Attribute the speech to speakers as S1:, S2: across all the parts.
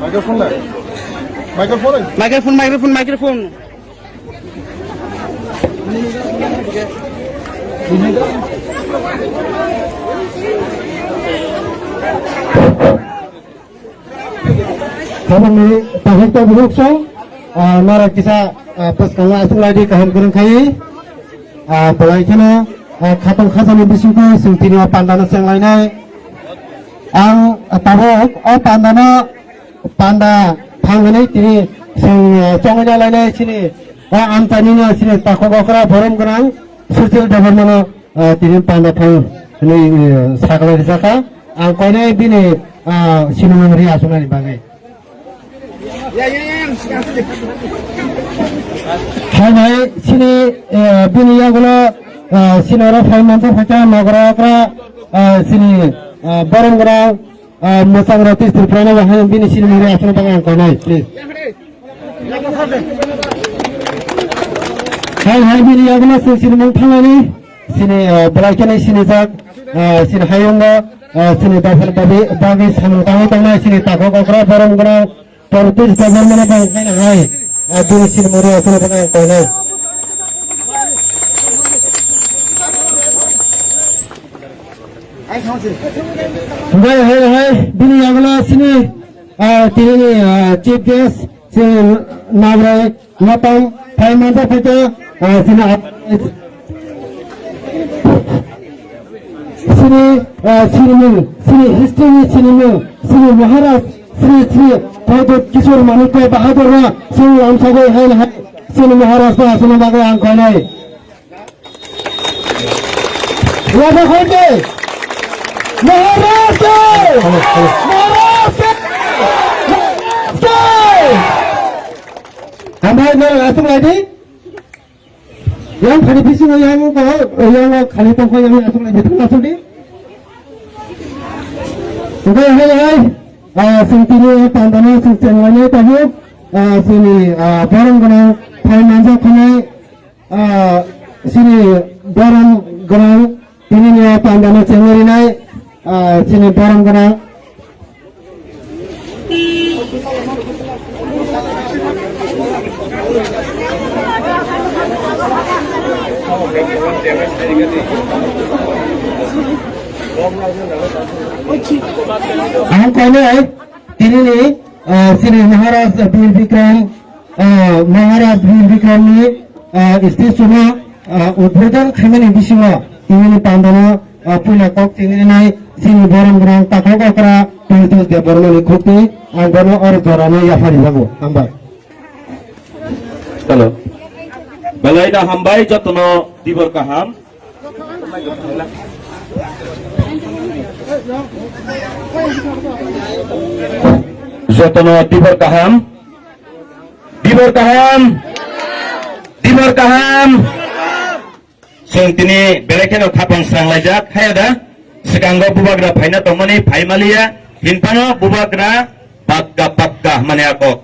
S1: Microphone. Kami tahun tu buruk so, mara kisah pas kalau asal lagi kaham kurang kai, pelai kena khatong khazan di sini sentini pandana yang lainnya, ang tabuk pandana panda panggani ini sing congnya lainnya sini, antaninya sini takut okra borom kurang, susil dapat mana ini panda pang ini saklar disaka, ang kau ni bini sini memberi asunan di bagai. Hai sini bini gula sini orang firman tu macam magara sini barang gula musang roti seperti mana bini sini memberi asunan bagai kau ni please. Hai bini gula sini mengthang ni sini belajar ni sini jak sini hayungga sini dasar bagi sampai tengah sini takut okra barang gula Portis bagian mana bang? Hai, aduh sini murah asal pakai kau ni. Hai, bini yang mana sini? Tini chief guest sini nabrai lapang, hai mantap itu sini sini history sini Maharaj Sri Padut Kishore Manuka Bahadur Sri Amsagai Hai Sri Maharashtra Sri Bagai Angkonai Wada Khonde Maharashtra Hambai Nara langsung lagi yang kali bising yang kali tongkol yang langsung lagi langsung di Oke hai sentini pandana sengalnya tahu sini barang genang financial kene sini barang genang ini ni pandana cengeri nai sini barang genang angkanya ini ni sini Maharaj Bir Vikram ni istri semua udbedan kami di sini ini pandana punya kok ini nai sini barang barang tak kira terus dia baru ikuti angkanya orang jarane ya hari jago hambai.
S2: Halo, balai dah hambai jatuh dibor kaham. Jotono dibor kaham sentini belekeno khapang serang lajak hayada sekanggo bubagra phaina tomani phaimalia hinpano bubagra pakka mane akok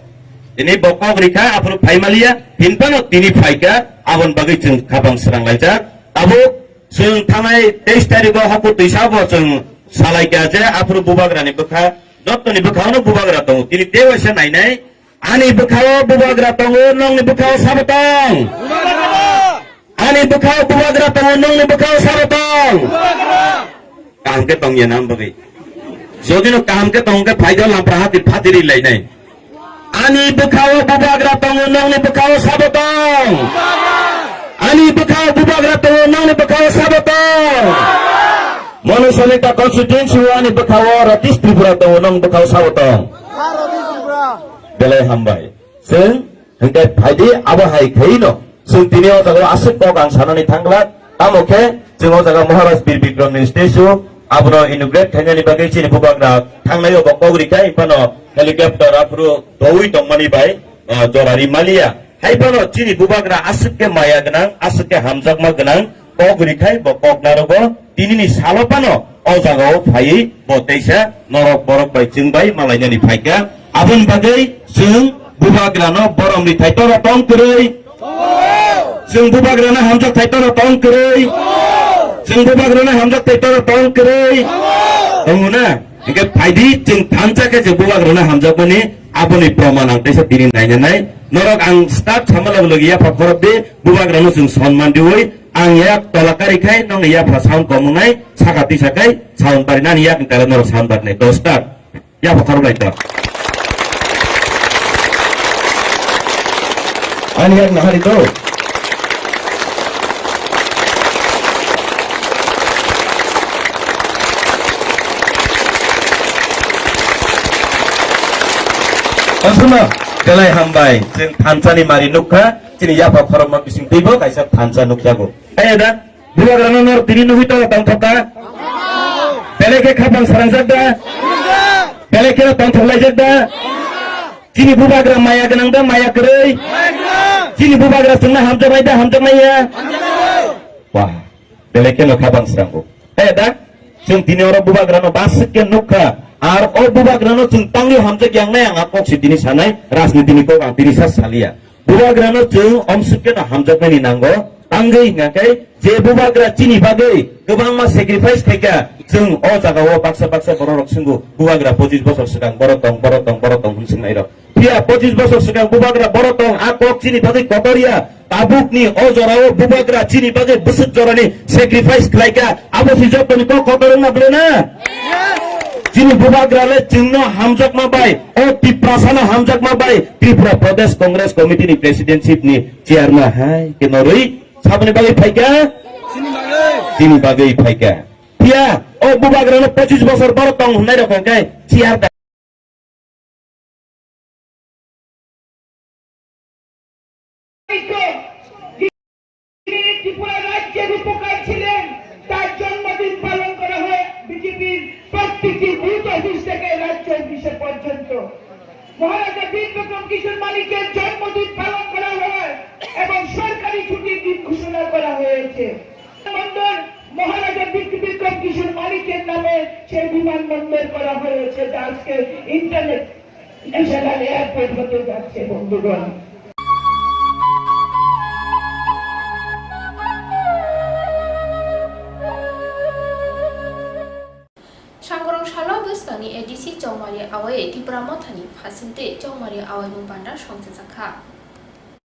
S2: ini bokok rika apro phaimalia hinpano tini phaika abon bagai jeng khapang serang lajak tabuk jeng thamai 23 tarikho hapu tuisabo jeng salai gaje apro bubagra ni bukha dokter ni bukha no bubagra tong tini dewasa nainai ani bukha bubagra tong nong ni bukha sabatong ani bukha bubagra tong nong ni bukha sabatong kaham ke tong ya nam bagai jodi no kaham ke tong ke phaida lamprahati phatiri lai nai Ani bekau bubagra tongo nong ni bekau sabotong. Ani bekau bubagra tongo nong ni bekau sabotong. Monosolita constituency ani bekau ratis Tripura tongo nong bekau sabotong. Belai hambai. Seng hingkai phaidi abo hai khaino. Seng tinio jaga asik kokang sanani thanglat. Amoke jengo jaga Maharaj Bir Bikram ni statue abro inaugurate thangani bagai chini bubagra thangnayo bokogri kai pano helicopter apro doi tongmani bai jorari malia hai pano chini bubagra asike maya ganang asike hamjakma ganang kogri kai bokok narogo tinini salo pano o jagao phai boteisa norok borok bai jingbai malainani phaika abon bagai jeng bubagra no boromni thaitoro tong kurei jeng bubagra na hamjak thaitoro tong kurei jeng bubagra na hamjak thaitoro tong kurei tonguna hingga phaidi jeng thanjake je bubagra na hamjak mani aboni proman ang tesa tini naina nai norok ang start samala logi ya pakorbe bubagra no jeng sonman dioi ang yak tolakari kai nong ya pa sound komungai sakati sakai sound parinan yak tara norok sound barne to start ya pakorbe ito ani yak nahari to Asma kelai hambai jeng thansani mari nukha chini yapa khoroma bising tibo kaisa thansa nukyago ayada bubagra nor tini nuhito tangthaka peleke khapang sarangjada peleke tangthlaijada chini bubagra maya ganangda maya krei chini bubagra sungna hamjamaida hamjamaya wah peleke no khapang saranggo ayada jeng tini ora bubagra no basike nukha আর ও বুবাগ্রানো जों तांनि हामजे ग्यांनाय आंहा कक्सि दिनि सानाय राजनीतिनि को आं दिनि सालिया बुबाग्रानो जों अमसुकेनो हामजानायनि नांगौ आंगै हिंगाखै जे बुबाग्रा चिनि बागै गोबां मा सेक्रिफाइस खायगा जों अ जागाव बाक्सा बाक्सा बर' रक्सिंगु बुबाग्रा 25 बोसोर सिगां बरतं हुनसिंनाय र फिया 25 बोसोर सिगां बुबाग्रा बरतं आ कक चिनि बागै कटरिया ताबुकनि अ जराव बुबाग्रा चिनि बागै बुसुत जरानि सेक्रिफाइस खायगा आबो सिजपनि को कटरं नाब्लेना Jini bubagrale jengno hamjak mabai o tiprasana hamjak mabai Tripura Pradesh Congress Committee ni presidenship ni chairman hai kenoroi sabne bagai phaika jini bagai phaika pia o bubagrale 25 bosor barotong hunai rokan kai chair
S3: Tripura রাজ্যের উপকার ছিলেন তার জন্মদিন পালন করা হয় বিজেপির প্রত্যেকটি বুথ অফিস থেকে রাজ্য অফিসে পর্যন্ত মহারাজা বীর বিক্রম কিশোর মালিকের জন্মদিন পালন করা হয় এবং সরকারি ছুটির দিন ঘোষণা করা হয়েছে বিমানবন্দর মহারাজা বীর বিক্রম কিশোর মালিকের নামে সেই বিমানবন্দর করা হয়েছে যা আজকে ইন্টারন্যাশনাল এয়ারপোর্ট হতে যাচ্ছে বন্ধুগণ
S4: Sangkorong Shala Buskani ADC Jongmari Awai Tripura Mothani Phasinte Jongmari Awai Mung Bandar Songjaka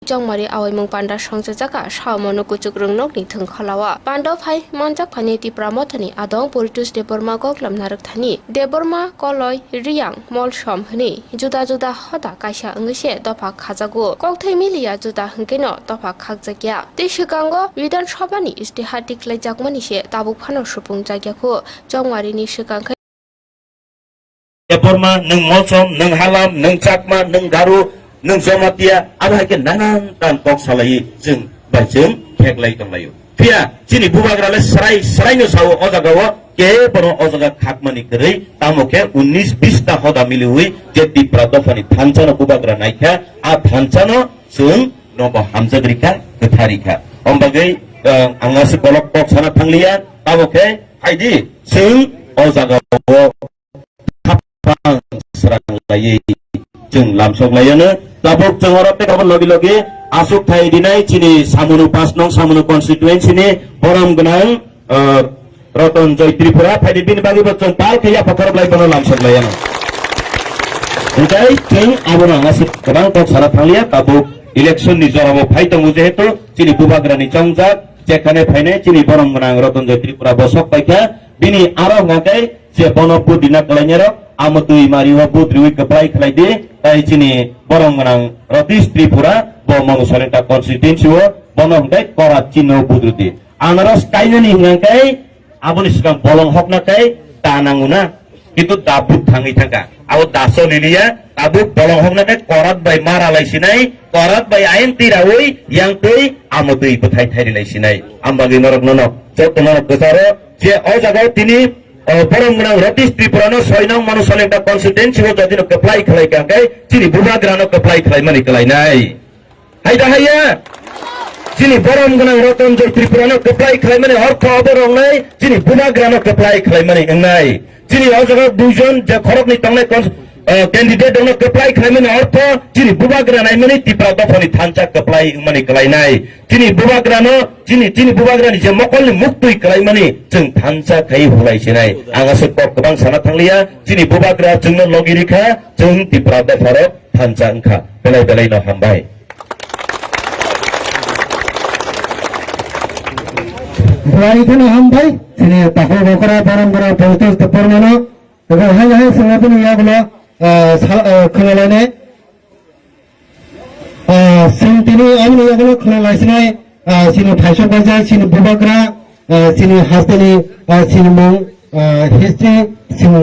S4: Jongmari Awai Mung Bandar Songjaka Shamono Kuchuk Rungnok ni Thungkhalawa Pandau Phai Manjak Phani Tripura Mothani Adong Puritus Deborma Goklam Narak Thani Deborma Koloi Riyang Molshom Hni Juda Juda Hoda Kaisa Ngse Dopa Khajago Kokthai Milia Juda Hngkeno Dopa Khakjakya Tishigango Vidan Sabhani Istihar Diklai Jakmani se Tabuk Phano Supung Jagyako Jongmari ni Shikang
S2: Deborma nung molsom nung halam nung chakma nung garu nung zomatia ada ke nanan tan kok salai jeng bajeng kheklai tonglayu pia chini bubagrale sarai no sawo ojagawo ke bono ojaga khakmani krei tamoke 19-20 ta hoda milihui je Tripura dofani thanchano bubagra naikha a thanchano jeng nobo hamjagrika ketharika ombagai angasi kolok kok sana thanglia tamoke haidi jeng ojagawo serang lagi jeng lamsok layana tabuk jeng orate kapan lagi asuk thai dinai chini samunu 5 nong samunu constituency ni boram genang roton joy Tripura phai bin bagi bocon tal khaya pakhar lai bono lamsok layana utai jeng abona ngasip kabang tok sara thanglia tabuk election ni jorabo phai tongu jehetu chini bubagra ni chongjak jekhane phaine chini boram genang roton joy Tripura bosok paikha bini aro ngakai je bonopur dina kalainero amutui mariwa budriwi keplai khlaide tai chini borong manang Ratish Tripura bo monusalenta constituency o bonong dai korat chino budruti anaros kainani hingkai aboni sikang bolong hokna kai tananguna itu dabut thangi thangka au daso lilia tabuk bolong hokna kai korat bai mara laisinai korat bai ain tirawi yang tui amutui puthai thai laisinai ambagi norok nonok jotono besaro je o jaga tini borong menang Ratish Tripura no 6 nang monusalenta constituency o jadino keplai khlai kangkai chini bubagrano keplai khlai mani kelai nai haida haya chini borong menang Ratish Tripura no keplai khlai mani ortho borong nai chini bubagrano keplai khlai mani ngai chini o jaga dujon je khorok ni tangnai candidate dong keplai khlai mani ortho chini bubagra nai mani tipra dofani thancha keplai mani kelai nai chini bubagrano chini bubagrani je mokol muktui kelai mani jeng thancha khai hulai sinai anga sekok kebang sana thanglia chini bubagra jengno logirikha jeng tipra dofaro thancha angkha belai no hambai
S1: Mulai itu nih hambai sini tahu bokra barang politis tepornano dengan hai sengaja nih ya gula kenalane sini ini ya gula kenalai sini fashion bazaar sini bubagra sini hastani sini mong history sini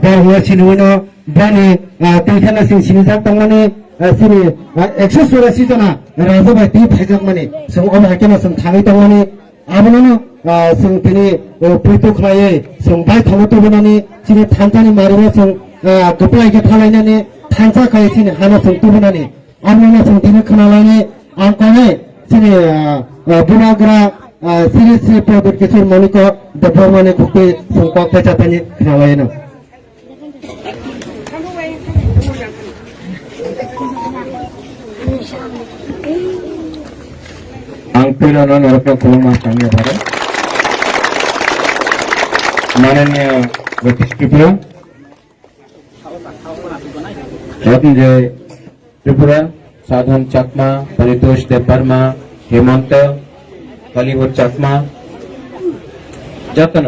S1: baru sini wino bani tulisannya sini jatuh mani sini aksesorasi sana raja bati fashion mani semua orang kena sentangi tangani 아무나나 성빈이 불뚝하에 성발 타모토보나니 지금 탄산이 마르나 성 급라이게 탈라이나니 탄사카에 지금 하나 성토보나니 아무나나 성빈이 크나라니 안까네 지금 부나그라 시리스 프로덕트 기술 모니커 더버만의 국대 성과 배차타니 크나와에는
S5: angpilanan orang kelomah kami pada माननीय रतीश त्रिपुरा रत्नजय त्रिपुरा साधन चाकमा परितोष देवबर्मा हेमंत कलिवर चाकमा जतन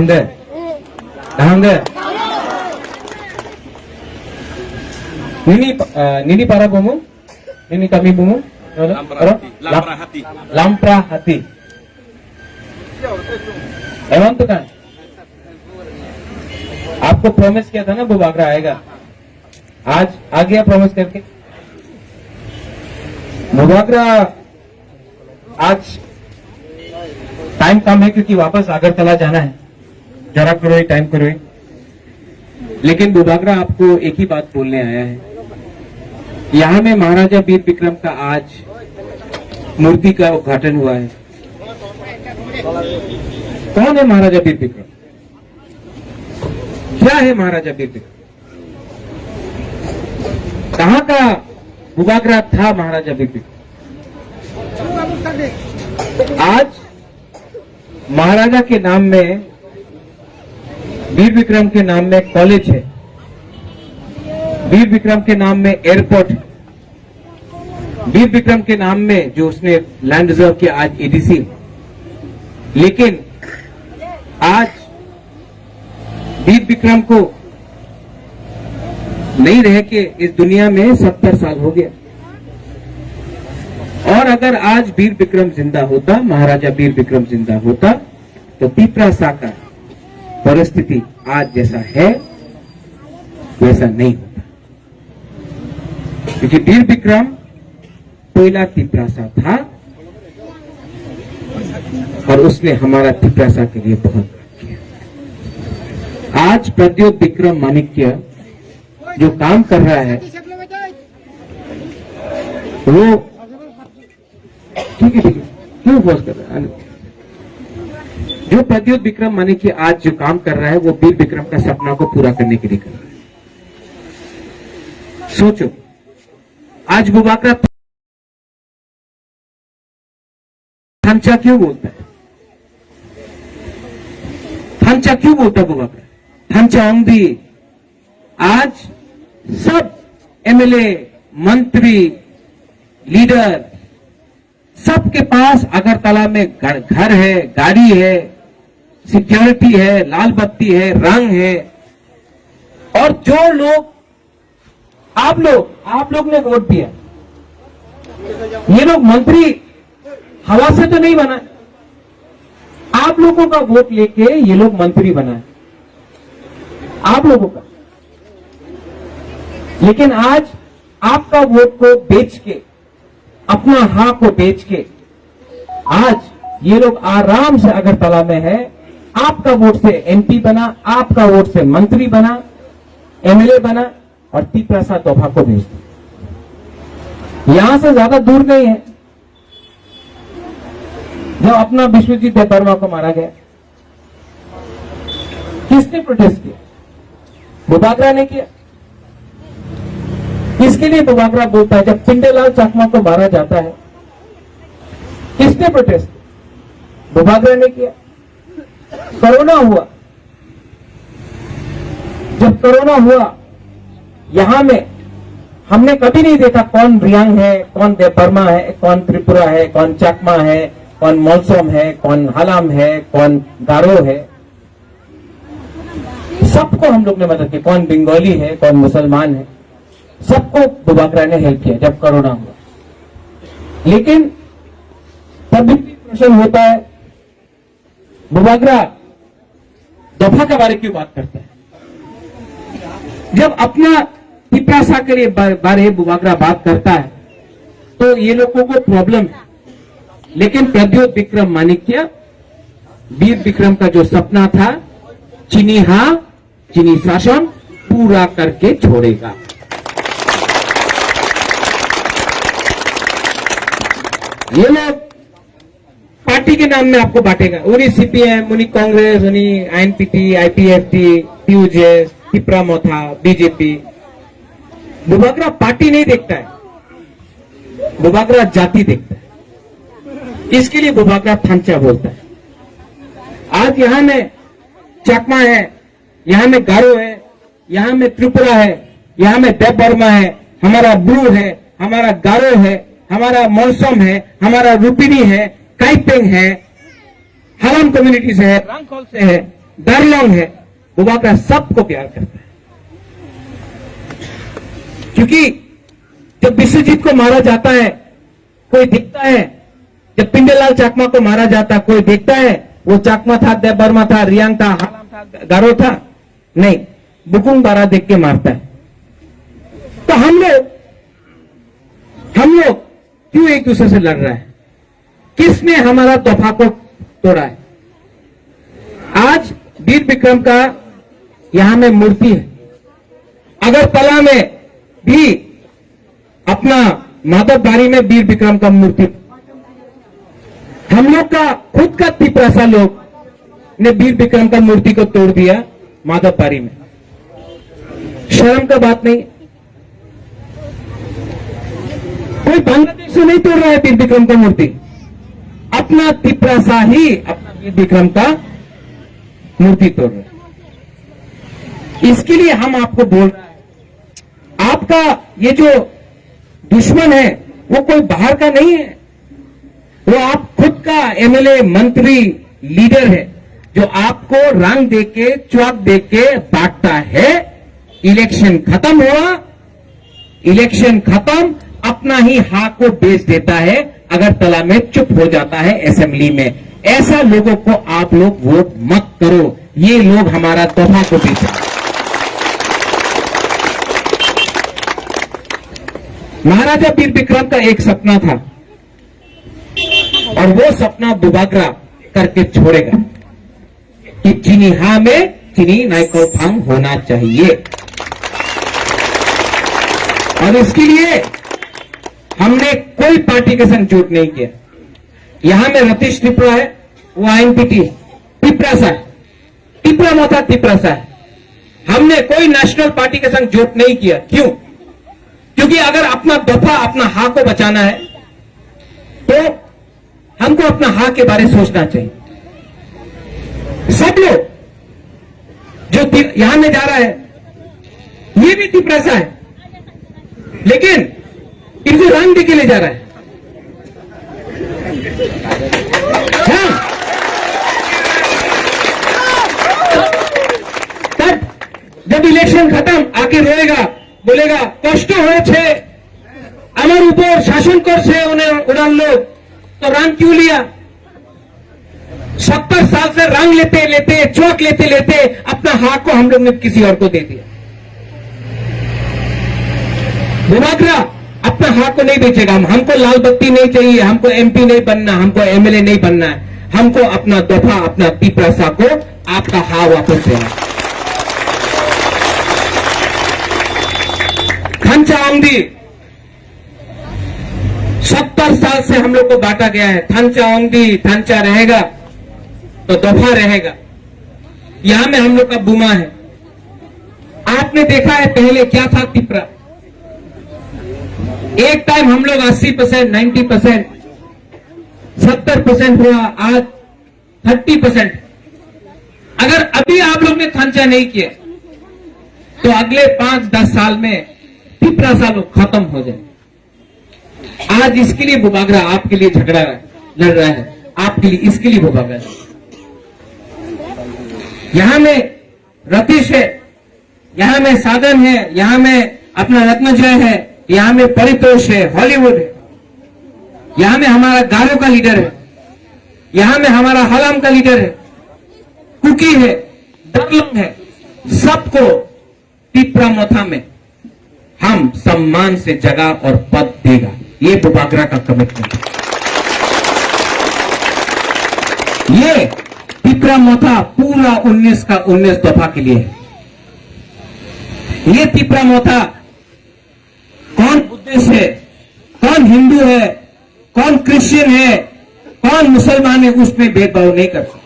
S5: दे nini para bomu nini kami bomu Lampra hati. एवं तो kan आपको promise किया था ना बुबागरा आएगा आज आ गया प्रॉमिस करके बुबागरा आज टाइम कम है क्योंकि वापस अगरतला जाना है जरा करो टाइम करो लेकिन बुबागरा आपको एक ही बात बोलने आया है यहाँ में महाराजा वीर विक्रम का आज मूर्ति का उद्घाटन हुआ है कौन है महाराजा वीर विक्रम क्या है महाराजा वीर विक्रम कहां का बुबागरा था महाराजा वीर विक्रम आज महाराजा के नाम में वीर विक्रम के नाम में कॉलेज है वीर विक्रम के नाम में एयरपोर्ट वीर विक्रम के नाम में जो उसने लैंड रिजर्व किया आज एडीसी लेकिन आज वीर विक्रम को नहीं रह के इस दुनिया में 70 साल हो गया और अगर आज वीर विक्रम जिंदा होता महाराजा वीर विक्रम जिंदा होता तो पिपरासा का परिस्थिति आज जैसा है वैसा नहीं होता क्योंकि वीर विक्रम पहला तिपरासा था और उसने हमारा तिपरासा के लिए बहुत किया आज प्रद्योत विक्रम माणिक्य जो काम कर रहा है वो ठीक है क्यों फोर्स कर रहा है जो प्रद्योत विक्रम माणिक्य आज जो काम कर रहा है वो वीर विक्रम का सपना को पूरा करने के लिए कर रहा है सोचो आज बुबागरा थांचा क्यों बोलता है थांचा क्यों बोलता बुबागरा थांचा ओंगदी आज सब एमएलए मंत्री लीडर सबके पास अगरतला में घर है गाड़ी है सिक्योरिटी है लाल बत्ती है रंग है और जो लोग आप लोग ने वोट दिया, ये लोग मंत्री हवा से तो नहीं बनाए, आप लोगों का वोट लेके ये लोग मंत्री बनाए, आप लोगों का। लेकिन आज आपका वोट को बेच के, अपना हाँ को बेच के, आज ये लोग आराम से अगरतला में है, आपका वोट से एमपी बना, आपका वोट से मंत्री बना, एमएलए बना और तीपरासा तोहफा को भेज दिया। यहां से ज्यादा दूर नहीं है जब अपना विश्वजीत देवबर्मा को मारा गया, किसने प्रोटेस्ट किया? बुबागरा ने किया। किसके लिए बुबागरा बोलता है? जब पिंडेलाल चाकमा को मारा जाता है, किसने प्रोटेस्ट किया? बुबागरा ने किया। कोरोना हुआ, जब कोरोना हुआ, यहां में हमने कभी नहीं देखा कौन रियांग है, कौन देवबर्मा है, कौन त्रिपुरा है, कौन चाकमा है, कौन मोलसोम है, कौन हलाम है, कौन गारो है। सबको हम लोग ने मदद की। कौन बंगाली है, कौन मुसलमान है, सबको बुबागरा ने हेल्प किया जब कोरोना हुआ। लेकिन तभी भी प्रश्न होता है, बुबागरा दफा के बारे क्यों बात करता है? जब अपना तीपरासा के लिए बारे बुबागरा बात करता है तो ये लोगों को प्रॉब्लम है। लेकिन प्रद्योत विक्रम माणिक्य, वीर विक्रम का जो सपना था, चीनी हाँ चीनी शासन पूरा करके छोड़ेगा। ये लोग पार्टी के नाम में आपको बांटेगा, उन्हीं सीपीएम, उन्हीं कांग्रेस, उन्हीं आईएनपीटी, आईपीएफटी, पीयूजेएस, तिपरा मोथा, बीजेपी। बुबागरा पार्टी नहीं देखता है, बुबागरा जाति देखता है। इसके लिए बुबागरा थांचा बोलता है। आज यहां में चाकमा है, यहां में गारो है, यहां में त्रिपुरा है, यहां में देवबर्मा है, हमारा ब्लू है, हमारा गारो है, हमारा मौसम है, हमारा रुपिनी है, काइपेंग है, हलाम कम्युनिटी से है, रांगखोल से है, दारलोंग है। बुबागरा सबको प्यार करता है। क्योंकि जब विश्वजीत को मारा जाता है कोई दिखता है, जब पिंडेलाल चाकमा को मारा जाता कोई देखता है वो चाकमा था, देवबर्मा था, रियांग था, हलाम था, गारो था? नहीं, बुकुंग बारा देख के मारता है। तो हम लोग क्यों एक दूसरे से लड़ रहा है? किसने हमारा तोहफा को तोड़ा है? आज वीर विक्रम का यहां में मूर्ति है, अगरतला में भी अपना माधवबाड़ी में वीर विक्रम का मूर्ति। हम लोग का खुद का तीपरासा लोग ने वीर विक्रम का मूर्ति को तोड़ दिया माधवबाड़ी में। शर्म का बात नहीं। कोई बांग्लादेश से नहीं तोड़ रहा है वीर विक्रम का मूर्ति, अपना तीपरासा ही अपना वीर विक्रम का मूर्ति तोड़ रहा है। इसके लिए हम आपको बोल रहे हैं, आपका ये जो दुश्मन है वो कोई बाहर का नहीं है, वो आप खुद का एमएलए, मंत्री, लीडर है, जो आपको रंग देके, चौक देके बांटता है। इलेक्शन खत्म हुआ, इलेक्शन खत्म, अपना ही हाथ को बेच देता है, अगरतला में चुप हो जाता है असेंबली में। ऐसा लोगों को आप लोग वोट मत करो, ये लोग हमारा तोहफा को बेचा। महाराजा वीर विक्रम का एक सपना था और वो सपना बुबागरा करके छोड़ेगा कि चीनी हाँ में चीनी नाइकोफांग होना चाहिए। और इसके लिए हमने कोई पार्टी के संग जुट नहीं किया। यहां में रतीश त्रिपुरा है, वो आईएनपीटी तिपरासा है, तिपरा मोथा तिपरासा है। हमने कोई नेशनल पार्टी के संग जुट नहीं किया। क्यों? क्योंकि अगर अपना दफा, अपना हाँ को बचाना है तो हमको अपना हाँ के बारे में सोचना चाहिए। सब लोग जो यहां में जा रहा है ये भी तिपरासा है, लेकिन इनको रंग दे के ले जा रहा है। तब जब जब इलेक्शन खत्म आके रोएगा, बोलेगा कष्ट হয়েছে আমার উপর শাসন করছে ওনার लोग, तो रंग क्यों लिया? 70 साल से रंग लेते लेते चौक लेते लेते अपना हक को हम लोग ने किसी और को दे दिया। बुबागरा अपना हक को नहीं बेचेगा। हमको लाल बत्ती नहीं चाहिए, हमको एमपी नहीं बनना, हमको एमएलए नहीं बनना है, हमको अपना दफा अपना पिपरासा को आपका हा वापस देना। खंचा आंधी 70 साल से हम लोग को बांटा गया है। थांचा ओंगदी, थांचा रहेगा तो दफा रहेगा। यहां में हम लोग का बुमा है। आपने देखा है पहले क्या था तिपरा? एक टाइम हम लोग 80%, 90%, 70% हुआ, आज 30%। अगर अभी आप लोग ने थांचा नहीं किया तो अगले 5-10 साल में तिपरा साल खत्म हो जाए। आज इसके लिए बुबागरा आपके लिए झगड़ा लड़ रहा है, आपके लिए, इसके लिए बुबागरा है। यहां में रतीश है, यहां में साधन है, यहां में अपना रत्नजय है, यहां में परितोष है, हॉलीवुड है, यहां में हमारा गारो का लीडर है, यहां में हमारा हलम का लीडर है, कुकी है, दगलंग है। सबको पिपरा मोथा में हम सम्मान से जगह और पद देगा। ये बुबागरा का कमिटमेंट है। ये पिपरा मोथा पूरा 19 का 19 दफा के लिए है। ये पिपरा मोथा कौन बुद्धिस्ट है, कौन हिंदू है, कौन क्रिश्चियन है, कौन मुसलमान है, उसमें भेदभाव नहीं करता।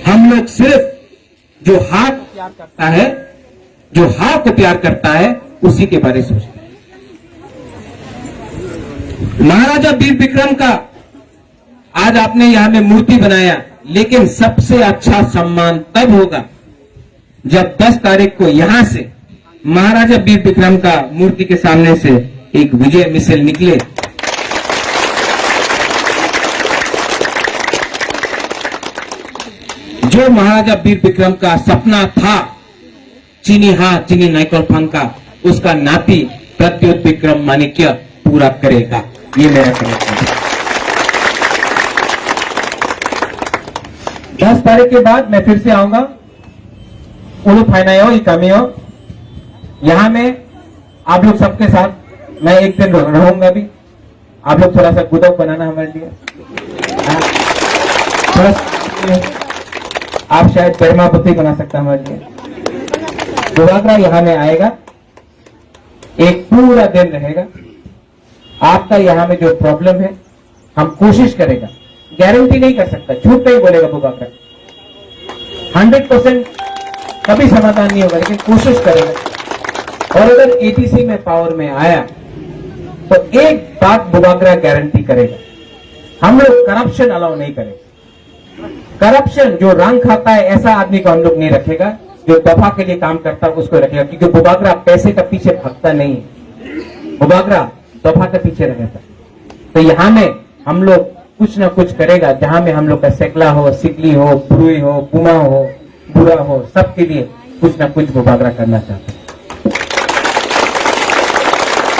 S5: हम लोग सिर्फ जो हाथ को प्यार करता है, जो हाथ को प्यार करता है, उसी के बारे में सोचते हैं। महाराजा वीर विक्रम का आज आपने यहां में मूर्ति बनाया, लेकिन सबसे अच्छा सम्मान तब होगा जब 10 तारीख को यहां से महाराजा वीर विक्रम का मूर्ति के सामने से एक विजय मिसाइल निकले। जो महाराजा वीर विक्रम का सपना था, चीनी नाइकल फन का, उसका नाती प्रत्युत विक्रम माणिक्य पूरा करेगा। ये मेरा कमिटमेंट है। 10 तारीख के बाद मैं फिर से आऊंगा। उलू फाइनायो इकामियो, यहां में आप लोग सबके साथ मैं एक दिन रहूंगा भी। आप लोग थोड़ा सा गुदक बनाना हमारे लिए, थोड़ा आप शायद परमापति बना सकता हमारे लिए। बुबागरा यहां में आएगा, एक पूरा दिन रहेगा। आपका यहां में जो प्रॉब्लम है हम कोशिश करेगा, गारंटी नहीं कर सकता, झूठ नहीं बोलेगा बुबागरा, 100% कभी समाधान नहीं होगा, लेकिन कोशिश करेगा। और अगर एटीसी में पावर में आया तो एक बात बुबागरा गारंटी करेगा, हम लोग करप्शन अलाउ नहीं करेंगे। करप्शन जो रंग खाता है ऐसा आदमी को हम लोग नहीं रखेगा, जो दफा के लिए काम करता है उसको रखेगा, क्योंकि बुबागरा पैसे का पीछे भागता नहीं है, बुबागरा दफा के पीछे रहता। तो यहां में हम लोग कुछ ना कुछ करेगा, जहां में हम लोग का सेकला हो, सिकली हो, बुरुई हो, बुमा हो, बुरा हो, सबके लिए कुछ ना कुछ बुबागरा करना चाहता है।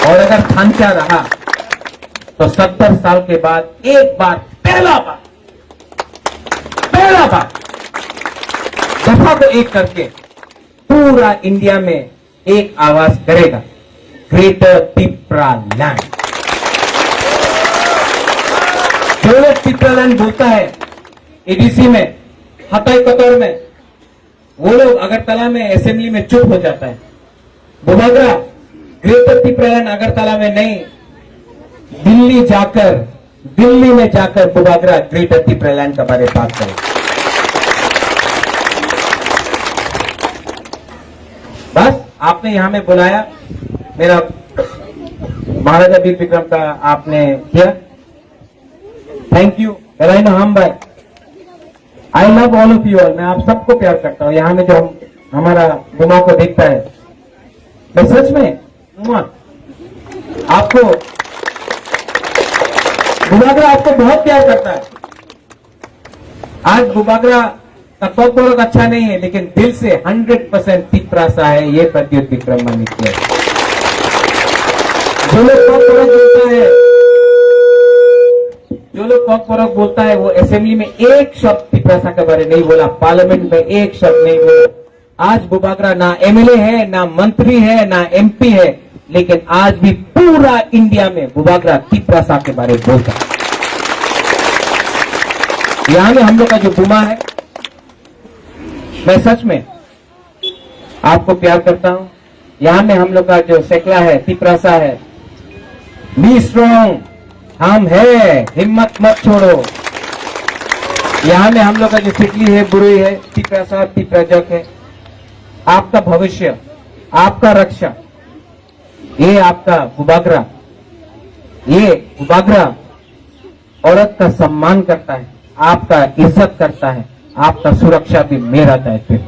S5: और अगर थांचा रहा तो 70 साल के बाद एक बार, पहला बार दफा को एक करके पूरा इंडिया में एक आवाज करेगा, ग्रेटर पिपरा लैंड। जो लोग पिपरा लैंड बोलता है एडीसी में, हताई कतौर में, वो लोग अगरतला में असेंबली में चुप हो जाता है। बुबागरा ग्रेटर पिपरा लैंड अगरतला में नहीं, दिल्ली में जाकर बुबागरा ग्रेटर पिपरा लैंड के बारे में बात करेगा। बस आपने यहां में बुलाया, मेरा महाराजा वीर विक्रम का आपने किया, थैंक यू। हम भाई, आई love all of you all, मैं आप सबको प्यार करता हूं। यहां में जो हमारा गुमा को देखता है, मैं सच में आपको, बुबागरा आपको बहुत प्यार करता है। आज बुबागरा का कोक अच्छा नहीं है, लेकिन दिल से 100% तिप्रासा है, ये प्रद्युत विक्रम मानिक्य है। जो लोग कॉक बोलता है वो असेंबली में एक शब्द तिप्रासा के बारे नहीं बोला, पार्लियामेंट में एक शब्द नहीं बोला। आज बुबागरा ना एमएलए है, ना मंत्री है, ना एमपी है, लेकिन आज भी पूरा इंडिया में बुबागरा तिप्रासा के बारे में बोलता है। यहां में हम लोग का जो बुमा है, मैं सच में आपको प्यार करता हूं। यहां में हम लोग का जो सेकला है, तिप्रासा है, बी स्ट्रॉन्ग, हम है, हिम्मत मत छोड़ो। यहां में हम लोग का जो सिकली है, बुरुई है, तिप्रासा, तिप्राजक है। आपका भविष्य, आपका रक्षा, ये आपका बुबागरा, ये बुबागरा औरत का सम्मान करता है, आपका इज्जत करता है, आपका सुरक्षा भी मेरा दायित्व है।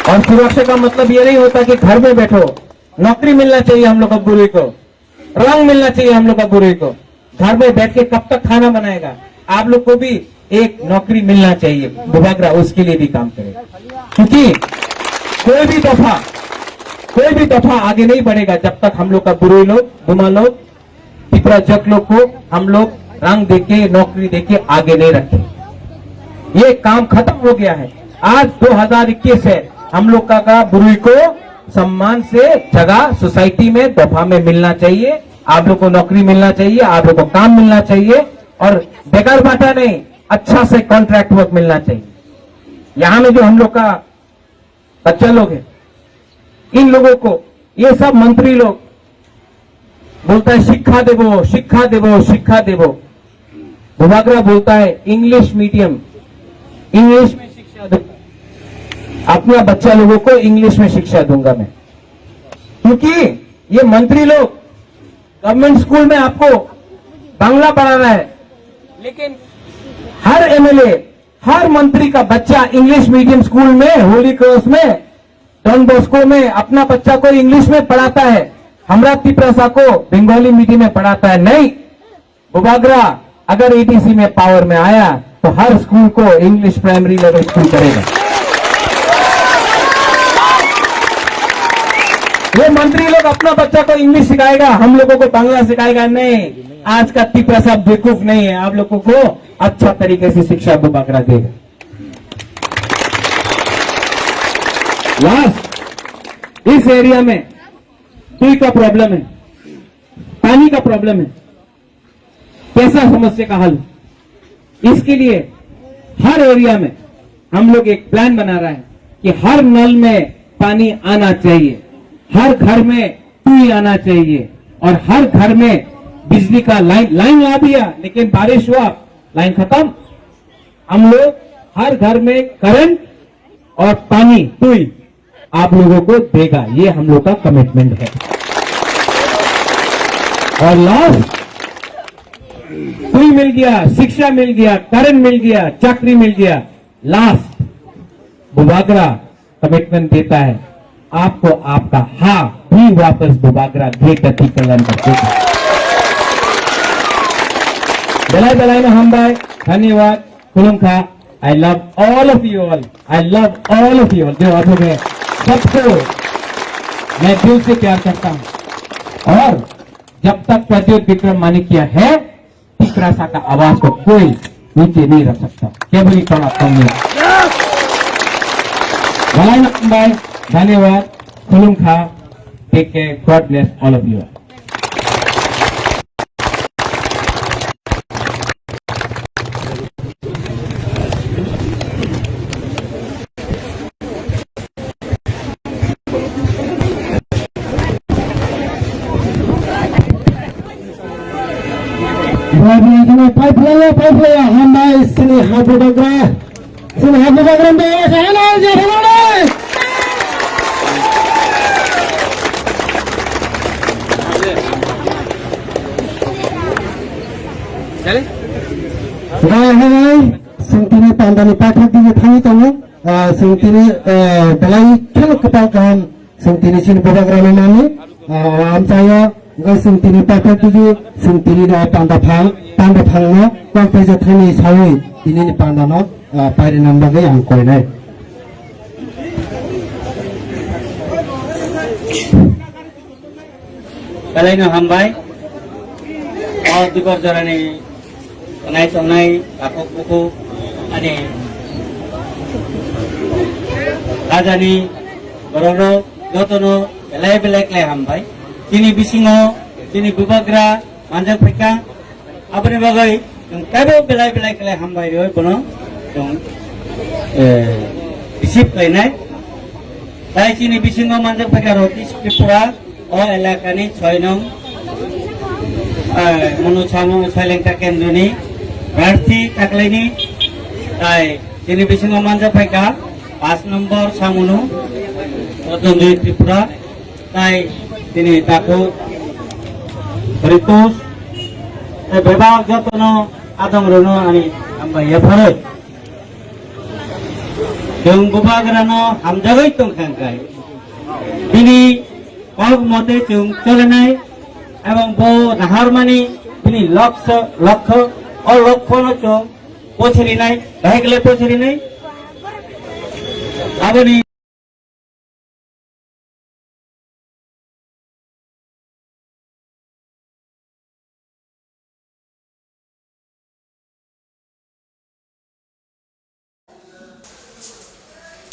S5: और सुरक्षा का मतलब ये नहीं होता कि घर में बैठो, नौकरी मिलना चाहिए हम लोग का बुरी को, रंग मिलना चाहिए हम लोग का बुरी को। घर में बैठ के कब तक खाना बनाएगा? आप लोग को भी एक नौकरी मिलना चाहिए, बुबागरा उसके लिए भी काम करेगा। क्योंकि कोई भी दफा आगे नहीं बढ़ेगा जब तक हम लोग का बुरे लोग, बुमा लोग, पिपराजक लोग को हम लोग रंग देके, नौकरी देके आगे नहीं रखें। ये काम खत्म हो गया है। आज 2021 है, हम लोग का बुरुई को सम्मान से जगह सोसाइटी में, दफा में मिलना चाहिए। आप लोग को नौकरी मिलना चाहिए, आप लोग को काम मिलना चाहिए, और बेकार बाटा नहीं, अच्छा से कॉन्ट्रैक्ट वर्क मिलना चाहिए। यहां में जो हम लोग का बच्चा लोग है, इन लोगों को ये सब मंत्री लोग बोलता है शिक्षा देवो, शिक्षा देवो, शिक्षा देवो। बुबागरा बोलता है इंग्लिश मीडियम, इंग्लिश में शिक्षा दो। अपना बच्चा लोगों को इंग्लिश में शिक्षा दूंगा मैं, क्योंकि ये मंत्री लोग गवर्नमेंट स्कूल में आपको बांग्ला पढ़ा रहा है, लेकिन हर एमएलए, हर मंत्री का बच्चा इंग्लिश मीडियम स्कूल में, होली क्रॉस में, डॉन बॉस्को में अपना बच्चा को इंग्लिश में पढ़ाता है। हमरा तिप्रासा को बंगाली मीडियम में पढ़ाता है। नहीं, बुबागरा अगर एडीसी में पावर में आया तो हर स्कूल को इंग्लिश प्राइमरी लेवल स्कूल करेगा। ये मंत्री लोग अपना बच्चा को इंग्लिश सिखाएगा, हम लोगों को बांग्ला सिखाएगा नहीं। आज का तिप्रासा बेवकूफ नहीं है, आप लोगों को अच्छा तरीके से शिक्षा बुबागरा देगा। लास्ट, इस एरिया में दुई का प्रॉब्लम है, पानी का प्रॉब्लम है। कैसा समस्या का हल? इसके लिए हर एरिया में हम लोग एक प्लान बना रहे हैं कि हर नल में पानी आना चाहिए, हर घर में टूई आना चाहिए, और हर घर में बिजली का लाइन ला दिया, लेकिन बारिश हुआ, लाइन खत्म। हम लोग हर घर में करंट और पानी टूई आप लोगों को देगा, ये हम लोग का कमिटमेंट है। और लास्ट, टूई मिल गया, शिक्षा मिल गया, करंट मिल गया, चाकरी मिल गया। लास्ट, बुबागरा कमिटमेंट देता है आपको आपका हाँ भी वापस बुबागरा देकर कल्याण करते हैं। बलाई बलाई में हम भाई, धन्यवाद, खुलुमखा। I love all of you all, I love all of you all. जो आप लोग हैं सबको मैं दिल से प्यार करता हूं, और जब तक प्रद्युत विक्रम मानिक्य है, तिप्रासा का आवाज को कोई नीचे नहीं रख सकता। क्या बोली कौन आपको? बलाई भाई, धन्यवाद, खुलुमखा, take care, God bless all of you.
S1: Pipe लिया हम भाई sini Bubagra में जाना जरूर।
S5: चले
S1: Sungtini pandani pathak di thani tamu sungtini belai khelo kepakan sungtini sini Bubagra nani am saya gai sungtini pathak di sungtini da panda phang no kwang pe ja thani sawi তিনি পান্ডানত পাইরিনাম বাগै আং কইনাই
S6: Kalaino hambay, dikor jarani kanai tongnai akok buku ani rajani bororo jotono belai klai hambay kini bisingo kini bubagra manjak phika abani bagai kabo belai klai hambay roi bono dong receive kainai tai kini bisingo manjak phika roti tripura o elakani 6 nong মনোছামো সাইলেন্টা কেন্দ্রনি প্রার্থী থাকলেনি তাই তিনি বিসিং মানজা ফাইকা 5 নম্বর সামুনু অজন্দি ত্রিপুরা তাই তিনি তাকো রিতুস বিভাগ যতন আদম রনো আনি আমবাইয়া ফরে जों बुबाग्रानो हामजागै तंखांखाय তিনি কল মতে जों চলেনাই এবং বহু নাহারমানি তিনি লক্ষ্য অলক্ষণ পৌঁছালি নাই দেখা গেলে পৌঁছালি নাই আপনি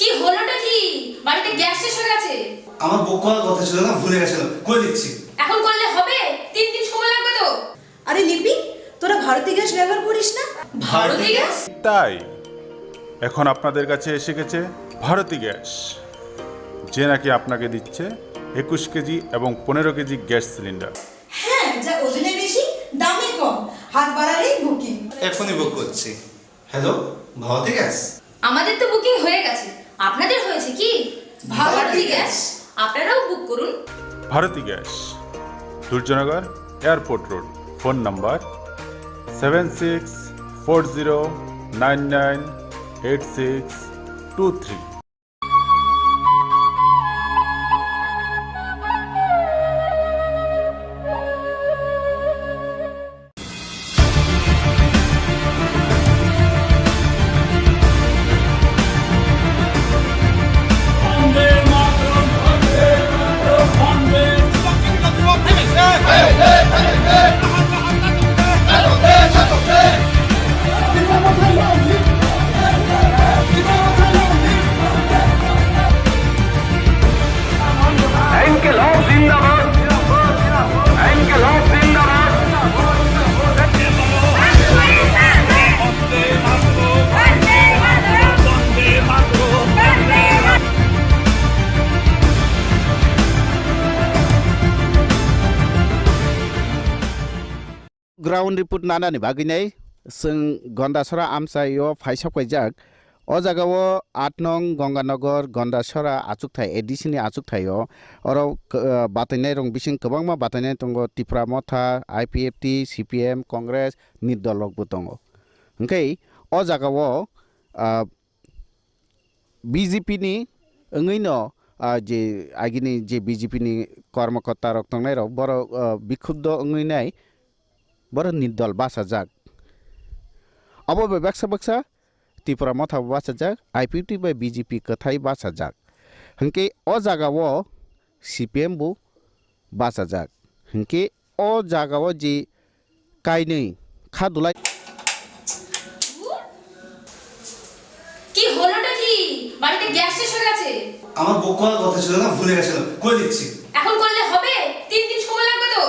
S7: কি হলোটা কি বাড়িতে গ্যাস শেষ হয়ে গেছে
S8: আমার বুক করার কথা ছিল না ভুলে গেছিলাম করে দিচ্ছি
S7: এখন করলে হবে 3 দিন সময় লাগবে তো
S9: আরে লিপি তোরা ভারতী গ্যাস ব্যবহার করিস না
S7: ভারতী গ্যাস
S10: তাই এখন আপনাদের কাছে এসে গেছে ভারতী গ্যাস যে নাকি আপনাকে দিচ্ছে 21 কেজি এবং 15 কেজি গ্যাস সিলিন্ডার
S9: হ্যাঁ যা ওজনে বেশি দামে কম হাত বাড়ালেই বুকিং
S8: এখনই বুক করছি হ্যালো ভারতী গ্যাস
S7: আমাদের তো বুকিং হয়ে গেছে আপনাদের হয়েছে কি ভারতী গ্যাস আপনারাও বুক করুন
S10: Bharati gas Durjoynagar airport road phone number 7640998623
S11: ground report नानानि बागैनाय जों गन्डासरा आमसायो फाइसाब गायजाक अ जागाव 8 नং गंगानगर गन्डासरा आचुकथाय एडिसिनि आचुकथायो अर बातायनाय रं बिसिं गोबांमा बातायनाय दंग तिफ्रा मथा आईपीएफटी सीपीएम कांग्रेस नि दलकबो दङ ओंखाय अ जागाव बीजेपी नि ओङैनो जे आगिनि जे बीजेपी नि कर्मकर्ता रक दंनाय र बर बिखुब्द ओङैनाय बर निदल बासा जाग अब बक्सा त्रिपुरा मथा बासा जाग आईपीटी बाय बीजेपी कथाई बासा जाग हंके अ जागाव सीपीएम बु बासा जाग हंके अ जागाव जी कायनै खादुलाय
S7: কি হলোটা কি বাড়িতে গ্যাস শেষ হয়ে গেছে
S8: আমার বুক করার কথা ছিল না ভুলে গেছিলাম করে দিচ্ছি
S7: এখন করলে হবে 3 দিন সময় লাগবে তো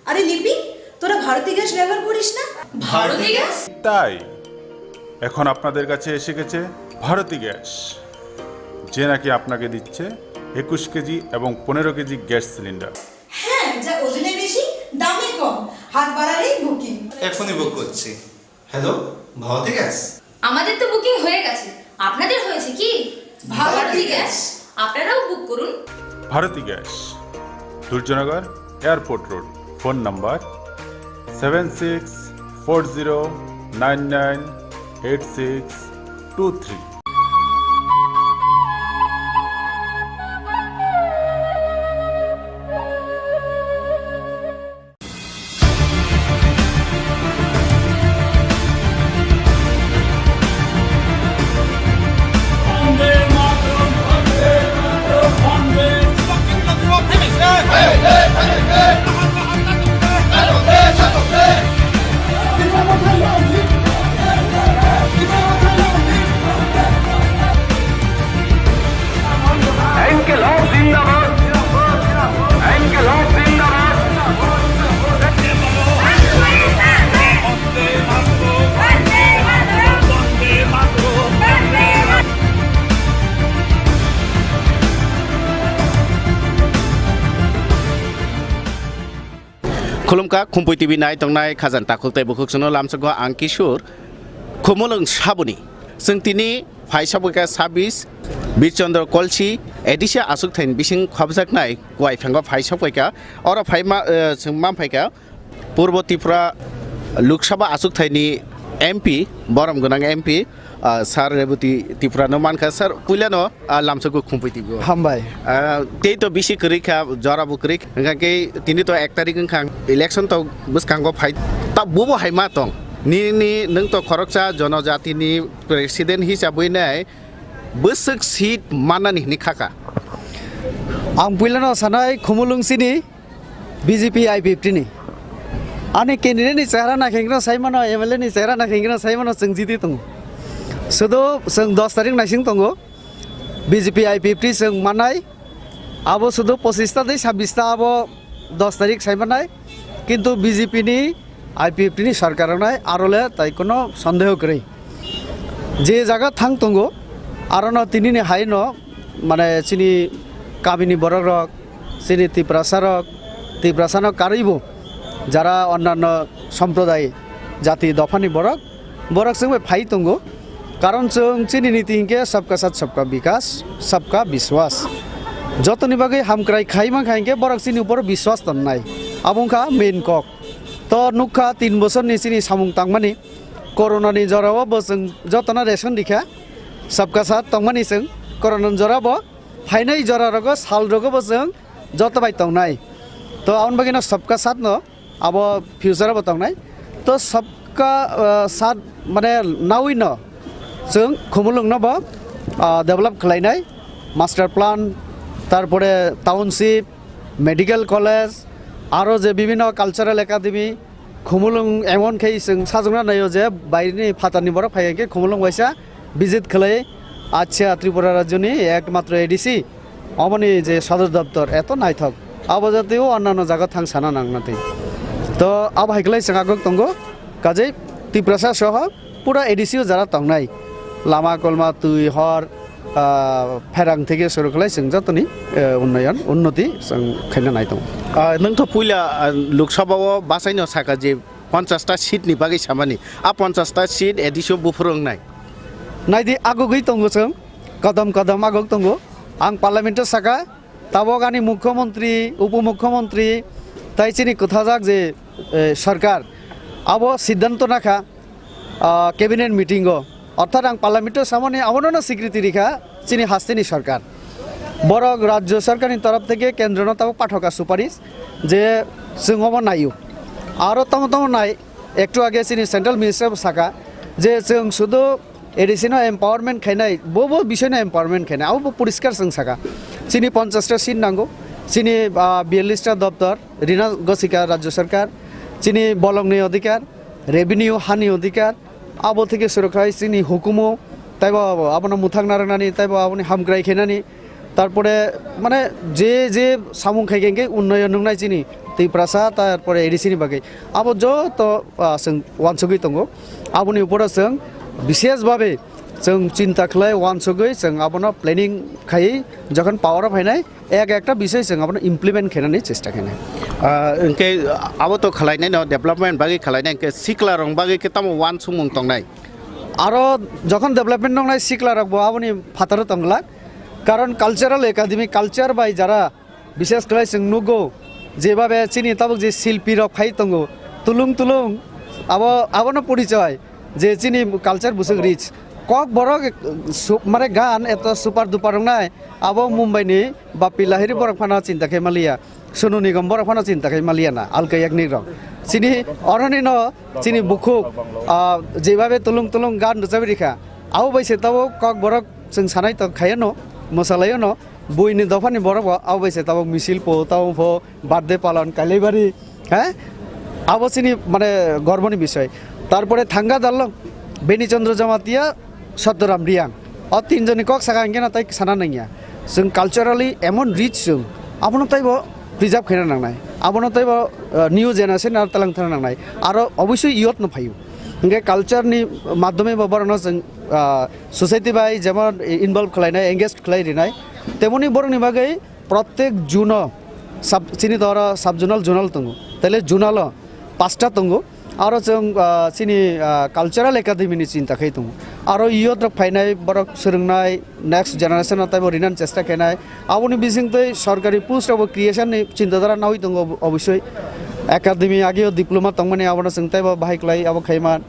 S9: আরে লিপি তোরা ভারতী গ্যাস ব্যবহার করিস না
S7: ভারতী গ্যাস
S10: তাই এখন আপনাদের কাছে এসে গেছে ভারতী গ্যাস যে নাকি আপনাকে দিচ্ছে 21 কেজি এবং 15 কেজি গ্যাস সিলিন্ডার
S9: হ্যাঁ যা ওজনে বেশি দামে কম হাত বাড়ালেই বুকিং
S8: এখনই বুক করছি হ্যালো ভারতী গ্যাস
S7: আমাদের তো বুকিং হয়ে গেছে আপনাদের হয়েছে কি ভারতী গ্যাস আপনারাও বুক করুন
S10: Bharati gas Durjoynagar airport road phone number 7640998623
S11: खुलुमका खुम्पुइ टिभि नाय तंनाय खाजान ताखुलताय बुखुकसनो लामसगो आं किशोर खुमुलुं साबुनि जों तिनि फाइसाबुका 26 बीरचंद्र कलसी एडिसिया आसुक थाइन बिसिं खबजाकनाय गय फेंगा फाइसाबुका और फाइमा जों मामफाइका पूर्व त्रिपुरा लोकसभा आसुक थाइनि एमपी बरम गोनां एमपी सार रेबती त्रिपुरा नो मानखा सर पुइलानो लामसगो खुम्पुइ टिभि
S1: हामबाय
S11: ते तो बिसि करिखा जराबु करिक के तिनि तो 1 तारिख खां इलेक्शन तो बुसकांगो फाइट ता बुबो हाइमा तं नि नों तो खरकसा जनजातिनि प्रेसिडेंट हिसाबै नाय बोसक सीट मानानि नि खाका
S1: आं पुइलानो सानाय खुमुलुंसिनि बीजेपी I50 नि आने कैंडिडेट नि चेहरा नाखेंग्रा साइमानो एमएलए नि चेहरा नाखेंग्रा साइमानो जों जिति तं सदो जों 10 तारिख नाइसिं तंगो बीजेपी I50 जों मानाय आबो सदो 25 ता 26 ता आबो 10 तारिख साइमानाय किन्तु बीजेपी नि I50 नि सरकार नाय आरोले ताइ कोनो सन्देह करै जे जागा थांग तंगो आरोनो तिनि नि हाइनो माने सिनि काबिनि बररक सिनि तिप्रासानो कारिबो যারা অন্যান্য সম্প্রদায় জাতি দফানি বরক जों फाइ तंगो कारण जों चिनि नीति हिंके सबका साथ सबका विकास सबका विश्वास जतनि बागै हामक्राय खाइमा खाइके बरक चिनि ऊपर विश्वास तन्नाय आबुंखा मेन कक तो नुखा 3 बोसोर नि चिनि सामुं तांमानि कोरोना नि जरावबो जों जतना रेशन दिखा सबका साथ तंमानि जों कोरोना जराबो फाइनाय जरारगो सालरगो जों जतबाय तंनाय तो आउन बागिना सबका साथ न अब फ्यूचर बतांनाय तो सबका साथ माने नावै न जों खुमुलुंनो बो डेभलप खालायनाय मास्टार प्लान तारपरे टाउनशिप मेडिकल कलेज आरो जे विभिन्न कल्चरल एकाडेमी खुमुलुं एमन खै जों साजुंना नायो जे बायनि फातानि बर फायके खुमुलुं वाइसा विजिट खालाय आच्छा त्रिपुरा राज्यनि एकमात्र एडिसि अमनि जे सदर दफ्तर एत नायथक आबजातेও অন্যান্য জায়গা थां साना नांनाते तो अब हाइकलाय संगागक तंगो काजै त्रिपुरा सह पूरा एडिसिओ जारा तंनाय लामा कलमा तुई हर फेरां থেকে শুরু खालाय जों जतनि उन्नति जों खायना नाय दं
S11: नोंथ' पुइला लोकसभाव बासायनो साका जे 50 टा सीटनि बागै सामानि आ 50 टा सीट एडिसिओ बुफुरंनाय
S1: नायदि आगोगै तंगो जों कदम आगोग तंगो आं पार्लामेन्ट साका ताबगानि मुख्यमंत्री उपमुख्यमंत्री ताइचिनि कथाजाक जे सरकार अब सिद्धांत नाखा कैबिनेट मीटिंग अर्थात आं पार्लामेंट सामने आवनो स्वीकृति रेखा चिनि हास्तेनि सरकार बरक राज्य सरकारनि तरफ থেকে केंद्रनो ताबो पाठका सुपारिश जे जोंबो नायो आरो तम नाय एकटु आगे चिनि सेंट्रल मिनिस्टर साका जे जों सुदो एडिसिनो एम्पावरमेंट खायनाय बबो बिषयनो एम्पावरमेंट खायनाय आबो परिष्कार जों साका चिनि 50 टा सीट नांगौ चिनि 42 टा दफ्तर ऋण गसिका राज्य सरकार चिनि बलंनि अधिकार रेभिनिउ हानि अधिकार आबो থেকে सुरक्षा चिनि हुकुमो ताइबो आपनो मुथां नारनानि ताइबो आपनि हामग्राय खेनानि तारपरे माने जे सामुं खायगेंगे उन्नयन नंनाय चिनि त्रिपुरा तारपरे एडिसिनि बागै आबो जो तो जों वानसुगै तंगो आबोनि ऊपर जों विशेष भावे जों चिंता खालाय वानसुगै जों आपनो प्लेनिंग खाय जखन पावर फायनाय एक विषय जों आपनो इमप्लिमेंट खेनानि चेष्टा खेनाय
S11: इनके अब तो खालायनाय न डेभलपमेंट बागै खालायनाय के सिक्ला रंग बागै के तम वान सुमुं तंनाय
S1: आरो जखन डेभलपमेंट नंनाय सिक्ला रंग आबोनि फातार तंगला कारण कालचाराल एकाडेमी कालचार बाय जारा विशेष खालाय जों नुगौ जेबाबे चिनि ताबक जे शिल्पी रक फाय तंगो तुलुं आबोनो परिचय जे चिनि कालचार बुसुग रिच कक बरक माने गान एत सुपार दुपार नाय आबो मुंबईनि बापी लाहिरी बरक फाना चिंता के मालिया सोनु निगम बरक फाना चिंता के मालिया ना आलका एकनि रक चिनि अरनि न चिनि बुखुक जेबाबे तुलुं गान रुजाबि रिखा आउ बैसे ताबो कक बरक जों सानाय त खायनो मसालायो न बुइनि दफानि बरक आउ बैसे ताबो मिसिल पो ताबो बार्थडे पालन कालेबारी हैं आबो चिनि माने गर्वनि विषय तारपरे थांगा दाल्लं बेनि चंद्र जमातिया सतराम रियां और 3 जनि कक सागांगे ना ताइ साना नंगिया जों कालचाराली एमन रिच जों आपनो ताइबो प्रिजार्व खायना नांनाय आपनो ताइबो न्यू जेनारेशन आर तालां थाना नांनाय आरो अवश्य इयत न फायु इंगे कालचारनि माध्यमे बरनो जों सोसाइटी बाय जेमन इनभल्व खालायनाय एंगेज खालायरिनाय तेमनि बरनि बागै प्रत्येक जून চিনি তো সাব জোনাল জোনাল দङ তাহলে জোনাল 5টা दङ आरो जों चिनि कालचारेल एकाडेमिनि चिन्ताखै दङ आरो इयो द्रक फाइनाय बरक सोलोंनाय नेक्स्ट जेनारेशन ताइबो रिनान चेष्टा केनाय आबोनि बिसिंतै सरकारि पोस्ट अब क्रिएशन नि चिन्ताधारा नावै दङ अवश्य एकाडेमी आगे डिप्लोमा तंगमाने आबोना सोंथायबो बाहायख्लाय आबो खैमान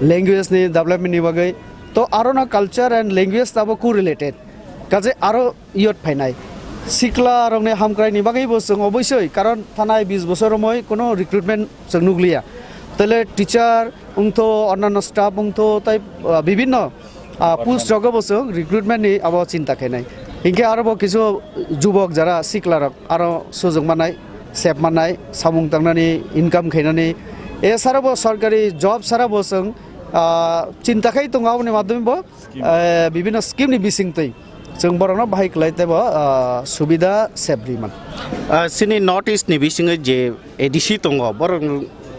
S1: लैंग्वेज नि डेभलपमेन्ट नि बागै तो आरो ना कल्चर एंड लैंग्वेज ताबो को रिलेटेड काजे आरो इयो फाइनाय सिक्ला रंने हामक्रायनि बागैबो जों अवश्य कारण थानाय 20 बोसोर मै कोनो रिक्रुटमेन्ट जों नुगलिया তাহলে টিচার উংথো অন্যান্য স্টাফ উংথো তাই বিভিন্ন পোস্ট জগব রিক্রুটমেন্টনি আবার চিন্তা খাইনাই ইনকে আরো কিছু যুবক যারা সিকলারক আরো সুযোগ মানায় সেভ মানায় সামুং তাংনানি ইনকাম খাইনানি এছাড়াও সরকারি জব ছাড়াবো जों চিন্তা খাই দङাবনি মাধ্যমে বিভিন্ন স্কিমনি বিসিংতৈ जों बरनो बाहायख्लाय ताइबो सुबिदा सेब्रिमान
S11: सिनि नर्थ इस्ट नि बिसिङै जे एडिसि दङ बर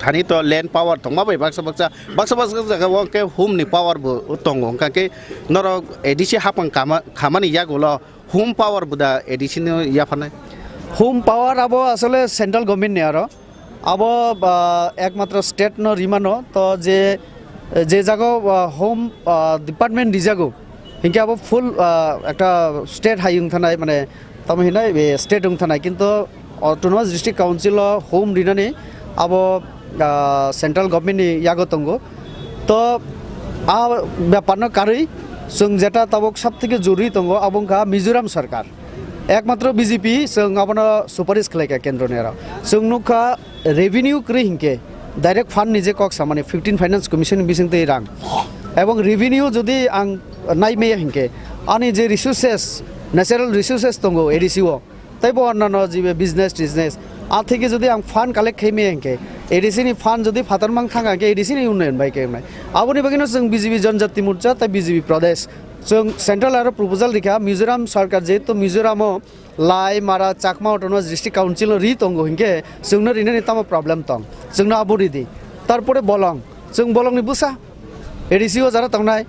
S11: थानी तो लैंड पावर दङ माबै बाक्सा जागाव के होम नि पावर बो दङ काके नर एडिसि हापं खामानि यागोल होम पावर बुदा एडिसि नि याफानाय
S1: होम पावर अब আসলে सेंट्रल गवर्नमेंट ने आरो अब एकमात्र स्टेट न रिमानो तो जे जागो होम डिपार्टमेंट दिजागो हिंके अब फुल एक स्टेट हाइं थानाय माने तमहिनाय बे स्टेट उं थानाय किन्तु ऑटोनोमस डिस्ट्रिक्ट काउंसिल होम रिनानि अब सेंट्रल गवर्नमेंट यागो दंगो तो आ ব্যাপারनो कारै जों जेटा तबक सबथेके जरुरी दंगो अबंखा मिजोराम सरकार एकमात्र बीजेपी जों आबनो सुपारिश खालायका केंद्र नेरा जों नुखा रेवेन्यू क्रि हिंके डायरेक्ट फान्ड निजे कक्सा माने 15 फाइनेंस कमिशन बिसिंतै रां এবং रेवेन्यू जुदि आं नायमेया हिंके आनि जे रिसोर्सेस नेचारेल रिसोर्सेस दंगो एडिसिओ ताइबो अन्नानो जिबे बिजनेस आ থেকে যদি आं फान्ड कालेक्ट खाइमे हिंके एडिसिनि फान्ड जुदि फातारमां थाङा के एडिसिनि उन्नयन बाय केमनाय आबोनि बागैनो जों बीजेपी जनजाति मोर्चा ता बीजेपी प्रदेश जों सेंट्रल आरो प्रपोजल रिखा मिजोराम सरकार जेहेतु मिजोरामो लाई मारा चाकमा ऑटोनोमस डिस्ट्रिक्ट काउंसिल रि दंगो हिंके जोंनो रिनानि तामा प्रॉब्लेम दं जोंनो आबोरिदि तारपरे बलं जों बलंनि बुसा एडिसिओ जारा तंनाय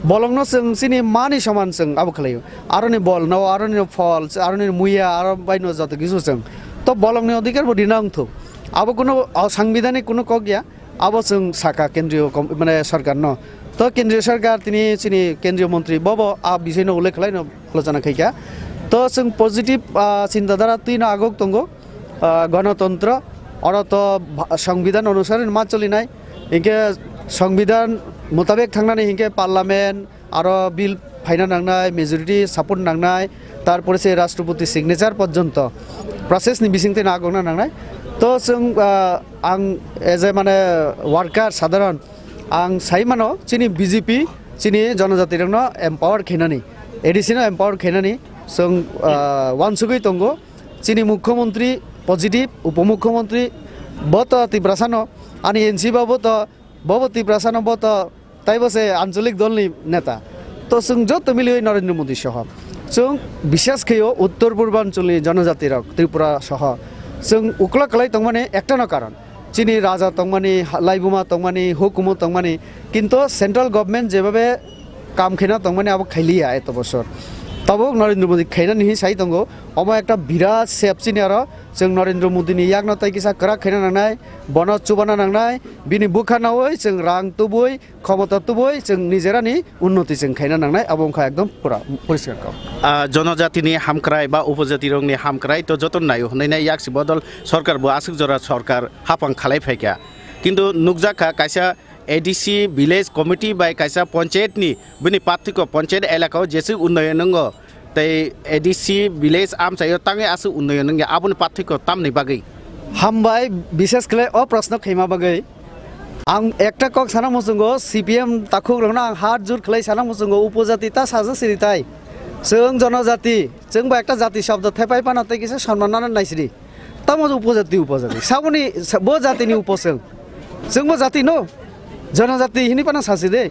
S1: बलंनो जों सिनि मानि समान जों आबो खालायो आरोनि बल न आरोनि फल आरोनि मुया आरो बायनो जत किछु जों तो बलंनि अधिकार बो दिनांथो आबो कोनो संविधानिक कोनो क गया आबो जों साका केंद्रीय माने सरकार न तो केंद्रीय सरकार तिनि सिनि केंद्रीय मंत्री बबो आ बिषयनो उल्लेख खालायनो आलोचना खैका तो जों पजिटिव चिन्ताधारा तीन आगक दंगो गणतंत्र और तो संविधान अनुसार मा चलिनाय इनके संविधान मुताबिक थांनानै हिंके पार्लामेंट आरो बिल फाइना नांनाय मेजरिटी सपोर्ट नांनाय तारपरे से राष्ट्रपति सिग्नेचार पर्यंत प्रसेस नि बिसिंते नागना नांनाय तो जों आं एज ए माने वर्कार साधारण आं साइमानो चिनि बीजेपी चिनि जनजाति रंनो एम्पावर खैनानि एडिसिनो एम्पावर खैनानि जों वानसुगै दंगो चिनि मुख्यमंत्री पजिटिव उपमुख्यमंत्री बत तिब्रासानो आनि एनसी बाबो तो बबती प्रशासन बत ताइबसे आंचलिक दलनि नेता तो जों जत मिलियो नरेंद्र मोदी सह जों विशेष खयो उत्तर पूर्वांचलनि जनजाति रक त्रिपुरा सह जों उक्ला कलाय तंगमाने एकटानो कारण चिनि राजा तंगमानि लाइबुमा तंगमानि हुकुमो तंगमानि किन्तु सेंट्रल गवर्नमेंट जेबाबे काम खेना तंगमानि अब खैलिया एत बছর तब नरेंद्र मोदी खैनानि साइ दंगो अमा एकटा बिराट सेपसिनि आरो जों नरेंद्र मोदीनि यागना ताइ किसा करा खैना नांनाय बन चुबाना नांनाय बिनि बुखानावै जों रां तुबुय क्षमता तुबुय जों निजेरानि उन्नति जों खैना नांनाय अबंखा एकदम पूरा परिष्कार का
S11: जनजातिनि हामक्राय बा उपजाति रंनि हामक्राय तो जतन नाय होननाय याक्सि बदल सरकार बो आसिक जरा सरकार हापां खालाय फायका किन्तु नुकजाखा कायसा एडिसि विलेज कमिटी बाय कायसा पंचायतनि बिनि पार्थिको पंचायत एलाकायाव जेसे उन्नयन नंगो तै एडिसि विलेज आमसायो तांगे आसु उन्नयन नंगे आबुनि पार्थिको तामनि बागै
S1: हामबाय विशेष खले अ प्रश्न खैमा बागै आं एकटा कक साना मुसुंगो सीपीएम ताखु रंना आं हात जुर खलै साना मुसुंगो उपजाति ता साजा सिरिताय जों जनजाति जों बा एकटा जाति शब्द थेपाय पानातै किसे सन्मानना नायसिरि तामो उपजाति साबुनि बो जातिनि उपसों जोंबो जाति न जनजाति हिनि पाना सासि दे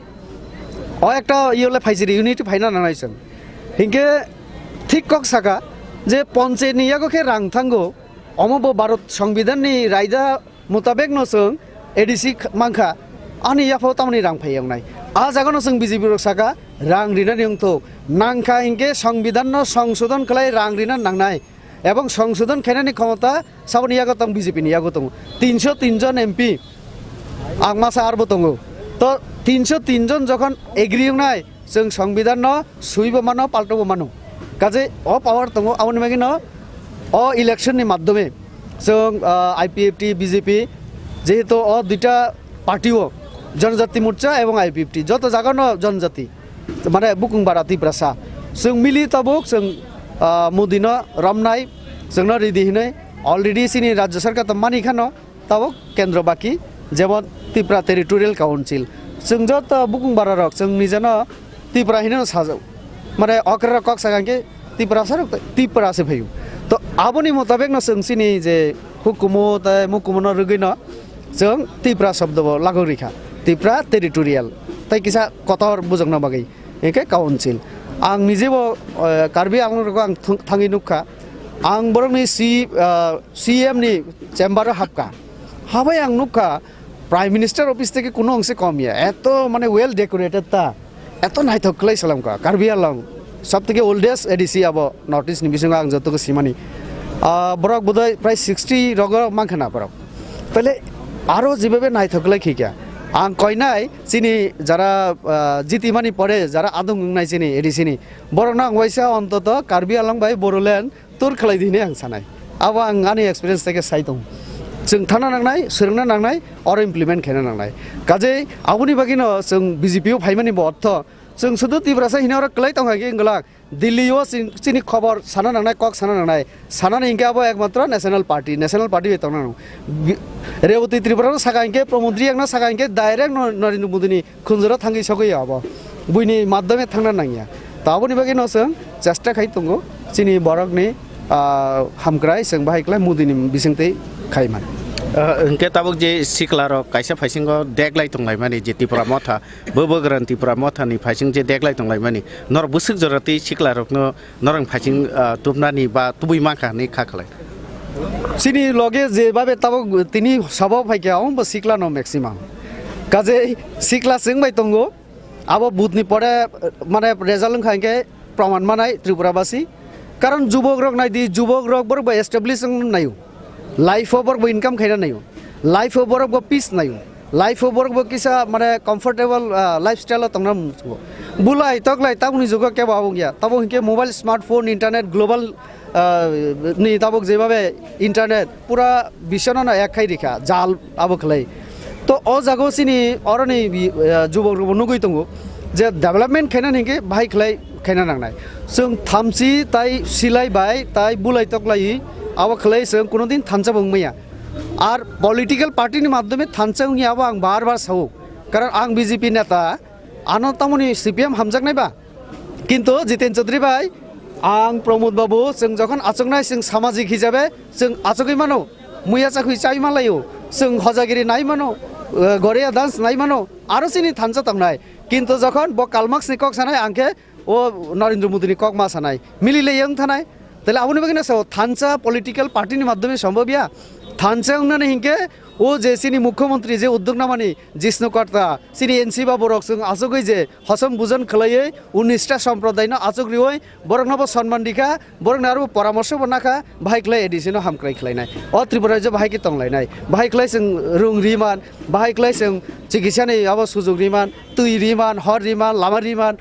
S1: अ एकटा इयोले फाइजिरि इउनिटी फाइना नानायसों हिंके ठीक कक साका जे पंचायतनि यागोखे रां थांगो अमबो भारत संविधाननि रायदा मुताबिक नसों एडिसि मांखा आनि याफाव तामनि रां फायंनाय आ जागोनो जों बीजेपी रसाका रां रिनानि अंथो नांखा हिंके संविधान संशोधन खलाय रां रिना नांनाय এবং সংশোধন খেনানি ক্ষমতা সাবন ইয়াগো তং বিজেপি ni ইয়াগো তং 303 জন এমপি আং মাসা আরবো তং তো 303 জন যখন এগ্রি নাই जों সংবিধান সুইবো মানো পাল্টাবো মানো কাজে অ পাওয়ার তং আবনি মাগি অ ইলেকশননি মাধ্যমে जों আইপিএফটি বিজেপি যেহেতু অ দুইটা পার্টিও জনজাতি মোর্চা এবং আইপিএফটি যত জায়গানো জনজাতি মানে বুকুং বারা তিপ্রাসা जों मिली तबुक जों मोदिनो रमनाय जोंनो रेडि हिनै अलरेडि सिनि राज्य सरकार त मानि खानो तबुक केन्द्र बाकी जेमन त्रिपुरा टेरिटोरियल काउन्सिल जों जत बुकुं बारा रक जों निजेनो त्रिपुरा हिनो साजौ माने अक्रा कक सागांके त्रिपुरा से फैयो तो आबोनि मुताबिक न जों सिनि जे हुकुमो त मुकुमनो रगैनो जों त्रिपुरा शब्द लागौ रिखा त्रिपुरा टेरिटोरियल तै किसा कतर बुजंनो बागै एके काउन्सिल आं निजेबो कार्बि आंलंखौ आं थाङै नुखा आं बरंनि सीएम नि चेम्बार हाबका हाबाय आं नुखा प्राइम मिनिस्टार अफिस থেকে কোনো অংশে কমিয়া এত মানে ওয়েল ডেকোরেটেড তা এত নাইথকলাই সালামকা কার্বি আলং সবথেকে ওল্ডেস্ট এডিসি আব নর্থ ইস্ট नि बिसंग आं जतको सिमानि बरक बोधय प्राय 60 रग मांखाना बरक पहले आरो जेबे नाइथकलाई खिका आं कयनाय चिनि যারা জিতিমানি পড়ে যারা আদং নাই চিনি এডিসিনি বরং আং ওয়াইসা অন্তত কার্বি আলং বাই বড়লেন্ড তোর খেলাই দিনে आं सानाय आबो आं आंनि एक्सपिरियेन्स থেকে साइदं जों थाना नांनाय सोलोंना नांनाय और इमप्लिमेन्ट खेना नांनाय काजै आबुनि बागिनो जों बिजेपियाव फाइमानि अर्थ जों सुदु तिब्रासा हिनाव क्लै तंगागि इंगला दिल्लीयाव चिनि खबर साना नांनाय कक साना नांनाय सानानि इंगे आबो एकमात्र नेशनल पार्टी बेतंना रेवती त्रिपुरा सागा इंगे प्रमोद्रि आंना सागा इंगे डाइरेक्ट नरेन्द्र मोदीनि खुंजरा थांगि सगै आबो बुइनि माध्यमे थांना नांगिया ताबोनि बागिनो जों चेष्टा खाइ तंगो चिनि बरकनि हामग्राय जों बाहायक्लाय मोदीनि बिसिंतै खाइमान
S11: उनके ताबुक जे सिक्लारो काइसा फाइसिंगो देखलाय तंलाय माने जे त्रिपुरा मथा बोबोग्रान त्रिपुरा मथानि फाइसिं जे देखलाय तंलाय माने नर बुसुक जरति सिक्लारकनो नरं फाइसिं तुबनानि बा तुबुइ माखानि खाखलाय
S1: सिनि लगे जेबाबे ताबुक तिनि सबाव फाइकाव बा सिक्ला न मैक्सिमाम काजे सिक्ला सिंबाय तंगो आबो बुथनि परे माने रेजाल्ट खाइके प्रमाण मानाय त्रिपुराबासी कारण जुबक रक नायदि जुबक रक बरबो एस्टाब्लिशिंग नायु लाइफ ओवर इनकम खाइना नायु लाइफ ओवर पीस नायु लाइफ ओवर किसा माने कंफर्टेबल लाइफस्टाइल तंगना बुलाय तकलाय ताबुनि जुग के बाबु गया ताबु हिके मोबाइल स्मार्टफोन इंटरनेट ग्लोबल नि ताबुक जेबाबे इंटरनेट पूरा विश्वना ना एक खाइ रिखा जाल आबो खलै तो अ जागो सिनि अरनि जुबक नुगै तंगो जे डेभलपमेंट खाइना हिके बाहाय खलै खाइना नांनाय जों थामसि ताइ सिलाय बाय ताइ बुलाय तकलाय आबो खलै जों कोनो दिन थानसा बंगमैया और पॉलिटिकल पार्टी नि माध्यमे थानसा हुई आबो आं बार बार सावो कारण आं बीजेपी नेता आनो तामनि सीपीएम हामजाकनाय बा किन्तु जितेन चौधरी भाई आं प्रमोद बाबू जों जखन आचकनाय जों सामाजिक हिसाबै जों आचकै मानो मुया चाखै चाइ मालायो जों हजागिरि नाय मानो गरिया डांस नाय मानो आरो सिनि थानसा तंनाय किन्तु जखन ब कालमाक्सनि कक सानाय आंखे ओ नरेन्द्र मोदीनि कक मा सानाय मिलिले यं थानाय তাহলে আপনি বাকি না থানসা পলিটিক্যাল পার্টির মাধ্যমে সম্ভবিয়া থানসা উন্নয়ন হিংকে ও যে সিনি মুখ্যমন্ত্রী যে উদ্যোগ নামানি জিষ্ণুকর্তা সিনি এনসি বা বরক जों আচগৈ যে হসম বুজন খলাইয়ে 19টা সম্প্রদায় না আচগ্রি হই বরংনাবো সম্মান দিখা বরং আরো পরামর্শ বনাখা ভাইক্লাই এডিশন হামক্রাই খলাইনাই অ ত্রিপুরা যে ভাইকে তংলাইনাই ভাইক্লাই जों रुं रिमान भाइक्लाई जों चिकित्सानि आबो सुजुग रिमान तुइ रिमान हर रिमान लामा रिमान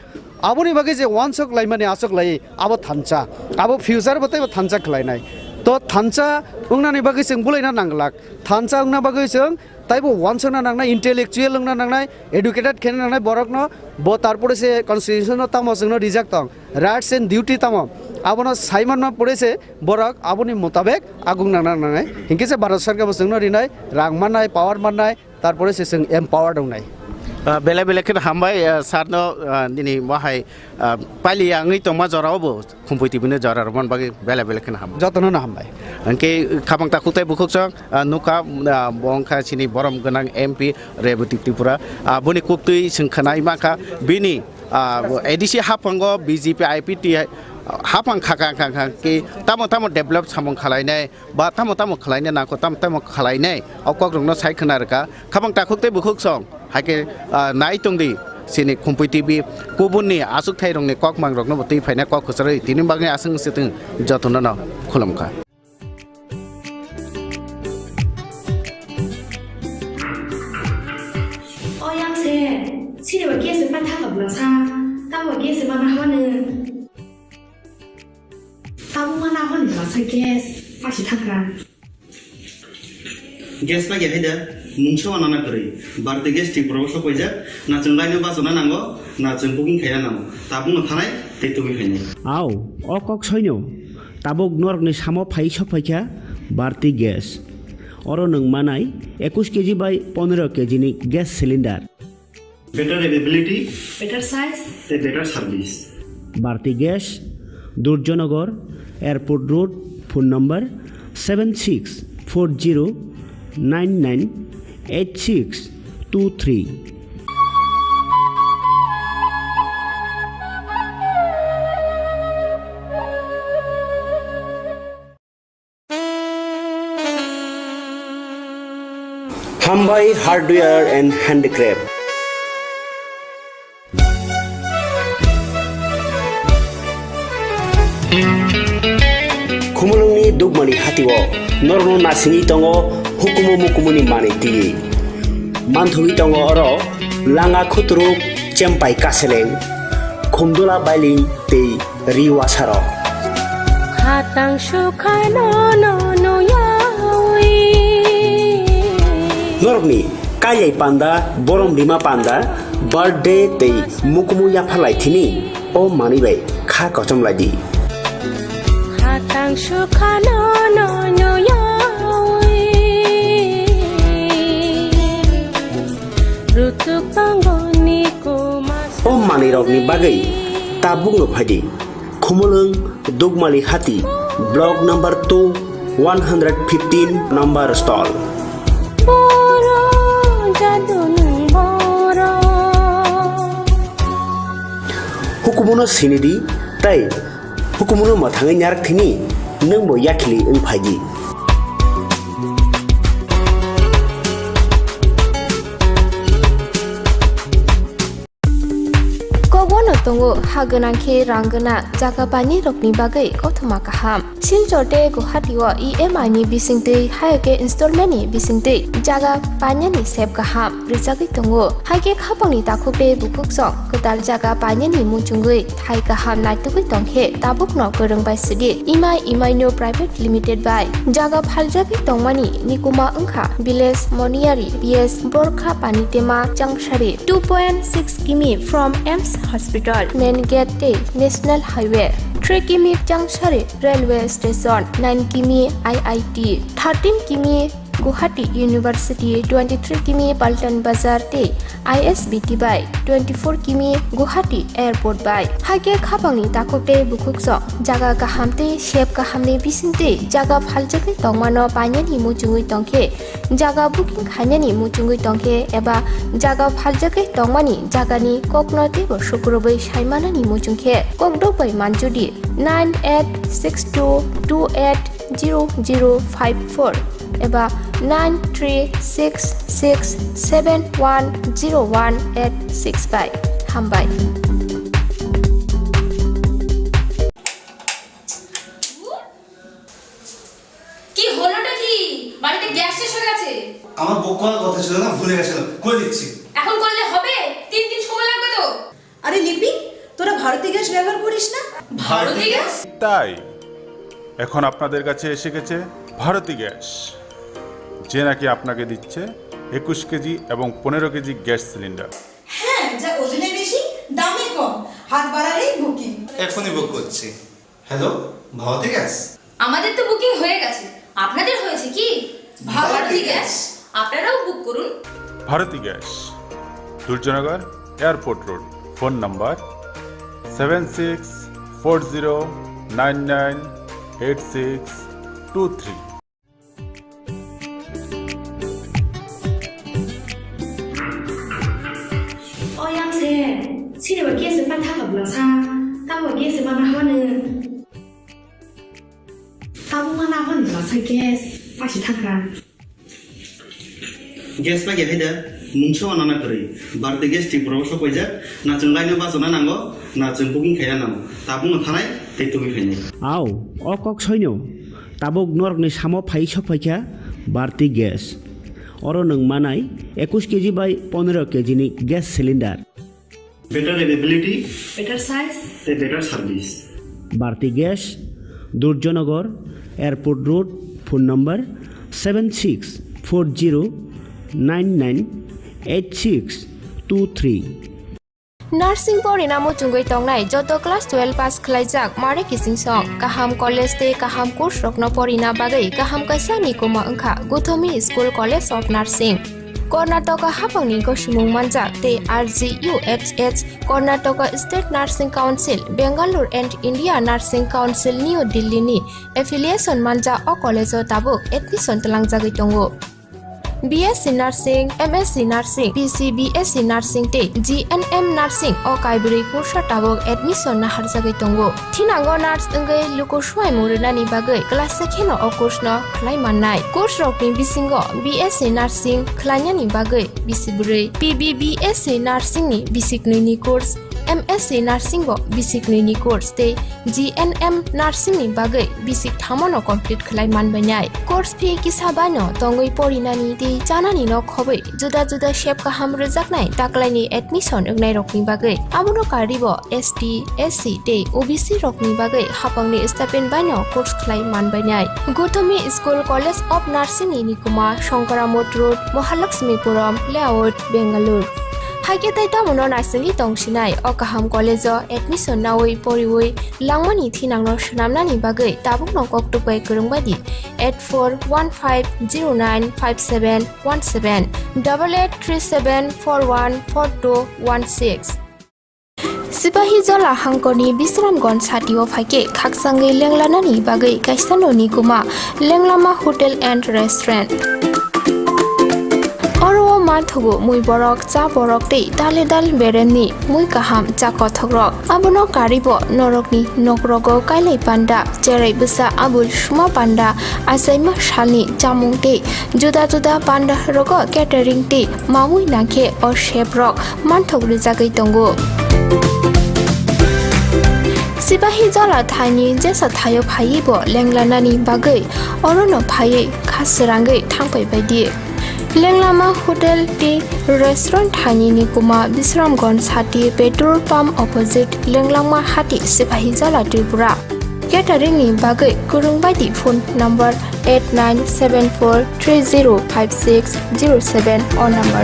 S1: आबोनि बागै जे वान सक लाई माने आसक लाई आबो थानसा आबो फ्यूचर बते थानसा खलायनाय तो थानसा उंनानि बागै जों बुलायना नांगलाक थानसा उंना बागै जों ताइबो वान सना नांनाय इंटेलेक्चुअल उंना नांनाय एडुकेटेड खेना नांनाय बरकनो ब तारपरे से कन्स्टिट्यूशन तामो जोंनो रिजेक्ट तंग राइट्स एंड डिउटी तामो आबोनो साइमान मा पड़ेसे बरक आबोनि मुताबिक आगुं नांनाय हिंके से भारत सरकार जोंनो रिनाय रां माननाय पावर माननाय तारपरे से जों एम्पावर दंनाय
S11: बेले बेलेखन हामबाय सारनो दिनै महाय पालि आङै तंमा जरावबो खुम्पुइतिबिनो जरारमन बागै बेले बेलेखन हाम
S1: जतनो ना हामबाय
S11: अंके खाबां ताखुताय बुखुकसं नुका बंखा सिनि बरम गोनां एमपि रेवती त्रिपुरा बुनि कुक्तुइ सोंखानाय माखा बिनि एडिसि हाफांगो बीजेपी आईपीटी हाफां खाखा के तामो डेभलप सामं खालायनाय बा तामो खालायनाय नाखौ तामो खालायनाय अकक रंनो साइखना रका खाबां ताखुताय बुखुकसं हाके नाय तंदि sini Khumpui TV kubunni asuk thai rongni kok mangrok no botui phaina kok khosaroi tini bagni asung situng jotona no khulumkha.
S7: Oyang se, sini bagi sepan thang kabla sa, tahu bagi sepan mana? Tahu mana mana sa gas, pasti thangkan.
S6: Gas লাগে হাইদা মুংসো আনানা করে বারতে gas ঠিক প্রবশ কইজা না जों লাইনে বাসনা নাঙ্গো না जों booking খাইনা নাম তা বুনো থানায় তে তুমি খাইনি
S12: আও অ কক ছয়নো তাবক নরকনি সামো ফাই সফাইখা বারতি গ্যাস অর নং মানাই 21 কেজি বাই 15 কেজি নি gas cylinder
S6: better availability
S7: Better size,
S6: তে better service
S12: Bharati gas Durjoynagar airport road phone number 7640998623
S13: Khumpui Hardware and Handicraft. Khumulungni dugmani hatiwo norno nasini tongo hukumu mukumuni maniti manthui tongo oro langa khutru chempai kaseleng khumdula baili te riwasaro
S4: hatang sukhano no no yawi
S13: norni kayai panda borom lima panda birthday te mukumu ya phalai thini o manibai kha kochom ladi
S4: hatang sukhano no no yawi rutuk pangoni kumas
S13: o manirokni bagai tabung no phadi khumulung dugmali hati block number 2 115 number stall
S4: boro jadun boro
S13: hukumuno sinidi tai hukumuno mathangai nyarak thini nangbo yakhili ung phaji
S4: kogono tongo haganangke ranggana jaga bani rokni bagai kothoma kaham silchote guhatiwa EMI ni bisingtei hayake installment ni bisingtei jaga bani ni sep kaham rijagi tongo haike khapangni takukte bukuksong kotal jaga bani ni muchungui thai kaham naitugui tongkhe tabukno gorongbai sidi EMI no private limited by jaga phaljagi tongmani nikuma ungkha village moniari BS borkha panitema jangshari 2.6 km from EMS Hospital main gate te National Highway 3 km Jangshari Railway Station 9 km IIT 13 km Guwahati University 23 km Paltan Bazar te ISBT by 24 km Guwahati Airport by hage khapangni takokte bukukso jaga kahamte shep kahamni bisinte jaga phaljagi tongmano painani muchungui tongkhe jaga booking khainani muchungui tongkhe eba jaga phaljagi tongmani jagani koknote bo shukroboi saimanani muchungkhe kokdobai manjudi 9862280054 eba 9366710185 Khumpui
S7: কি হলোটা কি বাড়িতে gas শেষ হয়ে গেছে
S8: আমার বুক করার কথা ছিল না ভুলে গেছিলাম করে দিচ্ছি
S7: এখন করলে হবে 3 দিন সময় লাগবে তো
S9: আরে লিপি তোরা ভারতী গ্যাস ব্যবহার করিস না
S7: ভারতী গ্যাস
S10: তাই এখন আপনাদের কাছে এসে গেছে ভারতী গ্যাস যে নাকি আপনাকে দিচ্ছে 21 কেজি এবং 15 কেজি গ্যাস সিলিন্ডার
S9: হ্যাঁ যা ওজনে বেশি দামে কম হাত বাড়ালেই বুকিং
S8: এখনই বুক করছি হ্যালো ভারতী গ্যাস
S7: আমাদের তো বুকিং হয়ে গেছে আপনাদের হয়েছে কি ভারতী গ্যাস আপনারাও বুক করুন
S10: Bharati gas Durjoynagar airport road phone number 7640998623
S7: Oyang se, sini bagi sepan thang kabla sa, tahu bagi sepan mana? Tahu mana mana sa gas, pasti thangkan.
S6: Gas লাগে হাইদা मुंसो अनाना करै भारती गेस त्रिपुरा सफैजाक ना जों लाइनो बाजना नांगौ ना जों बुकिं खायना नांगौ ता बुंनो थानाय दैथुबि फैनाय
S12: आव अकक सैन्य ताबुक नरकनि सामो फाइ सफाइखा भारती गेस अरो नों मानाय 21 केजि बाय 15 केजि नि gas cylinder
S6: better availability
S7: better size
S6: better service
S12: Bharati gas Durjoynagar airport road phone number 7640998623
S4: nursing परिणामो चुंगै तंगनाय जत क्लास 12 पास खलाइजाक मारे किसिं सं काहाम कलेज ते काहाम कोर्स रखन परिना बागै काहाम कैसा निकुमा अंखा Gautami school college of nursing Karnataka हाफांनि गसुमुं मानजाक ते RGUHH Karnataka state nursing council Bengaluru and India nursing council new Delhi नि एफिलिएशन मानजा अ कलेज ताबुक एडमिशन तलांजागै दंगो BSc Nursing, MSc Nursing, PC BSc Nursing te GNM Nursing o kaibri kursa tabok admission na harjagai tongo. Thinango nurse engai luko suai murunani bagai class sekheno o course no khlai mannai. Course rokni bisingo BSc Nursing khlainani bagai bisibrai. PBBSc Nursing ni bisiknui ni course MSc Nursing bo bisiknui ni course te GNM Nursing ni bagai bisik thamono complete khlai manbainai. Course fee kisabano tongoi porinani te janani no khobai juda juda shape ka ham rejaknai taklaini admission engnai rokni bagai amono karibo ST SC te OBC rokni bagai hapangni stipend baino course khlai manbainai. Gautomi School College of Nursing ni nikuma Shankaramot Road Mahalakshmipuram Layout Bangalore Haiketai tamono narsini tongsinai o kaham college admission nawai poriwai langmani thinangno shnamnani bagai tabukno koktupai kurungbadi 8415095717 8837414216 Sipahi Jola Hangkoni Bisramgon Satio Fake Kaksangai Lenglanani Bagai Kaistano Nikuma Lenglama Hotel and Restaurant Oro Marthogo Mui Borok Cha Borok Te Dale Dal Bereni Mui Kaham Cha Kothogrok Abono Karibo Norokni Nokrogo Kailai Panda Jerai Busa Abul Shuma Panda Asaima Shalni Chamung Te Juda Juda Panda Rogo Catering Te Mamui Nangke or Shape Rock Manthog Rizagai Tongo Sipahi Jola Thani Jesa Thayo Phaibo Lenglanani Bagai Orono Phai Khasirangai Thangpai Baidi Lenglama Hotel Tea Restaurant Thani Nikuma Bisramgon Hati Petrol Pump Opposite Lenglama Hati Sipahi Jola Tripura Catering ni Bagai Kurungbaidi phone number 8974305607 or number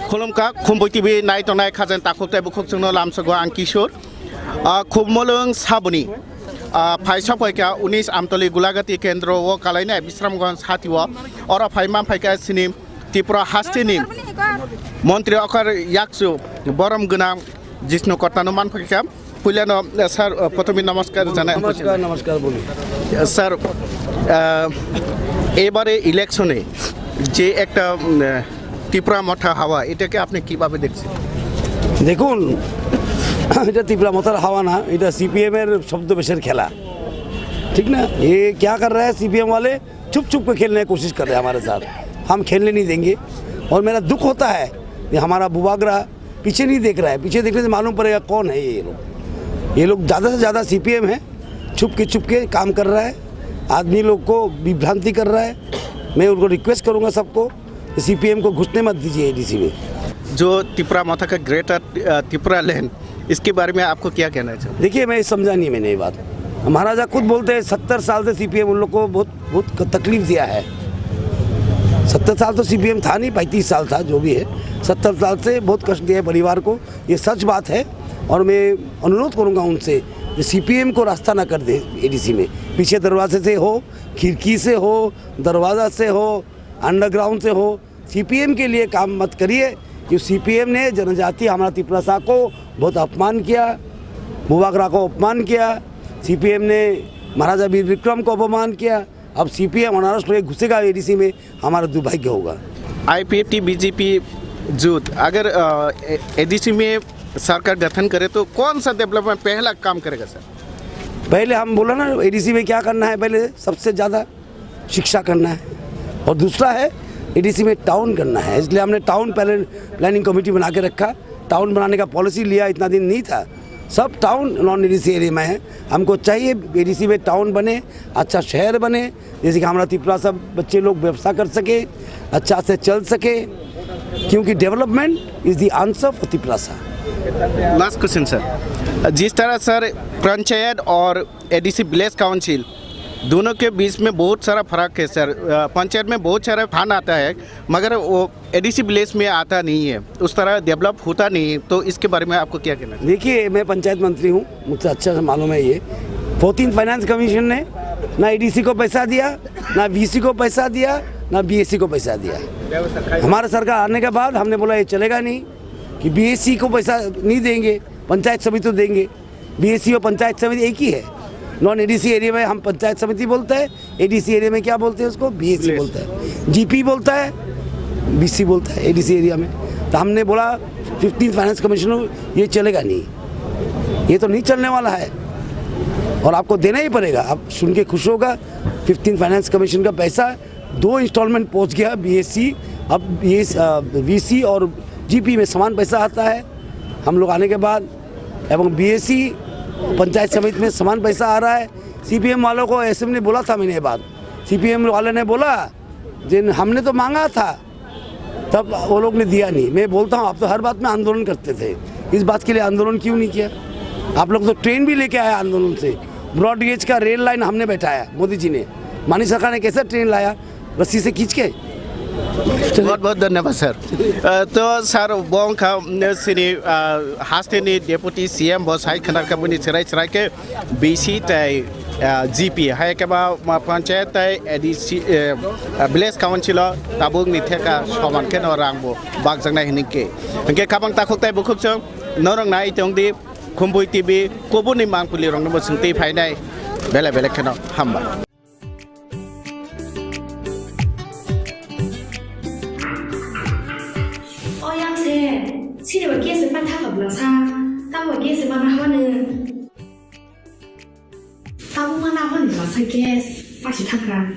S11: खुलुमका Khumpui TV नायथंनाय खाजेन ताखुबथाय बुखुबजोंनो लामसगो आं किशोर खुबमलुं साबुनि फाइसा फाइका 19 आमतली गुलागाती केन्द्र ओ कालायनाय बिश्रामगंज हातिव और फाइमा फाइका सिनि त्रिपुरा हास्तिनि मन्त्री अखर याक्सु बरम गना जिष्णु कर्तानु मान फाइका पुल्यानो sir प्रथमे नमस्कार জানাই
S14: नमस्कार बोली
S11: স্যার এবারে ইলেকশনে যে একটা त्रिपुरा मथा हावा এটাকে আপনি কিভাবে দেখছেন
S14: দেখুন এটা त्रिपुरा मथार हावा ना এটা सीपीएम এর शब्दवेशर खेला ठीक ना ये क्या कर रहा है सीपीएम वाले छुप छुप के खेलने की कोशिश कर रहे हैं हमारे साथ हम खेलने नहीं देंगे और मेरा दुख होता है कि हमारा बुबागरा पीछे नहीं देख रहा है पीछे देखने से मालूम पड़ेगा कौन है ये लोग ज़्यादा से ज़्यादा सीपीएम है छुप के काम कर रहा है आदमी लोग को विभ्रांति कर रहा है मैं उनको रिक्वेस्ट करूँगा सबको सीपीएम को घुसने मत दीजिए एडीसी में
S11: जो त्रिपुरा मथा का ग्रेटर त्रिपुरा लैंड
S15: इसके बारे में आपको क्या कहना चाहिए?
S14: देखिए, मैं समझा नहीं मैंने ये बात। महाराजा खुद बोलते हैं 70 साल से सीपीएम उन लोग को बहुत तकलीफ दिया है। 70 साल तो सीपीएम था नहीं, 35 साल था, जो भी है। 70 साल से बहुत कष्ट दिया है परिवार को, ये सच बात है। और मैं अनुरोध करूंगा उनसे कि सीपीएम को रास्ता ना कर दे एडीसी में। पीछे दरवाजे से हो, खिड़की से हो, दरवाज़ा से हो, अंडरग्राउंड से हो, सीपीएम के लिए काम मत करिए। कि सीपीएम ने जनजाति हमारा तिपरासा को बहुत अपमान किया, बुबागरा को अपमान किया, सीपीएम ने महाराजा वीर विक्रम को अपमान किया। अब सीपीएम महाराष्ट्र घुसेगा एडीसी में, हमारा दुर्भाग्य होगा।
S15: आईपीएफटी बीजेपी जुट अगर एडीसी में सरकार गठन करे तो कौन सा डेवलपमेंट पहला काम करेगा सर?
S14: पहले हम बोला ना, एडीसी में क्या करना है, पहले सबसे ज़्यादा शिक्षा करना है, और दूसरा है एडीसी में टाउन करना है। इसलिए हमने टाउन प्लानिंग कमेटी बना के रखा। टाउन बनाने का पॉलिसी लिया, इतना दिन नहीं था। सब टाउन नॉन एडीसी एरिया में है। हमको चाहिए एडीसी में टाउन बने, अच्छा शहर बने, जैसे कि हमारा त्रिपुरा सब बच्चे लोग व्यवसाय कर सके, अच्छा से चल सके, क्योंकि development is the answer for Tripura.
S15: Last question sir, जिस तरह सर पंचायत और एडीसी विलेज काउंसिल दोनों के बीच में बहुत सारा फर्क है सर। पंचायत में बहुत सारा फंड आता है, मगर वो एडीसी विलेज में आता नहीं है, उस तरह डेवलप होता नहीं है। तो इसके बारे में आपको क्या कहना है?
S14: देखिए, मैं पंचायत मंत्री हूँ, मुझसे अच्छा से मालूम है ये। 14th फाइनेंस कमीशन ने ना एडीसी को पैसा दिया, ना वीसी को पैसा दिया, ना बीएससी को पैसा दिया। हमारा सरकार आने के बाद हमने बोला ये चलेगा नहीं, कि बीएससी को पैसा नहीं देंगे, पंचायत समिति तो देंगे। बीएससी और पंचायत समिति एक ही है। नॉन एडीसी एरिया में हम पंचायत समिति बोलते हैं, एडीसी एरिया में क्या बोलते हैं उसको, बीएससी बोलता है, जीपी बोलता है, बीसी बोलता है एडीसी एरिया में। तो हमने बोला 15th फाइनेंस कमीशन ये चलेगा नहीं, ये तो नहीं चलने वाला है और आपको देना ही पड़ेगा। आप सुन के खुश होगा, 15th फाइनेंस कमीशन का पैसा 2 इंस्टॉलमेंट पहुंच गया बीएससी, अब ये वीसी और जीपी में समान पैसा आता है हम लोग आने के बाद, एवं बीएससी पंचायत समिति में समान पैसा आ रहा है। सीपीएम वालों को ऐसे में बोला था मैंने ये बात, सीपीएम वाले ने बोला जिन हमने तो मांगा था, तब वो लोग ने दिया नहीं। मैं बोलता हूँ आप तो हर बात में आंदोलन करते थे, इस बात के लिए आंदोलन क्यों नहीं किया? आप लोग तो ट्रेन भी लेके आए आंदोलन से, ब्रॉड गेज का रेल लाइन हमने बैठाया, मोदी जी ने। मानी सरकार ने कैसे ट्रेन लाया, रस्सी से खींच के।
S15: बहुत बहुत धन्यवाद सर। तो सर बोंग का सिनी हास्टेनी डेपुटी सीएम बस हाई खनार का बुनी चराई चराई के बीसी तय जीपी हाई के बा पंचायत तय एडीसी विलेज काउंसिल ताबुक निथे का समान के नरांगबो बाग जंगना हिनिके के खाबांग ताखुक तय बुखुक जों नरंग नाय तंगदि खुम्पुई टीवी कोबुनि मांगपुलि रंगनो सोंथि फायनाय बेले बेले खनो हामबाय।
S7: Sini bagi sepan tak belasa, tahu bagi sepan apa ni? Tahu mana apa ni belasa gas, pasti takkan.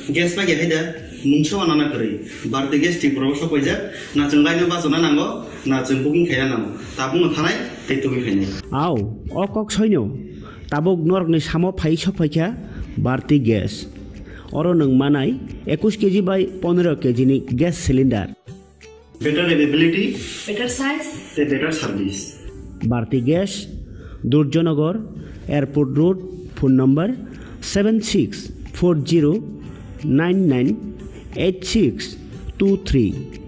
S6: Gas lagi ada, muncul anak kiri. Berarti gas di proses kerja, nak cengkai ni bahasa mana nango, nak cengkuking kaya nango. Tapi menghanai, itu begini.
S12: Aw, okok soinyo, tabuk norg ni samo pai sopaika, berarti gas. Orang neng manai, 21 kg by 15 kg ni gas cylinder.
S6: Better availability,
S7: better size,
S6: better service.
S12: Bharti Gas, Durjanagar, Airport Road, phone number 7640998623.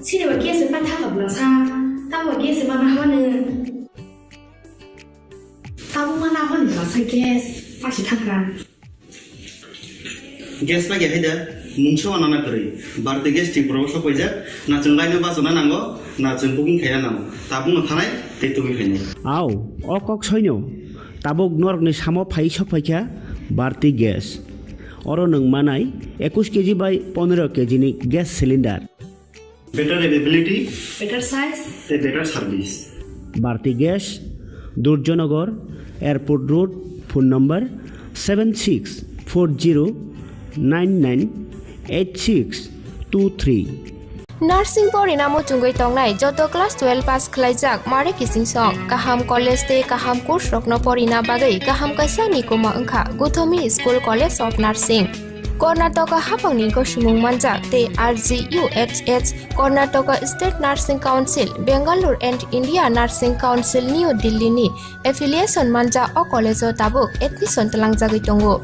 S7: Sini bagi sepan tak belasa, tahu bagi sepan apa ni? Tahu mana apa ni belasa gas, pasti takkan.
S6: Gas lagi ada, muncul anak kiri. Berarti gas di proses kerja, nak cengkai ni bahasa mana nango, nak cengkuking kaya nango. Tapi menghanai, itu begini.
S12: Aw, okok soinyo, tabuk norg ni samo pai sopaika, Bharti Gas. Orang neng manai 21 kg by 15 kg ni gas cylinder.
S6: Better availability,
S7: better size,
S6: better service.
S12: Bharti Gas, Durjanagar, Airport Road, phone number 7640998623.
S4: Nursing परिणामो चुंगै तंगनाय जत class 12 पास खलाइजाक मारे किसिं सं काहाम college ते काहाम course रखनो परिना बागै काहाम काisa निकुमा अंखा Gautami school college of nursing Karnataka हाफांनि गसुमुं मानजाक ते RGUHH Karnataka state nursing council Bengaluru and India nursing council new दिल्लीनि एफिलिएशन मानजा अ कलेजो ताबुक एडमिशन तलांजागै दंगो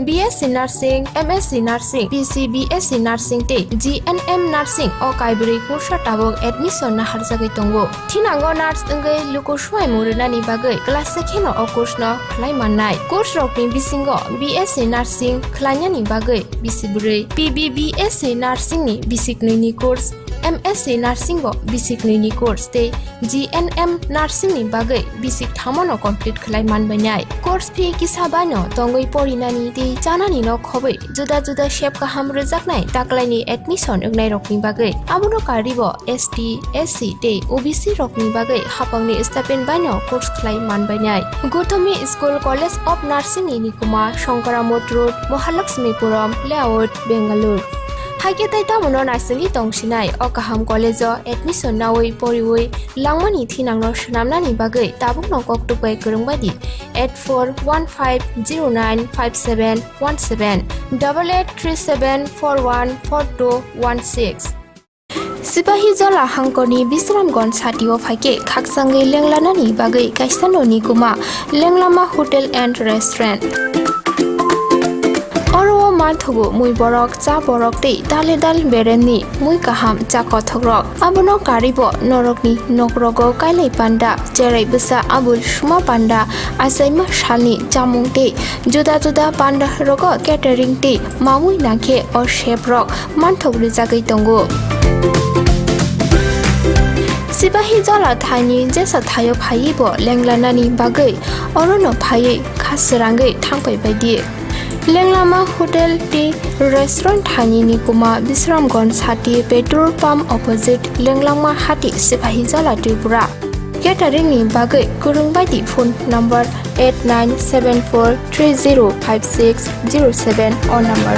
S4: BSc Nursing, MSc Nursing, BSc Nursing te GNM Nursing o kaibri kursa tabok admission na harjagai tongo. Thinango nurse engai luko suai murunani bagai class sekheno o course no khlai mannai. Course rokni bisingo BSc Nursing khlainani bagai bisiburi PBBSc Nursing ni bisiknui ni course MSc Nursing bo bisiknui ni course te GNM Nursing ni bagai bisik thamono complete khlai manbainai. Course fee kisabano tongoi porinani te janani no khobai juda juda shape kaham rejaknai taklaini admission engnai rokni bagai amono karibo ST SC te OBC rokni bagai hapangni stipend baino course khlai manbainai. Gotami School College of Nursing ni nikuma Shankaramot Road Mahalakshmipuram Layout Bengaluru Haiketai tamono nasingi tongsinai o kaham college admission nawai poriwai langmani thinangno shnamnani bagai tabukno koktupai kurungbadi 8415095717 8837414216 Sipahi jala hangkoni Bisramganj satio phaike khaksangai lenglanani bagai kaisano nikuma lenglama hotel and restaurant Oro manthogo mui borok cha borok tei dale dal bereni mui kaham cha kothogrok abono karibo norokni nokrogo kailai panda jerai busa abul suma panda asaima shalni chamung tei juda juda panda rogo catering tei mamui nakhe or chef rok manthogri jagai tongo Sipahi jala thani jesa thayo phaibo lenglanani bagai orono phai khasrangai thangpai baidi Lenglama Hotel Tea Restaurant Thani Nikuma Bisramganj Hati Petrol Pump Opposite Lenglama Hati Sipahi Jala Tripura Catering ni bagai kurungbaidi phone number 8974305607 or number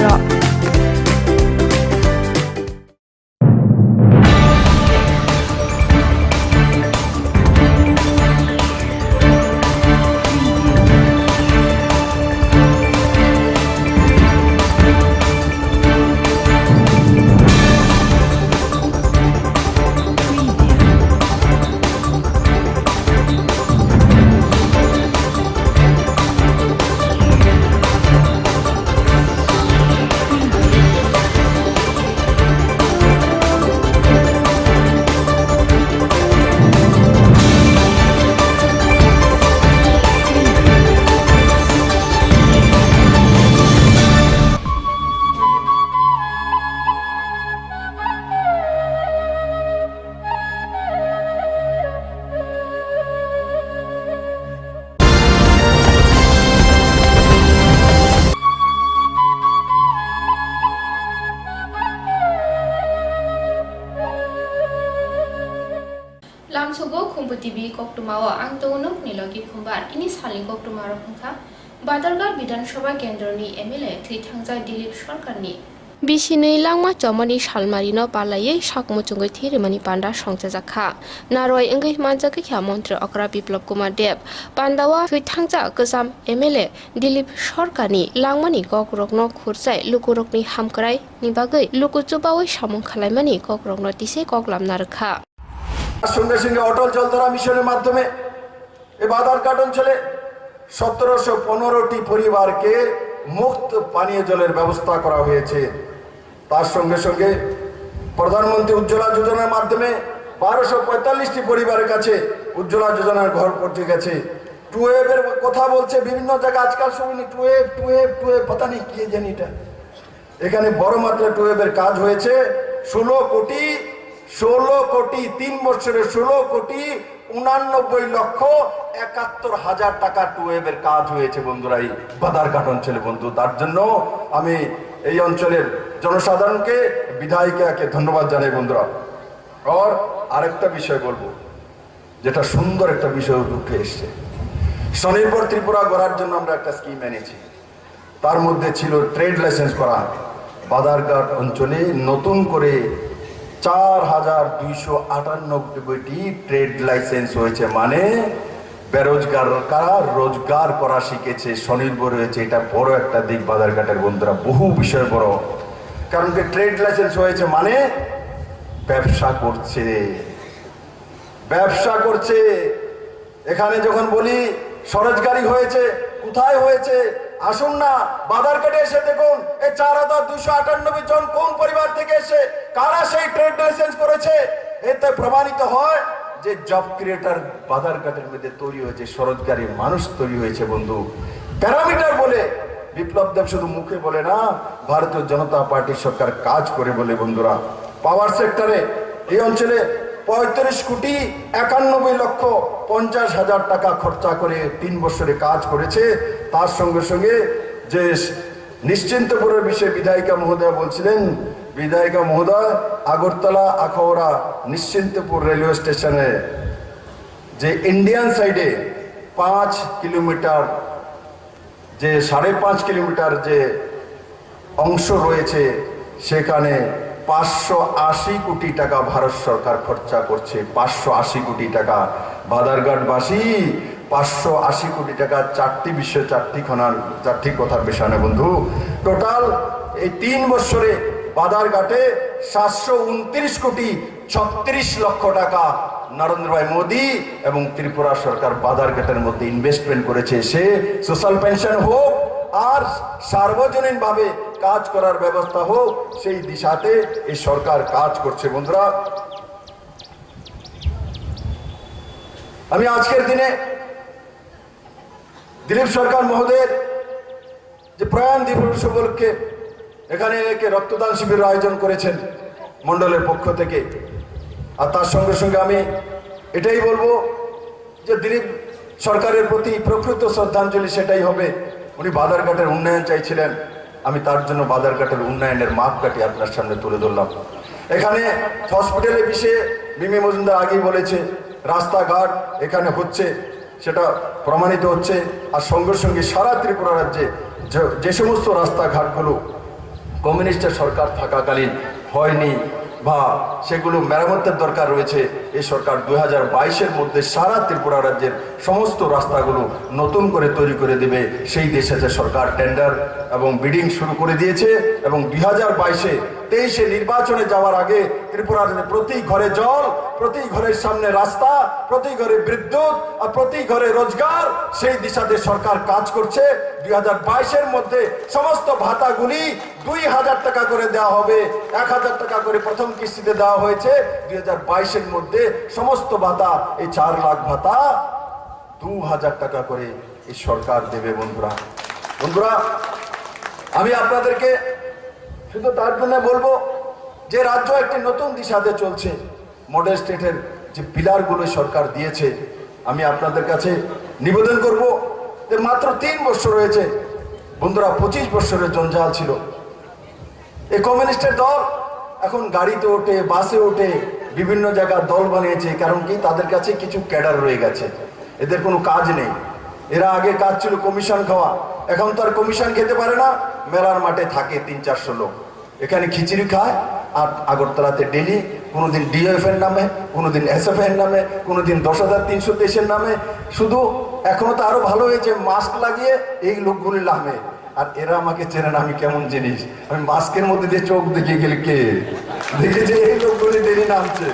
S4: Lamsogo Khumpui TV Koktumao ang tunok nilogi khumbat ini saling Koktumaro khungkha Badargarh Bidhan Sabha Kendroni MLA Thithangja Dilip Sarkarni Bisini langma chomani salmarino palai sakmuchungai thirimani panda songchajakha naroi engai manjaki kha mantri Okra Biplop Kumar Dev pandawa thithangja kusam MLA Dilip Sarkarni langmani kokrokno khurchai lukurokni hamkrai ni bagai lukuchubawai samung khalaimani kokrokno tise koklamna rakha
S16: সঙ্গে সঙ্গে অটল জলধারা মিশনের মাধ্যমে এই বাদারঘাট অঞ্চলে 1715টি পরিবারকে মুক্ত পানীয় জলের ব্যবস্থা করা হয়েছে তার সঙ্গে সঙ্গে প্রধানমন্ত্রী উজ্জ্বলা যোজনার মাধ্যমে 1245টি পরিবারের কাছে উজ্জ্বলা যোজনার ঘর পৌঁছে গেছে টুয়েবের কথা বলছে বিভিন্ন জায়গায় আজকাল শুনি টুয়েব पता नहीं কি জানি এটা এখানে বড় মাত্রা টুয়েবের কাজ হয়েছে 16 কোটি 3 বছরে 16 কোটি 89 লক্ষ 71 হাজার টাকা টুয়েবের কাজ হয়েছে বন্ধুরা এই বাদারঘাট অঞ্চলে বন্ধু তার জন্য আমি এই অঞ্চলের জনসাধারণকে বিধায়িকাকে ধন্যবাদ জানাই বন্ধুরা আর আরেকটা বিষয় বলবো যেটা সুন্দর একটা বিষয় উঠে এসেছে স্বনির্ভর ত্রিপুরা গড়ার জন্য আমরা একটা স্কিম এনেছি তার মধ্যে ছিল ট্রেড লাইসেন্স করা বাদারঘাট অঞ্চলে নতুন করে 4298টি ট্রেড লাইসেন্স হয়েছে, মানে বেরোজগার কারা রোজগার করা শিখেছে, স্বনির্ভর হয়েছে। এটা বড় একটা দিক বাজারঘাটের বন্ধুরা, বহু বিষয় বড়। কারণ কি ট্রেড লাইসেন্স হয়েছে মানে ব্যবসা করছে, ব্যবসা করছে। এখানে যখন বলি স্বরোজগারি হয়েছে, কোথায় হয়েছে? আসুন না বাজারঘাটে এসে দেখুন, এই 4298 জন কোন পরিবার থেকে এসে, কারা সেই ট্রেড লাইসেন্স করেছে। এতে প্রমাণিত হয় যে জব ক্রিয়েটার বাজারঘাটের মধ্যে তৈরি হয়েছে, স্বরোজগারী মানুষ তৈরি হয়েছে বন্ধু। প্যারামিটার বলে বিপ্লব দেব শুধু মুখে বলে না, ভারতীয় জনতা পার্টির সরকার কাজ করে বলে বন্ধুরা। পাওয়ার সেক্টরে এই অঞ্চলে 35,91,50,000 টাকা খরচা করে 3 বছরে কাজ করেছে। তার সঙ্গে সঙ্গে যে নিশ্চিন্তপুরের বিষয়ে বিধায়িকা মহোদয় বলছিলেন, বিধায়িকা মহোদয় আগরতলা আখাউড়া নিশ্চিন্তপুর রেলওয়ে স্টেশনে যে ইন্ডিয়ান সাইডে 5 কিলোমিটার, যে 5.5 কিলোমিটার যে অংশ রয়েছে, সেখানে 580 কোটি টাকা ভারত সরকার খরচা করছে। 580 কোটি টাকা। বাজারঘাটবাসী 580 কোটি টাকা, 4টি বিষয়, 4টি কথার বিষয় না বন্ধু। টোটাল এই 3 বছরে বাজারঘাটে 729 কোটি 36 লক্ষ টাকা নরেন্দ্র ভাই মোদী এবং ত্রিপুরা সরকার বাজারঘাটের মধ্যে ইনভেস্টমেন্ট করেছে। সে সোশ্যাল পেনশন হোক আর সার্বজনীন ভাবে কাজ করার ব্যবস্থা হোক, সেই দিশাতে এই সরকার কাজ করছে বন্ধুরা। আমি আজকের দিনে দিলীপ সরকার মহোদয়ের যে প্রয়াণ দিবস উপলক্ষে এখানে রক্তদান শিবিরের আয়োজন করেছেন মন্ডলের পক্ষ থেকে, আর তার সঙ্গে সঙ্গে আমি এটাই বলবো যে দিলীপ সরকারের প্রতি প্রকৃত শ্রদ্ধাঞ্জলি সেটাই হবে। উনি বাজারঘাটের উন্নয়ন চাইছিলেন, আমি তার জন্য বাজারঘাটের উন্নয়নের মাপকাঠি আপনার সামনে তুলে ধরলাম। এখানে হসপিটালের বিষয়ে মিমি মজুমদার আগেই বলেছে, রাস্তাঘাট এখানে হচ্ছে, সেটা প্রমাণিত হচ্ছে। আর সঙ্গে সঙ্গে সারা ত্রিপুরা রাজ্যে যে সমস্ত রাস্তাঘাটগুলো কমিউনিস্টের সরকার থাকাকালীন হয়নি বা সেগুলো মেরামতের দরকার রয়েছে, এই সরকার 2022-এর মধ্যে সারা ত্রিপুরা রাজ্যের সমস্ত রাস্তাগুলো নতুন করে তৈরি করে দেবে। সেই দেশে যে সরকার টেন্ডার এবং বিডিং শুরু করে দিয়েছে এবং 2022-23 নির্বাচনে যাওয়ার আগে ত্রিপুরার প্রতি ঘরে জল, প্রতি ঘরের সামনে রাস্তা, প্রতি ঘরে বিদ্যুৎ আর প্রতি ঘরে রোজগার, সেই দিশাতে সরকার কাজ করছে। 2022-এর মধ্যে সমস্ত ভাতাগুলি 2000 টাকা করে দেওয়া হবে। 1000 টাকা করে প্রথম কিস্তিতে দেওয়া হয়েছে। 2022-এর মধ্যে সমস্ত ভাতা, এই 4 লাখ ভাতা 2000 টাকা করে এই সরকার দেবে বন্ধুরা। বন্ধুরা, আমি আপনাদেরকে শুধু তার জন্য বলবো যে রাজ্য একটি নতুন দিশাতে চলছে। মডেল স্টেটের যে পিলারগুলো সরকার দিয়েছে, আমি আপনাদের কাছে নিবেদন করব যে মাত্র 3 বছর রয়েছে বন্ধুরা, 25 বছরের জঞ্জাল ছিল। এই কমিউনিস্টের দল এখন গাড়িতে ওঠে, বাসে ওঠে, বিভিন্ন জায়গায় দল বানিয়েছে। কারণ কি? তাদের কাছে কিছু ক্যাডার রয়ে গেছে, এদের কোনো কাজ নেই। এরা আগে কাজ ছিল কমিশন খাওয়া, এখন তো আর কমিশন খেতে পারে না। মেলার মাঠে থাকে 300-400 লোক, এখানে খিচুড়ি খায়। আর আগরতলাতে ডেলি কোনোদিন ডিএফ এর নামে, কোনোদিন এসএফ এর নামে, কোনোদিন 10,323-এর নামে। শুধু এখনো তো আরো ভালো হয়েছে, মাস্ক লাগিয়ে এই লোকগুলি নামে। আর এরা আমাকে চেনে না, আমি কেমন জিনিস। আমি মাস্কের মধ্যে দিয়ে চোখ দেখিয়ে গেলে কে দেখেছে এই লোকগুলি ডেলি নামছে।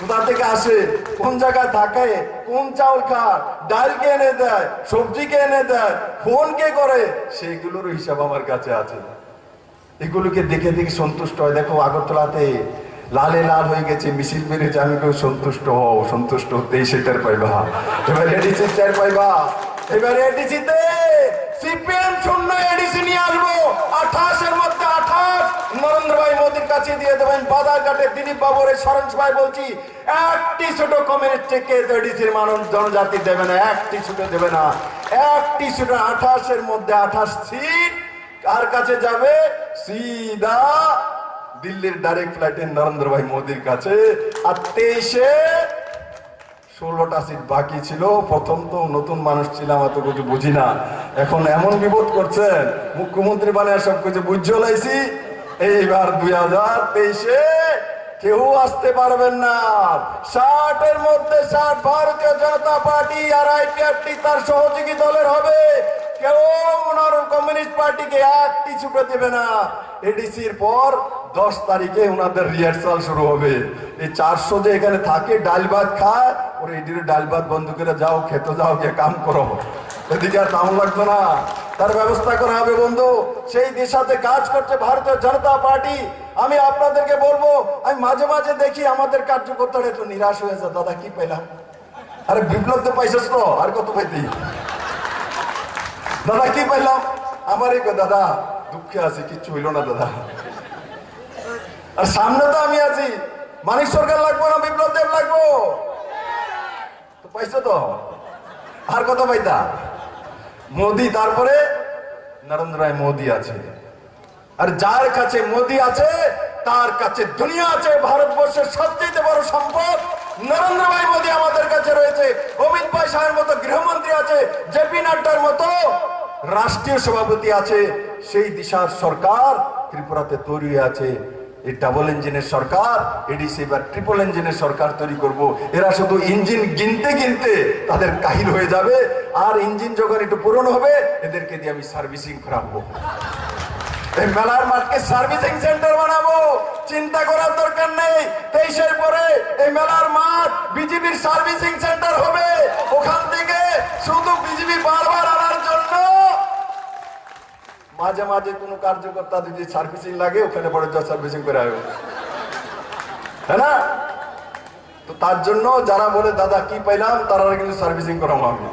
S16: কোথা থেকে আসে, কোন জায়গায় থাকে, কোন চাউল খায়, ডাল কে এনে দেয়, সবজি কে এনে দেয়, ফোন কে করে, সেইগুলোর হিসাব আমার কাছে আছে। এগুলোকে দেখে দেখে সন্তুষ্ট হয়। দেখো আগরতলাতে লালে লাল হয়ে গেছে, মিছিল বেরিয়েছে, আমি কেউ সন্তুষ্ট হও, সন্তুষ্ট হতেই সেটার পাইবা। এবার এডিসি চেয়ার পাইবা, এবার এডিসিতে সিপিএম শূন্য এডিসি নিয়ে আসবো। 28-এর মধ্যে 28 নরেন্দ্র ভাই মোদীর কাছে দিয়ে দেবেন। বাজারঘাটে দিলীপ বাবুর স্মরণ সভায় বলছি, একটি ছোট কমিউনিস্ট থেকে এডিসির মানুষ জনজাতি দেবে না, একটি ছোট দেবে না, একটি ছোট। 28-এর মধ্যে 28 সিট কার কাছে যাবে? সিধা দিল্লির ডাইরেক্ট ফ্লাইটে নরেন্দ্র ভাই মোদীর কাছে। আর 23-এ 16টা সিট বাকি ছিল। প্রথম তো নতুন মানুষ ছিলাম, এত কিছু বুঝি না। এখন এমন বিপদ করছেন, মুখ্যমন্ত্রী বানিয়ে সব কিছু বুঝ লাইছি। এইবার 2023-এ কেউ আসতে পারবেন না। 60-এর মধ্যে 60 ভারতীয় জনতা পার্টি আর আইপিএফটি তার সহযোগী দলের হবে। কেউ ওনার কমিউনিস্ট পার্টিকে একটি ছুটে দেবে না। এডিসির পর 10 তারিখে ওনাদের রিহার্সাল শুরু হবে। এই 400 যে এখানে থাকে ডাল ভাত খায়, ওরা এটির ডাল ভাত বন্ধ করে যাও, খেতে যাও, গিয়ে কাম করো, এদিকে আর দাম লাগতো না। তার ব্যবস্থা করা হবে বন্ধু। সেই দিশাতে কাজ করছে ভারতীয় জনতা পার্টি। আমি আপনাদেরকে বলবো, আমি মাঝে মাঝে দেখি আমাদের কার্যকর্তারা একটু নিরাশ হয়ে যায়, দাদা কি পেলাম? আরে বিপ্লব তো পাইছিস তো, আর কত পাইতি? দাদা কি পাইলাম? আমারই দাদা দুঃখে আছি, কিচ্ছু হইল না দাদা। আর সামনে তো আমি আছি, মানিক সরকার লাগবো না বিপ্লব দেব লাগবো? তো পাইছো তো, আর কত পাইতা? মোদি, তারপরে নরেন্দ্র ভাই মোদি আছে। আর যার কাছে মোদি আছে তার কাছে দুনিয়া আছে। ভারতবর্ষের সবচেয়ে বড় সম্পদ নরেন্দ্র ভাই মোদি আমাদের কাছে রয়েছে। অমিত ভাই শাহের মতো গৃহমন্ত্রী আছে, জেপি নাড্ডার মতো রাষ্ট্রীয় সভাপতি আছে। সেই দিশার সরকার ত্রিপুরাতে তৈরি আছে। এই ডাবল ইঞ্জিনের সরকার, এডিসি বা ট্রিপল ইঞ্জিনের সরকার তৈরি করব। এরা শুধু ইঞ্জিন গিনতে গিনতে তাদের কাহিল হয়ে যাবে। আর ইঞ্জিন যখন একটু পুরনো হবে, এদেরকে দিয়ে আমি সার্ভিসিং করাবো। এই মেলার মাঠকে সার্ভিসিং সেন্টার বানাবো। চিন্তা করার দরকার নেই, 23-এর পরে এই মেলার মাঠ বিজেপির সার্ভিসিং সেন্টার হবে। ওখান থেকে শুধু বিজেপি বারবার আনার জন্য মাঝে মাঝে কোনো কার্যকর্তা যদি সার্ভিসিং লাগে, ওখানে বড় সার্ভিসিং করে আসবে, তাই না? তো তার জন্য যারা বলে দাদা কি পাইলাম, তারা কিন্তু সার্ভিসিং করাবো আমি।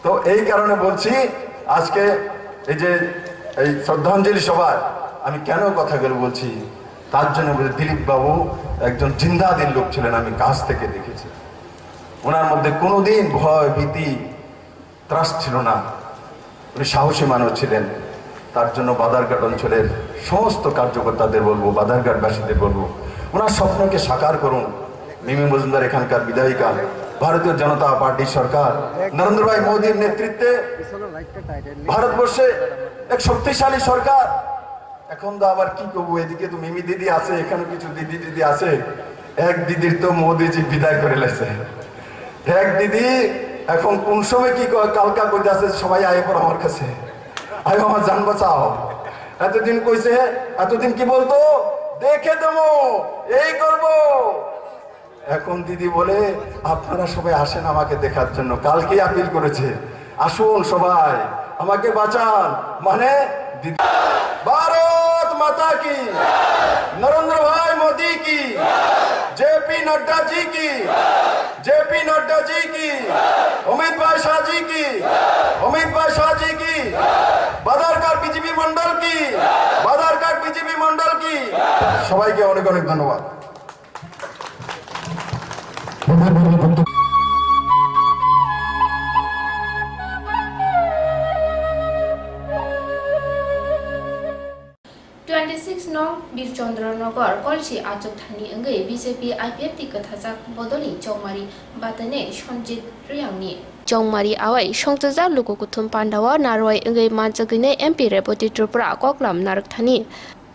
S16: তো এই কারণে বলছি, আজকে এই যে এই শ্রদ্ধাঞ্জলি সভায় আমি কেন কথাগুলো বলছি, তার জন্য বলে দিলীপ বাবু একজন জিন্দাদিল লোক ছিলেন, আমি কাছ থেকে দেখেছি। ওনার মধ্যে কোনোদিন ভয় ভীতি ত্রাস ছিল না। উনি সাহসী মানুষ ছিলেন। তার জন্য বাদারঘাট অঞ্চলের সমস্ত কার্যকর্তাদের বলবো, বাদারঘাটবাসীদের বলবো, ওনার স্বপ্নকে সাকার করুন। মিমি মজুমদার এখানকার বিধায়িকা, ভারতীয় জনতা পার্টির সরকার নরেন্দ্র ভাই মোদীর নেতৃত্বে ভারতবর্ষে এক শক্তিশালী সরকার। এখন তো আবার কি করবো, এদিকে তো মিমি দিদি আছে, এখানে কিছু দিদি দিদি আছে। এক দিদির তো মোদীজি বিদায় করে লেছে। এক দিদি এখন কোন সময় কি কালকা কইতে আছে, সবাই আয় পর আমার কাছে, আয় আমার জান বাঁচাও। এতদিন কইছে, এতদিন কি বলতো, দেখে দেবো, এই করব। এখন দিদি বলে আপনারা সবাই আসেন আমাকে দেখার জন্য। কালকে আপিল করেছে, আসুন সবাই আমাকে বাঁচান। মানে ভারত মাতা কি, নরেন্দ্র ভাই মোदी की, जेपी नड्डा जी की, जेपी नड्डा जी की, अमित भाई शाह जी की, अमित भाई शाह जी की, बादारघाट बीजेपी मंडल की, बादारघाट बीजेपी मंडल की। সবাইকে অনেক অনেক ধন্যবাদ।
S4: नং बीरचंद्रनगर कलसी आचक थानी अंगै बीजेपी आईपीएफटी कथाजाक बदली चौमारी बातने संजित रियांगनी चौमारी आवाई संतजा लुकुकुथुम पांडावा नारवाई अंगै माजगैने एमपी रेपटी त्रिपुरा कक्लाम नारक थानी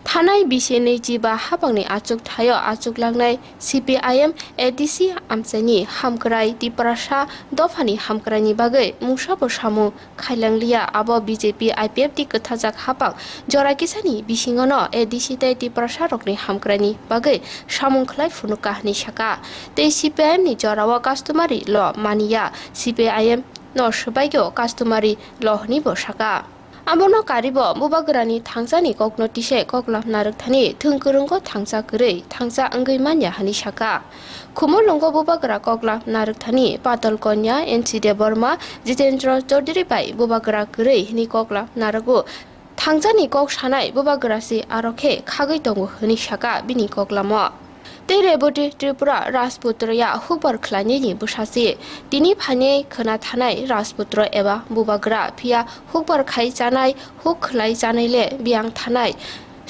S4: थानाय बिसे 25 हाबांनि आचुक थायो आचुक लांनाय सीपीआईएम एडीसी आमचाइनि हामक्राय तिप्रासा दफानि हामक्रायनि बागै मुंसाबो सामु खायलांलिया आबो बीजेपी आईपीएफटी कथाजाक हाबां जराकिसानि बिसिङावनो एडीसी तै तिप्रासा रकनि हामक्रायनि बागै सामुंखलाय फुनुकाहनि साका तै सीपीआईएम नि जरावा कास्टमारि ल मानिया सीपीआईएम न सबाइगो कास्टमारि लहनि बसाका आबोनो कारिबो बुबागरानि थांजानि ककनटिसे ककलाम नारकथानि थोंगोरंगो थांजा गरै थांजा अंगै मान्या हानि साका खुमुलंगो बुबागरा ककलाम नारकथानि पातल कन्या एनसी देवर्मा जितेन्द्र चौधरी बाय बुबागरा गरै हिनि ककलाम नारगो थांजानि कक सानाय बुबागरासि आरखे खागै दंगो हानि साका बिनि ककलामो तेरेबोटी त्रिपुरा राजपुत्रया हुबर ख्लानि बुसासी दिनी फाने खोना थानाय राजपुत्र एबा बुबाग्रा फिया हुबर खाय जानाय हुक खलाय जानायले बियां थानाय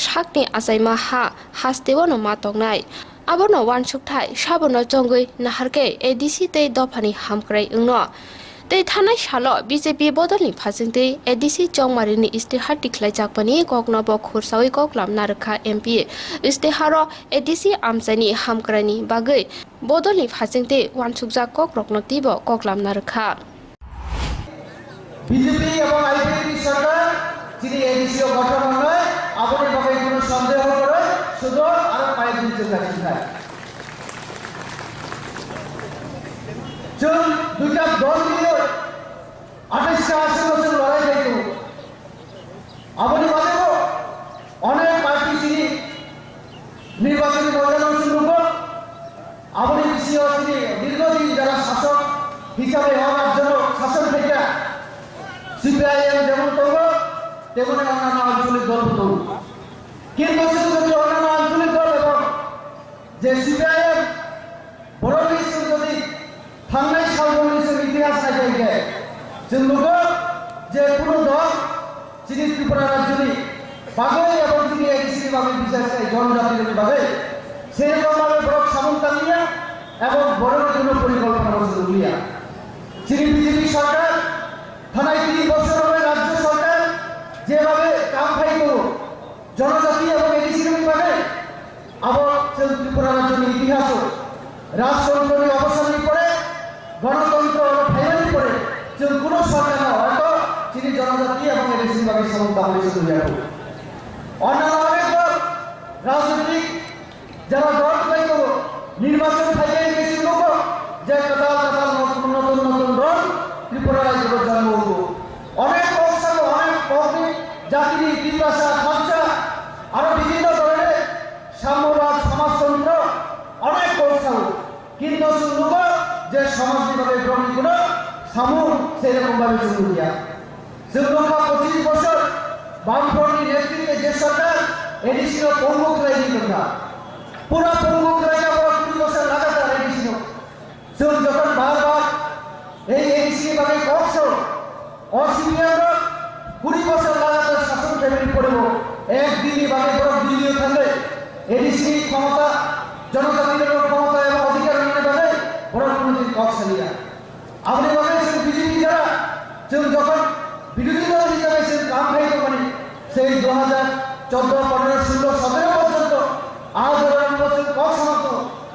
S4: साकनि आजायमा हा हास्तेवनो मातंनाय आबोनो वानसुकथाय साबोनो जंगै नाहारके एडीसी तै दफानि हामक्राय उंनो tei thanai salo BJP bodolni phasingtei ADC Chongmari istihar tiklaijak kokno bo khursawi koklam narkha MP istiharo ADC amsani hamkrani bagai bodolni phasingtei wansukjak kokrokno tibo koklam narkha
S1: BJP এবং IPF সরকার যিনি ADC গঠন নয় আপনি বাকি কোনো সন্দেহ করে শুধু আর পায়ে দিতে চাচ্ছেন চল দুইটা দল নিয়ে 28টা আসন বছর লড়াই যাইতো আপনি বাদেও অনেক পার্টি যিনি নির্বাচনী ময়দানে শুরু আপনি বিসিও যিনি দীর্ঘদিন যারা শাসক হিসাবে হওয়ার জন্য শাসন থেকে সিপিআইএম যেমন করবো তেমনি অন্যান্য আঞ্চলিক দল করব কিন্তু শুধু অন্যান্য আঞ্চলিক দল এবং যে সিপিআইএম বড় কিছু যদি থামনাই সালবনিসের ইতিহাস থাকে যে লোক যে কোনো দল যিনি ত্রিপুরা রাজ্যনি বাগে এবং যিনি এডিসি বাগে বিশেষ জনজাতির বাগে সেরকমভাবে বড় সামন্তালিয়া এবং বড় জন্য পরিকল্পনা করছে উলিয়া যিনি বিজেপি সরকার থানায় 3 বছর হবে রাজ্য সরকার যেভাবে কাম খাইতো জনজাতি এবং এডিসির বিভাগে আবার ত্রিপুরা রাজ্যের ইতিহাস রাজতন্ত্রের অবসানের পরে গণতন্ত্র ফাইনালি পরে যে কোনো সরকার না হয়তো যিনি জনজাতি এবং এডিসি বিভাগে সমতা হয়েছে অন্যান্য অনেক দল রাজনৈতিক যারা দল খাইতো নির্বাচন খাইতে বেশি লোক যে কাতাল কাতাল নতুন নতুন দল ত্রিপুরা রাজ্যের জন্ম হল অনেক পৌঁছালো অনেক পৌঁছে জাতির পিপাসা খরচা আরো বিভিন্ন ধরনের সাম্যবাদ সমাজতন্ত্র অনেক পৌঁছালো কিন্তু শুনল যে সমাজ বিভাগে গ্রহণ কোনো সামূহ সেরকম ভাবে শুরু দিয়া শ্রীলঙ্কা 25 বছর বামফ্রন্টের নেতৃত্বে যে সরকার এডিসি পঙ্গু করে দিত না পুরো পঙ্গু করে যাওয়া 20 বছর লাগাতার এডিসি যখন বারবার এই এডিসি ভাবে করছো অসিপিএম 20 বছর লাগাতার শাসন ফ্যামিলি পড়ব একদিনই ভাবে বড় দিল্লি থাকলে এডিসি ক্ষমতা জনজাতির ক্ষমতা এবং অধিকার নিয়ে যাবে বড় কোনদিন কক্সালিয়া আপনি বলেছেন বিজেপি যারা যখন বিরোধী দল হিসাবে সে কাম খাইত মানে সেই 2014 15 16 17 পর্যন্ত আজ 11 বছর কক্সমাত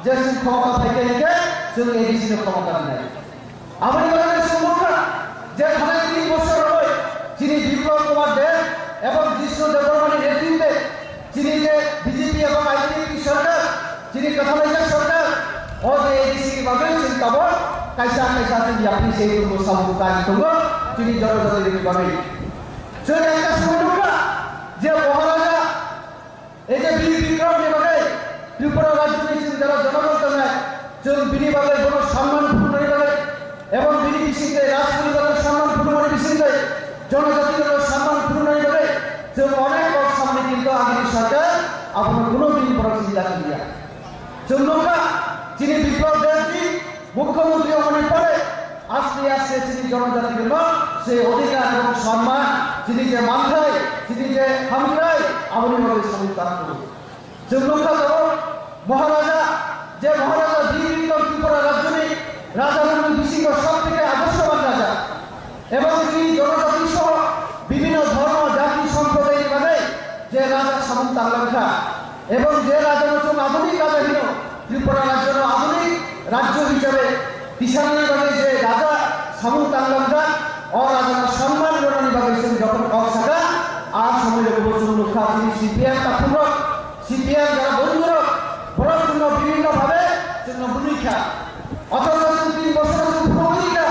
S1: যে ক্ষমতা থেকে রেখে সে এডিসির ক্ষমতা নেয় আপনি বলেছেন যে খানে 3 বছর হয় যিনি বিপ্লব কুমার দেব এবং জিষ্ণু দেববর্মানের নেতৃত্বে যিনি যে বিজেপি এবং আইপিএফ সরকার যিনি কথাবার্তা সরকার ও যে এডিসি ভাবে চিন্তাব কাইসা কাইসা তিনি আপনি সেই সামুদায়িক করব তিনি জনজাতির ভাবে সে একটা সময় যে মহারাজা এই যে বীর বিক্রম বিভাগে ত্রিপুরা রাজ্য নিয়েছেন যারা জনগণকে নেয় যে বিনিবাদের কোনো সম্মানপূর্ণ হিসাবে এবং বিনিবিশিতে রাজ পরিবারের সম্মানপূর্ণ বিশিষ্টে জনজাতির সম্মানপূর্ণ হিসাবে যে অনেক সামনে কিন্তু আগের সরকার আপনার কোনোদিন বড় চিন্তা করিয়া চন্দ্রকা যিনি বিপ্লব দেবজি মুখ্যমন্ত্রী মনে পড়ে আস্তে আস্তে তিনি জনজাতির সেই অধিকার এবং সম্মান যিনি যে মাথায় যিনি যে হামরায় আপনি ভাবে সমর্থন করুন চন্দ্রকা মহারাজা যে মহারাজা বীর ত্রিপুরা রাজ্যে রাজা বিশিষ্ট সব থেকে আদর্শবান রাজা এবং তিনি জনজাতি সহ বিভিন্ন ধর্ম জাতি সম্প্রদায়ের ভাবে যে রাজা সামন্তা লঙ্কা এবং যে রাজা নতুন আধুনিক রাজা হীন ত্রিপুরা রাজ্যের আধুনিক রাজ্য হিসেবে দিশানিভাবে যে রাজা সামন্তা লঙ্কা ও রাজার সম্মান জনানিভাবে যখন কক্সাগা আর সময়ের বছর লক্ষা তিনি সিপিএম তাপুরক সিপিএম যারা বন্ধুর বড় জন্য বিভিন্নভাবে জন্য ভূমিকা অথচ 3 বছর ভূমিকা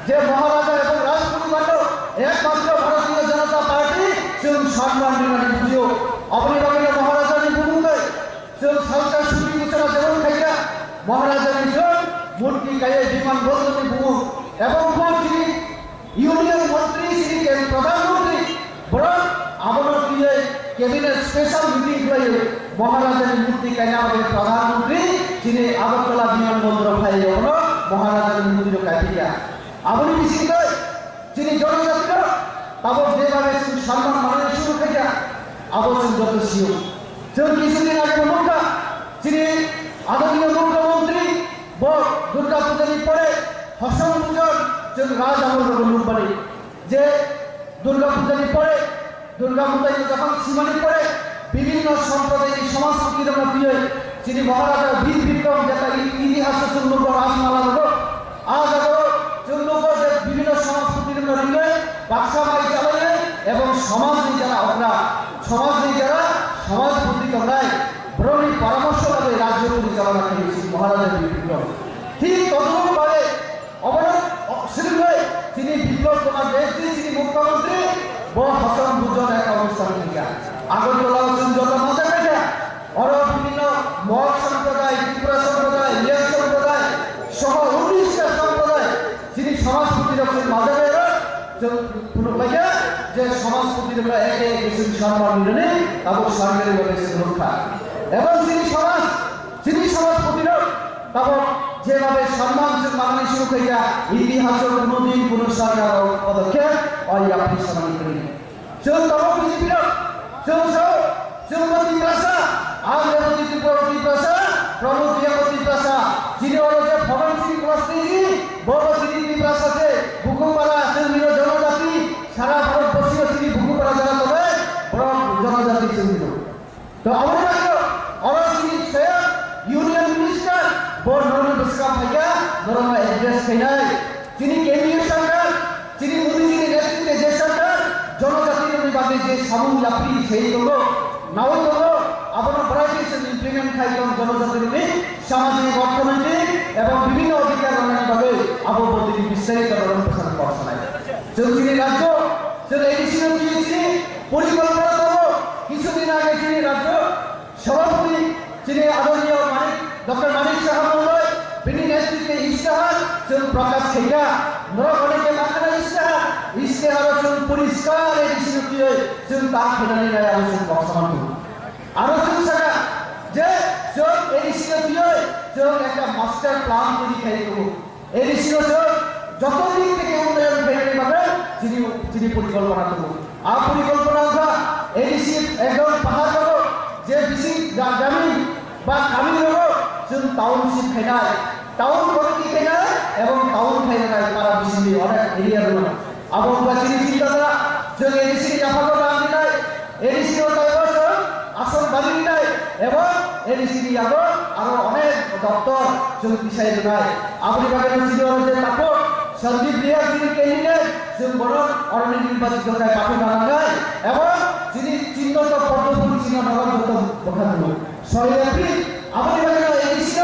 S1: যে মহারাজা এবং রাজপরিবার একমাত্র ভারতীয় জনতা পার্টি সেই সম্মান জনানি বুঝিও আপনি ভাবে মহারাজা ভূমিকা সেই সরকার সুবি ঘোষণা যেমন খাইয়া মহারাজা নিজন মূর্তি গায়ে বিমান বন্দরী ভূম এবং তিনি ইউনিয়ন মন্ত্রী শ্রী প্রধানমন্ত্রী বড় আবরণ দিয়ে ক্যাবিনেট স্পেশাল মিটিং করে মহারাজার মূর্তি কাইনা আমাদের প্রধানমন্ত্রী যিনি আগরতলা বিমানবন্দর খাই মহারাজার মূর্তির কাটিয়া আপনি বিশিষ্ট যিনি জনজাতির তাবর যেভাবে সম্মান মানের শুরু থেকে আবশ্যক যত শিও কিছুদিন আগে মুখ্য যিনি আদরণীয় মুখ্যমন্ত্রী দুর্গা পূজার পরে হসন পূজন जों राज आमलखौ नुबाय जे दुर्गा पूजानि परे दुर्गा पूजानि যখন সীমানি পরে বিভিন্ন সম্প্রদায়ের সমাজপতির মধ্যে যিনি মহারাজা বীর বিক্রম যেটা ইতিহাস সুন্দর রাজমালা হলো আজ আরো চন্দ্র যে বিভিন্ন সমাজপতির মধ্যে বাক্সা মাই চালালে এবং সমাজ যারা আমরা সমাজ যারা সমাজপতি তোমরাই ব্রহ্মী পরামর্শভাবে রাজ্য পরিচালনা করেছি মহারাজা বীর বিক্রম ঠিক তদনুরূপভাবে অবরোধ শৃঙ্খলায় তিনি বিপ্লব কুমার দেশজি তিনি মুখ্যমন্ত্রী বড় হাসান বুজন এক অবস্থান থেকে আগরতলা যত মাঝে পেটে আরো বিভিন্ন মগ সম্প্রদায় ত্রিপুরা সম্প্রদায় লিয়ার সম্প্রদায় সহ 19টা সম্প্রদায় যিনি সমাজপতির মাঝে পেয়ে যে সমাজপতির একে একে সম্মান নিলেন তারপর সরকারি বলেছে রক্ষা এবং যিনি সমাজপতির তারপর যেভাবে সম্মান মানানি শুরু করিয়া ইতিহাসের কোনোদিন কোন সরকার পদক্ষেপ ওই আপনি সম্মান করেন চল তব বিজেপির চৌমতি প্রাসা আগ্রবতী ত্রিপুরতী প্রাসা প্রমোদিয়াবতী প্রাসা যিনি হল যে ভগবান শ্রী কুমারী বড় শ্রী প্রাসাতে ভূকুপাড়া চন্দ্রীয় জনজাতি সারা ভারতবর্ষীয় শ্রী ভূকুপাড়া যারা তবে বড় জনজাতি চন্দ্র তো আমার অরশ্রী ইউনিয়ন মিনিস্টার বড় নরম বসকা ভাইয়া নরম এড্রেস খাইনাই যিনি কেন্দ্রীয় সরকার যিনি মোদীজির নেতৃত্বে যে সরকার জনজাতির বিভাগে যে সামুন লাফি সেই হলো নাও হলো আপনার ভ্যারাইটিস ইমপ্লিমেন্ট খাইতম জনজাতির সামাজিক অর্থনৈতিক এবং বিভিন্ন অধিকার বিভাগে আবদ্ধি বিস্তারিত নরম প্রসার করছেন যিনি রাজ্য এডিসি দিয়েছি পরিকল্পনা করবো কিছুদিন আগে যিনি রাজ্য সভাপতি যিনি আদরণীয় ডক্টর মানিক সাহা মহোদয় তিনি নেতৃত্বে ইশতেহার প্রকাশ খেয়া নরগণকে মাথায় ইশতেহার পরিষ্কার এডিসি তার খেলানি রায় আলোচনা বর্তমান আলোচনা ছাড়া যে এডিসি একটা মাস্টার প্ল্যান তৈরি খাই দেবো এডিসি যত দিক থেকে উন্নয়ন ফেরে পাবে যিনি পরিকল্পনা করবো আর পরিকল্পনা এডিসি একদম পাহাড় করবো যে বেশি গ্রামীণ বা গ্রামীণ হলো টাউনশিপ খাইনায় টাউন কমিটি খাইনায় এবং টাউন খাইনায় তারা বেশি অনেক এরিয়া হলো আবহাওয়া চিনি চিন্তাধারা যে এডিসি জাফাগর নাম দিনায় এডিসি আসল বাড়ি দিনায় এবং এডিসি আরো অনেক দপ্তর যদি পিছাই দিনায় আপনি বাগের যে তারপর সঞ্জীব রিয়া যিনি ক্যান্ডিডেট যে বড় অরণ্য নির্বাচিত হয় পাঠে বানায় এবং যিনি চিহ্নিত পদ্মফুল চিহ্ন নগর যত বখান হল 6 এপ্রিল আপনি বাগের এডিসি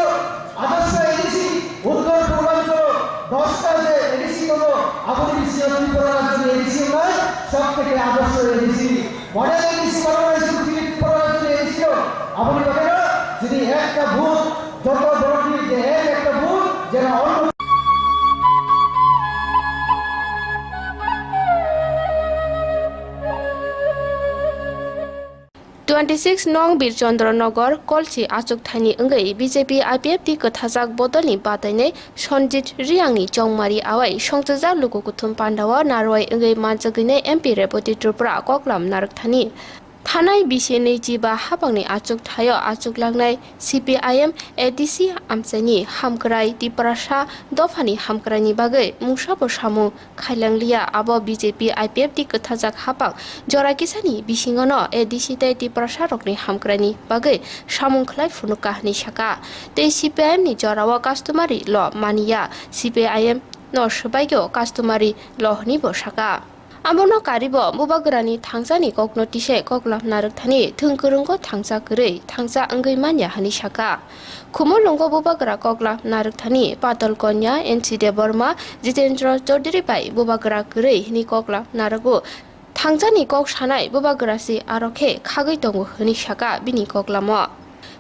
S1: আদর্শ এডিসি উত্তর পূর্বাঞ্চল 10টা যে এডিসি হলো আপনি বিশ্ব ত্রিপুরা রাজ্যের এডিসি নয় সব থেকে আদর্শ এডিসি মডেল এডিসি বানানো ত্রিপুরা রাজ্যের এডিসি আপনি বাগের যিনি একটা ভূত যত বড় যে একটা ভূত যেন অন্য
S4: 26 नং बीरचन्द्रनगर कलची आचुकथानी अंगै बीजेपी आईपीएफ ती कथाजाक बदलनि बादायनाय सनजित रियांनि चौमारी आवाय संसजा लुगुकुथुम पान्डावा नारवाय अंगै मानजगैनाय एमपी रेपति त्रिपुरा कक्लाम नारकथानी थानाय बिसे नैजिबा हाबांनि आचुकथायाव आचुकलांनाय सीपीआईएम एडीसी आमचाइनि हामग्राय तिप्रासा दफानि हामग्रायनि बागै मुंसाबो सामु खायलांलिया आबो बीजेपी आईपीएफ ति कथाजाक हाबां जराकिसानि बिसिङावनो एडीसी तै तिप्रासा रकनि हामग्रायनि बागै सामुंख्लाय फुनुकाहनि साका तै सीपीआईएम नि जरावा कास्टमारि ल मानिया सीपीआईएम न सबाइगो कास्टमारि लहनि बसाका आमोनो कारिबो बुबागरानि थांजानि ककनोटिसे ककलाम नारकथानि थोंगोरंगो थांजा गरै थांजा अंगै मानिया हानि साका खुमोलंगो बुबागरा ककलाम नारकथानि पातल कन्या एनसी देवर्मा जितेन्द्र चौधरी बाय बुबागरा गरै नि ककलाम नारगो थांजानि कक सानाय बुबागरासि आरखे खागै दंगो हानि साका बिनि ककलामो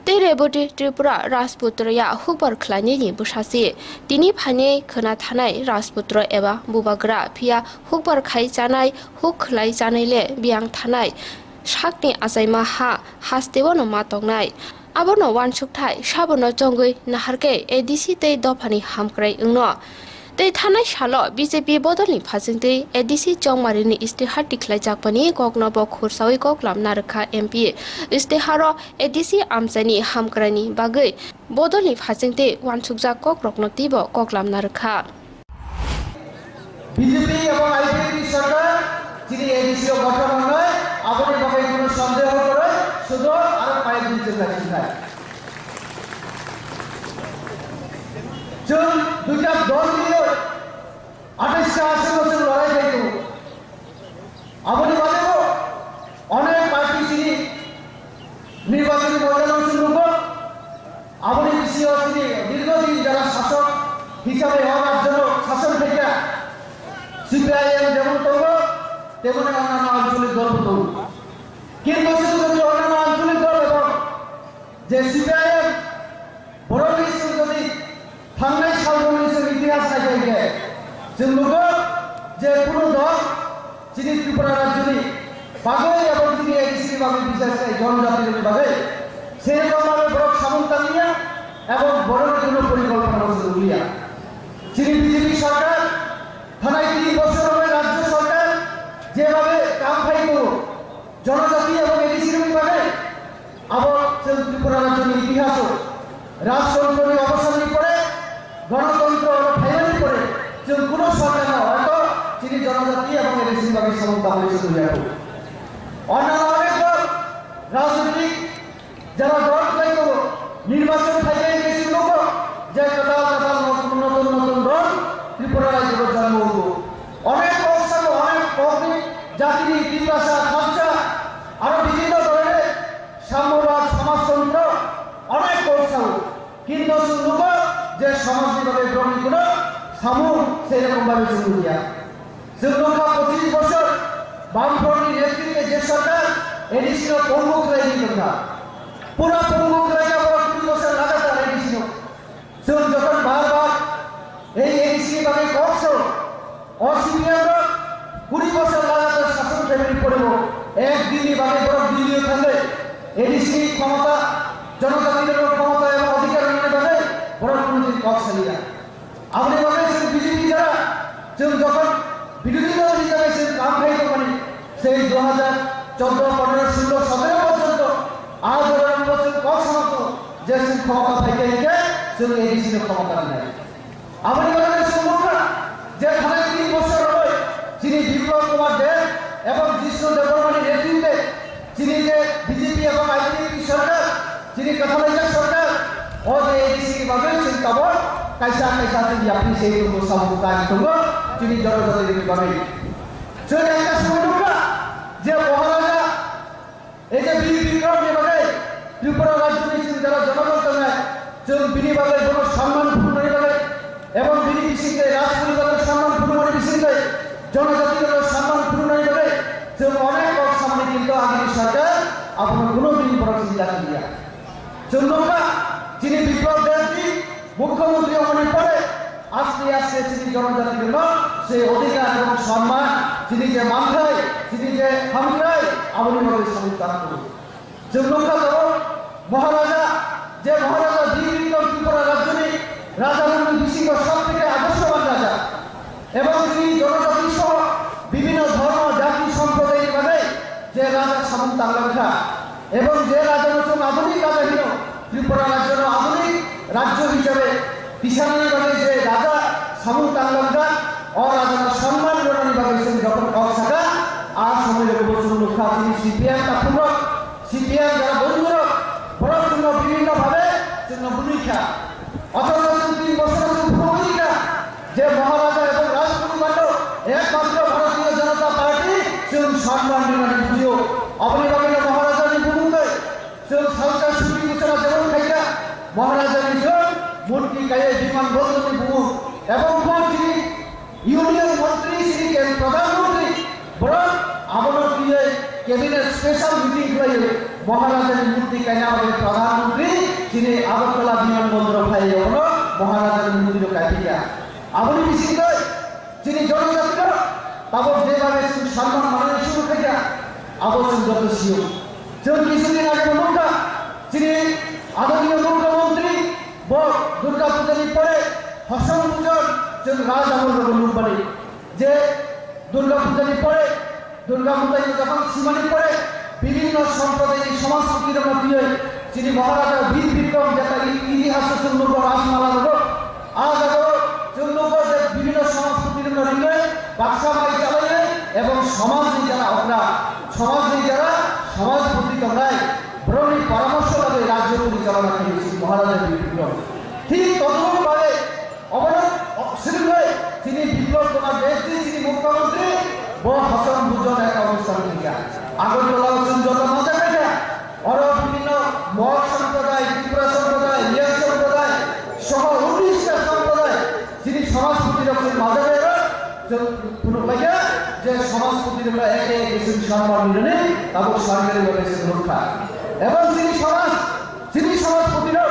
S4: तै रेबति त्रिपुरा राजपुत्रया हुकबर ख्लायनायनि बोसासे दिनि फाने खोना थानाय राजपुत्र एबा बुबाग्रा फिया हुकबर खाय जानाय हुक खलाय जानायले बियां थानाय साकनि आजायमा हा हासदेवनो मातंनाय आबोनो वानसुकथाय साबोनो जंगै नाहारके एडीसी तै दफानि हामग्राय अंनो तै थानाय साल बीजेपी बदलनि फाजिंतै एडीसी चौमारिनि इस्तेहार दिख्लाय जाकपानि ककनब खुरसावै ककलाम नारखा एमपी इस्तेहार एडीसी आमचाइनि हामग्रायनि बागै बदलनि फाजिंतै वानसुकजा कक रकनतिबो ककलाम नारखा
S1: আইপিএফটি সরকার যিনি এডিসিও গঠন নয় আপনি ভাবে কোনো সন্দেহ করে শুধু আরো পায়ে দিতে চাই চল দুইটা দল নিয়ে 28টা 80 বছর লড়াই করতে আপনি বলেন অনেক পার্টি যিনি নির্বাচনী ময়দানে শুনব আপনি বিসিও তিনি দীর্ঘদিন যারা শাসক হিসাবে হওয়ার জন্য শাসন থেকে সিপিআইএম যেমন করব তেমনি অন্যান্য আঞ্চলিক দল করব কিন্তু শুধু যদি অন্যান্য আঞ্চলিক দল এবং যে সিপিআইএম বড় কিছু যদি থাঙ্গাই সালমনিসের ইতিহাস থাকে যেগুলো যে কোনো দল যিনি ত্রিপুরা রাজ্যে বাঘে এবং তিনি এডিসি ভাবে বিশেষ করে জনজাতির বিভাগে সেরকমভাবে বড় সামন্তালিয়া এবং বড় জন্য পরিকল্পনা করছে উলিয়া যিনি বিজেপি সরকার থানায় 3 বছর হবে রাজ্য সরকার যেভাবে কাম খাই করো জনজাতি এবং এডিসির বিভাগে আবার ত্রিপুরা রাজ্যের ইতিহাস রাজতন্ত্রের অবসানের পরে গণতন্ত্র ফাইনালি করে যে কোনো সরকার না হয়তো যিনি জনজাতি এবং এডিসি বিভাগের সামন্তালিয়া হয়ে যাবে অন্যান্য অনেক দল রাজনৈতিক যারা দল তৈরি করবো নির্বাচন থাকে বেশি লোক যে কথা নতুন নতুন নতুন দল ত্রিপুরা রাজ্যে জন্ম হবো অনেক অবসর অনেক জাতি ত্রিভাষা খরচা আরো বিভিন্ন ধরনের সাম্যবাদ সমাজতন্ত্র অনেক কৌশল কিন্তু শুনব যে সমাজ বিভাগের গ্রহণ কোনো সামূহ সেইরকম ভাবে শুরু দিয়া যেগুলো 25 বছর বামফ্রন্টের নেতৃত্বে যে সরকার এডিসিও প্রমুখ রাজনীতি কথা পুরো প্রমুখ রাজা বড় 20 বছর লাগাতার এডিসিও যখন বারবার এই এডিসি ভাবে কষ্ট অসিপিএম 20 বছর লাগাতার শাসন ফ্যামিলি পড়ব একদিনই ভাবে বড় দিল্লি থাকলে এডিসি ক্ষমতা জনজাতিদের ক্ষমতা এবং অধিকার নিয়ে ভাবে বড় কোনদিন কক্সালিয়া আপনি বলেছেন বিজেপি যারা যখন বিরোধী দল হিসাবে সে কাম খাইতে পারে সেই 2014, 15, 16, 17 পর্যন্ত আজ 11 বছর কম সমাপ্ত যে ক্ষমতা থেকে সে এডিসির ক্ষমতা নেয় আপনি বলেন সম্ভব যে এখানে 3 বছর হবে যিনি বিপ্লব কুমার দেব এবং জিষ্ণু দেববর্মনের নেতৃত্বে যিনি যে বিজেপি এবং আইপিএফটি সরকার যিনি ক্যাথলিক সরকার ও যে এডিসি ভাবে চিন্তাবো কাইসা কাইসা যদি আপনি সেই সমকাজ করব তিনি জনজাতির ভাবে সেই একটা সময় যে মহারাজা এই যে বীর বিক্রম বিভাগে ত্রিপুরা রাজ্য নিয়েছেন যারা জনগণ নেয় যে বিনিভাগের কোনো সম্মানপূর্ণ বিভাগে এবং বিনি বিশিষ্টে রাজ পরিবারের সম্মানপূর্ণ বিশিষ্টে জনজাতির সম্মানপূর্ণ বিভাগে যে অনেক লোক সামনে কিন্তু আগের সরকার আপনার কোনো দিন বড় চিন্তা করিয়া চন্দ্রকা যিনি বিপ্লব দেবজি মুখ্যমন্ত্রী মনে পড়ে আস্তে আস্তে তিনি জনজাতির জন্য সেই অধিকার এবং সম্মান তিনি যে মানখায় তিনি যে হামখায় আবরণভাবে সমর্থন করুন যে লোকা মহারাজা যে মহারাজা বীর বিক্রম ত্রিপুরা রাজ্যে রাজা বিশিষ্ট সব থেকে আদর্শবান রাজা এবং তিনি জনজাতি সহ বিভিন্ন ধর্ম জাতি সম্প্রদায়ের ভাবে যে রাজা সামন্ত আকাঙ্ক্ষা এবং যে রাজা নতুন আধুনিক রাজা হল ত্রিপুরা রাজ্যের আধুনিক রাজ্য হিসেবে কিষাণীভাবে যে রাজা সামন্ত আকাঙ্ক্ষা ও রাজার সম্মান বিভাগে যখন অসাকা আর সময়ের বছর লোকা তিনি সিপিএম কাপুরক সিপিএম যারা বন্ধুর বড় জন্য বিভিন্নভাবে জন্য ভূমিকা অথচ 3 বছর ভূমিকা যে মহারাজা এবং রাজপরিবার একমাত্র ভারতীয় জনতা পার্টি সম্মান বুঝিও অবনিভাবে মহারাজা ভূমিকায় সালকা সুটি ঘোষণা যেমন খাইয়া মহারাজা মূর্তি গায়ে বিমান বন্ধনী ভূম এবং তিনি ইউনিয়ন মন্ত্রী শ্রী প্রধানমন্ত্রী বড় আবরণ দিয়ে ক্যাবিনেট স্পেশাল মিটিং করে মহারাজার মূর্তি কাইনা প্রধানমন্ত্রী যিনি আগরতলা বিমানবন্দর ভাই মহারাজার মূর্তির কাটিয়া আপনি বিশিষ্ট যিনি জনজাতির তারপর যেভাবে সম্মান মানের শুরু থেকে আবশ্যক যত সিও যেমন কিছুদিন আগে নৌকা যিনি আদরণীয় মুখ্যমন্ত্রী দুর্গা পূজার পরে হসন পুজোর রাজ আমল লুম্বানি যে দুর্গা পূজার পরে দুর্গা পূজায় যখন সীমানি পরে বিভিন্ন সম্প্রদায়ের সংস্কৃতির মধ্যে যিনি মহারাজা বীর বিক্রম যেটা ইতিহাস সুন্দর রাজমালা আজ আরো বিভিন্ন সংস্কৃতির মধ্যে বাক্সা মাইজা সমাজনী যারা আমরা সমাজনী যারা সমাজপতি তোমরাই বরং পরামর্শভাবে রাজ্য পরিচালনা করেছি মহারাজা বিপ্লব ঠিক তদনুরূপভাবে অবরোধ হয়ে তিনি বিপ্লব তোমার দেশটি তিনি মুখ্যমন্ত্রী বড় হাসান বুজন একটা অবস্থান থেকে আগরতলা হচ্ছেন যত মজা পেটা আরো বিভিন্ন মগ সম্প্রদায় ত্রিপুরা সম্প্রদায় রিয়া সম্প্রদায় সহ 19টা সম্প্রদায় যিনি সমাজপতি রক্ষণ মাজা পেয়ে যে সমাজপতিরা একে একে সম্মান মিলনে তারপর সরকারিভাবে রক্ষা এবং যিনি সমাজপতিরা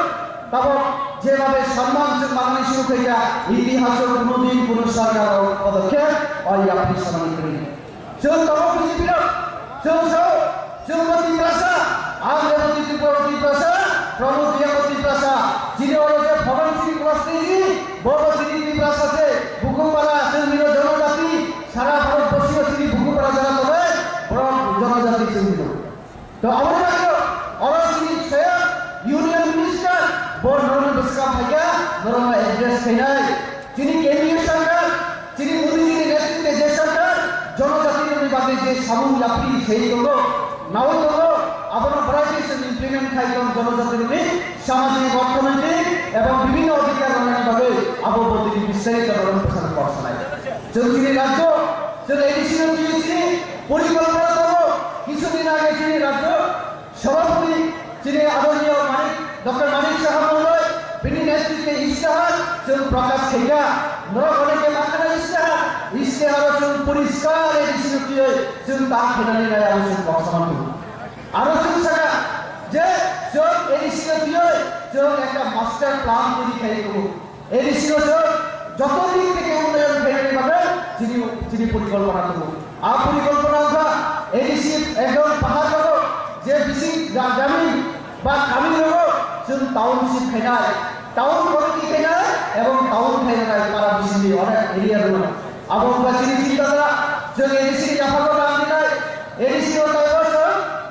S1: তারপর যেভাবে সম্মান মানানি শুরু করে ইতিহাসের কোনোদিন কোনো সরকার পদক্ষেপ ওই আপনি সম্মান করেন চল তব বিজেপির চৌমতি প্রাসা আগ্রবতী ত্রিপুরতী প্রাসা প্রমোদিয়াবতী প্রাসা যিনি যে ভবন শ্রী প্লাস্টিজি বড় শ্রী প্রাসা আছে ভূকুপাড়া সেলমিনো জনজাতি সারা ভারতবর্ষীয় শ্রী ভূকুপাড়া যারা তবে বড় জনজাতি সেলমিনো তো আমরা অরশ্রী স্বয়ং ইউনিয়ন মিনিস্টার বড় নরম বিস্কাম ভাইয়া নরম এড্রেস খাইনাই যিনি কেন্দ্রীয় সরকার যিনি মোদীজির নেতৃত্বে যে সরকার জনজাতির বিভাগে যে সামুল লাভি সেই হলো নাও হলো আপনার ভ্যারাইটিস ইমপ্লিমেন্ট খাইতম জনজাতির সামাজিক অর্থনৈতিক এবং বিভিন্ন অধিকার বিভাগে আবদ্ধ বিস্তারিত প্রসার করছে যিনি রাজ্য যিনি এডিসিও দিয়েছি পরিকল্পনা করো কিছুদিন আগে যিনি রাজ্য সভাপতি যিনি আদরণীয় ডক্টর মানিক সাহা মহোদয় তিনি নেতৃত্বে ইশতেহার প্রকাশ খেয়া অনেকে মাথায় ইশতেহার পরিষ্কার এডিসিও দিয়ে তা খেলানি গায়ে আলোচনা বর্তমান করুন আরো শাখা যে এডিসিও দিয়ে একটা মাস্টার প্ল্যান তৈরি খাই করুন এডিসিও যত দিক থেকে উন্নয়ন ফেলে পাবে যিনি পরিকল্পনা করুন আর পরিকল্পনা এডিসি একদম পাহাড় করো যে বেশি গ্রামীণ বা গ্রামীণ হলো টাউনশিপ খেলায় টাউন কমিটি খেলায় এবং টাউন খেলায় তারা বেশি অনেক এরিয়া রয়েছে আবহাওয়া চিনি চিন্তাধারা যে এডিসি জাফানো নাম দিলায় এডিসি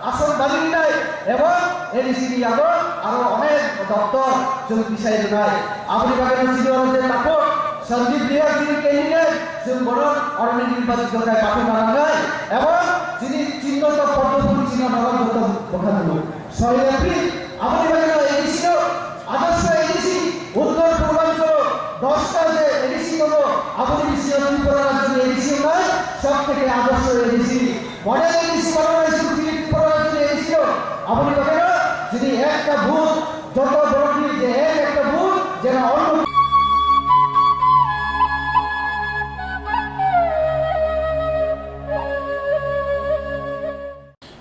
S1: আসল বাড়ি দিলায় এবং এডিসি আরো অনেক দপ্তর যোগ বিষয় নাই আপনি বাগানে ছিল যে তাপর সন্দীপ বিহার যিনি ক্যান্ডিডেট যিনি বড় অরণ্য নির্বাচিত পাঠে মানা যায় এবং যিনি চিহ্নিত পদ্মপুরী চিহ্ন নগদ দেখা দেব 6 এপ্রিল আপনি বাগানে এডিসি আদর্শ এডিসি উত্তর পূর্বাঞ্চল 10টা যে এডিসি হলো আপনি বিশ্ব ত্রিপুরা রাজ্যের এডিসি নয় সব থেকে আদর্শ এডিসি মডেল এডিসি বানানো ত্রিপুরা রাজ্যের এডিসি আপনি বাগানে যিনি একটা ভূত যত বড় যে একটা ভূত যেন অন্য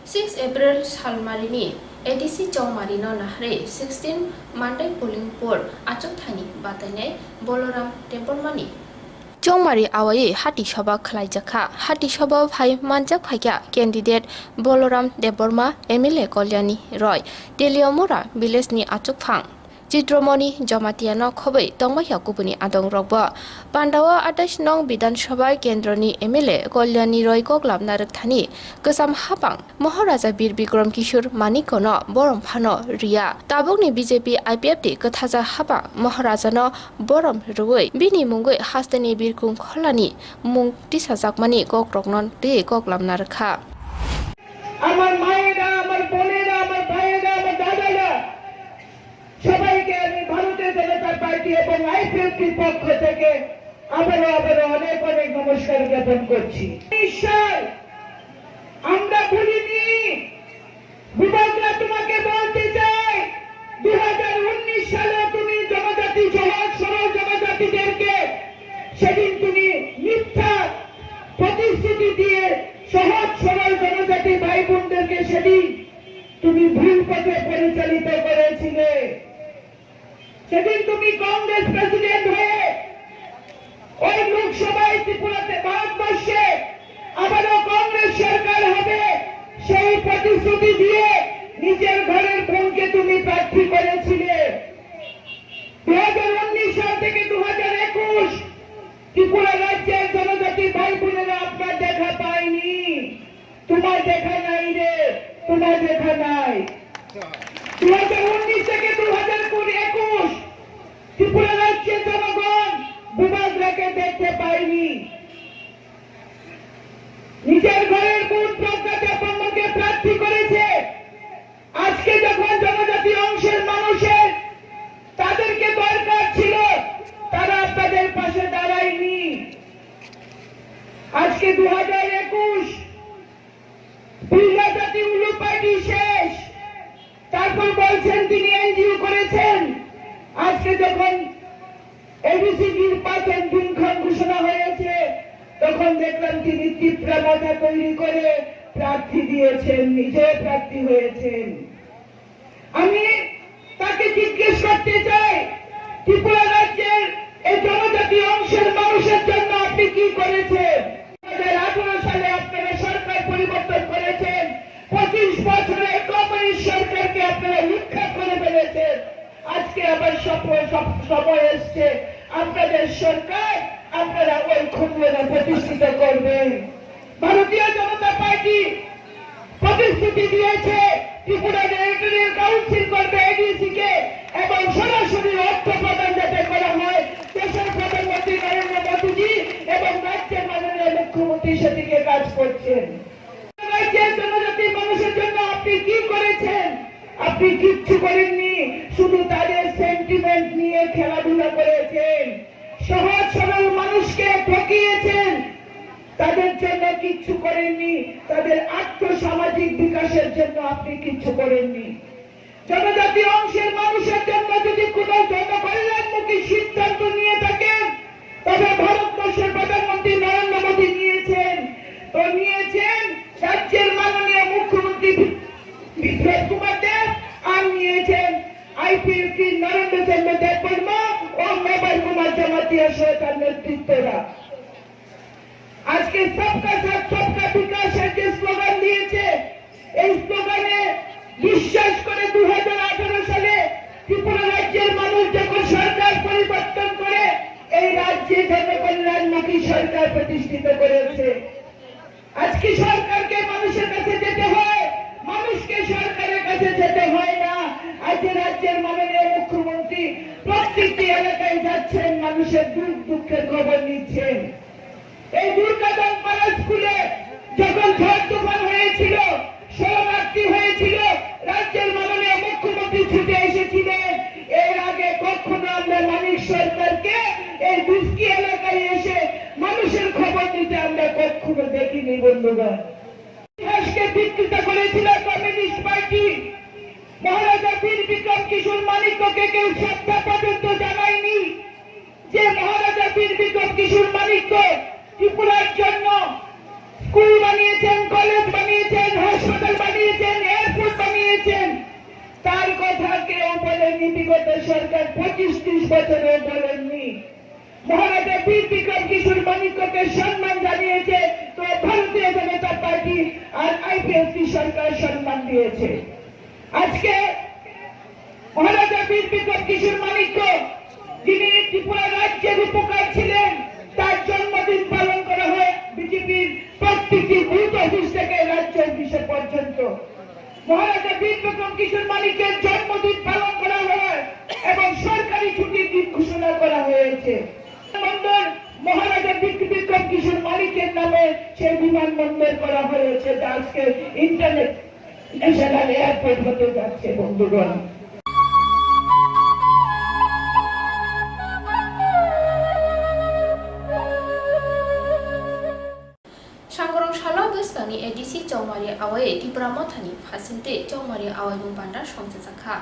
S4: 6 April Salmarini ADC Chongmarino Nahre 16 Monday polling board Achok Thani Batane Boloram Templemani Chongmari Awaye Hati Shoba Khlaijaka Hati Shoba Bhai Manjak Phaiya candidate Boloram Deborma Emile Kolyani Roy Deliomura Bilesni Achok Phang Chitromoni Jamatiano Khobai Tongmaya Kupuni Adong Rogba Pandawa Adash Nong Bidan Shobai Kendroni Emile Kolyani Roy Koklam Narak Thani Kesam Hapang Maharaja Bir Bikram Kishur Manikono Borom Phano Ria Tabogni BJP IPFT Kathaja Hapa Maharaja no Borom Ruwei Bini Mungoi Hastani Birkung Kholani Mung Tisazakmani Kokroknon De Koklam Narakha
S3: আমার মায়েরা আমার বোনেরা আমার ভাইয়েরা আমার দাদারা সবাইকে আমি ভারতীয় জনতা পার্টি এবং আইপিএফটির পক্ষ থেকে আবারও অনেক অনেক নমস্কার জ্ঞাপন করছি ঈশ্বর আমরা ভুলিনি বিভাগরা তোমাকে বলতে চাই 2019 সালে তুমি জনজাতি সহজ সরল জনজাতিদেরকে সেদিন তুমি মিথ্যা প্রতিশ্রুতি দিয়ে সহজ সরল জনজাতি ভাই বোনদেরকে সেদিন তুমি ভুল পথে পরিচালিত করেছিলে সেদিন তুমি কংগ্রেস প্রেসিডেন্ট হয়ে ওই লোকসভায় ত্রিপুরাতে ভারতবর্ষে আবারও কংগ্রেস সরকার হবে সেই প্রতিশ্রুতি দিয়ে নিজের ঘরের বোনকে তুমি প্রার্থী করেছিলে 2019 সাল থেকে 2021 ত্রিপুরা রাজ্যের জনজাতি ভাই বোনেরা আপনার দেখা পায়নি তোমার দেখা নাই রে তোমার দেখা নাই 2019 থেকে 2021 ত্রিপুরা রাজ্যের জনগণ বিভাগরাকে দেখতে পায়নি নিজের আজকে 2021 বিরোধী উলু পার্টি শেষ, তারপর বলছেন তিনি এনজিও করেছেন। আজকে যখন এবিসি নির্বাচন দিনক্ষণ ঘোষণা হয়েছে তখন দেখলাম তিনি তীব্র মাথা তৈরি করে প্রার্থী দিয়েছেন, নিজে প্রার্থী হয়েছেন। আমি তাকে জিজ্ঞেস করতে চাই, ত্রিপুরা রাজ্যের এই জনজাতি অংশের মানুষের জন্য আপনি কি করেছেন? 2018 সালে আপনারা সরকার পরিবর্তন করেছেন, 25 বছরের কমিউনিস্ট সরকারকে আপনারা উৎখাত করে ফেলেছেন। আজকে আবার সময় এসছে আপনাদের সরকার, আপনারা ওই খুমপুইকে প্রতিষ্ঠিত করবেন। ভারতীয় জনতা পার্টি প্রতিশ্রুতি দিয়েছে ত্রিপুরা টেরিটরিয়াল কাউন্সিল করবে এডিসি কে, এবং সরাসরি অর্থ প্রদান যাতে করা হয় দেশের প্রধানমন্ত্রী নরেন্দ্র মোদীজি এবং রাজ্যের মাননীয় মুখ্যমন্ত্রী সেদিকে কাজ করছেন। রাজ্যের জনজাতি মানুষের জন্য আপনি কি করেছেন? আপনি কিচ্ছু করেননি, শুধু তাদের সেন্টিমেন্ট নিয়ে খেলাধুলা করেছেন, সহজ সরল মানুষকে ঠকিয়েছেন, তাদের জন্য কিচ্ছু করেননি, তাদের আর্থসামাজিক বিকাশের জন্য আপনি কিচ্ছু করেননি। জনজাতি অংশের মানুষের জন্য যদি কোন জনকল্যাণমুখী সিদ্ধান্ত নিয়ে থাকেন তবে ভারতবর্ষের প্রধানমন্ত্রী নরেন্দ্র মোদী নিয়েছেন, তো নিয়েছেন রাজ্যের মাননীয় মুখ্যমন্ত্রী বিপ্লব কুমার দেব, আর নিয়েছেন আইপিএফটি নরেন্দ্র চন্দ্র দেব বর্মা ও মেবার কুমার জমাতিয়া সহ তার নেতৃত্বরা। আজকে সবকা সাথ সবকা বিকাশের যে স্লোগান দিয়েছে, এই স্লোগানে বিশ্বাস করে 2018 সালে ত্রিপুরা রাজ্যের মানুষ যখন সরকার পরিবর্তন করে এই রাজ্যে জনকল্যাণমুখী সরকার প্রতিষ্ঠিত করেছে। আজকে সরকারকে মানুষের কাছে যেতে হয়, মানুষকে সরকারের কাছে যেতে হয় না। আজকে রাজ্যের মাননীয় মুখ্যমন্ত্রী প্রত্যেকটি এলাকায় যাচ্ছেন, মানুষের দুঃখ দুঃখের খবর নিচ্ছেন। এই দুর্গাদান পাড়া স্কুলে যখন ঝড় তুফান হয়েছিল, শরণার্থী হয়েছিল, রাজ্যের মাননীয় মুখ্যমন্ত্রী ছুটে এসেছিলেন। এর আগে কখনো আমরা মানিক সরকারকে এই দুষ্কি এলাকায় এসে মানুষের খবর নিতে আমরা কখনো দেখিনি। বন্ধুগণ, ইতিহাসকে বিকৃত করেছিল কমিউনিস্ট পার্টি। মহারাজা বীর বিক্রম কিশোর মানিক্যকে কেউ শ্রদ্ধা পর্যন্ত জানায়নি। যে মহারাজা বীর বিক্রম কিশোর মানিক্য ত্রিপুরার জন্য স্কুল বানিয়েছেন, কলেজ বানিয়েছেন, হাসপাতাল বানিয়েছেন, এয়ারপোর্ট বানিয়েছেন, তার কথা কেউ বলেনি। বিগত সরকার 25-30 বছরে বলেননি। মহারাজা বীর বিক্রম কিশোর মানিক্যকে সম্মান জানিয়েছে তো ভারতীয় জনতা পার্টি আর আইপিএফটি সরকার সম্মান দিয়েছে। আজকে মহারাজা বীর বিক্রম কিশোর মানিক্য, যিনি ত্রিপুরা রাজ্যের উপকার ছিলেন, তার জন্মদিন পালন করা হয় বিজেপির প্রত্যেকটি বুথ অফিস থেকে রাজ্য অফিসে পর্যন্ত। মহারাজা বীর বিক্রম কিশোর মানিক্যের জন্মদিন পালন করা হয় এবং সরকারি ছুটির দিন ঘোষণা করা হয়েছে। বিমানবন্দর মহারাজা বিক্রম কিশোর মানিক্যের নামে সেই বিমানবন্দর করা হয়েছে, যা আজকে ইন্টারন্যাশনাল এয়ারপোর্ট হতে যাচ্ছে। বন্ধুগণ,
S4: सांग्रां साला बोसगांनि एडिसि चौमारि आवायै त्रिपुरा मथानि फासिलते चौमारि आवायमुं बान्दा संजाखा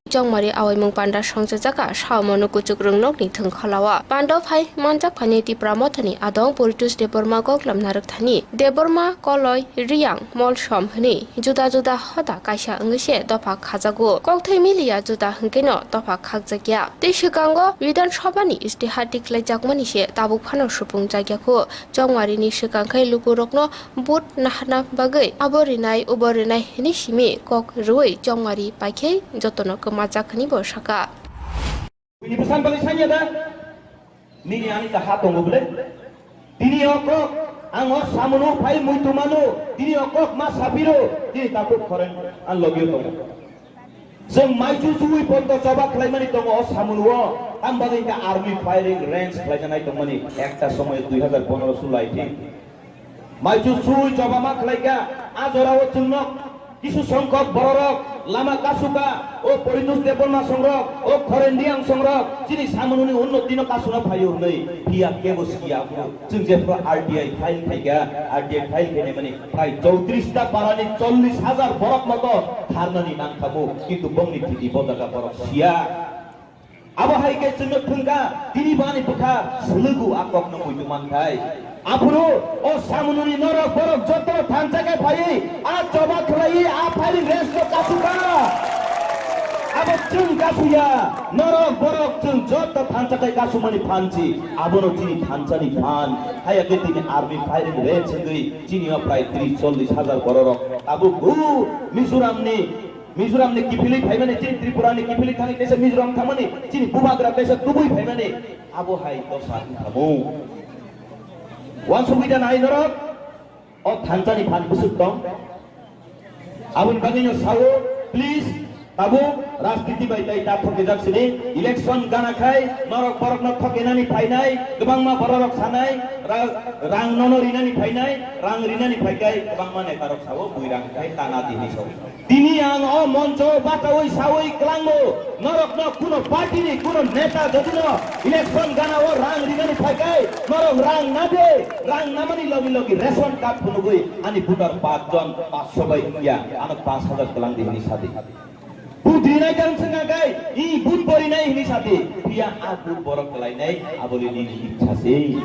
S4: चौमारि आवायमुं बान्दा संजाखा सामनो कुचुक रंनकनि थोंखालावा बान्दा फाइ मानजाक फानि त्रिपुरा मथानि आदं परितुस देबरमा गग्लाम नारकथानि देबरमा कलय रियां मलसम हनि जुदा जुदा हदा काइसा अंगसे दफा खाजागु कक्थै मिलिया जुदा हंकेनो दफा खागजागिया तै सिगांगो विधान सभानि इस्तिहार दिख्लायजागमानिसे ताबुक फानो सुपुं जायगाखौ चौमारिनि सिगांखै लुगुरकनो बुट नाहाना बागै आबरिनाय उबरिनाय हनि सिमि कक रुइ चौमारि पाइखै जतन माजाखनि बसाका
S17: ini pesan bagi saya dah ni yang kita hatung boleh dini okok ango samuno pai muito mano dini okok mas sapiro dini takut koren an logio to जों माइजु जुइ बन्द जबा खालामनानै दङ सामुनो आमबादै का आर्मी फायरिं रेंज खालामनाय दंमोन একটা সময় 2015 जुलाइथिं माइजु जुइ जबा मा खालायगा आजराव जोंनो কিছু সংখ্যক বড় lama kasuka o porinus deporma songrok o korendiang songrok chini samununi unnoti no kasuna phayo nei pia kebos kia chung je pro RTI file thaiga RTI file kene mani prai 34 ta parani 40000 borok moto tharnani nang khamu kintu bongni thiti bodaga borok sia abo haike chung thungka tini bani pukha sulugu akok no muiman thai Apuru, oh samununi norok borok joto thancakai phai a coba khlai a phai resto kasuka abo chung kasuya norok borok chung joto thancakai kasumani phanchi abono chini thanchani phan hayake tini army firing range chengui chini prai 30-40,000 borok abo gu Mizoram ni kipili phai mane chini Tripura ni kipili thani tesa Mizoram thamani chini Bubagra tesa Tubui phai mane abo hai to sati thamu wan subida nai norok o thancani phan busuk dong abun bagino sawo please tabu राजनीति bai tai ta thoke jak sini election gana khai norok borok no thoke nani phainai gobang ma borok sanai rang nono rinani phainai rang rinani phaikai gobang ma nekarok sawo buirang khai tana dini so tini ang o moncho batawoi sawoi klangmo norok no kuno party ni kuno neta jodino election gana o rang rinani phaikai norok rang nade rang namani logi logi ration card punugoi ani voter 5 jon 500 bai ya anak 5000 kelang dini sadi Budri nai jang sengagai, ini bud bori nai ini sate, dia abud borok kelai nai, aboli di ikhasi.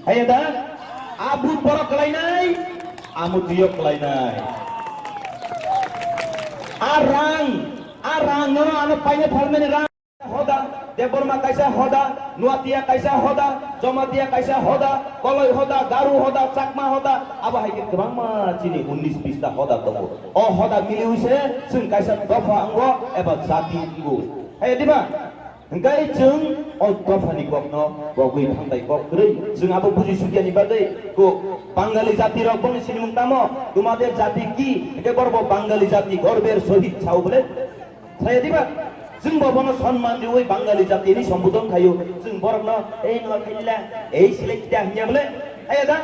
S17: Ayo dah, abud borok kelai nai, amud diok kelai nai. Arang, nono anu paine falmene rang. Hoda, deborma kaisa hoda, nuatia kaisa hoda, jomatia kaisa hoda, koloi hoda, garu hoda, cakma hoda, aba haikit kebang ma cini 19-20 hoda tomo. Oh hoda mili use, sung kaisa dofa anggo, eba jati anggo. Ayo diba, engkai jeng, oh dofa ni kok no, bogui thantai kok gerei, jeng abu puji sudia ni badai, ko Bangali jati rok bong sini mungtamo, tumader jati ki, eke borbo Bangali jati gorber sohit chau bole, saya diba. जों बाबानो सन्मान दिवै बांगाली जातिनि सम्बोधन खायो जों बरनो ए न खैला ए सिलेक्टा हिया बोले आया दा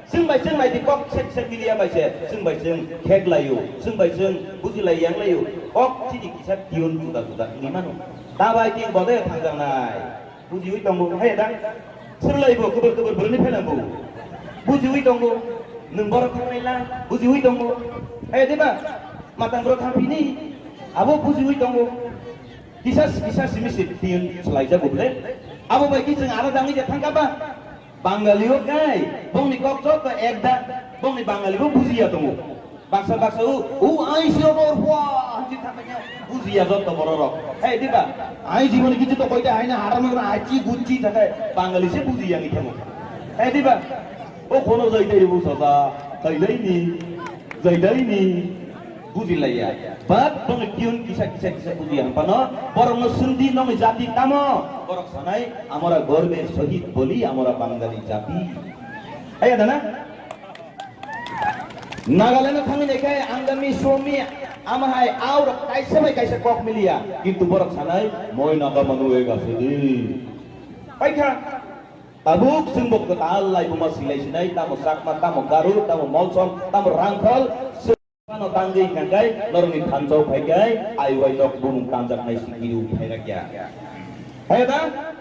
S17: जों बाय दि कक सेक सेक गिलिया बायसे जों बाय जों खेक लायो जों बाय जों बुजिलाय yang लायो कक सिदि किसा दिउन जुदा जुदा नि मानो दा बाय तिं बदे थांजानाय बुजिवै दंबो आया दा सोरलायबो गोबर बोरनि फैनांगौ बुजिवै दंबो नों बर थांनायला बुजिवै दंबो आया दिबा मातां बर थांफिनि आबो बुजिवै दंबो Kisah simisip tiun selaja boleh. Abu bagi sing ada dangi jatang kaba. Bangali o kai. Bong ni kok ke ekda. Bong ni Bangali o buzia temu. Baksa ai sio bor wah anji thamanya buzia jot bororok. Hey diba. Ai jibone kichu to koita haina haram na achi gucci thakai Bangali se buzia ngi temu. Hey diba. O kono jaiteri bu sada. Jaidai ni. Buzilaya. Bat pengekiun kisah bujian pano borong sundi nong jati tamo borok sanai amora gorbe sohit boli amora Bangali jati ayo dana Nagaland kami nekai anggami suami amahai aur kaisa kok milia kintu borok sanai moi naga manuwe gasidi paika tabuk simbok ketal lai buma silai sinai tamo sakma tamo garu tamo molsom tamo rangkol Kano tanggi ngangkai, lorong ini tancau paikai, ayu wajok bung tanjak nai sikiru pairak ya. Ayo tak?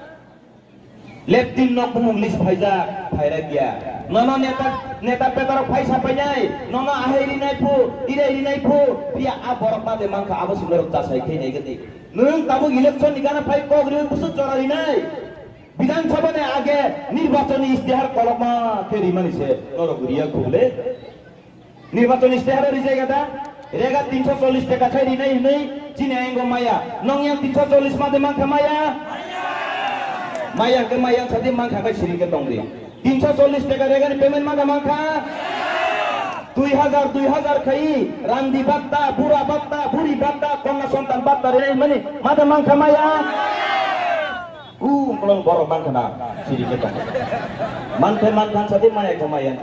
S17: Leptin nok bung list pairak ya. Nono neta petarok pai sapanyai, nono ahiri nai pu, iri nai pu, dia aborok mate mangka abos menurut tasai kene gede. Nung tamu election nikana pai kok riu busuk corari nai. বিধানসভা নে আগে নির্বাচনী ইশতেহার কলমা Kerry মানিছে নরগুরিয়া খুলে নির্বাচন ইশতেহারের জায়গাটা রেগা 340 টাকা খাই নাই নাই চিনে আইঙ্গো মায়া নংয়াং 340 মাদে মাখা মায়া মায়া কে মায়া সাথে মাখা কে সিরিকে দংদি 340 টাকা রেগা পেমেন্ট মাখা 2000 খাই রান্দি বাত্তা বুড়া বাত্তা বুড়ি বাত্তা কন্যা সন্তান বাত্তা রে মানে মাদে মাখা মায়া Pelong borok bangkana sini kita. Mantan sate mana kemayan.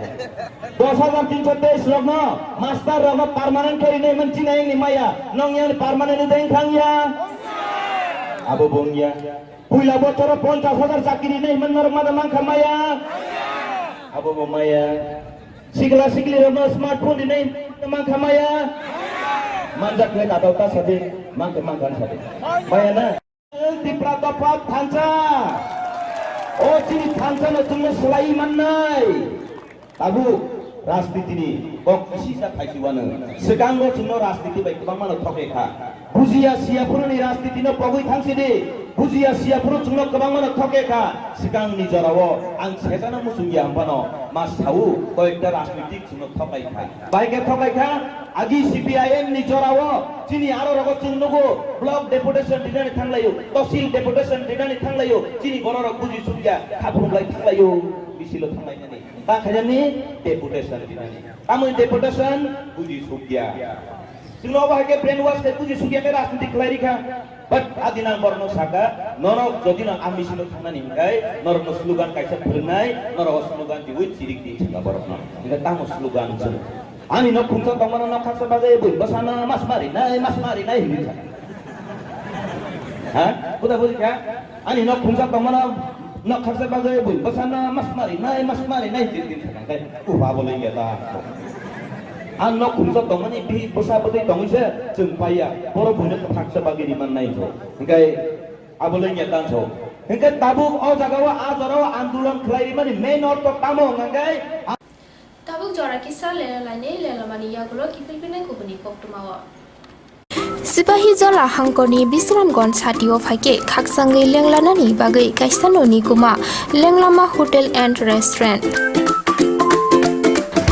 S17: 2023 logno master rogo permanen kari ne mencina yang ni maya. Nong yang permanen itu yang kang ya. Abu bong ya. Puila bocor 50,000 sakiri ne menor mada mangka maya. Abu bong maya. Sikli rogo smartphone ini mangka maya. manjak le tatau ta sade mang ke mangkan sade bayana di pratopat thansa o chini thansa na tumna selai mannai tabu राजनीति नि कक्सिसा थाइसिवानो सिगांगो चुनो राजनीति bye गोबां मानो थकेखा बुजिया सियापुरनि राजनीति न पगै थांसिदि बुजिया सियापुर चुनो गोबां मानो थकेखा सिगांनि जरावो आं सेजाना मुसुंगिया हमबानो मा साउ कयेकटा राजनीतिक चुनो थकाइखा बायके थकाइखा आगि सीपीआईएम नि जरावो चिनि आरो रगो चुननुगो ब्लक डेपुटेशन दिनानि थांलायो तहसिल डेपुटेशन दिनानि थांलायो चिनि बररक बुजि सुगिया खाफुंलाय थांलायो बिसिलो थांलायनानि ता खायनि डेपुटेशन दिनानि आमोन डेपुटेशन बुजि सुगिया जोंनाव बाहायके ब्रेन वाश के बुजि सुगिया के राजनीति खलायरिखा बाट आदिना बरनो साका नरक जदिना आमिसिलो थांनानि हिंगाय नरक स्लोगान कायसा फोरोंनाय नरक स्लोगान दिवै चिरिक दि छला बरनो हिंगा तामो स्लोगान जों आनि न खुंसा तमना न खासा बाजे बुइ बसाना मास मारिनाय हिंगा हा बुदा बुजिखा आनि न खुंसा तमना न खासा बाजे बुइ बसाना मास मारिनाय दिन थांगाय उबा बोलै गेदा आं न खुंसा तमनि बि बसा बदै तमैसे जों पाया बर बुनो खासा बागिनि माननाय जो हिंगाय आबोलै गेदा जो हिंगा ताबुक अ जागाव आ जराव आन्दोलन खलायरि माने main earth तामो हिंगाय
S4: Tabuk jora kisah lela lainnya lela mania gulo kipil pinai kubuni kok tumawa. Sipahi jola hangkoni Bisramgon satio faike khaksangai lenglanani bagai kaistanoni kuma lenglama hotel and restaurant.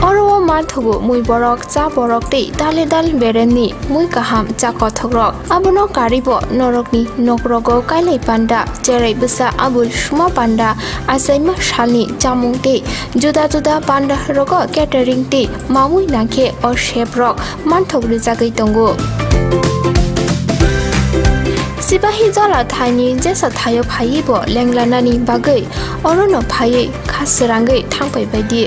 S4: Oro mathugo mui borok cha borok tei dale dal bereni mui kaham cha kothogrok abono karibo norokni nokrogo kailai panda jerai busa abul suma panda asaima shalni chamung tei juda juda panda rogo catering tei mamui nangke or chef rok manthogri jagai tongo Sipahi jola thani jesa thayo phaibo lenglanani bagai orono phai khasrangai thangpai baidi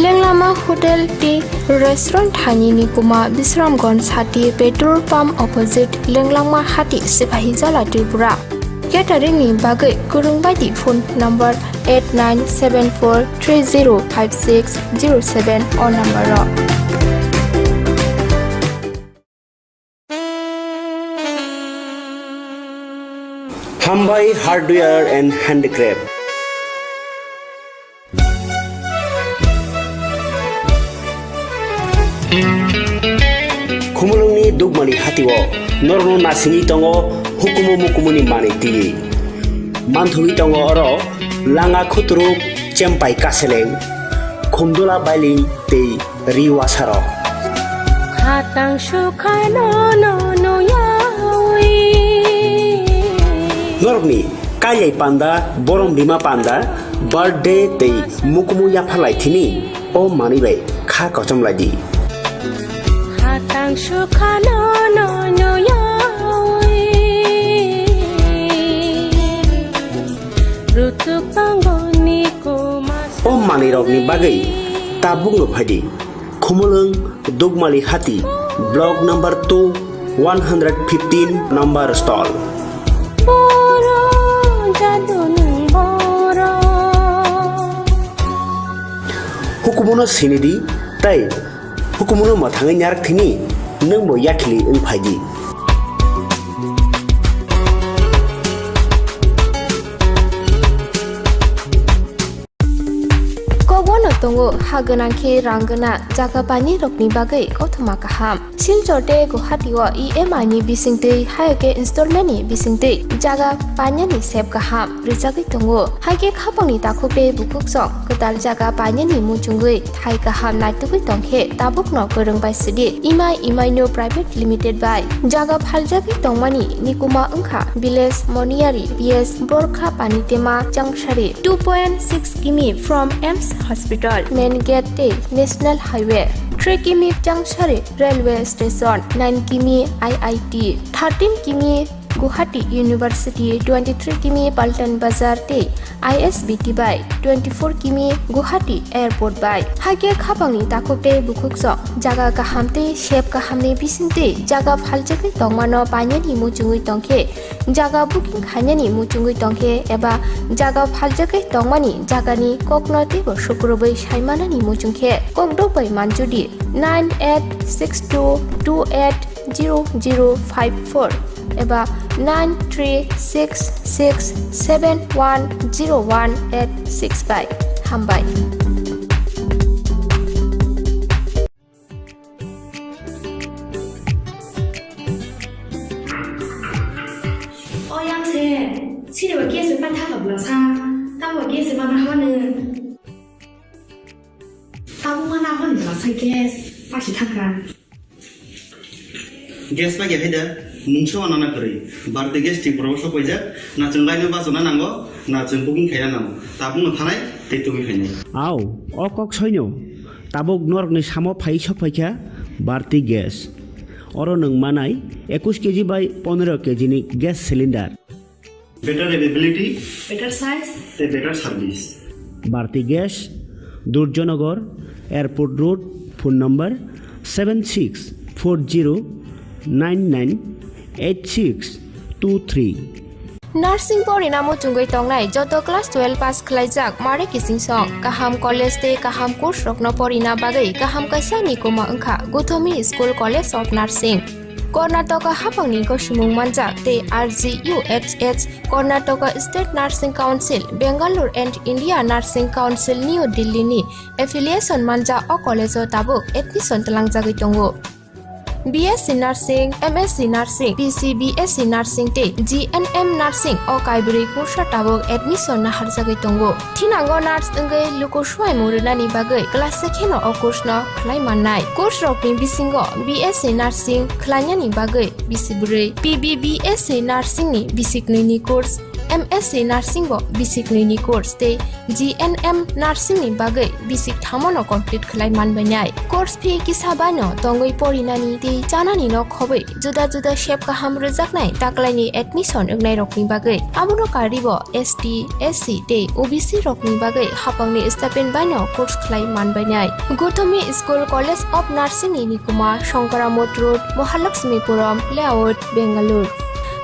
S4: Lenglama Hotel di Restaurant Hani Nikuma Bisramgon Hati Petrol Pump Opposite Lenglama Hati Sipahi Jala Tripura Catering ni bagai kurung baidi phone number 8974305607 or number ro
S13: Khumpui Hardware and Handicraft Khumulungni dugmani hatiwo norno nasini tongo hukumu mukumuni mani tigi manthui tongo oro langa khutruk chempai kaseleng khumdola bailing tei riwasaro
S18: hatang shukai no yawi
S13: norni kayai panda borong bima panda birthday tei mukumu yaphalai thini o mani bai kha kochom ladi
S18: hatang shukai no yawi rutuk tanggoni kumas
S13: o mani rokni bagai tabung no phadi khumulung dugmali hati block number 2 115 number stall Hukumono sinidi tai hukumono mathangai nyarak thini nangbo yakhili ungphaidi
S4: Kobono tongo haganangke ranggana jaga pani rokni bagai kothoma kaham silchote guhatiwa EMI ni bisingte haike installment ni bisingte jaga panya ni sep kaham rijagai tongo haike khapangni takukte bukuksong ketal jaga panya ni muchungui thai kaham naitugui tongkhe tabukno korong bai sidi EMI no private limited by jaga phaljagai tongmani nikuma ungkha village moniari PS borkha panitema jangshari 2.6 km from Ems Hospital main gate National Highway 3 km Jangshari Railway Station 9 km IIT 13 km Guwahati University 23 km Paltan Bazar te ISBT by 24 km Guwahati Airport by hage khapangni takokte bukukso jaga kahamte shep kahamne bisinte jaga phaljagai tongmano panyani muchungui tongkhe jaga booking khainani muchungui tongkhe eba jaga phaljagai tongmani jagani koknote bo shukrobai saimanani muchungkhe kokdo bai manjudi 986228 930054 एबा 9366710185 हामबाय।
S7: 치료가 계속 반타가 불러서 따고 계속 만나하는 따고 만나하는 불러서 계속 다시 타가
S6: gas পাগে হেদা মুংসো আনানা করে বারতে gas ঠিক প্রবস কইজা না जों লাইনে বাসনা নাঙ্গো না जों বুকিং খাইনা নাঙ্গো তা বুंनो थानाय তে তুমি খাইनाय
S12: आव अकक सैन्य ताबुक नरकनि सामो फाइ सफाइखा बारति ग्यास अरो नों मानाय 21 केजि बाय 15 केजिनि gas cylinder
S6: better availability
S7: better size
S6: the better service
S12: Bharati gas Durjoynagar airport road phone number 7640998623
S4: nursing परिणामो चुंगै तंगनाय जत क्लास 12 पास खलाइजाक मारे किसिं सं काहाम कॉलेज ते काहाम कोर्स रखन परिना बागै काहाम कैसा निकोमा अंखा Gautami school college of nursing Karnataka हाफांनि गसुमुं मानजाक ते RGUHH Karnataka state nursing council Bengaluru and India nursing council new Delhi नि एफिलिएशन मानजा अ कॉलेज ताबुक एडमिशन तलांजागै दंगो BSc nursing MSc nursing PC BSc nursing ते GNM नार्सिं अ काइब्रि कोर्स ताबुक एडमिशन नाहारजागै दंगो थिनांगो नार्स अंगै लुकुसुवाय मुरनानि बागै क्लास सेकेन्ड अ कोर्स न खलाय माननाय कोर्स रकनि बिसिंगो BSc नार्सिं खलायनानि बागै बिसिब्रै PBBSc नार्सिं नि बिसिकनैनि कोर्स MSc नार्सिं बो बिसिकनैनि कोर्स ते GNM नार्सिं नि बागै बिसिक थामनो कमप्लीट खलाय मानबायनाय कोर्स फी किसाबानो दंगै परिनानि ते जानानि न खबै जुदा जुदा शेप काहाम रजाकनाय ताकलायनि एडमिशन ओंनाय रकनि बागै आबुनो कारिबो ST SC ते OBC रकनि बागै हापांनि स्टापेन बायनो कोर्स खलाय मानबायनाय Gautami school college of nursing नि निकुमा शंकरामठ रोड महालक्ष्मीपुरम लेआउट बेंगालुर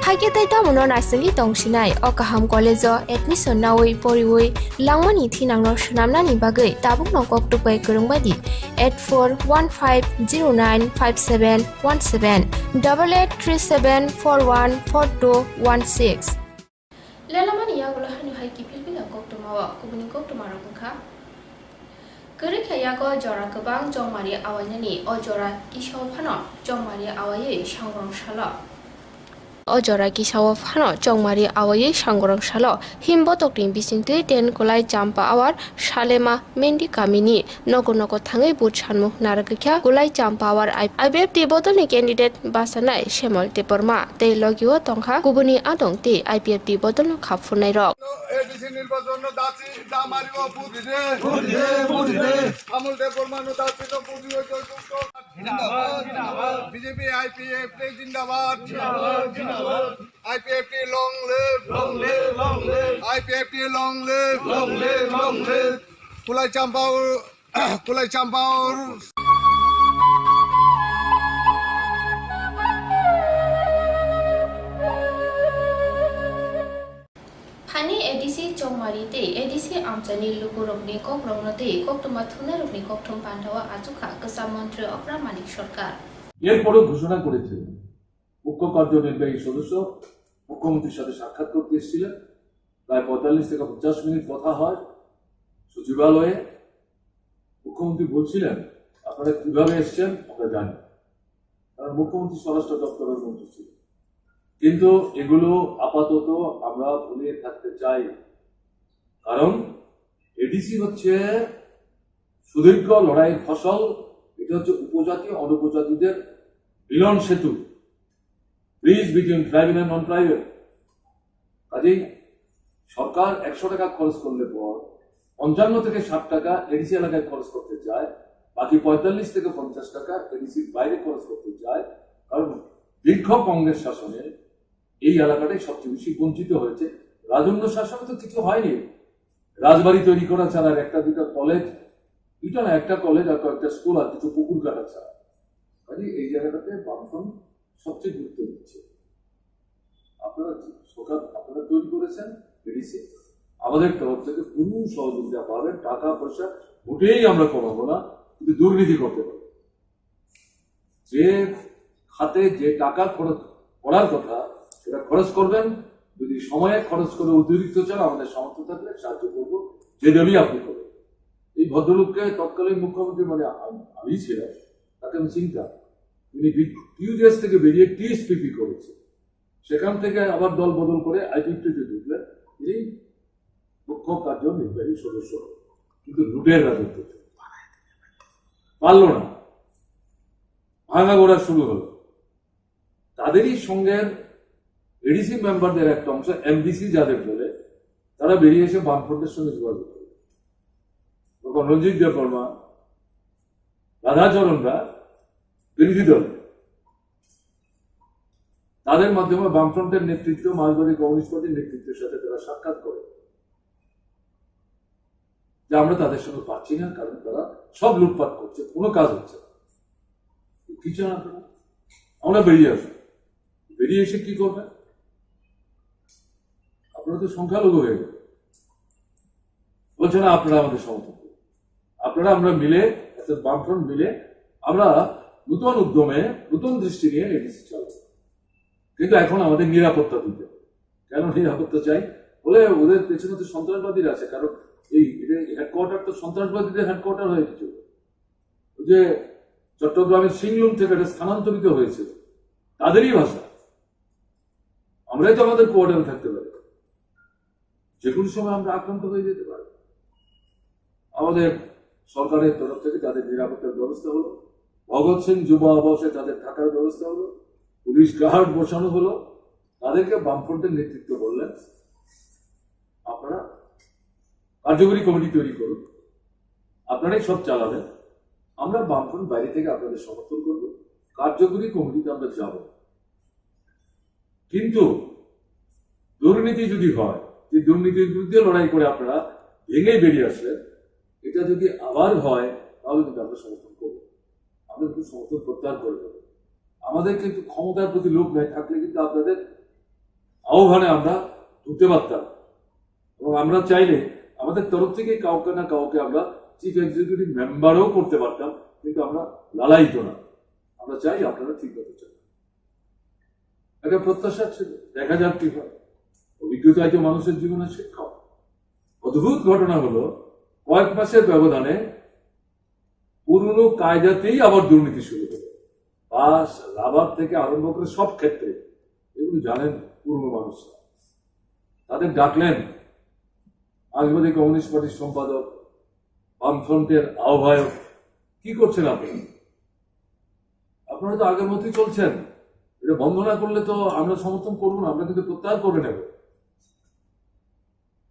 S4: हाइकेताय तामुनो नार्सिंनि तंसिनाय अकाहाम कॉलेज एडमिशन नावै परिवै लांमानि थिनांनो सोनामनानि बागै ताबुकनो कक्टुबाय गोरोंबादि 8415095717 8837414216 लेलामानि यागुला हानि हाइकि फिलबिला कक्टुमावा कुबुनि कक्टुमारा बुंखा गोरिखायागो जरा गोबां जंमारि आवायनानि अजरा किसाव फानो जंमारि आवायै सांग्रं साला अजरा किसाव फानो जंमारि आवायै सांग्रं साला हिमबतकनि बिसिंथै टेन कोलाय जाम्पा आवार सालेमा मेन्डि गामिनि नगो नगो थाङै बुट सानमुख नारगैख्या गुलाय जाम्पा आवार आइबिएफ टी बदलनि कैंडिडेट बासानाय श्यामल टेपरमा तै लगियो तंखा गुबुनि आदं ती आइबिएफ टी बदलनो खाफुनाय रक
S16: एडिसि निर्वाचन दाची दामारिव बुदिदे আমল টেপরমানো দাচিত বুদিও জিন্দাবাদ জিন্দাবাদ বিজেপি আইপিএফ টি জিন্দাবাদ জিন্দাবাদ জিন্দাবাদ আইপিএফ টি লং লিভ আইপিএফ টি লং লিভ কুলাই চাম্পাউর
S4: हानि एडिसि चौमारि ते एडिसि आमचानि लुकुरकनि कक्रंनते कक्टमा थुनारकनि कक्टम पान्थावा आजुखा गोसा मन्त्री अप्रामाणिक सरकार
S19: এরপরও ঘোষণা করেছে মুখ্য কার্যনির্বাহী সদস্য মুখ্যমন্ত্রীর সাথে সাক্ষাৎ করতে এসেছিলেন প্রায় 45 থেকে 50 মিনিট কথা হয় সচিবালয়ে মুখ্যমন্ত্রী বলছিলেন আপনারা কিভাবে এসেছেন আমরা জানি কারণ মুখ্যমন্ত্রী স্বরাষ্ট্র দপ্তরের মন্ত্রী ছিলেন কিন্তু এগুলো আপাতত আমরা ভুলে থাকতে চাই কারণ এডিসি হচ্ছে সুদীর্ঘ লড়াইয়ের ফসল এটা হচ্ছে উপজাতি অনুপজাতিদের মিলন সেতু bridge between private and non private কাজেই সরকার 100 টাকা খরচ করলে পর 55 থেকে 60 টাকা এডিসি এলাকায় খরচ করতে চায় বাকি 45 থেকে 50 টাকা এডিসির বাইরে খরচ করতে চায় কারণ দীর্ঘ কংগ্রেস শাসনে এই এলাকাটাই সবচেয়ে বেশি বঞ্চিত হয়েছে রাজন্য শাসনে তো কিছু হয়নি রাজবাড়ি তৈরি করা ছাড়া একটা দুটা কলেজ দুটো না একটা কলেজ আর কয়েকটা স্কুল আর কিছু পুকুর কাটা ছাড়া কাজে এই জায়গাটাতে বামফ্রন্ট সবচেয়ে গুরুত্ব দিচ্ছে আপনারা সরকার আপনারা তৈরি করেছেন এডিসি আমাদের তরফ থেকে কোনো সহযোগিতা পাবেন টাকা পয়সা মোটেই আমরা কমাবো না কিন্তু দুর্নীতি করতে পারবো যে খাতে যে টাকা খরচ করার কথা সেটা খরচ করবেন। যদি সময়ে খরচ করে অতিরিক্ত চান, আমাদের সামর্থ্য থাকলে সাহায্য করবো, যে দেবই আপনি করবেন। এই ভদ্রলোককে তৎকালীন মুখ্যমন্ত্রী মানে আমি ছিলাম, তাকে আমি চিন্তা, তিনি টিউজেস থেকে বেরিয়ে টিএসপিপি করেছে, সেখান থেকে আবার দল বদল করে আইপিপিতে ঢুকলেন। তিনি মুখ্য কার্যনির্বাহী সদস্য, কিন্তু লুটের রাজত্ব পারল না, ভাঙাগোড়া শুরু হলো। তাদেরই সঙ্গের এডিসি মেম্বারদের একটা অংশ, এমডিসি যাদের বলে, তারা বেরিয়ে এসে বামফ্রন্টের সঙ্গে যোগাযোগ করে। তখন রঞ্জিত দেববর্মা, রাধাচরণরা বিরোধী দল, তাদের মাধ্যমে বামফ্রন্টের নেতৃত্ব, মার্কসবাদী কমিউনিস্ট পার্টির নেতৃত্বের সাথে তারা সাক্ষাৎ করে যে আমরা তাদের সঙ্গে পাচ্ছি না, কারণ তারা সব লুটপাট করছে, কোনো কাজ হচ্ছে না। কি চান আপনারা? আমরা বেরিয়ে আসবো। বেরিয়ে এসে কি করবেন? আপনারা তো সংখ্যালঘু হয়ে গেল, বলছে না আপনারা আমাদের সমর্থন করুন, আপনারা আমরা মিলে, বামফ্রন্ট মিলে আমরা নতুন উদ্যমে, নতুন দৃষ্টি নিয়ে এডিসি চালাবো। কিন্তু এখন আমাদের নিরাপত্তা দিতে হবে। কেন নিরাপত্তা চাই? বলে ওদের পেছনে তো সন্ত্রাসবাদীরা আছে, কারণ এই হেডকোয়ার্টার তো সন্ত্রাসবাদীদের হেডকোয়ার্টার হয়ে গেছিল। ওই যে চট্টগ্রামের সিংলুম থেকে এটা স্থানান্তরিত হয়েছিল, তাদেরই ভাষা। আমরাই তো আমাদের কোয়ার্টারে থাকতে পারি, যে কোনো সময় আমরা আক্রান্ত হয়ে যেতে পারি। আমাদের সরকারের তরফ থেকে তাদের নিরাপত্তার ব্যবস্থা হলো, ভগৎ সিং যুব আবাসে তাদের থাকার ব্যবস্থা হলো, পুলিশ গার্ড বসানো হলো। তাদেরকে বামফ্রন্টের নেতৃত্ব বললেন আপনারা কার্যকরী কমিটি তৈরি করুন, আপনারাই সব চালাবেন, আমরা বামফ্রন্ট বাইরে থেকে আপনাদের সমর্থন করব, কার্যকরী কমিটিতে আমরা যাব। কিন্তু দুর্নীতি যদি হয়, যে দুর্নীতির বিরুদ্ধে লড়াই করে আপনারা ভেঙে বেরিয়ে আসলেন, এটা যদি আবার হয় তাহলে কিন্তু আমরা সমর্থন করবো, আমরা কিন্তু সমর্থন প্রত্যাহার করে দেবো। আমাদের কিন্তু ক্ষমতার প্রতি লোভ নাই, থাকলে কিন্তু আপনাদের আহ্বানে আমরা ঢুকতে পারতাম, এবং আমরা চাইলে আমাদের তরফ থেকে কাউকে না কাউকে আমরা চিফ এক্সিকিউটিভ মেম্বারও করতে পারতাম, কিন্তু আমরা লালায়িত না। আমরা চাই আপনারা ঠিক হতে চান, একটা প্রত্যাশা ছিল, দেখা যাক কি হয়। অভিজ্ঞতাই তো মানুষের জীবনে শিক্ষক। অদ্ভুত ঘটনা হলো, কয়েক মাসের ব্যবধানে পুরনো কায়দাতেই আবার দুর্নীতি শুরু হলো। বাস, রাবার থেকে আরম্ভ করে সব ক্ষেত্রে, এগুলো জানেন পুরনো মানুষরা। তাদের ডাকলেন মার্কসবাদী কমিউনিস্ট পার্টির সম্পাদক, বামফ্রন্টের আহ্বায়ক, কি করছেন আপনারা? আপনারা তো আগের মতোই চলছেন, এটা বন্ধ না করলে তো আমরা সমর্থন করবো না, আমরা কিন্তু প্রত্যাহার করে নেব।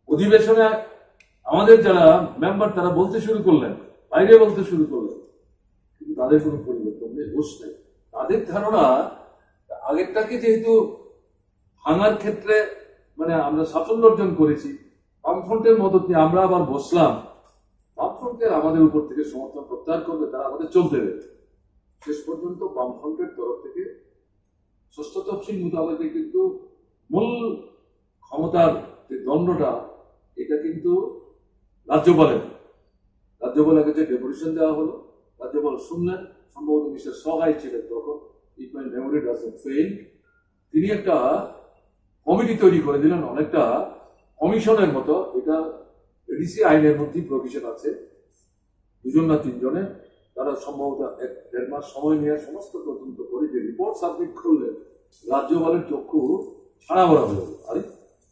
S19: অধিবেশনে আমাদের যারা মেম্বার তারা বলতে শুরু করলেন, বাইরে বলতে শুরু করলেন, কিন্তু তাদের কোনো পরিবর্তন নেই, হুঁশ নেই। তাদের ধারণা আগেরটাকে যেহেতু ভাঙার ক্ষেত্রে মানে আমরা সাফল্য অর্জন করেছি, বামফ্রন্টের মদত নিয়ে আমরা আবার বসলাম, বামফ্রন্টের আমাদের উপর থেকে সমর্থন প্রত্যাহার করবে, তারা আমাদের চলতে দেবে। শেষ পর্যন্ত বামফ্রন্টের তরফ থেকে ষষ্ঠ তফসিল মোতাবেকে কিন্তু মূল ক্ষমতার যে দণ্ডটা, এটা কিন্তু রাজ্যপালের কাছে ডেপুটেশন দেওয়া হলো। রাজ্যপাল শুনলেন, সম্ভবত মিস্টার সহায় ছিলেন তখন, if my memory doesn't fail, তিনি একটা কমিটি তৈরি করে দিলেন, অনেকটা কমিশনের মতো। এটা এডিসি আইনের মধ্যেই প্রভিশন আছে, 2 না 3 জনের, তারা সম্ভবত 1-1.5 মাস সময় নিয়ে সমস্ত তদন্ত করে যে রিপোর্ট সাবমিট করলেন, রাজ্যপালের চক্ষু ছাড়া বলা হলো, আরে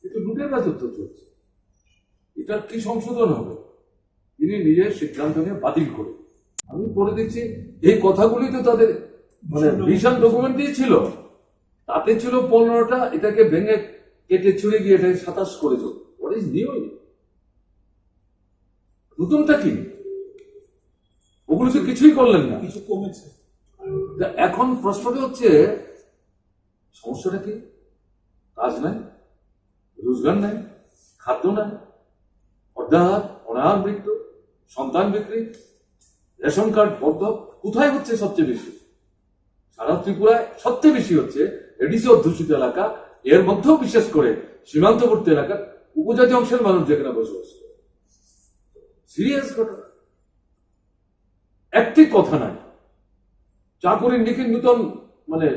S19: কিন্তু লুটের রাজত্ব চলছে, এটা কি সংশোধন হবে? তিনি নিজের সিদ্ধান্ত নিয়ে বাতিল করে। আমি পড়ে দেখছি এই কথাগুলি তো তাদের মানে ভিশন ডকুমেন্ট দিয়েছিল, তাতে ছিল 15টা, এটাকে ভেঙে কেটে ছুড়ে গিয়ে এটাকে 27 করেছিল। What is new? নতুনটা কি? ওগুলো তো কিছুই করলেন না, কিছু কমেছে। এখন প্রশ্নটা হচ্ছে সমস্যাটা কি? কাজ নাই, রোজগার নাই, খাদ্য নাই, অনাহার মৃত্যু, সন্তান বিক্রি, রেশন কার্ড বন্ধ। কোথায় হচ্ছে সবচেয়ে বেশি? সারা ত্রিপুরায় সবচেয়ে বেশি হচ্ছে এডিসি অধ্যুষিত এলাকা, এর মধ্যেও বিশেষ করে সীমান্তবর্তী এলাকার উপজাতি অংশের মানুষ যেখানে বসবাস করে। সিরিয়াস ঘটনা, একটি কথা নাই। চাকুরির নিখিল নূতন মানে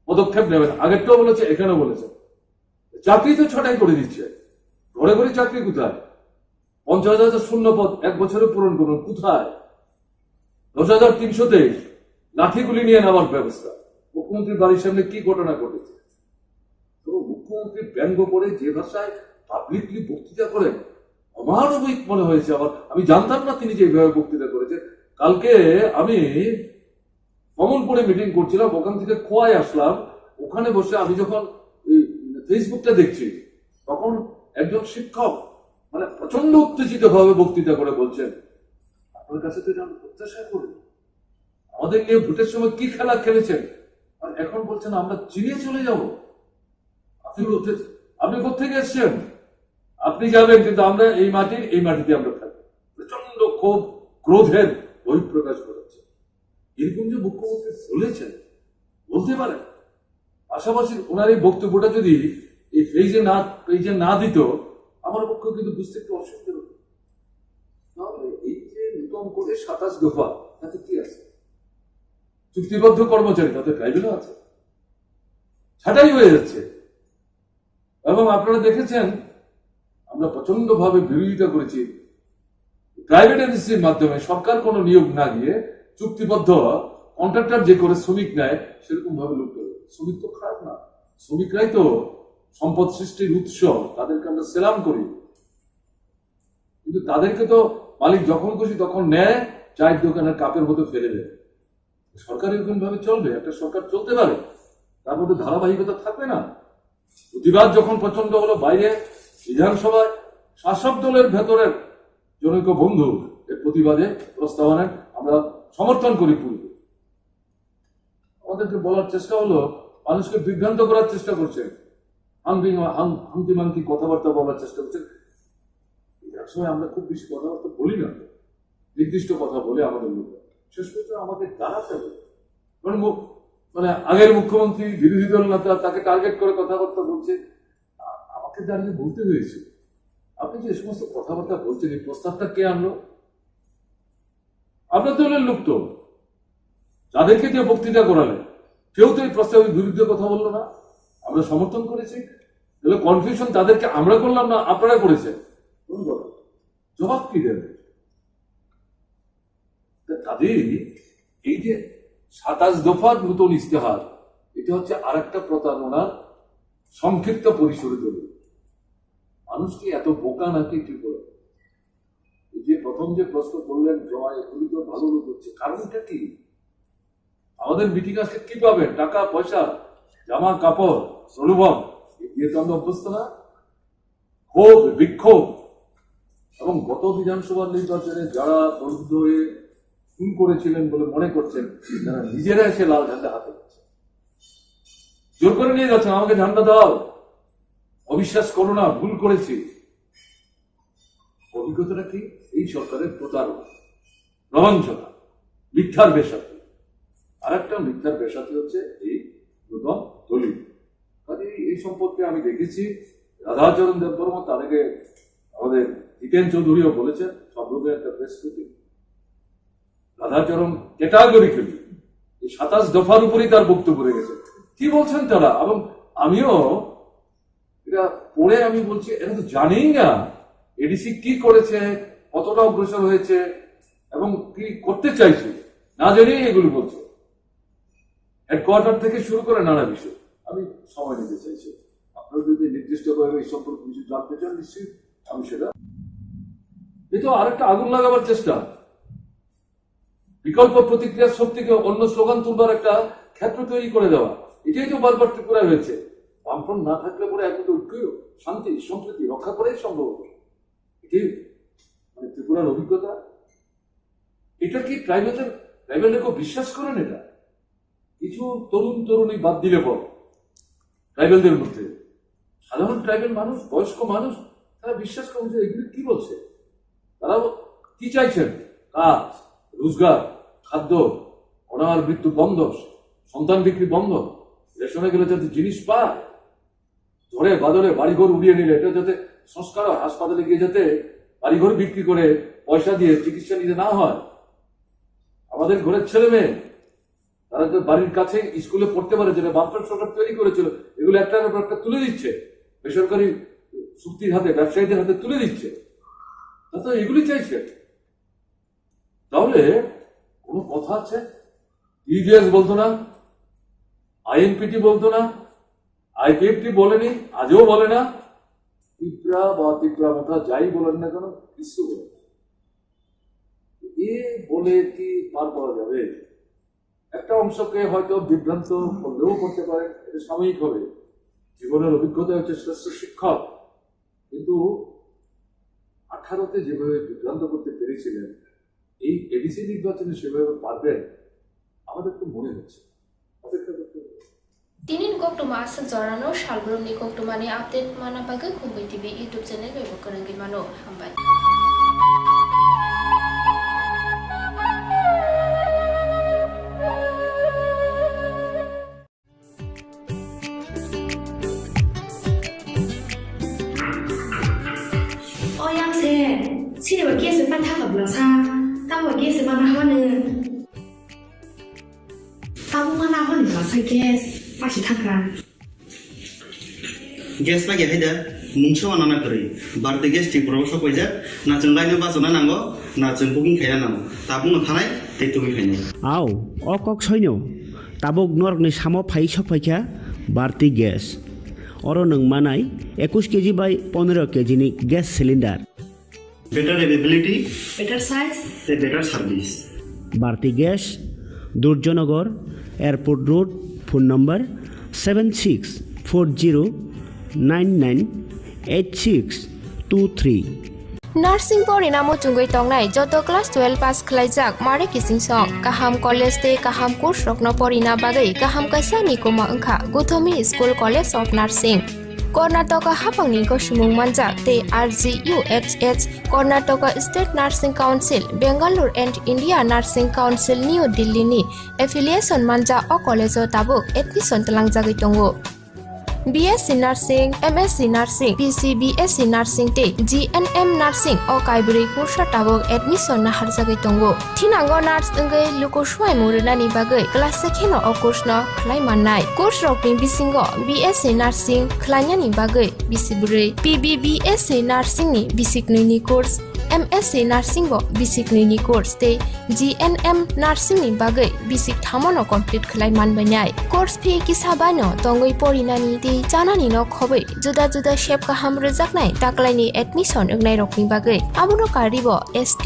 S19: পদক্ষেপ নেবেন। আগেরটাও বলেছে, এখানেও বলেছে। চাকরি তো ছটাই করে দিচ্ছে, ঘরে ঘরে চাকরি কোথায়? 50,000 শূন্য পদ 1 বছরে পূরণ করুন, কোথায়? 10,323 লাঠিগুলি নিয়ে নেওয়ার ব্যবস্থা। মুখ্যমন্ত্রীর বাড়ির সামনে কি ঘটনা ঘটেছে? তো মুখ্যমন্ত্রী ব্যঙ্গ করে যে ভাষায় পাবলিকলি বক্তৃতা করেন, অমানবিক মনে হয়েছে আমার। আমি জানতাম না তিনি যেভাবে বক্তৃতা করেছে। কালকে আমি কমলপুরে মিটিং করছিলাম, ওখান থেকে খোয়ায় আসলাম। ওখানে বসে আমি যখন ফেসবুকটা দেখছি, তখন একজন শিক্ষক মানে প্রচন্ড উত্তেজিত ভাবে বক্তৃতা করে বলছেন, আপনার কাছে তো এটা আমি প্রত্যাশা করি, আমাদের নিয়ে ভোটের সময় কি খেলা খেলেছেন, আর এখন বলছেন আমরা চিনিয়ে চলে যাব। আপনি কোথেকে এসছেন? আপনি যাবেন, কিন্তু আমরা এই মাটিতে আমরা থাকবো। প্রচন্ড ক্ষোভ, ক্রোধের বহিঃপ্রকাশ করেছে। এরকম যে মুখ্যমন্ত্রী বলেছেন, বলতে পারেন। পাশাপাশি ওনার এই বক্তব্যটা যদি এই পেজে না দিত, আমার পক্ষে কিন্তু বুঝতে একটু অসুবিধা হতো। তাহলে এই যে নতুন করে 27 দফা, তাতে কি আছে? চুক্তিবদ্ধ কর্মচারী, তাতে প্রাইভেটও আছে, ছাঁটাই হয়ে যাচ্ছে। এবং আপনারা দেখেছেন, আমরা প্রচন্ড ভাবে বিরোধিতা করেছি প্রাইভেট এজেন্সির মাধ্যমে সরকার কোনো নিয়োগ না দিয়ে চুক্তিবদ্ধ কন্ট্রাক্টর যে করে শ্রমিক নেয়, সেরকম ভাবে লোক করে। শ্রমিক তো খারাপ না, শ্রমিকরাই তো সম্পদ সৃষ্টির উৎস, তাদেরকে আমরা সেলাম করি। কিন্তু তাদেরকে তো মালিক যখন খুশি তখন নেয়, চায়ের দোকানের কাপের মতো ফেলে দেয়। সরকার এরকম ভাবে চলবে? একটা সরকার চলতে পারে, তার মধ্যে ধারাবাহিকতা থাকবে না? প্রতিবাদ যখন প্রচন্ড হলো বাইরে, বিধানসভায় শাসক দলের ভেতরের জনৈক বন্ধু এর প্রতিবাদে প্রস্তাবনায় আমরা সমর্থন করি পূর্বে। আমাদেরকে বলার চেষ্টা হলো, মানুষকে বিভ্রান্ত করার চেষ্টা করছেন, হামতি কথাবার্তা বলার চেষ্টা করছেন। এক সময় আমরা খুব বেশি কথাবার্তা বলি না, নির্দিষ্ট কথা বলে আমাদের লোক শেষ পর্যন্ত আমাকে দাঁড়াতে হবে। মানে আগের মুখ্যমন্ত্রী, বিরোধী দল নেতা, তাকে টার্গেট করে কথাবার্তা বলছে, আমাকে দাঁড়িয়ে বলতে হয়েছে, আপনি যে সমস্ত কথাবার্তা বলছেন, এই প্রস্তাবটা কে আনলো? আপনার দলের লোক তো, যাদেরকে দিয়ে বক্তৃতা করালেন, কেউ তো এই প্রস্তাবের বিরুদ্ধে কথা বললো না, আমরা সমর্থন করেছি। তাহলে কনফিউশন তাদেরকে আমরা করলাম না, আপনারা করেছেন। জবাব কি দেবে? তাদের এই যে 27 দফার নতুন ইস্তেহার, এটা হচ্ছে আর একটা প্রতারণার সংক্ষিপ্ত পরিসরে তৈরি। মানুষ কি এত বোকা নাকি? কি করে এই যে প্রথম যে প্রশ্ন করলেন, জমায় এগুলি তো ভালো হচ্ছে, কারণটা কি? আমাদের মিটিং আজকে কি পাবেন? টাকা পয়সা, জামা কাপড়, প্রলোভন, দিয়ে তো আমরা অভ্যস্ত না। ক্ষোভ, বিক্ষোভ। এবং গত বিধানসভা নির্বাচনে যারা দরিদ্র হয়ে খুন করেছিলেন বলে মনে করছেন, তারা নিজেরা এসে লাল ঝান্ডা হাতে পাচ্ছে, জোর করে নিয়ে যাচ্ছেন, আমাকে ঝান্ডা দাও, অবিশ্বাস করো না, ভুল করেছি। অভিজ্ঞতাটা কি? এই সরকারের প্রতারণা, প্রবঞ্চনা, মিথ্যার বেশাতি। আর একটা মিথ্যার বেশাতি হচ্ছে এই নতুন দলিল। কাজে এই সম্পর্কে আমি দেখেছি রাধাচরণ দেববর্মা, তার আগে আমাদের জিতেন চৌধুরীও বলেছেন, সব রূপে একটা প্রেস মিটিং। রাধাচরণ ক্যাটাগরিক্যালি এই 27 দফার উপরেই তার বক্তব্য রেখেছে। কি বলছেন তারা? এবং আমিও এটা পড়ে আমি বলছি, এটা তো জানেই না এডিসি কি করেছে, কতটা অগ্রসর হয়েছে এবং কি করতে চাইছে, না জানিয়ে এগুলো বলছে। হেডকোয়ার্টার থেকে শুরু করে নানা বিষয়। আমি সময় নিতে চাইছি, আপনারা যদি নির্দিষ্টভাবে এই সম্পর্কে কিছু জানতে চান, নিশ্চয়ই আমি সেটা। এ তো আরেকটা আগুন লাগাবার চেষ্টা, বিকল্প প্রতিক্রিয়ার শক্তিকে অন্য স্লোগান তুলবার একটা ক্ষেত্র তৈরি করে দেওয়া। এটাই তো বারবার ত্রিপুরায় হয়েছে। বামফ্রন্ট না থাকলে পরে এখন তো ঐক্য, শান্তি, সম্প্রীতি রক্ষা করাই সম্ভব। এটাই মানে ত্রিপুরার অভিজ্ঞতা। এটা কি ট্রাইবেলরা কেউ বিশ্বাস করেন? এটা কিছু তরুণ তরুণী বাদ দিলে পর ট্রাইবেলদের মধ্যে সাধারণ ট্রাইবেল মানুষ, বয়স্ক মানুষ, তারা বিশ্বাস করেন যে এগুলি কি বলছে। তারা কি চাইছেন? কাজ, রোজগার, খাদ্য, অনাহার মৃত্যু বন্ধ, সন্তান বিক্রি বন্ধ, রেশনে গেলে যাতে জিনিস পায়, ঝড়ে বাদলে বাড়িঘর উড়িয়ে নিলে এটা যাতে সংস্কার হয়, হাসপাতালে গিয়ে যাতে বাড়িঘর বিক্রি করে পয়সা দিয়ে চিকিৎসা নিতে না হয়। আমাদের ঘরের ছেলে মেয়ে তারা যে বাড়ির কাছে স্কুলে পড়তে পারে, যেটা বাম্পার সরকার তৈরি করেছিল, এগুলো একটার পর একটা তুলে দিচ্ছে, বেসরকারি চুক্তির হাতে, ব্যবসায়ীদের হাতে তুলে দিচ্ছে। তো এগুলি চাইছে। তাহলে কোনো কথা আছে? ইডিএস বলতো না, আইএনপিটি বলতো না, আইপিএফটি বলেনি, আজও বলে না, ত্রিপুরা বা ত্রিপুরা মাথা যাই বলেন না কেন, কিছু বলে এ বলে কি পার করা যাবে? একটা অংশকে হয়তো বিভ্রান্ত করলেও করতে পারে, এটা সাময়িক হবে। জীবনের অভিজ্ঞতা হচ্ছে শ্রেষ্ঠ শিক্ষক। কিন্তু 18-তে যেভাবে বিভ্রান্ত করতে পেরেছিলেন, এই এডিসি নির্বাচনে সেভাবে পারবেন আমাদের তো মনে হচ্ছে। অপেক্ষা করতে হবে।
S4: Tinin koktuma asal jorano shalbrum ni koktumani update mana bagai Khumpui TV YouTube channel bebo kerenggi mano hambai.
S7: Oh yang se, sini bagi sepan tak belasa, tak bagi sepan apa ni? Kamu mana apa ni belasa guys? Masih tak kan?
S6: Gas লাগে হাইদা মুংসো আনানা করে বারতে gas ঠিক প্রবশ কইজা না जों লাইনে বাজনা নাঙ্গো না जों booking খাইয়া নাও তা বুনো থানায় তে তুমি খাইনে
S12: আও অকক সৈন্য তাবক নরকনি সামো ফাই সফাইখা বারতি গ্যাস অর নং মানাই 21 কেজি বাই 15 কেজি নি gas cylinder
S6: better availability
S7: Better size,
S6: তে better service
S12: Bharati gas Durjoynagar airport road phone number 7640998623
S4: Nursing pori namo chungoi tongnai joto class 12 pass khlaijak mare kising song kaham college te kaham course rokno pori na bagai kaham kaisa ni koma angkha Guthomi School College of Nursing Karnataka hapangni ko sumung manjak te RGUHH Karnataka State Nursing Council Bangalore and India Nursing Council New Delhi ni affiliation manja o college o tabuk admission talangjagoi tongo BSc Nursing, MSc Nursing, PC BSc Nursing te GNM Nursing o kaibri kursa tabok admission na harjagai tongo. Thinango nurse engai luko swai muruna ni bagai class sekheno o course no khlai mannai. Course rokni bisingo BSc Nursing khlaina ni bagai bisiburi PBBSc Nursing ni bisikni ni course MSc Nursing bo bisikni ni course te GNM Nursing ni bagai bisik thamono complete khlai manbanai. Course fee kisabano tongoi porinani te janani no khobai juda juda shape kaham rejaknai taklaini admission engnai rokni bagai abuno karibo ST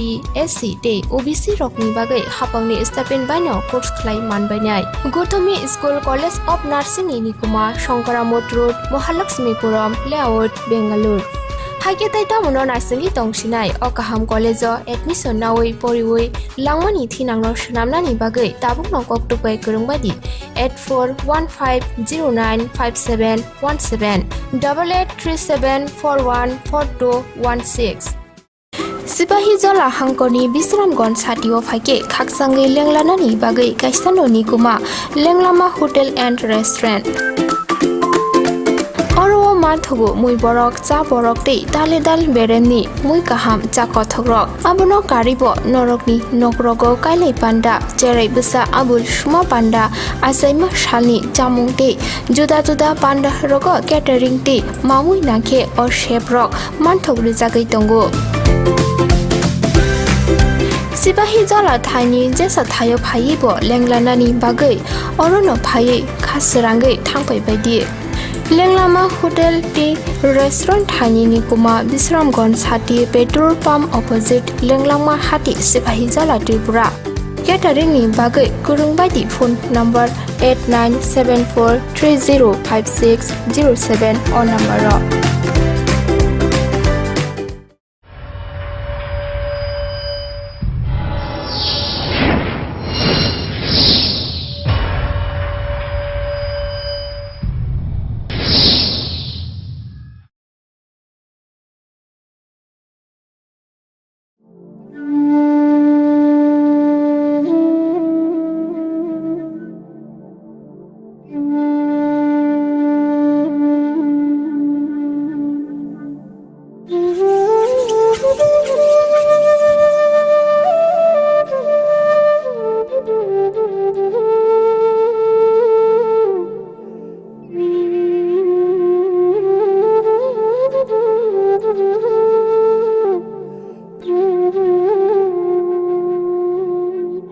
S4: SC te OBC rokni bagai hapangni stipend bano course khlai manbanai. Guthomi School College of Nursing ni nikuma Shankaramot Road Mahalakshmipuram Layout Bangalore Haike taita mono nursing tongsinai o kaham college o admission nawai poriwai langmani thinangno shnamnani bagai tabuk no koktupai kurungbadi 8415095717 8837414216 Sipahi Jala Hangkoni Bisramgon Satio Fake Kaksangi Lenglanani Bagai Kaisano Nikuma Lenglama Hotel and Restaurant Oro mathugo mui borok cha borok te dale dal beremni mui kaham cha kothogrok abono karibo norokni nokrogo kailai panda cherai bisa abul shuma panda asaima shalni chamung te juda juda panda rogo catering te mamui nakhe or chef rock manthogri jagai tongo Sipahi Jala Thaini jesa thayo phaibo lenglanani bagai orono phai khasrangai thangpai baidi Lenglama Hotel T Restaurant Thani Nikuma Bisramgon Sati Petrol Pump opposite Lenglama Hati Sipahi Jala Tripura Catering ni bagai kurungbadi phone number 8974305607 on number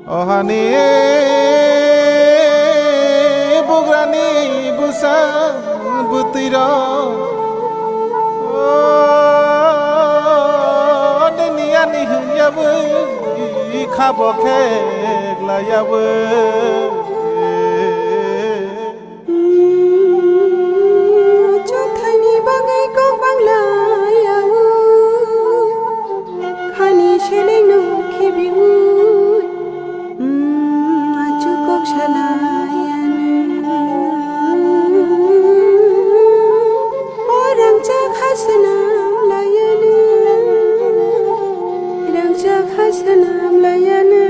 S20: अहानि बुग्रानि Busa बुतिरा नियानि हुयाबो खाबो खेग्लायाबो
S18: चौथानि बागै को बांलायाव खानि सेलेनो खेबिउ आचु कक सालायानो रंचा खासनाम लायानो रंचा खासनाम लायानो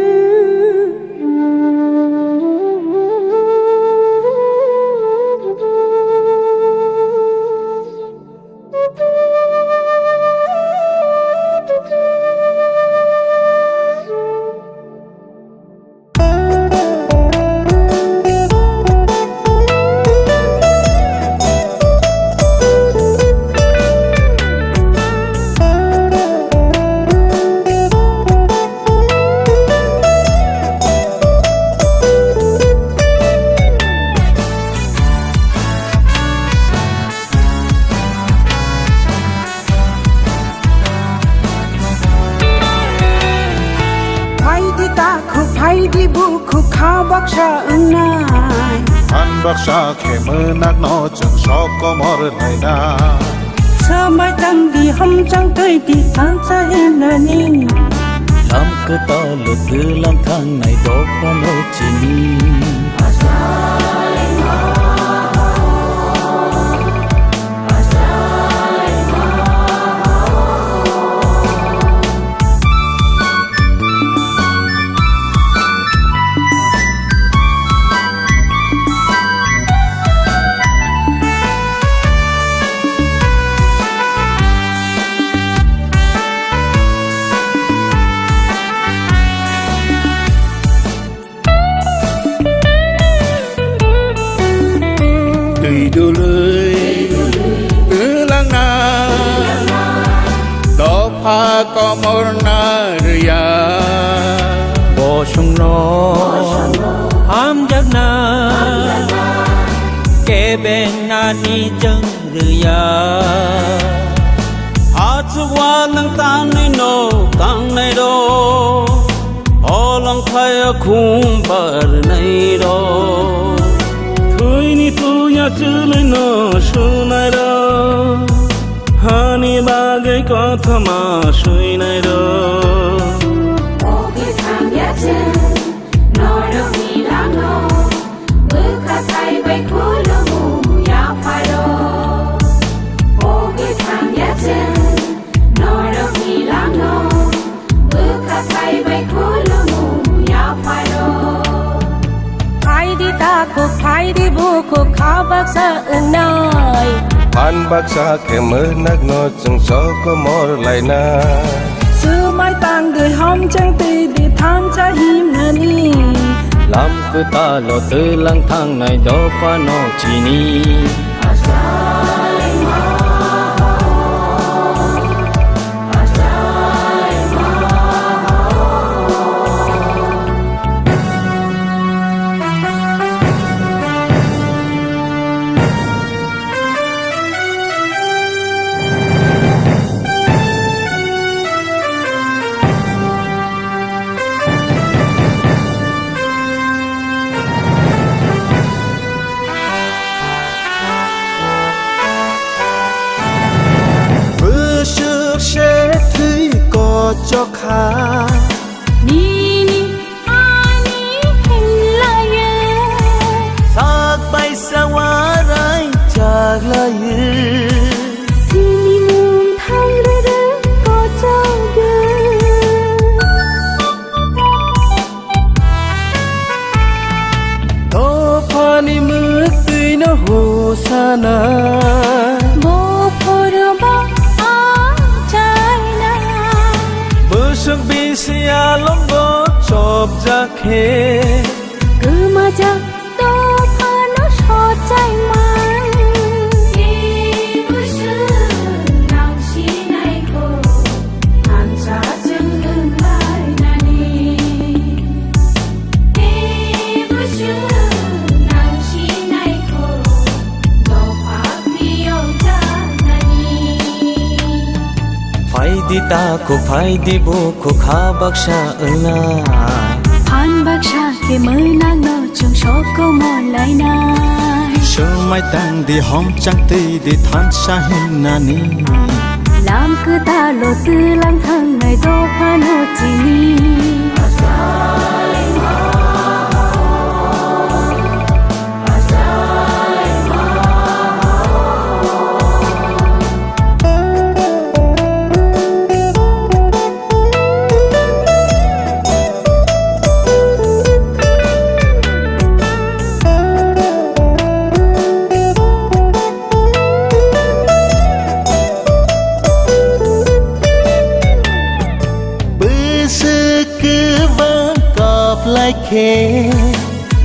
S18: Di buku kau baksa enai
S20: An baksa kemenak no jeng soko mor naina
S18: Samai tang di ham chang tui di ang sa hinani
S21: Lam ke talo te lang thang nai do pa no chini
S20: có mor na ria
S21: bo sung no ham jak na ke ben na ni jeng ria ha chu wa nang tan nei no tang nei do o lang khai khum bar nei do thui ni tu ya chu le no su nai do Hani bagai kotha ma sui nai ro
S18: Ogi thang ya chen Nor do mi lang no Buka thai bai khulu mu ya phai ro Ogi thang ya chen Nor do mi lang no Buka thai bai khulu mu ya phai ro Khai di ta ko khai di bu ko kha bak sa nai
S20: An baksa kemenak no jeng soko mor laina
S18: Sư mai tang đời hom chẳng tì đi tham cha him nani
S21: Lam ke talo te lang thang nai do pa no chini
S20: cho kha
S18: Ni ni ani hình la ye
S21: Sak bay sa wa rai chak la ye
S18: Sini mung thang re re ko chao ge
S21: To pani mukti no ho sana
S18: Bo phor ba
S21: Busuk bisia lombo chop jakhe
S18: Guma jak do pa no so chai man Ye busu nang si nai ko An cha chang gung lai nani
S21: ta ko phai di bu ko kha baksha ina
S18: phan baksha ke mena no chung so ko mo lai na
S21: sơ mai tang di hom chang ti di than sa hin na ni
S18: lam cứ ta lo tư lang thang ngày do phan ho chi ni
S21: khe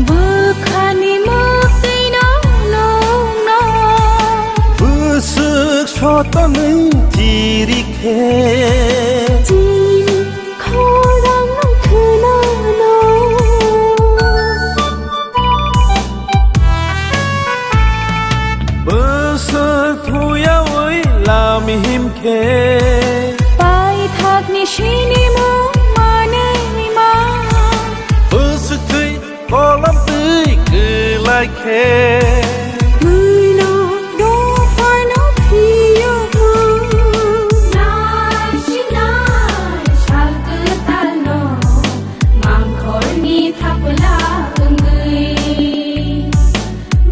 S18: bơ khani mơ tây nó nong nó
S21: bơ sức cho ta nên chỉ đi khe
S18: chim khó đang nong thơ nó nó
S21: bơ sức thôi ơi làm hiểm khe
S18: pai thác ni shini mơ
S21: có lắm tươi cứ lại khe
S18: người nó đó phải nó phi yêu nai shi nai chal cứ ta no mang khor ni thapla người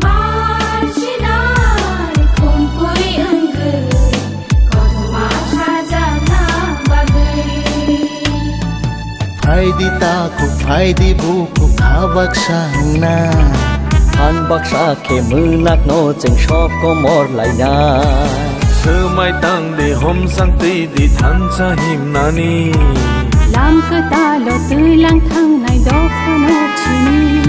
S18: ba shi nai khumpui người có thoma cha jana bagai
S21: phai di ta ko phai di bu ko baksha na
S2: han baksha ke mulak no cheng shop ko mor lai na
S21: sơ mai tang de hom sang ti di than cha him na ni
S18: lam cứ ta lo tư lang thang này đó pha no chi ni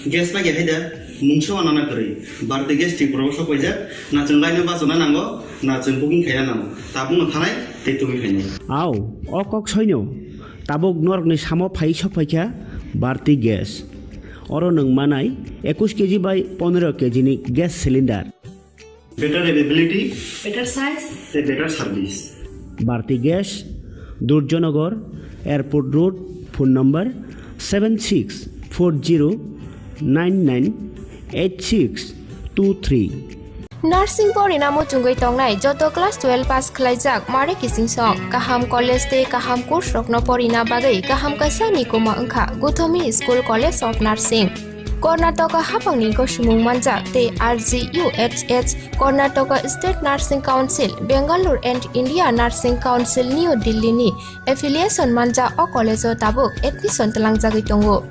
S6: gas na gaya dah mungsu anak nak kiri birthday gas di pulau so aja na cengai na bas na nanggo na cengkuking kaya nanggo tabung na thanai tetugi kaya
S12: aw okok soino tabuk nork ni samo phai sophaikha barti gas oro nang manai 21 kg by 15 kg ni gas cylinder
S6: better availability
S7: better size
S6: better service
S12: barti gas Durjonagar airport road phone number 7640998623
S4: Nursing pori namo chungoi tongnai joto class 12 pass khlaijak mare kising song kaham college te kaham course rokno pori na bagai kaham kaisa ni koma angkha Gothomi School College of Nursing Karnataka hapangni ko sumung manjak te RGUHH Karnataka State Nursing Council Bangalore and India Nursing Council New Delhi ni affiliation manja o college o tabuk admission talang jagoi tongo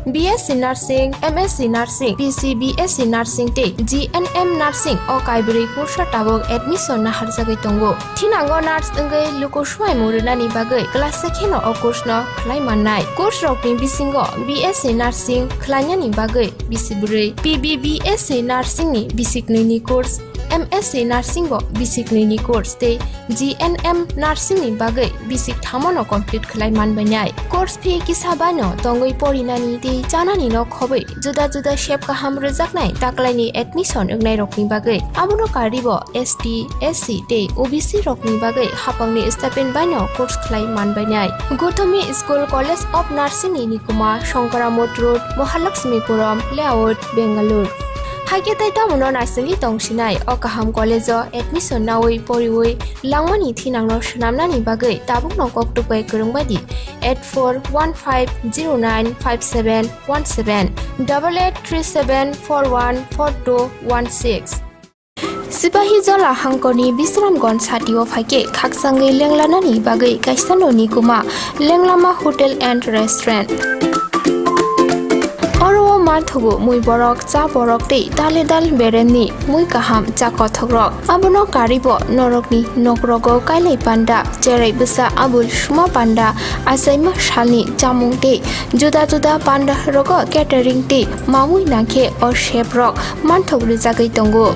S4: BSc Nursing, MSc Nursing, PCBSc Nursing te GNM Nursing o kaibri kursa tabok admission na harjagai tongo. Thinango nurse engai lukoshwai murunani bagai class sekheno o course no khlai mannai. Course rokni bisingo BSc Nursing khlainani bagai bisibure PBBSc Nursing ni bisiknini course MSc Nursing bo basic ni course te GNM Nursing ni bagai basic thamono complete khlai man banai course fee kisa no tongoi porinani te chanani no khobai juda juda shape ka ham rejak nai taklai ni admission ngai rokni bagai amono karibo ST SC te OBC rokni bagai hapangni stipend no course khlai man banai Gotami School College of Nursing ni Nikuma Shankaramot Road Mahalakshmipuram Layout Bangalore Hage tai tamono nursing tongsinai okaham college admission nawai poriwai langmani thinangno shnamnani bagai tabuk no koktupai kurungbadi 8415095717 8837414216 Sipahi Jala Hangkoni Bisramgon Satio Fake Kaksangi Lenglanani Bagai Kaisano Nikuma Lenglama Hotel and Restaurant Oro Mathugu Mui Borok Cha Borok Te Dale Dal Bereni Mui Kaham Cha Kothogrok Abono Karibo Norokni Nokrogo Kailai Panda Jerai Bisa Abul Shuma Panda Asaima Shalni Jamung Te Juda Juda Panda Rogo Catering Te Mamui Nake or Shape Rock Manthogri Jagai Tongo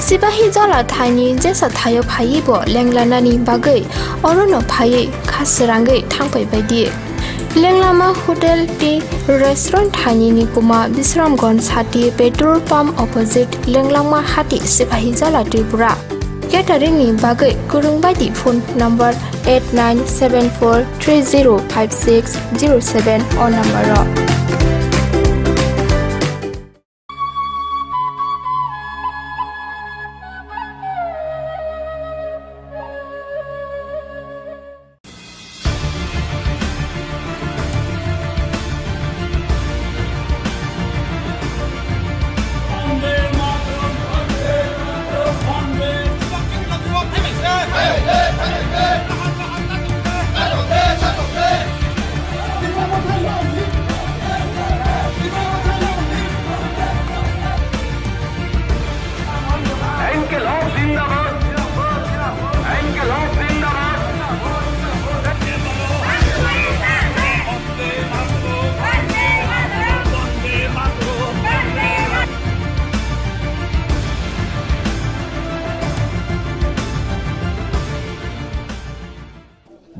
S4: Sipahi Jala Thani Jesa Thayo Phaibo Lenglanani Bagai Orono Phai Khasrangai Thangpai Baidi Lenglama Hotel Tea Restaurant Thani Nikuma Bisramgon Sati Petrol Pump Opposite Lenglama Hati Sipahi Jala Tripura Catering ni Bagai Kurung Baidi phone number 8974305607 or number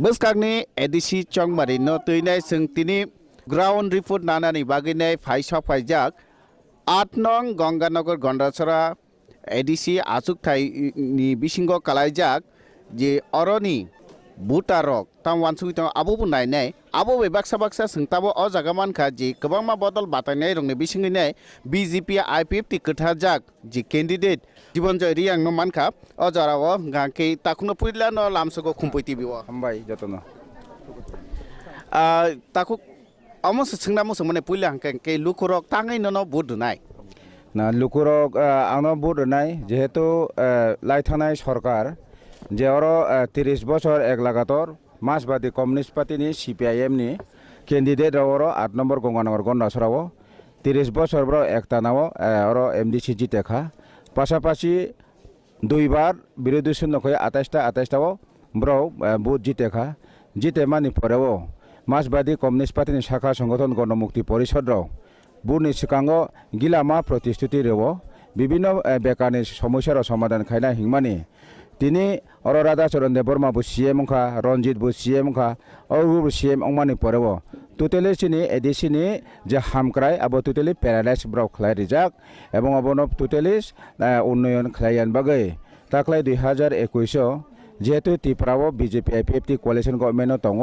S11: Buskagni edisi chongmari no tuinai sengtini ground report nanani baginai faisha faijak 8 nong Ganganagar Gondasara edisi asuk thai ni bisingo kalaijak je oroni butarok tam wansui tam abo bunai nai abo be baksa baksa sengtabo o jagaman kha je kabangma bodol batanai rongni bisingi nai BJP IPFT kthajak je candidate Jibon Joy Riang no mankha o jarawo gangke takuno puila no lamsoko Khumpui TV o hambai jotono taku amos sengna mo semane puila ke lukurok tangai no bud nai
S5: na lukurok ano bud nai jehetu laithanai sarkar je oro 30 বছর এক লাগাতর মাসবাদী communist party ni CPIM ni candidate oro 8 number Ganganagar গন্ডাসরাও 30 বছর bro একটানাও oro MDC জিতেখা পাশাপাশি দুইবার বিরোধী শূন্য হয়ে 28টাও ব্র বুথ জিতেখা জিতে মানি পরেও মাসবাদী কমিউনিস্ট পার্টিনি শাখা সংগঠন গণমুক্তি পরিষদরাও বুথনি সিকাঙ্গ গিলামা প্রতিশ্রুতি রেও বিভিন্ন বেকারনি সমস্যার সমাধান খাইনা হিংমানি তিনি অররাধা চরণ দেব বর্মা বু CM খা রঞ্জিত বু CM খা অরুব CM অংমানি পরেও টোটালি চিনি এডিসিনি যে হামক্রাই আবো টোটালি প্যারালাইজ ব্রাউ খলাই রিজাক এবং অবন টোটালি উন্নয়ন খলাইয়ান বাগৈ তাকলাই 2021 যেহেতু ত্রিপুরাও বিজেপি IPFT কোয়ালিশন গভর্নমেন্ট দङ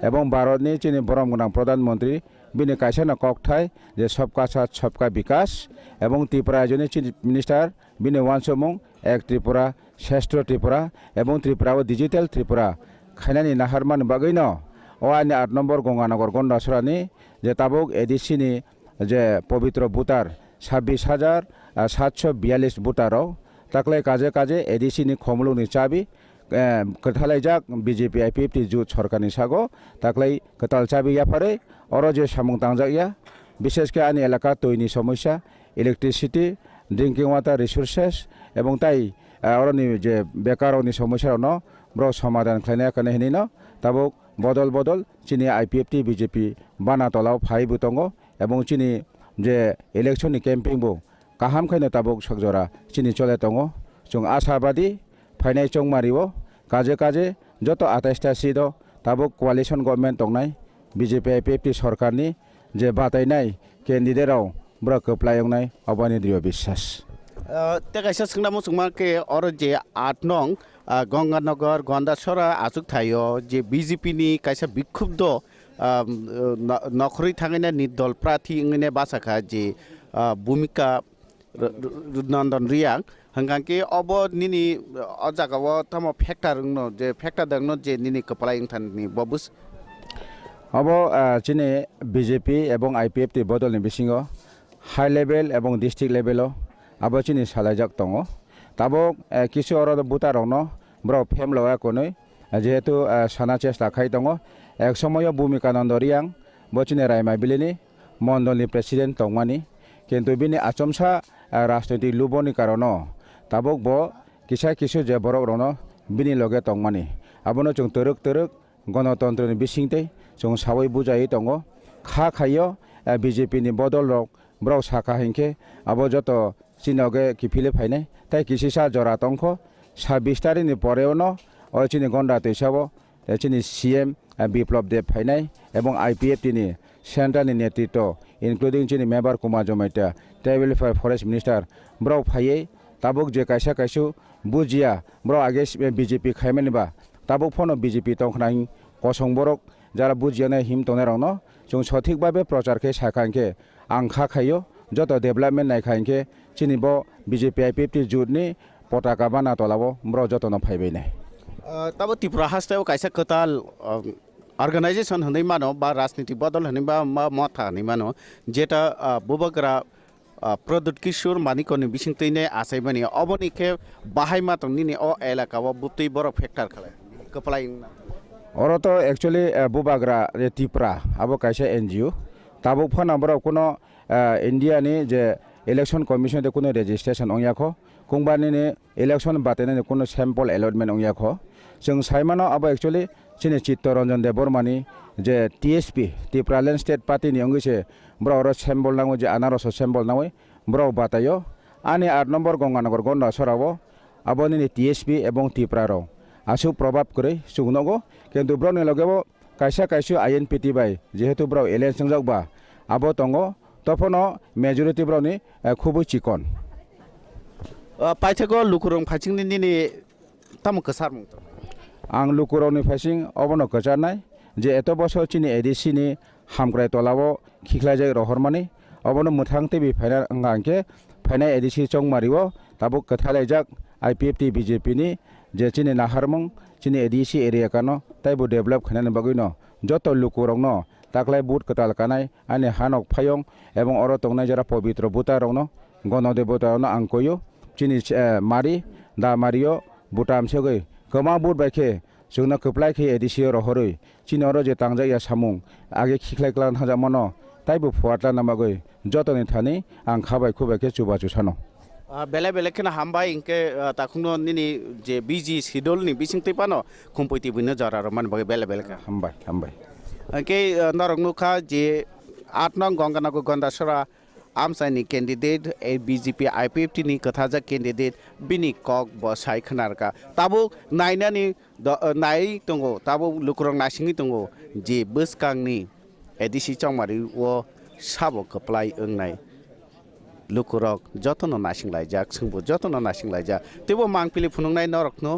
S5: এবং ভারতনি চিনি বরম গনাং প্রধানমন্ত্রী বিনি কাইসানা ককথাই যে সবকা সাথ সবকা বিকাশ এবং ত্রিপুরা রাজ্যনি চিফ মিনিস্টার বিনি ওয়ানসমং এক ত্রিপুরা শ্রেষ্ঠ ত্রিপুরা এবং ত্রিপুরাও ডিজিটাল ত্রিপুরা খাইনানি নাহারমান বাগৈন ও আইনি 8 নম্বর গঙ্গানগর গন্ডাসরানি যে তাবুক এডিসিনি যে পবিত্র ভোটার 26,742 ভোটারও তাকলাই কাজে কাজে এডিসিনি খমলুনি চাবি কথালাইজাক বিজেপি IPFT জুট সরকারনি সাগো তাকলাই কতাল চাবি ইয়াফারে অর যে সামং তাংজাকিয়া বিশেষ করে আইনি এলাকা তৈনি সমস্যা ইলেকট্রিসিটি ড্রিঙ্কিং ওয়াটার রিসোর্সেস এবং তাই অরনি যে বেকারনি সমস্যারনো ব্র সমাধান খাইনা কানে হিনিনো তাবুক বদল বদল চিনি IPFT বিজেপি বানা তলাও ফাইবু দङ এবং চিনি যে ইলেকশননি ক্যাম্পিং বো kaham khaino tabuk sakjora chini chole tongo chung ashabadi phainai chongmario kaje joto 28 ta sido tabuk coalition government tongnai BJP IPFT सरकारनि जे बातायनाय candidate राव ब्रा खोप्लायंनाय अबानि दृढ़ विश्वास
S15: तेगाइसा सोंनामो सोंमा के और जे 8 नং गंगानगर गन्दासरा आजुक थायो जे BJP नि काइसा बिखुब्द नखरै थाङैना नि दल प्रार्थी इंगने बासाखा जे भूमिका नन्दन रियां हंगांके अब निनि अजागाव तम फैक्टर जे फैक्टर दंनो जे निनि खोप्लायं थाननि बबुस
S5: अब चिने BJP एवं IPFT बदलनि बिसिङाव हाई लेभेल एवं डिस्ट्रिक्ट लेभेलाव अब चिनि सालायजाक दङ ताबो किसु अरद बुतारावनो ब्र फेम लगायखनै जेहेतु साना चेष्टा खाय दङ एक समय भूमिका नन्दरियां बचिने रायमाबिलिनि मण्डलनि प्रेसिडेन्ट दंमानि किन्तु बिनि आचमसा राजनैतिक लुबनि कारनो ताबक ब किसु जे बरकरनो बिनि लगे दंमानि आबनो जों तरक गणतन्त्रनि बिसिंते जों सावै बुजायै दङ खा खायो BJP नि बदल रक ब्राव साखा हिंखे अब जत चिनगे किफिले फाइनाय ताइ किसिसा जरा तंख 26 तारिखनि परेवनो अ चिनि गन्डा तैसाबो चिनि CM बिप्लब देव फाइनाय एवं IPFT नि सेन्ट्रल नेतृत्व इनक्लुडिं चिनि Mevar Kumar Jamatia tribal forest minister ब्राव फायै ताबुक जे काइसु बुजिया ब्राव आगे BJP खायमेनबा ताबुक फनो BJP तंखनाय कसं बरक যারা বুঝিয়ানে হিম তনেরাवनो जों सठिक भाबे प्रचार के साखांके आंखा खायो जत डेभलपमेन्ट नायखांके चिनिबो BJP IPFT जुटनि पताका बाना तलाबो ब्र जतन फाइबैनाय
S15: तब त्रिपुरा हास्तायाव काइसा कताल अर्गानाइजेशन हनै मानो बा राजनीति बदल हनै बा मथा हनै मानो जेटा बुबग्रा प्रदुत किशोर मानिकनि बिसिंतैने आसाइबानि अबनिखे बाहाय मातंनि अ एलाकाव बुतै बर फैक्टर खालाय कपलाय
S5: और तो एक्चुअली बुबाग्रा त्रिपुरा अब कैसे NGO ताबुक फनाबर कोनो इंडिया नि जे इलेक्शन कमिशन दे कोनो रेजिस्ट्रेशन ओयाखो कुंबानि ने इलेक्शन बातेने कोनो सैंपल अलॉटमेंट ओयाखो जों साइमानो अब एक्चुअली चिनि चित्तरंजन देव बर्मानि जे TSP त्रिपुरालेण्ड स्टेट पार्टी नि अंगिसे ब्रो सैंपल नांगो जे आनारस सैंपल नावै ब्रो बातायो आनि 8 नम्बर गंगानगर गन्डा सरावो अबनि TSP एवं त्रिपुरा आसु प्रभाव करे सुगनगो किन्तु ब्रनि लगेबो काइसु INPT बाय जेहेतु ब्र एलायन्स संजाकबा आबो तंगो तफनो मेजॉरिटी ब्रनि खुबै चिकन
S15: पाइथागो लुकुरं फाइसिंनि निनि तम कसार मुंतो
S5: आं लुकुरंनि फाइसिं अबनो कचारनाय जे एत बसर चिनि एडिसि नि हामग्राय तलाबो खिखलायजाय रहरमानि अबनो मुथां टिभि फाइना अंगांके फाइना एडिसि चंगमारिवो ताबो कथालायजाक IPFT BJP नि जे चिनि नाहारमं चिनि एडिसि एरिया कानो ताइबो डेभलप खानानि बगैनो जत लुकुरंनो ताकलाय बुट कताल कानाय आनि हानक फायं एवं अर तंगनाय जरा पवित्र बुतारंनो गणदेवतारनो आंकोयो चिनि मारि दा मारियो बुटाम सेगै कमा बुट बायखे जोंना खोप्लायखे एडिसि रहरै चिनि अर जे तांजाया सामुं आगे खिखलायक्लान हाजामनो ताइबो फुवाटला नामागै जतनि थानि आं खाबाय खुबायखे चुबा चुसानो
S15: बेले बेले केना हामबाय इनके ताखुनो निनि जे बिजी शिड्यूल नि बिसिंतै पानो खुम्पुति बिनो जरा मान बगे बेले बेले का
S5: हामबाय
S15: के नरंगनुखा जे 8 नं गंगानगर गन्दासरा आमसाइनि कैंडिडेट BJP IPFT नि कथाजा कैंडिडेट बिनि कक बसाय खनारका ताबो नायनानि नाय दंगो ताबो लुकुरं नासिंनि दंगो जे बसकांनि एडिसि चंमारि वो साबो कप्लाय ओंनाय लुकुरक जतन नासिंलायजाक सोंबो जतन नासिंलायजा तेबो मांगपिलि फुनुंनाय नरकनो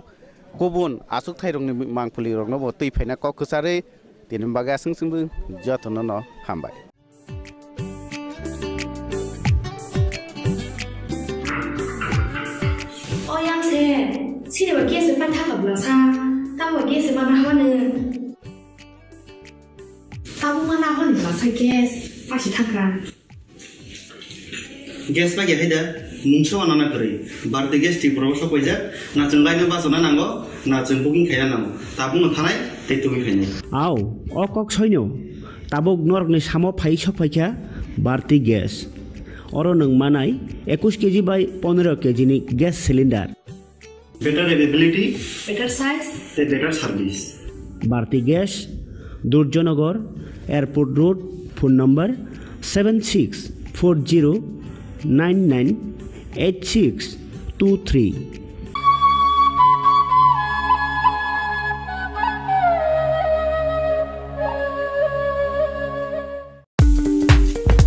S15: गुबुन आसुक थाइरंनि मांगपिलि रंनो बो तै फायना ककसारै तिनिम बागा सोंबो जतन न हामबाय
S7: अयामसे सिनेमा गेस पान्था गब्लासा ताबो गेस माना हनो ताबो माना हनो लासा गेस पासि थांगा
S9: गेस बागे हायदा मुंसो आनाना करै बारदे गेस टिप्रो सपयजा नाचों लायनो बासना नांगो नाचों बुकिं खायना नांगो ताबुनो थानाय दैतुबि खायनाय
S12: आव अकक सैनो ताबुक नरकनि सामो फाइ सफायखा बारती गेस अरो नों मानाय 21 केजि बाय 15 केजि नि gas cylinder
S9: better availability
S7: better size
S9: better service
S12: Bharati gas Durjoynagar airport road phone number 7640 998623.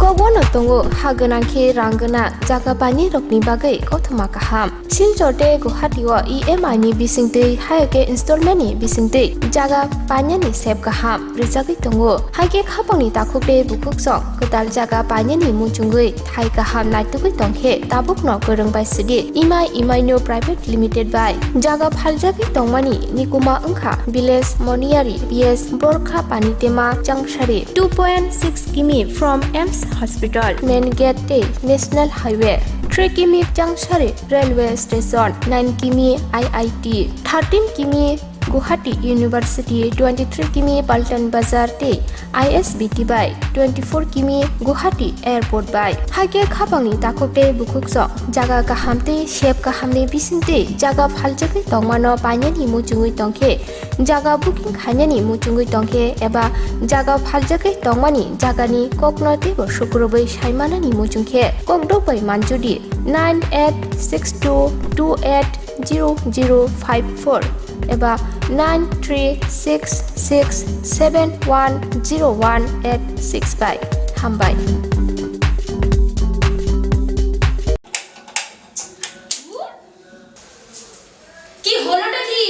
S4: Kobono tongo haganangke ranggana jaga pani rokni bagai kothoma kaham. Silchorte Guwahatiwa EMI ni bisingte hayake installment ni bisingte jaga panya ni sep kaham. Rijagi tongo haike khapangni takukte bukuksong ketal jaga panya ni muchungui thai kaham naitugui tongkhe tabukno gorong bai sidi EMI no private limited by jaga phaljagi tongmani nikuma ongkha village moniari BS Borkha Panitema Jangshari 2.6 km from EMS Hospital main gate te National Highway 3 km Jangshari Railway Station 9 km IIT 13 km Guwahati University 23 km Paltan Bazar te ISBT by 24 km Guwahati Airport by hage khapangni takokte bukukso jaga kahamte shep kahamne bisinte jaga phaljagi tongmano panyani muchungui tongkhe jaga booking khainani muchungui tongkhe eba jaga phaljagi tongmani jagani koknote bo shukroboi saimanani muchungkhe kokdobai manjudi 9862280054 eba 9366710186 হামবাই
S7: কি হলোটা কি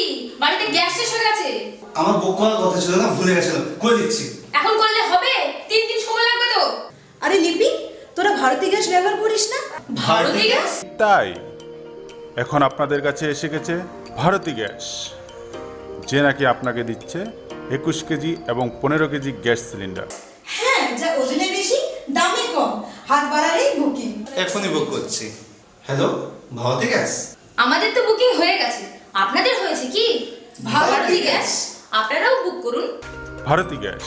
S7: বাড়িতে gas শেষ হয়ে গেছে
S9: আমার বুক করার কথা ছিল না, ভুলে গেছিলাম, করে দিচ্ছি।
S7: এখন করলে হবে 3 দিন সময় লাগবে তো।
S8: আরে লিপি তোরা ভারতী গ্যাস ব্যবহার করিস না?
S7: ভারতী গ্যাস?
S10: তাই এখন আপনাদের কাছে এসে গেছে ভারতী গ্যাস, যে নাকি আপনাকে দিচ্ছে 21 কেজি এবং 15 কেজি গ্যাস সিলিন্ডার।
S8: হ্যাঁ, যা ওজনে বেশি দামে কম, হাত বাড়ালেই বুকিং।
S9: এখনই বুক করছি। Hello, Bharati gas?
S7: আমাদের তো বুকিং হয়ে গেছে, আপনাদের হয়েছে কি? ভারতী গ্যাস, আপনারাও বুক করুন।
S10: Bharati gas,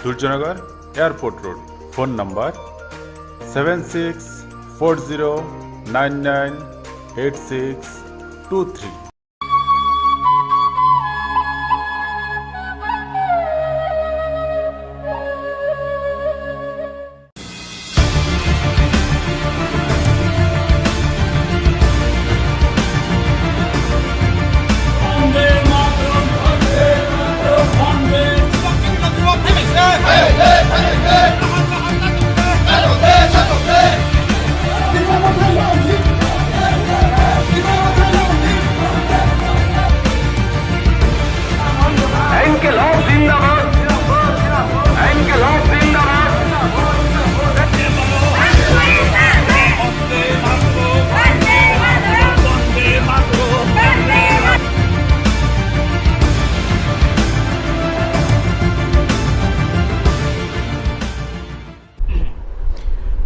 S10: Durjoynagar airport road, phone number 7640998623।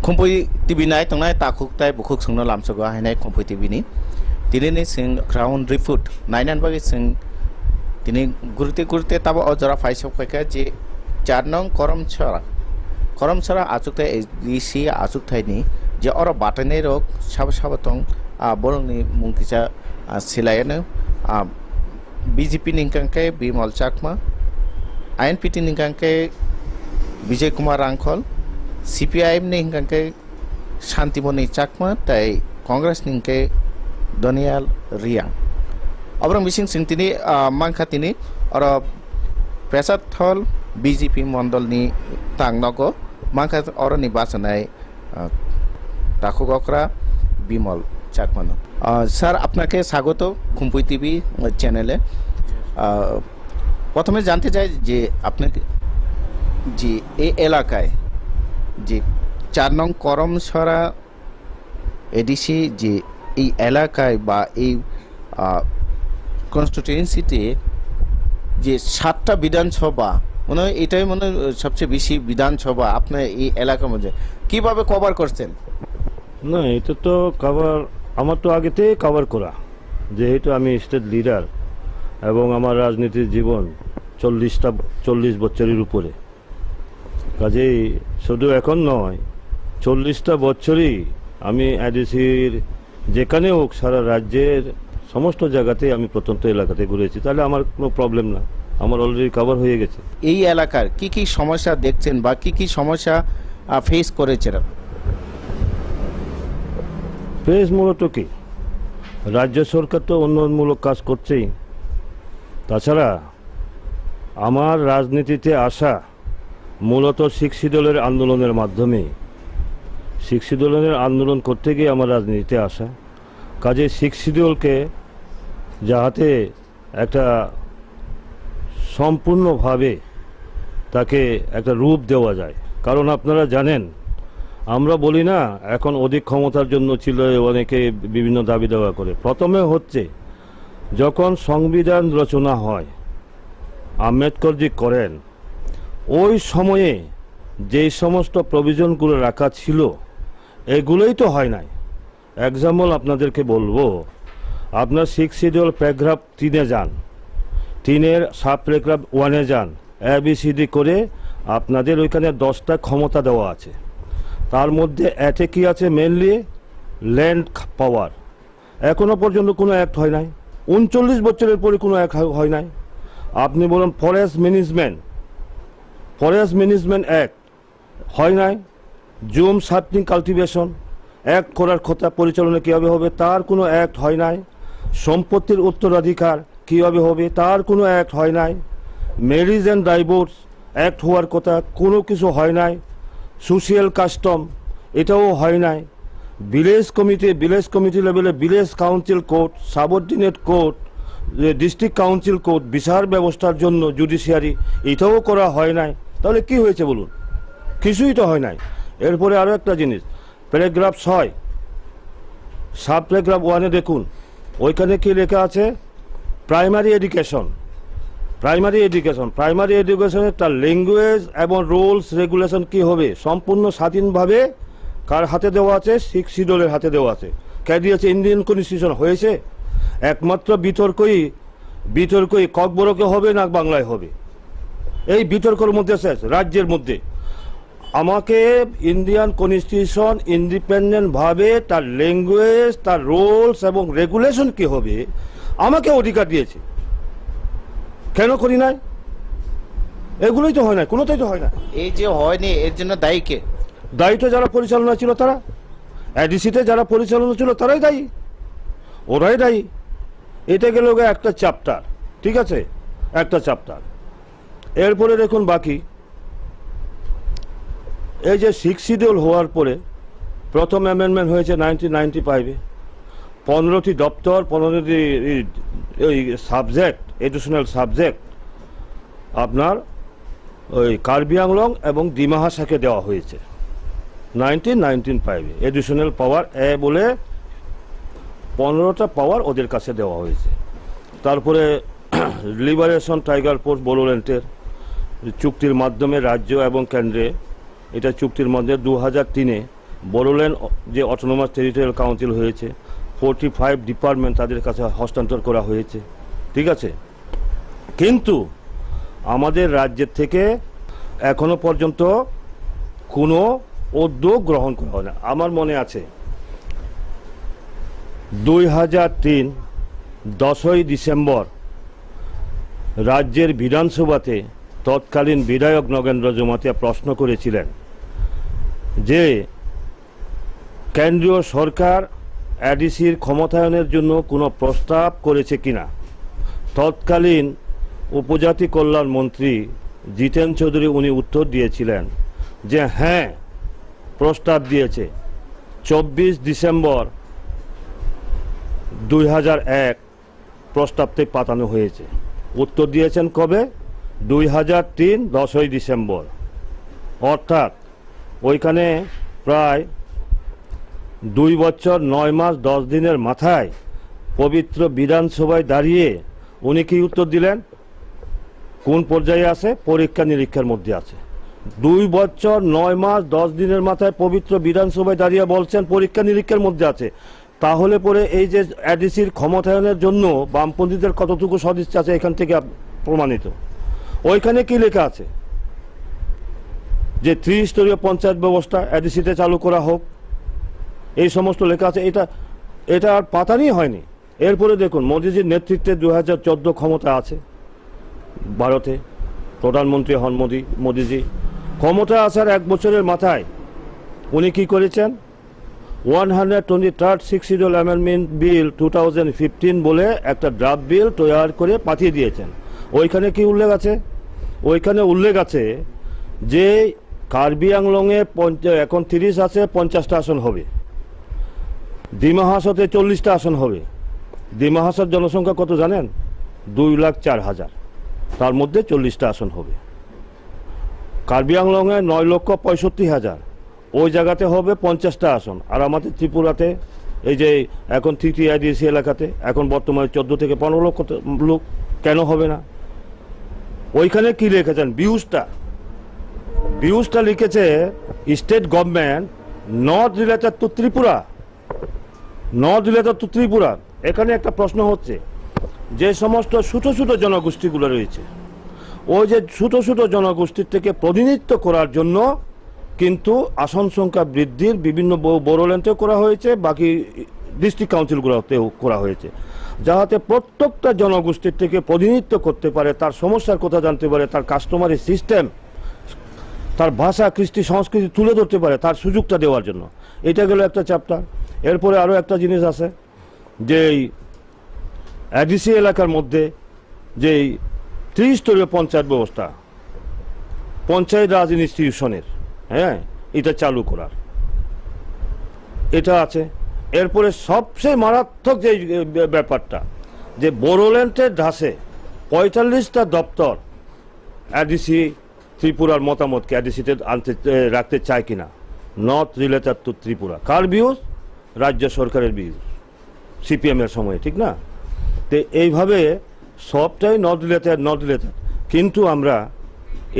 S11: Khumpui TV nai tongnai takuk tai bukuk sungno lamsogo hainai Khumpui TV ni tinini sing ground report nainan bagi sing tini gurte tabo ojora faisok paika je 4 nong koromchara achuktai SDC achuktai ni je oro batane rok sabatong borongni mungkisa silayano BJP ningkangke Bimal Chakma INPT ningkangke Vijay Kumar Rangkhol CPIM ni hingkangke Shantimoni Chakma tai Congress ningke Donial Ria obrang bising sing tini mangkha tini oro pesat thol BJP mondol ni tangnogo mangkha oro ni basanai takugokra Bimal Chakmano sir আপনাকে স্বাগত খুম্পুই TV চ্যানেলে প্রথমে জানতে চাই যে আপনাকে যে এই এলাকায় যে 4 নং করমছড়া এডিসি যে এই এলাকায় বা এই কনস্টিটিউয়েন্সিতে যে 7টা বিধানসভা মনে হয় এটাই মনে সবচেয়ে বেশি বিধানসভা আপনার এই এলাকার মধ্যে কিভাবে কভার করছেন?
S22: না এটা তো কভার আমার তো আগেতে কভার করা, যেহেতু আমি স্টেট লিডার এবং আমার রাজনীতির জীবন 40 বছরের উপরে, কাজেই শুধু এখন নয় 40টা বছরই আমি এডিসির যেখানে হোক সারা রাজ্যের সমস্ত জায়গাতে আমি প্রত্যন্ত এলাকাতে ঘুরেছি, তাহলে আমার কোনো প্রবলেম না, আমার অলরেডি কভার হয়ে গেছে।
S11: এই এলাকার কি কি সমস্যা দেখছেন বা কি কি সমস্যা ফেস করেছেন?
S22: প্রেস মূলত কি, রাজ্য সরকার তো উন্নয়নমূলক কাজ করছেই। তাছাড়া আমার রাজনীতিতে আসা মূলত শিক্ষিত দলের আন্দোলনের মাধ্যমে, শিক্ষিত দলের আন্দোলন করতে গিয়ে আমার রাজনীতিতে আসা। কাজে শিক্ষিত দলকে যাহাতে একটা সম্পূর্ণভাবে তাকে একটা রূপ দেওয়া যায়। কারণ আপনারা জানেন, আমরা বলি না এখন অধিক ক্ষমতার জন্য ছিল, অনেকে বিভিন্ন দাবি দেওয়া করে। প্রথমে হচ্ছে যখন সংবিধান রচনা হয়, আম্বেদকরজি করেন, ওই সময়ে যেই সমস্ত প্রভিশনগুলো রাখা ছিল এগুলোই তো হয় নাই। এক্সাম্পল আপনাদেরকে বলবো, আপনার 6 শিডিউল প্যারাগ্রাফ 3-এ যান, 3-এর সাব প্যারাগ্রাফ 1-এ যান, ABCD করে আপনাদের ওইখানে 10টা ক্ষমতা দেওয়া আছে। তার মধ্যে এতে কি আছে, মেনলি ল্যান্ড পাওয়ার। এখনো পর্যন্ত কোনো অ্যাক্ট হয় নাই, 39 বছরের পরে কোনো অ্যাক্ট হয় নাই। আপনি বলুন ফরেস্ট ম্যানেজমেন্ট অ্যাক্ট হয় নাই। জুম সার্টিং কাল্টিভেশন অ্যাক্ট করার কথা পরিচালনা কীভাবে হবে, তার কোনো অ্যাক্ট হয় নাই। সম্পত্তির উত্তরাধিকার কীভাবে হবে, তার কোনো অ্যাক্ট হয় নাই। ম্যারেজ অ্যান্ড ডাইভোর্স অ্যাক্ট হওয়ার কথা, কোনো কিছু হয় নাই। সোশিয়াল কাস্টম এটাও হয় নাই। ভিলেজ কমিটি লেভেলে village council court, subordinate court, district council court, বিচার ব্যবস্থার জন্য জুডিশিয়ারি, এটাও করা হয় নাই। তাহলে কি হয়েছে বলুন, কিছুই তো হয় নাই। এরপরে আরও একটা জিনিস, প্যারাগ্রাফ 6 সাব প্যারাগ্রাফ 1-এ দেখুন, ওইখানে কি লেখা আছে, প্রাইমারি এডুকেশনের তার ল্যাঙ্গুয়েজ এবং রুলস রেগুলেশন কি হবে, সম্পূর্ণ স্বাধীনভাবে কার হাতে দেওয়া আছে, 6 শিডিউলের হাতে দেওয়া আছে। কে দিয়েছে, ইন্ডিয়ান কনস্টিটিউশন হয়েছে। একমাত্র বিতর্কই ককবরকে হবে না বাংলায় হবে, এই বিতর্কের মধ্যে শেষ। রাজ্যের মধ্যে আমাকে ইন্ডিয়ান কনস্টিটিউশন ইন্ডিপেন্ডেন্টভাবে তার ল্যাঙ্গুয়েজ, তার রুলস এবং রেগুলেশন কি হবে আমাকে অধিকার দিয়েছে। কেন করি নাই? এগুলোই তো হয় না, কোনোটাই তো হয় না।
S11: এই যে হয়নি, এর জন্য দায়ী কে?
S22: দায়িত্ব যারা পরিচালনা ছিল তারা, এডিসিতে যারা পরিচালনা ছিল তারাই দায়ী, ওরাই দায়ী। এটা গেল একটা চ্যাপ্টার, ঠিক আছে, একটা চ্যাপ্টার। এরপরে দেখুন বাকি, এই যে 6 শিডিউল হওয়ার পরে প্রথম অ্যামেন্ডমেন্ট হয়েছে 1995-এ। 15টি দপ্তর, 15টি ওই সাবজেক্ট, এডিশনাল সাবজেক্ট আপনার ওই কার্বি আংলং এবং ডিমা হাসাকে দেওয়া হয়েছে 1995-এ। এডিশনাল পাওয়ার বলে 15টা পাওয়ার ওদের কাছে দেওয়া হয়েছে। তারপরে লিবারেশন টাইগার ফোর্স বোডোল্যান্ডের চুক্তির মাধ্যমে রাজ্য এবং কেন্দ্রে, এটা চুক্তির মধ্যে 2003-এ বোডোল্যান্ড যে অটোনোমাস টেরিটোরিয়াল কাউন্সিল হয়েছে, 45 ডিপার্টমেন্ট তাদের কাছে হস্তান্তর করা হয়েছে, ঠিক আছে। কিন্তু আমাদের রাজ্যের থেকে এখনো পর্যন্ত কোনো উদ্যোগ গ্রহণ করা হয় না। আমার মনে আছে 2003 10ই ডিসেম্বর রাজ্যের বিধানসভাতে তৎকালীন বিধায়ক নগেন্দ্র জমাতিয়া প্রশ্ন করেছিলেন যে কেন্দ্রীয় সরকার এডিসির ক্ষমতায়নের জন্য কোনো প্রস্তাব করেছে কিনা। তৎকালীন উপজাতি কল্যাণ মন্ত্রী জিতেন চৌধুরী উনি উত্তর দিয়েছিলেন যে হ্যাঁ, প্রস্তাব দিয়েছে। 24 ডিসেম্বর 2001 প্রস্তাবটি পাঠানো হয়েছে। উত্তর দিয়েছেন কবে? 2003 10ই ডিসেম্বর। অর্থাৎ ওইখানে প্রায় 2 বছর 9 মাস 10 দিনের মাথায় পবিত্র বিধানসভায় দাঁড়িয়ে উনি কি উত্তর দিলেন? কোন পর্যায়ে আছে? পরীক্ষা নিরীক্ষার মধ্যে আছে। 2 বছর 9 মাস 10 দিনের মাথায় পবিত্র বিধানসভায় দাঁড়িয়ে বলছেন পরীক্ষা নিরীক্ষার মধ্যে আছে। তাহলে পরে এই যে এডিসির ক্ষমতায়নের জন্য বামপন্থীদের কতটুকু সদিচ্ছা আছে এখান থেকে প্রমাণিত। ওইখানে কি লেখা আছে যে ত্রিস্তরীয় পঞ্চায়েত ব্যবস্থা এডিসিতে চালু করা হোক, এই সমস্ত লেখা আছে। এটা আর পাতানি হয়নি। এরপরে দেখুন মোদিজির নেতৃত্বে 2014 ক্ষমতা আছে ভারতে, প্রধানমন্ত্রী হন মোদিজি। ক্ষমতা আসার 1 বছরের মাথায় উনি কি করেছেন? 123rd 6 শিডিউল অ্যামেন্ডমেন্ট বিল 2015 বলে একটা ড্রাফট বিল তৈরি করে পাঠিয়ে দিয়েছেন। ওইখানে কি উল্লেখ আছে? ওইখানে উল্লেখ আছে যে কার্বি আংলংয়ে এখন 30 আছে, 50টা আসন হবে। ডিমা হাসাওতে 40টা আসন হবে। ডিমা হাসার জনসংখ্যা কত জানেন? 2,04,000, তার মধ্যে 40টা আসন হবে। কার্বি আংলংয়ে 9,65,000, ওই জায়গাতে হবে 50টা আসন। আর আমাদের ত্রিপুরাতে এই যে এখন তৃতীয় আইডিসি এলাকাতে এখন বর্তমানে 14 থেকে 15 লক্ষ লোক, কেন হবে না? ওইখানে কি লিখেছেন? বিউজটা লিখেছে state government not related to Tripura, not related to Tripura. এখানে একটা প্রশ্ন হচ্ছে, যে সমস্ত ছোট ছোট জনগোষ্ঠীগুলো রয়েছে, ওই যে ছোট ছোট জনগোষ্ঠীর থেকে প্রতিনিধিত্ব করার জন্য কিন্তু আসন সংখ্যা বৃদ্ধির বিভিন্ন বোরোল্যান্ডেও করা হয়েছে, বাকি ডিস্ট্রিক্ট কাউন্সিলগুলোতেও করা হয়েছে, যাতে প্রত্যেকটা জনগোষ্ঠীর থেকে প্রতিনিধিত্ব করতে পারে, তার সমস্যার কথা জানতে পারে, তার কাস্টমারি সিস্টেম, তার ভাষা, কৃষ্টি, সংস্কৃতি তুলে ধরতে পারে, তার সুযোগটা দেওয়ার জন্য। এটা গেল একটা চ্যাপ্টার। এরপরে আরও একটা জিনিস আছে, যে এডিসি এলাকার মধ্যে যে ত্রিস্তরীয় পঞ্চায়েত ব্যবস্থা, পঞ্চায়েত রাজ ইনস্টিটিউশনের, হ্যাঁ, এটা চালু করার এটা আছে। এরপরে সবচেয়ে মারাত্মক যে ব্যাপারটা, যে বোরোল্যান্ডের ধাসে 45টা দপ্তর এডিসি ত্রিপুরার মতামতকে এডিসিতে রাখতে চায় কিনা, not related to Tripura. Car views? রাজ্য সরকারের ভিউজ, সিপিএমের সময়, ঠিক না? তো এইভাবে সবটাই নট রিলেটেড। কিন্তু আমরা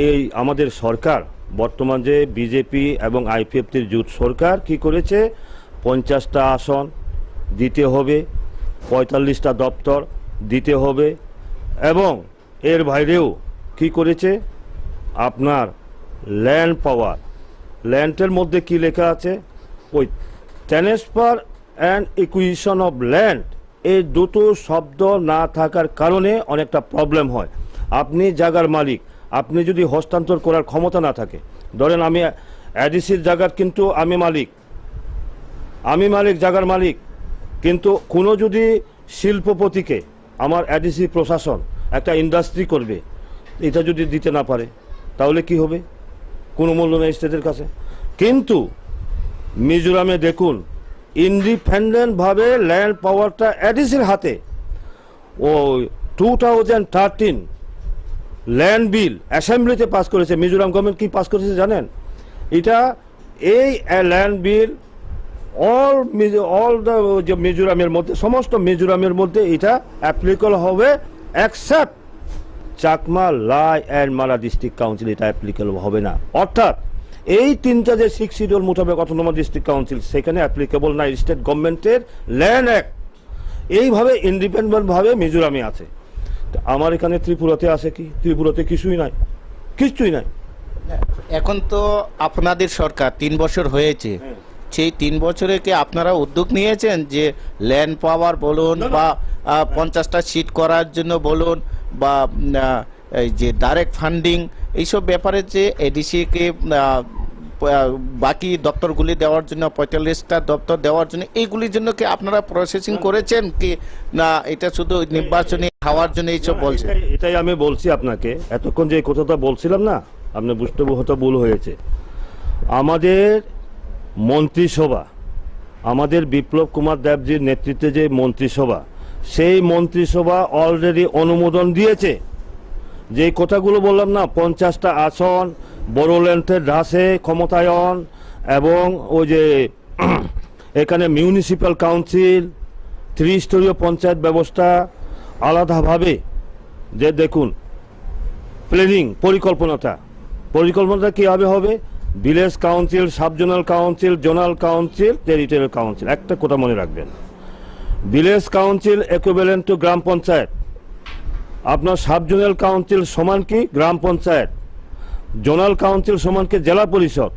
S22: এই আমাদের সরকার বর্তমান যে বিজেপি এবং আইপিএফটির জোট সরকার কি করেছে, 50টা আসন দিতে হবে, 45টা দপ্তর দিতে হবে, এবং এর বাইরেও কি করেছে, আপনার ল্যান্ড পাওয়ার, ল্যান্ডের মধ্যে কি লেখা আছে, ওই ট্রান্সফার অ্যান্ড ইকুইশন অফ ল্যান্ড, এই দুটো শব্দ না থাকার কারণে অনেকটা প্রবলেম হয়। আপনি জায়গার মালিক, আপনি যদি হস্তান্তর করার ক্ষমতা না থাকে, ধরেন আমি এডিসির জায়গার কিন্তু আমি মালিক জায়গার মালিক, কিন্তু কোনো যদি শিল্পপতিকে আমার এডিসি প্রশাসন একটা ইন্ডাস্ট্রি করবে, এটা যদি দিতে না পারে, তাহলে কি হবে? কোনো মূল্য নেই স্টেটের কাছে। কিন্তু মিজোরামে দেখুন, ইন্ডিপেন্ডেন্টভাবে ল্যান্ড পাওয়ারটা এডিসির হাতে। ও 2013 ল্যান্ড বিল অ্যাসেম্বলিতে পাস করেছে। মিজোরাম গভর্নমেন্ট কি পাস করেছে জানেন? এটা এই ল্যান্ড বিল অল দ্য যে মিজোরামের মধ্যে, সমস্ত মিজোরামের মধ্যে এটা অ্যাপ্লিকেবল হবে, except Chakma, lie and Mala district council, এটা অ্যাপ্লিকেবল হবে না। অর্থাৎ এই তিনটা যে 6 শিডিউল মোতাবেক অটোনমাস ডিস্ট্রিক্ট কাউন্সিল, সেখানে অ্যাপ্লিকেবল না স্টেট গভর্নমেন্টের ল্যান্ড অ্যাক্ট। এইভাবে ইন্ডিপেন্ডেন্টভাবে মিজোরামে আছে। আমার এখানে ত্রিপুরাতে আছে কি? ত্রিপুরাতে কিছুই নাই।
S15: এখন তো আপনাদের সরকার 3 বছর হয়েছে, সেই 3 বছরে কি আপনারা উদ্যোগ নিয়েছেন যে ল্যান্ড পাওয়ার বলুন বা 50টা সিট করার জন্য বলুন, বা এই যে ডাইরেক্ট ফান্ডিং, এইসব ব্যাপারে যে এডিসিকে বাকি দপ্তরগুলি দেওয়ার জন্য, 45টা দপ্তর দেওয়ার জন্য, এইগুলির জন্য কি আপনারা প্রসেসিং করেছেন কি না? এটা শুধু নির্বাচনী হওয়ার জন্য এইসব বলছে?
S22: এটাই আমি বলছি আপনাকে, এতক্ষণ যে কথাটা বলছিলাম না, আপনি বুঝতে হয়তো ভুল হয়েছে। আমাদের মন্ত্রিসভা, আমাদের বিপ্লব কুমার দেবজির নেতৃত্বে যে মন্ত্রিসভা, সেই মন্ত্রিসভা অলরেডি অনুমোদন দিয়েছে। যে কথাগুলো বললাম না, 50টা আসন, বোরোল্যান্ডের হ্রাসে ক্ষমতায়ন, এবং ওই যে এখানে মিউনিসিপ্যাল কাউন্সিল, ত্রিস্তরীয় পঞ্চায়েত ব্যবস্থা আলাদাভাবে, যে দেখুন প্ল্যানিং, পরিকল্পনাটা কীভাবে হবে, village council, subzonal council, zonal council, territorial council. একটা কথা মনে রাখবেন, ভিলেজ কাউন্সিল ইকুইভ্যালেন্ট টু গ্রাম পঞ্চায়েত, আপনার সাবজোনাল কাউন্সিল সমান কি গ্রাম পঞ্চায়েত, জোনাল কাউন্সিল সমান কি জেলা পরিষদ,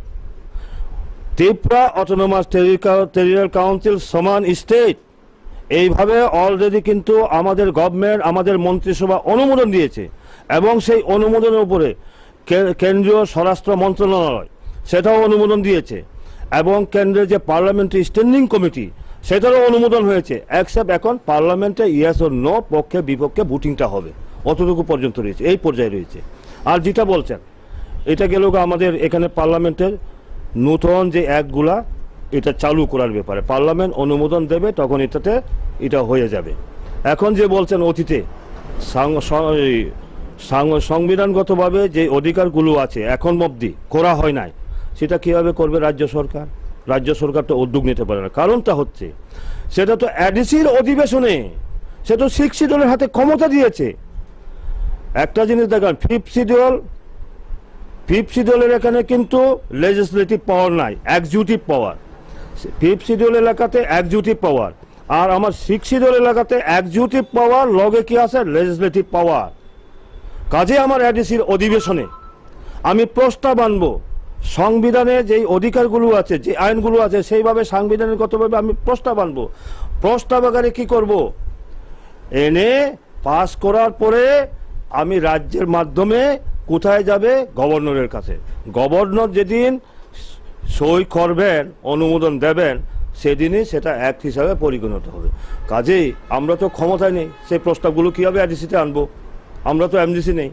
S22: ত্রিপুরা অটোনমাস টেরিটোরিয়াল কাউন্সিল সমান স্টেট। এইভাবে অলরেডি কিন্তু আমাদের গভর্নমেন্ট, আমাদের মন্ত্রিসভা অনুমোদন দিয়েছে, এবং সেই অনুমোদনের উপরে কেন্দ্রীয় স্বরাষ্ট্র মন্ত্রণালয় সেটাও অনুমোদন দিয়েছে, এবং কেন্দ্রের যে পার্লামেন্টারি স্ট্যান্ডিং কমিটি সেটারও অনুমোদন হয়েছে, অ্যাকসেপ্ট এখন পার্লামেন্টে ইয়েস ও নো পক্ষে বিপক্ষে ভোটিংটা হবে, অতটুকু পর্যন্ত রয়েছে, এই পর্যায়ে রয়েছে। আর যেটা বলছেন এটা গেল আমাদের এখানে পার্লামেন্টের নতুন যে অ্যাক্টগুলা এটা চালু করার ব্যাপারে পার্লামেন্ট অনুমোদন দেবে, তখন এটা হয়ে যাবে। এখন যে বলছেন অতীতে সংবিধানগতভাবে যে অধিকারগুলো আছে এখন অবধি করা হয় নাই, সেটা কীভাবে করবে রাজ্য সরকার? রাজ্য সরকার তো উদ্যোগ নিতে পারে না। কারণটা হচ্ছে সেটা তো এডিসির অধিবেশনে, সেটা 6 শিডিউলের হাতে ক্ষমতা দিয়েছে। একটা জিনিস দেখেন, ফিফথ শিডিউলের এখানে কিন্তু লেজিসলেটিভ পাওয়ার নাই, এক্সিকিউটিভ পাওয়ার। ফিফথ শিডিউল এলাকাতে এক্সিকিউটিভ পাওয়ার, আর আমার 6 শিডিউল এলাকাতে এক্সিকিউটিভ পাওয়ার লগে কি আছে লেজিসলেটিভ পাওয়ার। কাজে আমার এডিসির অধিবেশনে আমি প্রস্তাব আনবো, সংবিধানে যেই অধিকারগুলো আছে, যে আইনগুলো আছে সেইভাবে সাংবিধানিকগতভাবে আমি প্রস্তাব আনবো। প্রস্তাব আকারে কি করব, এনে পাস করার পরে আমি রাজ্যের মাধ্যমে কোথায় যাবে, গভর্নরের কাছে। গভর্নর যেদিন সই করবেন, অনুমোদন দেবেন, সেদিনই সেটা অ্যাক্ট হিসাবে পরিগণিত হবে। কাজেই আমরা তো ক্ষমতায় নেই, সেই প্রস্তাবগুলো কীভাবে এডিসিতে আনবো? আমরা তো এমডিসি নেই,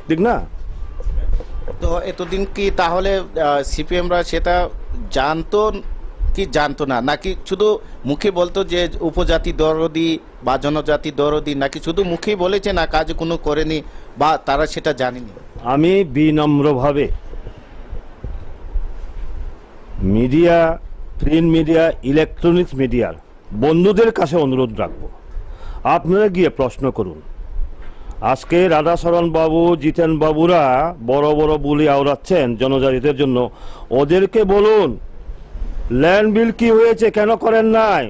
S22: ঠিক না?
S11: তো এতদিন কি তাহলে সিপিএমরা সেটা জানতো কি জানতো না, নাকি শুধু মুখে বলতো যে উপজাতি দরদি বা জনজাতি দরদি, নাকি শুধু মুখেই বলেছে না কাজ কোনো করেনি বা তারা সেটা জানেনি?
S22: আমি বিনম্রভাবে মিডিয়া, প্রিন্ট মিডিয়া, ইলেকট্রনিক্স মিডিয়ার বন্ধুদের কাছে অনুরোধ রাখবো, আপনারা গিয়ে প্রশ্ন করুন। আজকে রাধাচরণ বাবু, জিতেন বাবুরা বড় বড় বুলি আওড়াচ্ছেন জনজাতিদের জন্য, ওদেরকে বলুন ল্যান্ড বিল কি হয়েছে, কেন করেন নাই?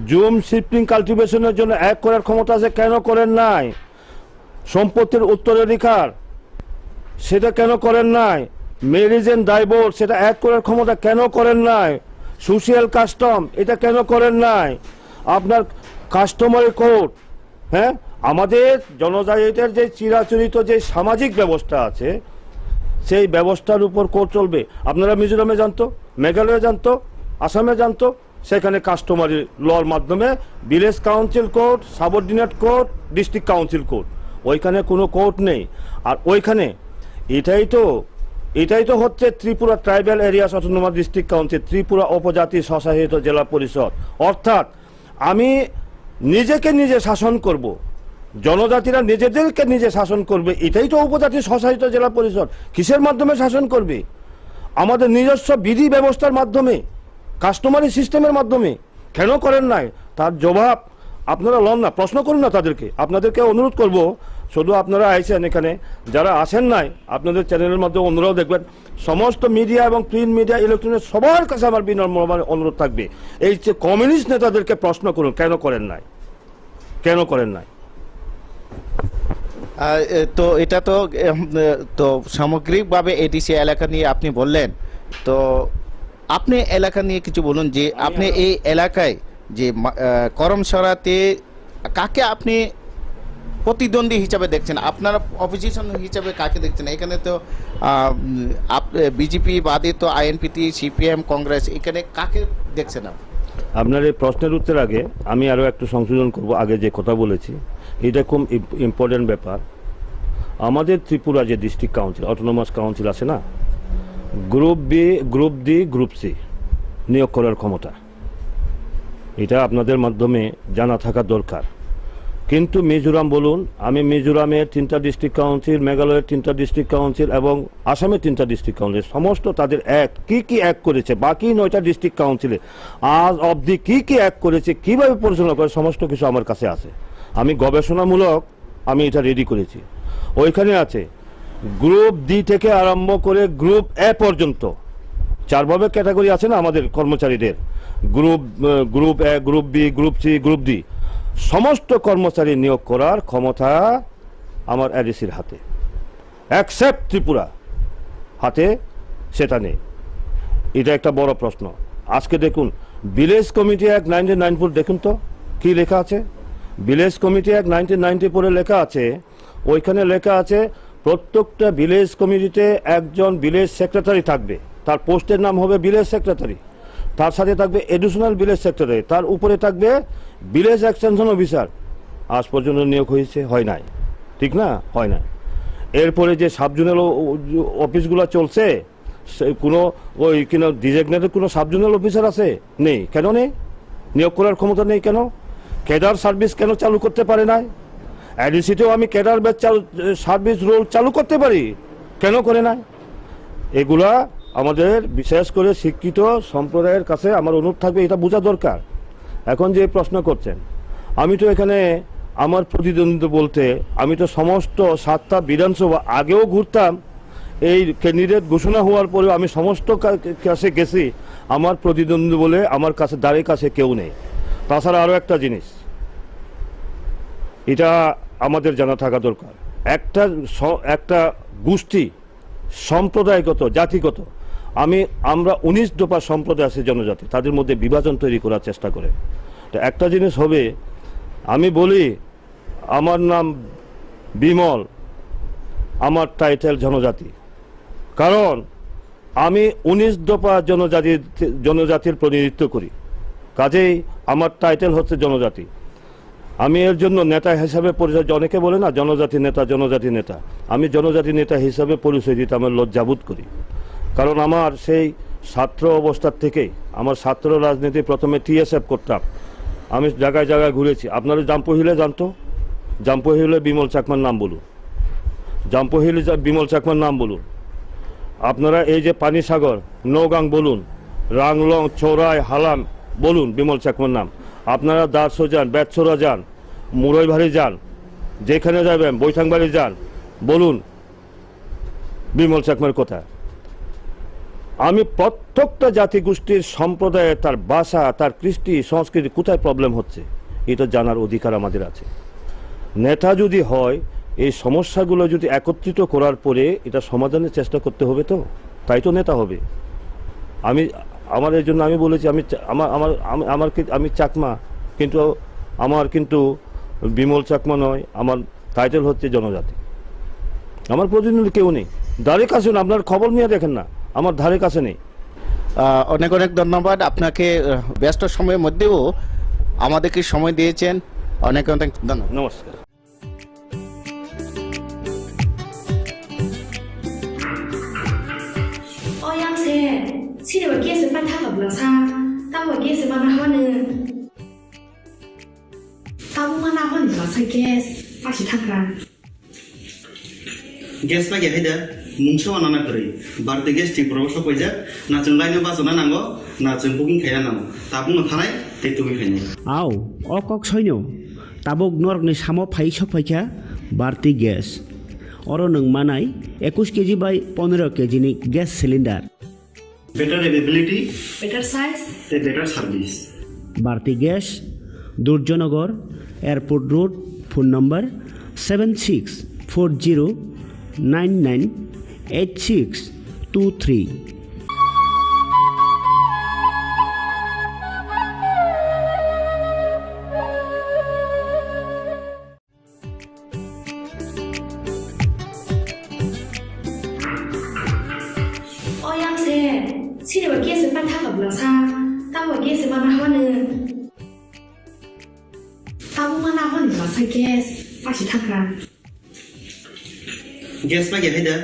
S22: জুম শিফটিং কাল্টিভেশনের জন্য এক করার ক্ষমতা আছে, কেন করেন নাই? সম্পত্তির উত্তরাধিকার সেটা কেন করেন নাই? ম্যারেজ এন্ড ডাইভোর্স সেটা এক করার ক্ষমতা কেন করেন নাই? সোশিয়াল কাস্টম এটা কেন করেন নাই? আপনার কাস্টমারি কোড, হ্যাঁ, আমাদের জনজাতিদের যে চিরাচরিত যে সামাজিক ব্যবস্থা আছে সেই ব্যবস্থার উপর কোড চলবে। আপনারা মিজোরামে জানতো, মেঘালয়ে জানতো, আসামে জানতো, সেখানে কাস্টমারি লর মাধ্যমে village council code, subordinate code, district council code, ওইখানে কোনো কোড নেই। আর ওইখানে এটাই তো হচ্ছে Tripura tribal areas autonomous district council, Tripura উপজাতি স্বশাসিত জেলা পরিষদ। অর্থাৎ আমি নিজেকে নিজে শাসন করব, জনজাতিরা নিজেদেরকে নিজে শাসন করবে, এটাই তো উপজাতি স্বশাসিত জেলা পরিষদ। কিসের মাধ্যমে শাসন করবে? আমাদের নিজস্ব বিধি ব্যবস্থার মাধ্যমে, কাস্টমারি সিস্টেমের মাধ্যমে। কেন করেন নাই তার জবাব আপনারা লন না, প্রশ্ন করুন না তাদেরকে। আপনাদেরকে অনুরোধ করব, শুধু আপনারা আইছেন এখানে, যারা আসেন নাই আপনাদের চ্যানেলের মাধ্যমে অন্যরাও দেখবেন, সমস্ত মিডিয়া এবং প্রিন্ট মিডিয়া, ইলেকট্রনিক্স সবার কাছে আমার বিনম্র অনুরোধ থাকবে, এই যে কমিউনিস্ট নেতাদেরকে প্রশ্ন করুন কেন করেন নাই, কেন করেন নাই।
S11: তো এটা তো সামগ্রিকভাবে এডিসি এলাকা নিয়ে আপনি বললেন, তো আপনি এলাকা নিয়ে কিছু বলুন, যে আপনি এই এলাকায় যে করমসরাতে কাকে আপনি প্রতিদ্বন্দ্বী হিসাবে দেখছেন, আপনারা অপোজিশন হিসাবে কাকে দেখছেন? এখানে তো বিজেপি বাদে তো আইএনপিটি, সিপিএম, কংগ্রেস, এখানে কাকে দেখছেন?
S22: আপনার এই প্রশ্নের উত্তর আগে আমি আরও একটু সংশোধন করব, আগে যে কথা বলেছি এটা খুব ইম্পর্টেন্ট ব্যাপার। আমাদের ত্রিপুরা যে ডিস্ট্রিক্ট কাউন্সিল, অটোনমাস কাউন্সিল আছে না, group B, group D, group C নিয়োগ করার ক্ষমতা, এটা আপনাদের মাধ্যমে জানা থাকা দরকার। কিন্তু মিজোরাম বলুন, আমি মিজোরামের 3টা ডিস্ট্রিক্ট কাউন্সিল, মেঘালয়ের 3টা ডিস্ট্রিক্ট কাউন্সিল এবং আসামের 3টা ডিস্ট্রিক্ট কাউন্সিল, সমস্ত তাদের অ্যাক্ট কি অ্যাক্ট করেছে, বাকি 9টা ডিস্ট্রিক্ট কাউন্সিলে আজ অবধি কি অ্যাক্ট করেছে, কীভাবে পরিচালনা করে, সমস্ত কিছু আমার কাছে আছে। আমি গবেষণামূলক আমি এটা রেডি করেছি। ওইখানে আছে গ্রুপ ডি থেকে আরম্ভ করে গ্রুপ এ পর্যন্ত, 4ভাবে ক্যাটাগরি আছে না আমাদের কর্মচারীদের, group A, group B, group C, group D, সমস্ত কর্মচারী নিয়োগ করার ক্ষমতা আমার এডিসির হাতে, অ্যাকসেপ্ট ত্রিপুরা হাতে সেটা নেই। এটা একটা বড় প্রশ্ন। আজকে দেখুন ভিলেজ কমিটি অ্যাক্ট 1994 দেখুন তো কি লেখা আছে। ভিলেজ কমিটি অ্যাক্ট 1994 লেখা আছে, ওইখানে লেখা আছে প্রত্যেকটা ভিলেজ কমিটিতে একজন ভিলেজ সেক্রেটারি থাকবে। তার পোস্টের নাম হবে ভিলেজ সেক্রেটারি, তার সাথে থাকবে এডিশনাল ভিলেজ সেক্রেটারি, তার উপরে থাকবে ভিলেজ এক্সটেনশন অফিসার। আজ পর্যন্ত নিয়োগ হয়েছে? হয় নাই, ঠিক না? হয় না। এরপরে যে সাবজোনাল অফিসগুলো চলছে, কোনো ওই কিনা ডিজিগনেটেড কোনো সাবজোনাল অফিসার আছে? নেই। কেন নেই? নিয়োগ করার ক্ষমতা নেই কেন? ক্যাডার সার্ভিস কেন চালু করতে পারে না? এডিসিতেও আমি ক্যাডার ব্যাচ সার্ভিস রোল চালু করতে পারি, কেন করে না? এগুলা আমাদের বিশেষ করে শিক্ষিত সম্প্রদায়ের কাছে আমার অনুরোধ থাকবে, এটা বোঝা দরকার। এখন যে প্রশ্ন করছেন, আমি তো এখানে আমার প্রতিদ্বন্দ্বিতা বলতে আমি তো সমস্ত 7টা বিধানসভা আগেও ঘুরতাম, এই ক্যান্ডিডেট ঘোষণা হওয়ার পরেও আমি সমস্ত কাছে গেছি, আমার প্রতিদ্বন্দ্বী বলে আমার কাছে দ্বারের কাছে কেউ নেই। তাছাড়া আরও একটা জিনিস, এটা আমাদের জানা থাকা দরকার, একটা গোষ্ঠী সম্প্রদায়গত জাতিগত আমরা 19 দফা সম্প্রদায় আছে জনজাতি, তাদের মধ্যে বিভাজন তৈরি করার চেষ্টা করে। তো একটা জিনিস হবে, আমি বলি আমার নাম বিমল, আমার টাইটেল জনজাতি, কারণ আমি 19 দফা জনজাতির প্রতিনিধিত্ব করি, কাজেই আমার টাইটেল হচ্ছে জনজাতি। আমি এর জন্য নেতা হিসাবে পরিচয়, অনেকে বলে না জনজাতি নেতা, জনজাতি নেতা, আমি জনজাতি নেতা হিসাবে পরিচয় দিতে আমার লজ্জাবোধ করি। কারণ আমার সেই ছাত্র অবস্থার থেকেই আমার ছাত্র রাজনীতি, প্রথমে টিএসএফ করতাম, আমি জায়গায় জায়গায় ঘুরেছি। আপনারা জাম্পহিলে জানতো? জাম্পহিলে বিমল চাকমার নাম বলুন, জাম্পহিলে বিমল চাকমার নাম বলুন। আপনারা এই যে পানিসাগর, নৌগাং বলুন, রাংলং, চৌরাই, হালাম বলুন, বিমল চাকমার নাম। আপনারা দারসো যান, বেতসোরা যান, মুরইবাড়ি যান, যেখানে যাবেন, বৈঠাংবাড়ি যান, বলুন বিমল চাকমার কথা। আমি প্রত্যেকটা জাতিগোষ্ঠীর সম্প্রদায়ে তার ভাষা, তার কৃষ্টি সংস্কৃতি কোথায় প্রবলেম হচ্ছে এটা জানার অধিকার আমাদের আছে। নেতা যদি হয়, এই সমস্যাগুলো যদি একত্রিত করার পরে এটা সমাধানের চেষ্টা করতে হবে, তো তাই তো নেতা হবে। আমার এই জন্য আমি বলেছি আমি চাকমা, কিন্তু আমার কিন্তু বিমল চাকমা নয়, আমার টাইটেল হচ্ছে জনজাতি। আমার প্রতিনিধি কেউ নেই, ধারে কাছে না, আপনার খবর নিয়ে দেখেন না, আমার ধারে কাছে নেই।
S11: অনেক অনেক ধন্যবাদ আপনাকে, ব্যস্ত সময়ের মধ্যেও আমাদেরকে সময় দিয়েছেন, অনেক অনেক ধন্যবাদ।
S22: নমস্কার।
S9: Gas lagi ada, muncul anak kiri. Berarti gas di proses kerja, nacung lainnya pasona nanggo, nacung booking kaya nanggo. Tapi nggak itu kayaknya.
S12: Aw, kok soino, tabuk nork ni samo fai sopaicha, berarti gas. Oro neng manai, 21 kg by 15 kg ni gas cylinder.
S9: Better availability,
S7: better size,
S9: better service.
S12: Berarti gas, Durjonagar, Airport Road, phone number 7640998623.
S9: Gas lagi ada,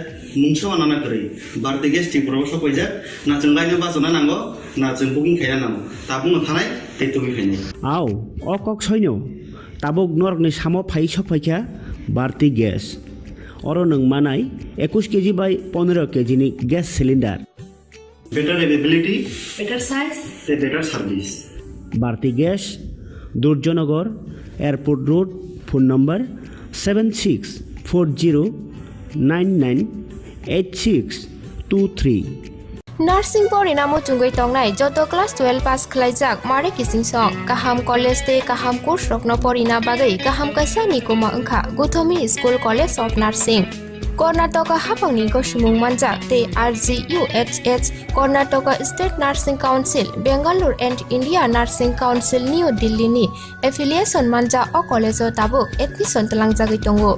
S9: muncul anak kiri. Berarti gas di proses kerja, nacung lainnya pasona nanggo, nacung booking kaya nanggo. Tapi nggak itu kayaknya.
S12: Aw, kok soino, tabuk nork ni samo fai sopaicha, berarti gas. Oro neng manai, 21 kg by 15 kg ni gas cylinder.
S9: Better availability,
S7: better size,
S9: better service.
S12: Berarti gas, Durjonagar, Airport Road, phone number 7640998623.
S4: Nursing pori namo chungoi tongnai joto class 12 pass khlaijak mare kising song kaham college te kaham course rokno pori na bagai kaham kaisa ni kuma angkha Gothomi School College of Nursing Karnataka hapangni ko sumung manjak te RGUHH Karnataka State Nursing Council Bangalore and India Nursing Council New Delhi ni affiliation manja o college o tabuk admission talangjagoi tongo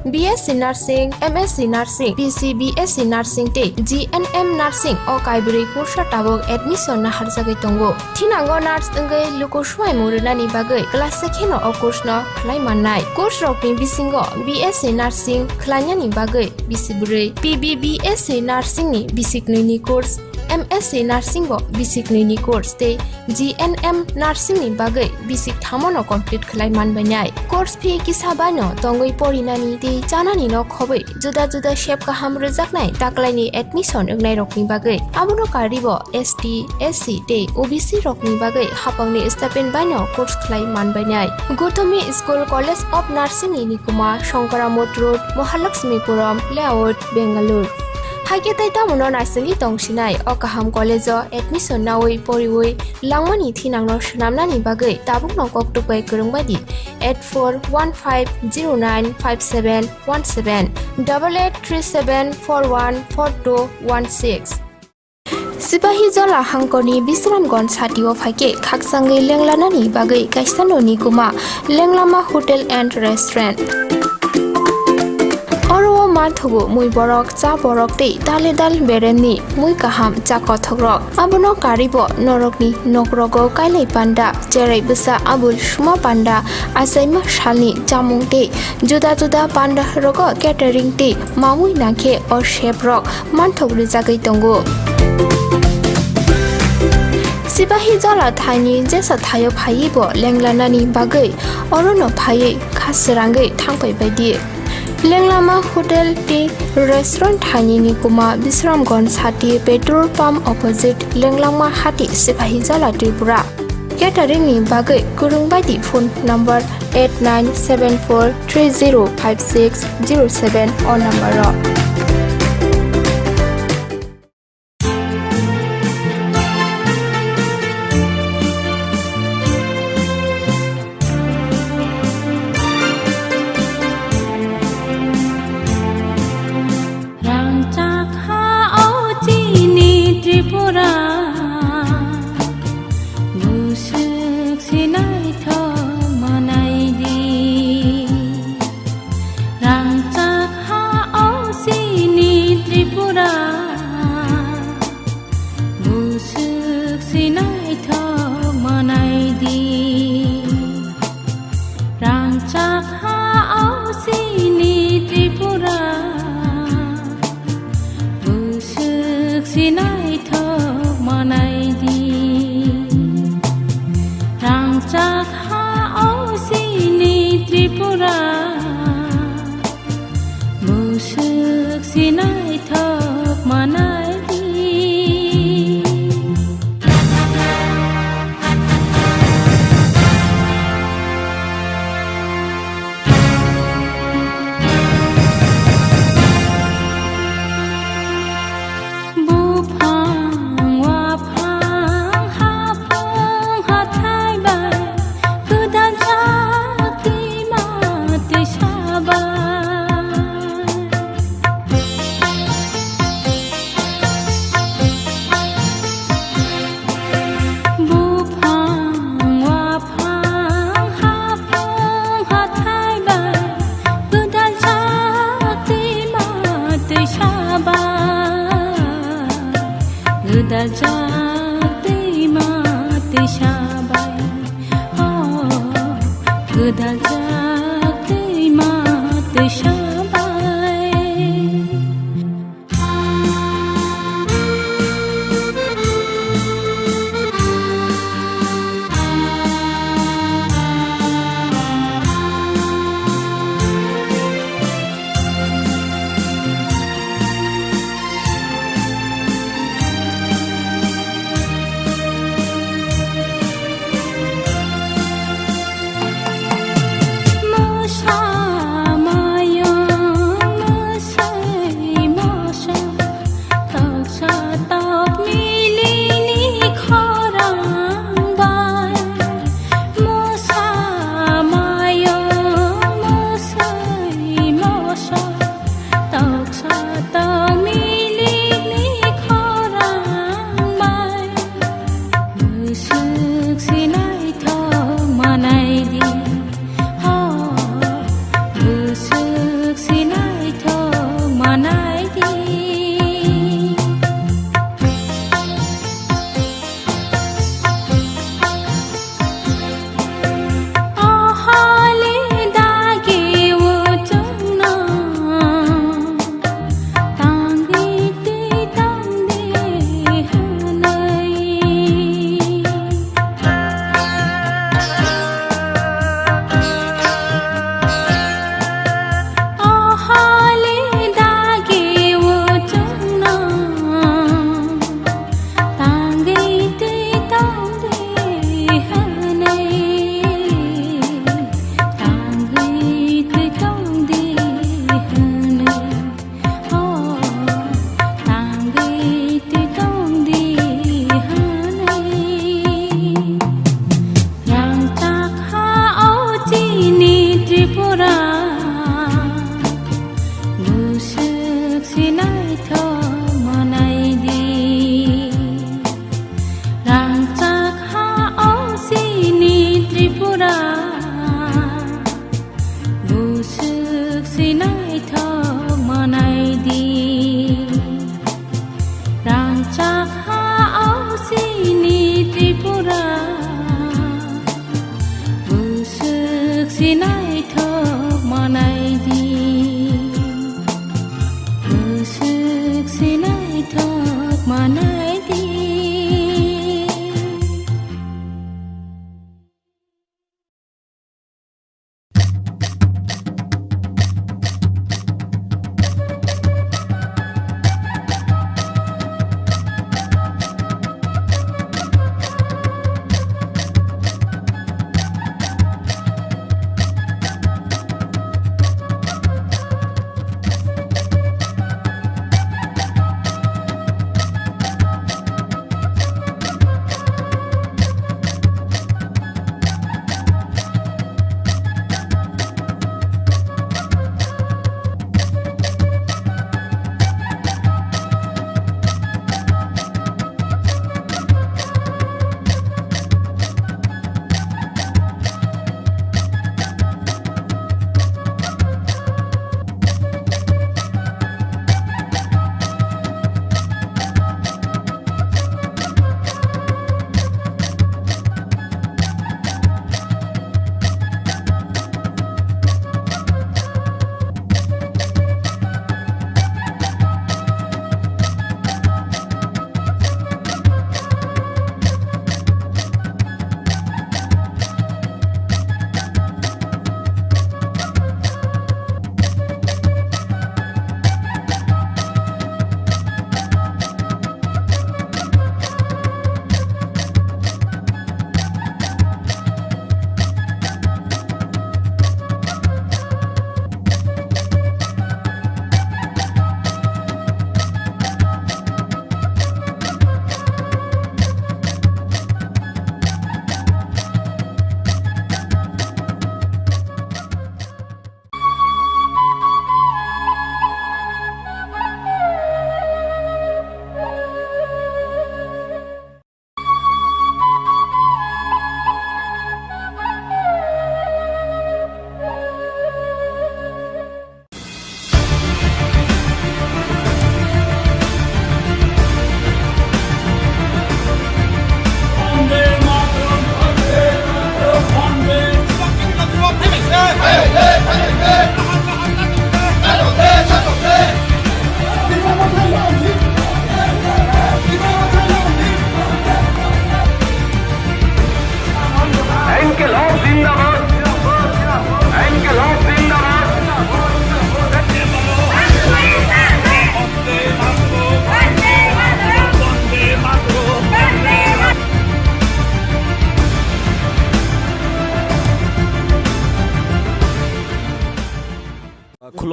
S4: BSc Nursing, MSc Nursing, PC BSc Nursing te GNM Nursing o kaibri kursa tabok admission na harjagai tongo. Thinango nurse engai luko swai murunani bagai class sekheno o course no khlai mannai. Course rokni bisingo BSc Nursing khlainyani bagai bisibrai, PBBSc Nursing ni bisiknini course, MSc Nursing bo basic ni course te GNM Nursing ni bagai basic thamono complete khlai manbainai. Course fee kisabano tongoi porinani te chanani no khobai juda juda shape ka ham rejaknai taklaini admission engnai rokni bagai amono karibo ST SC te OBC rokni bagai hapangni stipend baino course khlai manbainai. Gotomi School College of Nursing ni Nikuma Shankaramot Road Mahalakshmipuram Layout Bangalore. Haike tai tamono nasengi tongsinai o kaham college o admission nawai poriwai langmani thinangno shnamnani bagai tabuk no koktupai kurungbadi 8415095717 8837414216 Sipahi Jola Hangkoni Bisramgon Satio Fake Kaksangi Lenglanani Bagai Kaisano Nikuma Lenglama Hotel and Restaurant Oro Mathugo Mui Borok Cha Borok Te Dale Dal Bereni Mui Kaham Cha Kothogrok Abono Karibo Norokni Nokrogo Kailai Panda Jerai Bisa Abul Shuma Panda Asaima Shalni Jamung Te Juda Juda Panda Rogo Catering Te Mamui Nake or Chef Rock Manthogri Jagai Tongo Sipahi Jola Thaini Jesa Thayo Phaibo Lenglanani Bagai Orono Phai Khasirangai Thangpai Baidi Lenglama Hotel Tea Restaurant Thani Nikuma Bisramgon Sati Petrol Pump Opposite Lenglama Hati Sipahi Jola Tripura Catering ni bagai kurungbadi phone number 8974305607 or number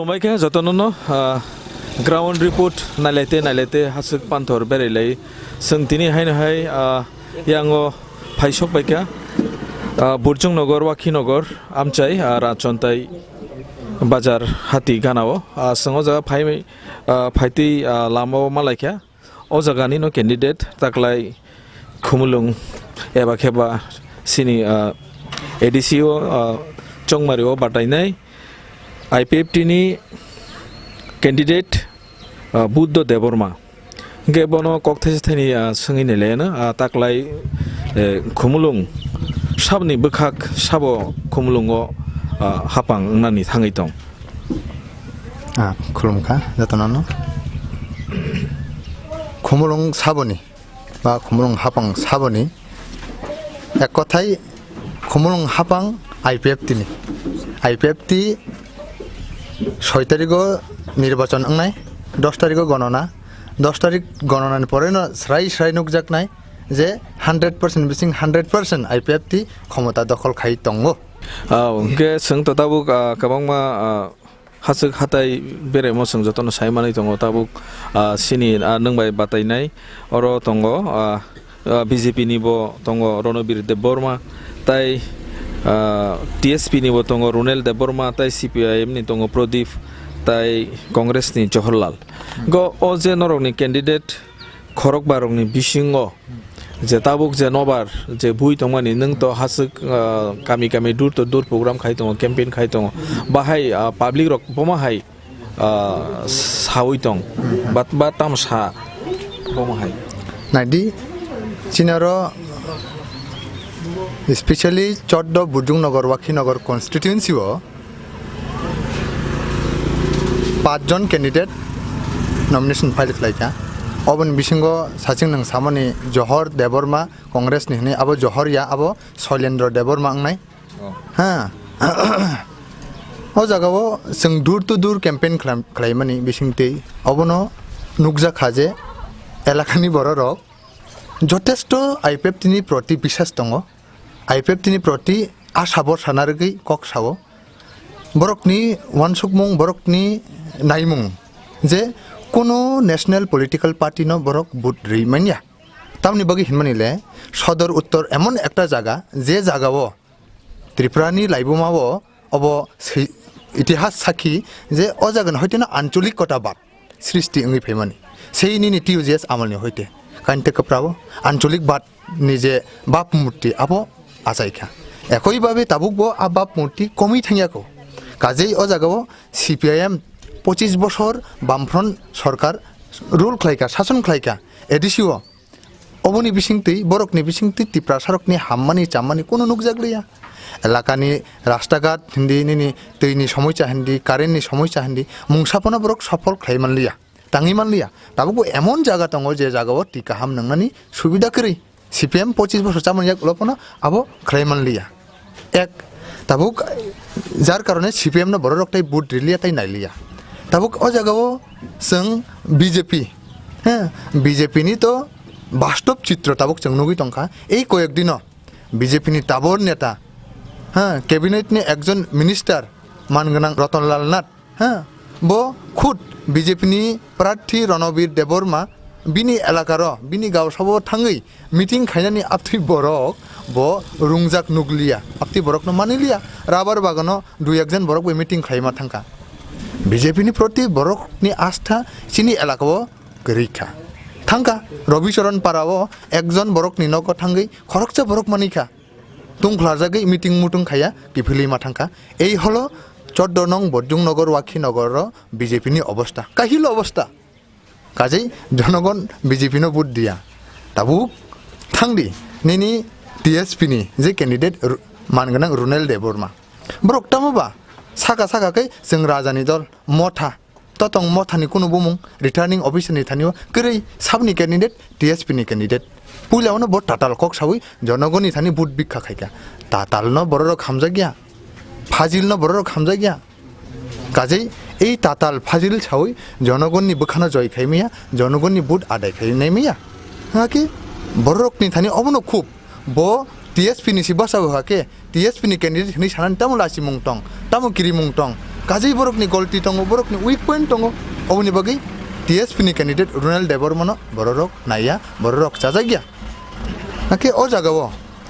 S1: खुलुमबायखे जतननो ground report नायलायते हासुक पान्थर बेरायलाय सोंथिनि हायनोहाय यांगो फाइसक बायखा बुरजुं नगर वाखिनगर आमचाय राचन्ताय बाजार हाती गानाव संगो जागा फाइति लामाव मालायखा ओ जागानि नो कैंडिडेट ताकलाय खुमुलुं एबा खेबा सिनि एडिसिओ चंमारिओ बाटायनाय IPFT नि कैंडिडेट बुद्ध देबरमा के बनो कक्थाइस थाइनि सोंगिनायलायनो ताकलाय खुमुलुं साबनि बोखाक साबो खुमुलुंगो हापां नानि थाङै दं
S14: खुलुमखा जतननो खुमुलुं साबनि बा खुमुलुं हापां साबनि एक कथाय खुमुलुं हापां IPFT नि IPFT 6 तारिखो निर्वाचन अंनाय 10 तारिखो गणना 10 तारिख गणनानि परेनो स्राय नुकजाकनाय जे 100% बिसिं 100% IPFT क्षमता दखल खाय दंगो
S1: के सों तताबु गोबांमा हासुक हाथाय बेरे मोसों जतन सायमानै दङ ताबु सिनि नंबाय बातायनाय अरो दङ BJP निबो दङ रणबीर देबबर्मा ताय TSP नि bo tongo Runel Deborma tai CPIM ni tongo Prodip tai Congress ni Johorlal go o je norok ni candidate khorok barok ni bisingo je tabuk je nobar je bui tongmani nung to hasuk kami dur to dur program khai tongo campaign khai tongo bahai public rok boma hai sawi tong bat tam sa boma hai
S14: nadi chinaro specially चौद्द बुर्जुंगनगर वाखीनगर constituency 5 जन candidate nomination file खालायखा अबन बिसिंगो सासिं नों सामनि जहर देबरमा कांग्रेस नि हने अब जहरिया अब शैलेन्द्र देबरमा आंनाय हा ओ जागावो जों दूर टू दूर कैंपेन खालायमानि बिसिंते अबनो नुकजा खाजे एलाकानि बररक जथेष्ट IPFT नि प्रति विश्वास दङ IPFT नि प्रति आशाबो सानारगै कक सावो बरकनि वानसुकमुं बरकनि नायमुं जे कोनो नेशनल पॉलिटिकल पार्टी न बरक बुट रिमानिया तामनि बगि हिनमानिले सदर उत्तर एमन एकटा जागा जे जागावो त्रिपुरानि लाइबुमावो अब इतिहास साखी जे अ जागन हयतोना आंचलिकता बाद सृष्टि ओंगै फैमानि सेइनि टिउजेस आमलनि हयते कान्ते कप्रावो आंचलिक बाद निजे बाप मूर्ति आबो आजायखा एकइबाबे ताबुकबो आ बाप मूर्ति कमी थांयाखौ काजै अ जागावो CPIM 25 बछर बामफ्रन्ट सरकार रूल खालायखा शासन खालायखा एडिसिओ अबनि बिसिंतै बरकनि बिसिंतै तिप्रा सरकनि हाममानि चाममानि कोनो नुकजागलिया एलाकानि रास्ताघाट हिन्दी दैनि समस्या हिन्दी कारेन्टनि समस्या हिन्दी मुंसाफना बरक सफल खालायमानलिया ताङिमानलिया ताबुकबो एमन जागा दङ जे जागावो टिका हाम नंनानि सुबिदा करै CPM 25 बछर चामनिया लपना आबो खालायमानलिया एक ताबुक जार कारणे CPM न बररकtai बुट रिलिया ताइ नायलिया ताबुक अ जागावो जों BJP BJP नि तो वास्तव चित्र ताबुक जों नुगै दंखा এই কয়েক দিন BJP नि ताबर नेता कैबिनेट नि एकजन मिनिस्टार मानगोनां रतनलाल नाथ बो खुद BJP नि प्रार्थी रणबीर देबबर्मा बिनि एलाकार बिनि गाव सबो थाङै मिटिं खायनानि आपथि बरक बो रुंजाक नुगलिया आपथि बरक न मानिलिया राबार बागानो दुइ एकजन बरक बे मिटिं खायमा थांका BJP नि प्रति बरक नि आस्था सिनि एलाकाव गरैखा थांका रविचरण पाराव एकजन बरक नि नक थाङै खरकचा बरक मानिखा तुंख्लाजागै मिटिं मुटुं खाया किफिलिमा थांका এই হলো 14 নং বুর্জুংনগর ওয়াখীনগর BJP नि अवस्था काहिल अवस्था काजै जनगण BJP नो बुट दिया ताबु थांदि निनि TSP नि जे कैंडिडेट मानगोनां रुनेल देबबर्मा बरक तामबा सागा जों राजानि दल मथा ततंग मथानि कुनु बुमुं रिटार्निं अफिसारनि थानियो करै साबनि कैंडिडेट TSP नि कैंडिडेट पुलावनो बट टाटाल कक सावै जनगणनि थानि बुट बिखा खायका टाटाल न बरर खामजा गया फाजिल न बरर खामजा गया काजै এই টাটাল ফাজিল ছাওই জনগণনি বখানা জয় খাইমিয়া জনগণনি বুট আদায় খাইনাইমিয়া হাকি বররকনি থানি অবনো খুব ব TSP नि सिबासा हाके TSP नि कैंडिडेट नि सानान तामु लासि मुंटं तामु किरि मुंटं गाजै बरकनि गलति दङ बरकनि उइक पइन्ट दङ अबनि बागै टीएसपी नि कैंडिडेट रुनेल डेभलपमेन्ट बररक नाया बररक जाजागिया नाके अ जागाव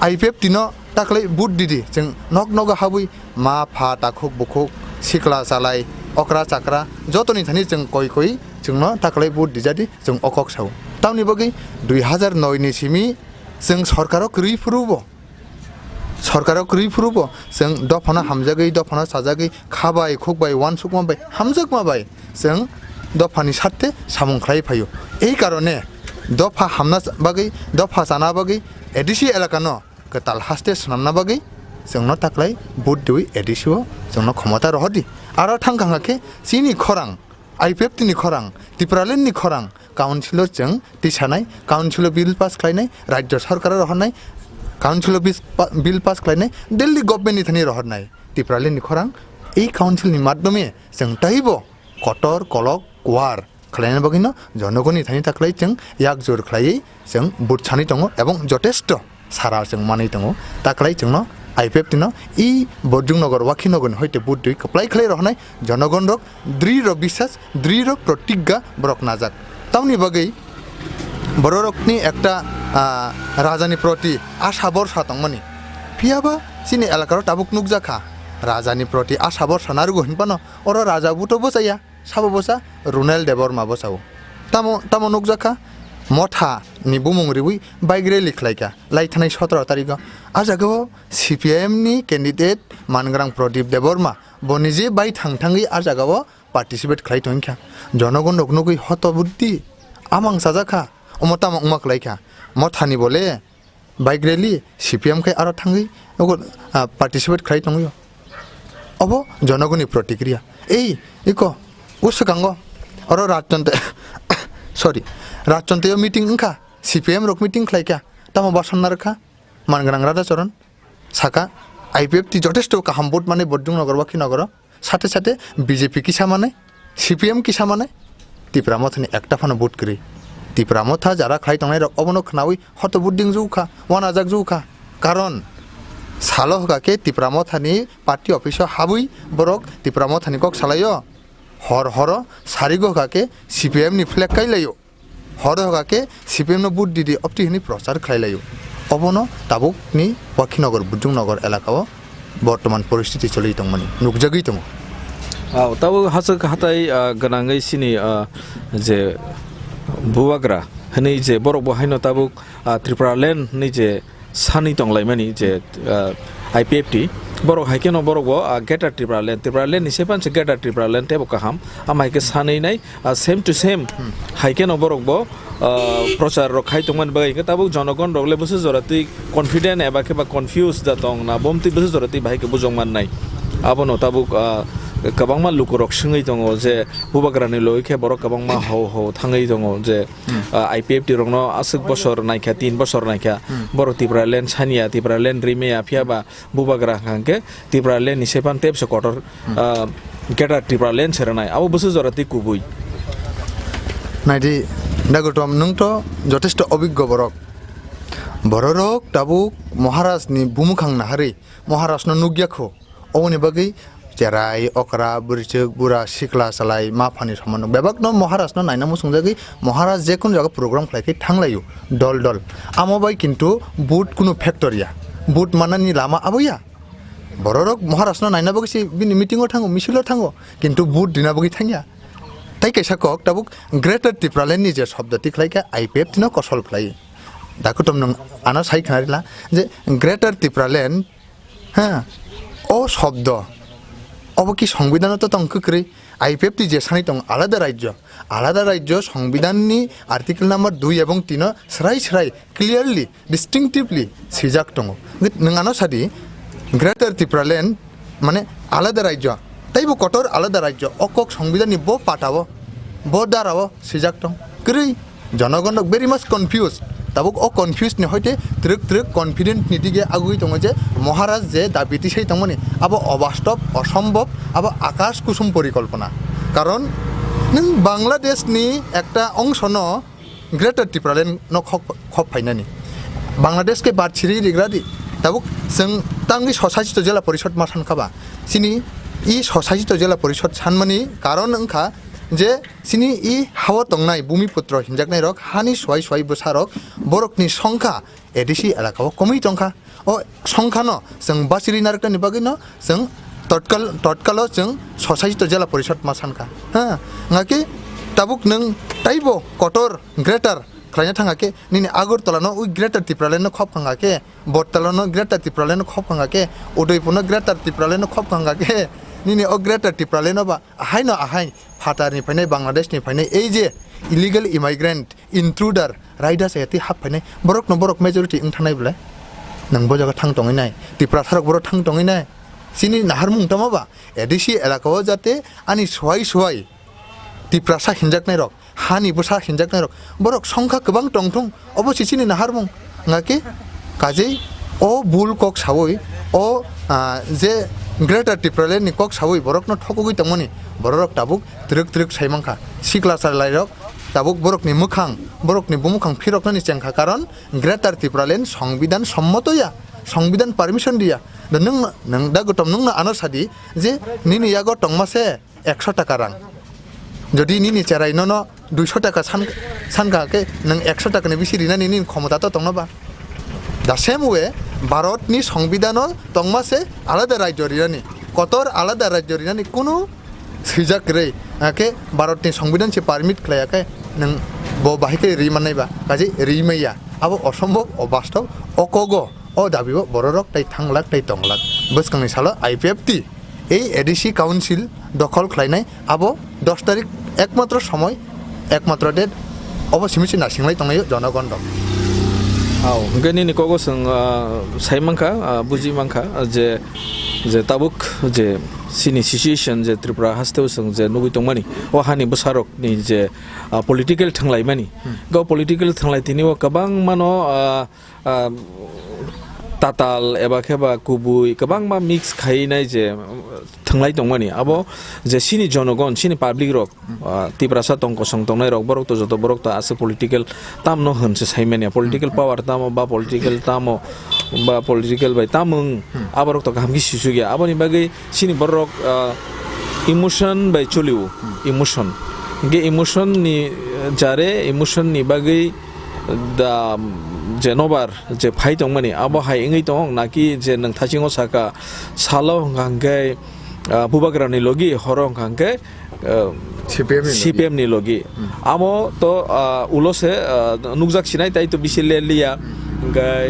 S14: आईपीएफ तिनो ताकलै बुट दिदि जों नक नग हाबुइ मा फा ताखुक बुखुक सिखला सालाय अक्रा चाक्रा जतनि थानि जों कय जोंनो ताकलै बुट दिजादि जों अकक साव तावनि बागै 2009 नि सिमी जों सरकारक रिफुरुबो जों दफना हामजागै दफना साजागै खाबाय खुकबाय वान सुकमाबाय हामजाक माबाय जों दफानि साथे सामुंख्लाय फायो এই কারণে দফা হামনা বাগै দফা জানা বাগै एडिसी एलाकानो कताल हास्ते सनामना बागै जोंनो ताकलाय बुट दुइ एडिसीओ जोंनो क्षमता रहदि आरो थांखांगाके सिनि खरां आईपीएफ तिनि खरां त्रिपुरालेण्डनि खरां काउन्सिलर जों तिसानाय काउन्सिलर बिल पास खालायनाय राज्य सरकार रहनाय काउन्सिलर बिल पास खालायनाय दिल्ली गभर्नमेन्टनि थानि रहनाय त्रिपुरालेण्डनि खरां এই काउन्सिलनि माध्यमे जों ताइबो कटर कलक वार खालायनाय बागैनो जनगणनि थानि ताकलाय जों याकजुर खालायै जों बुट सानै दङ एबं जथेष्ट सारा जों मानै दङ ताकलाय जोंनो आईपीएफ तिनो इ बरजुंनगर वाखिनगर हयते बुट दुइ कप्लाय खालाय रहनाय जनगण रक दृढ़ विश्वास दृढ़ प्रतिज्ञा बरक नाजाक तावनि बागै बररकनि एकटा राजानि प्रति आशा बरसा दंमोनि फियाबा सिनि एलाकार ताबुक नुकजाखा राजानि प्रति आशा बरसा नारुगो हिनपानो अर राजा बुतो बसाया साबो बसा रुनेल देबरमा बसाव तामो नुकजाखा मथा नि बुमुंरिबुइ बाइग्रे लिखलायका लाइथानाय 17 तारिख आजागो सीपीआईएम नि कैंडिडेट मानग्रां प्रदीप देबरमा बनिजे बाइ थांथांगै आजागो पार्टिसिपेट खालाय तंखा जनगण नगनगै हत बुद्धि आमां साजाखा अमता उमाक लायखा मथानि बोले बाइग्रेली सीपीएम खाय आरो थांगै पार्टिसिपेट खालाय तंगयो अब जनगणनि प्रतिक्रिया इको उसकांगो अरो राजतंत्र मीटिंग इंखा सीपीएम रक मीटिंग खालायका तामो बासन रखा मानग्रां राजा चरण साका आईपीएफ टी जथेष्ट काहाम बुट माने बरजुंनगर वाखिनगर साथे साथे बीजेपी किसा माने सीपीएम किसा माने त्रिपुरा मथनि एकटा फानो बुट करी त्रिपुरा मथा जारा खालाय तंनाय रक अबनो खनावै हत बुद्दिं जौखा वाना जाक जौखा कारण सालो हगाके त्रिपुरा मथानि पार्टी ऑफिस हाबुई बरक त्रिपुरा मथानि कक सालायो हर सारिगो हगाके सीपीएम नि फ्लैग कायलायो हर हगाके सीपीएम नो बुट दिदि अपटिनि प्रचार खालायलायो अबनो ताबुकनि वाखिनगर बुजुंनगर एलाकाव बर्तमान परिस्थिति चलि दंमोन नुकजागै दङ
S1: ताबो हासक हाथाय गनाङै सिनि जे बुवाग्रा हनै जे बरक बहायनो ताबुक त्रिपुरालेण्ड नि जे सानि तंलायमानि जे आईपीएफटी बरक हाइकेनो बरक गेटार त्रिपुरालेण्ड नि सेपान से गेटार त्रिपुरालेण्ड तेबो काहाम आमाइके सानैनाय सेम टू सेम हाइकेनो बरक प्रचार रखाय तंमोन बायके ताबुक जनगण रगले बसु जराति कॉन्फिडेंट एबा केबा कन्फ्यूज जातंग ना बमति बसु जराति बायके बुजंमाननाय आबनो ताबुक गोबांमा लुकुरक सोङै दङ जे बुबाग्रानि लयखे बरक गोबांमा हौ थाङै दङ जे आईपीएफटी रंनो आसुक बसर नायखा 3 बसर नायखा बर त्रिपुरालेण्ड सानिया त्रिपुरालेण्ड रिमेया फियाबा बुबाग्रा हांके त्रिपुरालेण्ड निसेपान तेबसे कटर गेटार त्रिपुरालेण्ड सेरनाय आबो बसु जराति कुबुई
S14: नाइदि दागोटम नोंथ जथेष्ट अभिज्ञ बररक ताबुक महाराजनि बुमुखां नाहारै महाराजनो नुग्याखौ अवनि बागै जेराय अकरा बुरिचक बुरा सिखला सालाय माफानि समान बेबागनो महाराजनो नायनामो संजागै महाराज जेकुन जागा प्रोग्राम खालायखै थांलायो दल आमबाय किन्तु बुट कुनु फैक्टरिया बुट मानानि लामा आबैया बररक महाराजनो नायना बागैसि बिनि मिटिंआव थाङो मिसिलाव थाङो किन्तु बुट दिना बागै थाङिया ताइ कैसा कक ताबुक ग्रेटर त्रिपुरालेण्डनि जे शब्दति खालायका आईपीएफ तिनो कसल खालायो दाखुतम नों आना साइ खानारिला जे ग्रेटर त्रिपुरालेण्ड ओ शब्द अब कि संविधान तो तंकक्रे आईपीएफ टी जेसानी तंग आलादा राज्य संविधाननि आर्टिकल नम्बर 2 एवं 3 स्राय क्लियरली डिस्टिंक्टिवली सिजाक तंग नङानो सादि ग्रेटर त्रिपुरालेण्ड माने आलादा राज्य ताइबो कटर आलादा राज्य अकक संविधाननि बो पाटावो बो दारावो सिजाक तंग क्रै जनगण वेरी मच कन्फ्यूज ताबुक ओ कन्फ्यूज ने हयते त्रिक कॉन्फिडेंट निदिगे आगुई दङ जे महाराज जे दाबिति सै तंमनि अब अवास्तव असम्भव अब आकाश कुसुम परिकल्पना कारण नों बांग्लादेशनि एकटा अंश न ग्रेटर त्रिपुरालेण्ड न खप फाइनानि बांग्लादेश के बात छिरि रिग्रादि ताबुक जों तांगि ससाइटि जिल्ला परिषद मा सानखाबा सिनि ই সসাইট জেলা পরিষদ সানমানি কারণ ওংখা যে সিনি ই হাওয়া তংনাই ভূমিপুত্র হিনজাকনাই রক হানি সোয়াই সোয়াই বসারক বরকনি সংখ্যা এডিসি এলাকাও কমই সংখ্যা ও সংখ্যা ন जों बासिरि नारकनि बागै न जों तत्काल जों ससाइट जला परिषद मा सानखा हा ngaके tabuk nang taibo kotor greater khlainya thangake nini agortala no ui greater tipralen no khop khangake bortala no greater tipralen no khop khangake udaipur no greater tipralen no khop khangake nini o greater tipralen no ba ahai no ahai phatar ni phainai bangladesh ni phainai ei je illegal immigrant intruder riders eti hap phainai borok no borok majority ingthanai bla nang bo jaga thang tongai nai tipra tharok borok thang tongai nai sini nahar mung tama ba edisi elakao jate ani swai tiprasa hinjaknai rok hani bosa hinjaknai rok borok songkha kobang tongthong obossi sini nahar mung ngake kajei o bul kok sawoi o je greater tipralen ni kok sawoi borok no thokogoi tangmani borok tabuk truk saimangkha sikla sarlai rok tabuk borok ni mukhang borok ni bumukhang phiroknani chengkha karon greater tipralen সংবিধান সম্মতয়া সংবিধান permission দিয়া nang da gotom nung na anar sadi je nini yago tongmase 100 টাকা রাং যদি নিনি চেরাই ন 200 টাকা সানগাকে নং 100 টাকা নি বেশি রিনা নিনি ক্ষমতা তো তংনবা দা সেম ওয়ে ভারতনি সংবিধান তংমাসে আলাদা রাজ্য রিনানি কতর আলাদা রাজ্য রিনানি কোনো সিজাক রে আকে ভারতনি সংবিধান সে পারমিট খায়াকে নং ব বাহিকে রিমানাইবা কাজে রিমাইয়া আবো অসম্ভব অবাস্তব অকগ ও দাবিও বড়রক তাই থাংলাক তাই তংলাক বসকাংনি সালো আইপিএফটি এই এডিসি কাউন্সিল দখল খাইনাই আবো 10 তারিখ একমাত্র সময় একমাত্র ডেট অবশ্যই মিছি নাসিংলাই তংনাই জনগণ দম
S1: আও Gani ni kogo sung saimangkha bujimangkha je tabuk je sini situation je tripura hasteu sung je nugui tongmani o hani busarok ni je political thanglai mani go political thanglai tini o kabang mano tatal eba kheba kubui kabang ma mix khainai je thanglai tongmani abo je sini jonogon sini public rok tibrasa tongko song tongnai rok borok to joto borok ta ase political tam no hunse saimania political power tamo ba political bai tamung aborok to gamgi sisugia aboni bagai sini borok emotion bai choliu emotion ge emotion ni jare emotion ni bagai da je nobar je phai tongmani abo hai ingai tong naki je nang thachingo saka salo hangkai bubagrani logi horong hangkai CPM ni logi amo to ulose nukjak sinai tai to bisile liya gai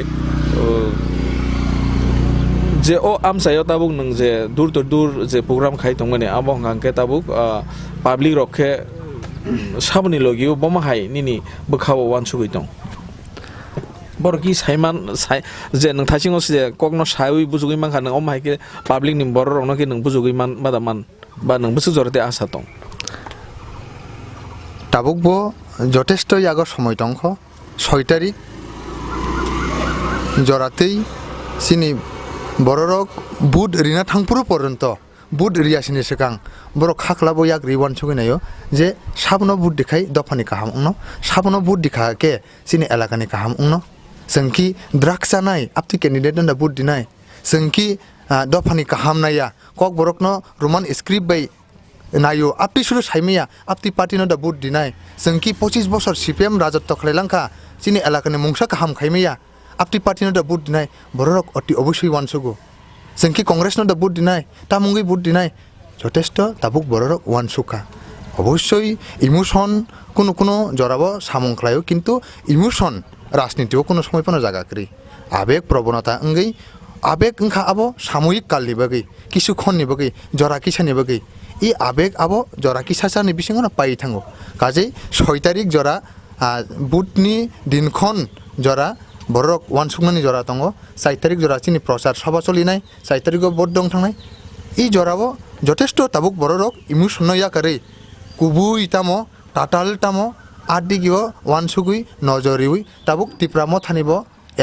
S1: je o amsayo tabuk nang je dur je program khai tongmani abo hangkai tabuk public rokhe sabni logi boma hai nini bukhawo wansugoi tong borki saiman sai je nang thachingo se kokno saiwi bujugui mangkha nang omhai ke public ni bor rokno ke nang bujugui man badaman ba nang busu jorte asa tong
S14: tabuk bo যথেষ্ট আগর সময় তংখ 6 তারিখ জরাতেই সিনি বড়রক বুধ রিনা থাংপুরো পর্যন্ত বুধ রিয়াসিনি সেকাং বড় খাখলাবো ইয়াক রিওয়ান ছগিনাयो যে সাবনো বুধ দেখাই দফানি কাহাম উনো সাবনো বুধ দেখাকে সিনি এলাকানি কাহাম উনো जोंखि ड्राग्स जानाय आपति कैंडिडेट ना बुट दिनाय जोंखि दफानि काहाम नाया कक बरकनो रोमान स्क्रिप्ट बाय नायो आपति सुरु साइमिया आपति पार्टी ना बुट दिनाय जोंखि 25 बছর सीपीएम राजत्व खलायलांखा सिनि एलाकानि मुंसा काहाम खाइमिया आपति पार्टी ना बुट दिनाय बररक अति अवश्य वानसुगु जोंखि कांग्रेस ना बुट दिनाय तामुंगि बुट दिनाय যথেষ্ট ताबुक बररक वानसुखा অবশ্যই ইমোশন কোনো জরাবো সামংখ্লায়ও কিন্তু ইমোশন রাজনীতিও কোনো সময় কোনো জায়গা করি আবেগ প্রবণতা অঙ্গই আবেগ ওংখা আবো সাময়িক কালনি বাগৈ কিছু ক্ষণনি বাগৈ জরা কিসানি বাগৈ ই আবেগ আবো জরা কিসাসানি বিসিঙ পাই থাঙ্গো কাজেই 6 তারিখ জরা বুটনি দিনক্ষণ জরা বরক ওয়ানসুংনানি জরা দङ 4 তারিখ জরা চিনি প্রচার সভা চলিনাय 4 তারিখও ভোট দङ थांनाय ই জরাবো যথেষ্ট তাবুক বড়রক ইমোশন ইয়াকারে কুবুই তামো টাটাল তামো আদিগিও ওয়ানসুগুই নজরিউই তাবুক তিপ্রামো থানিব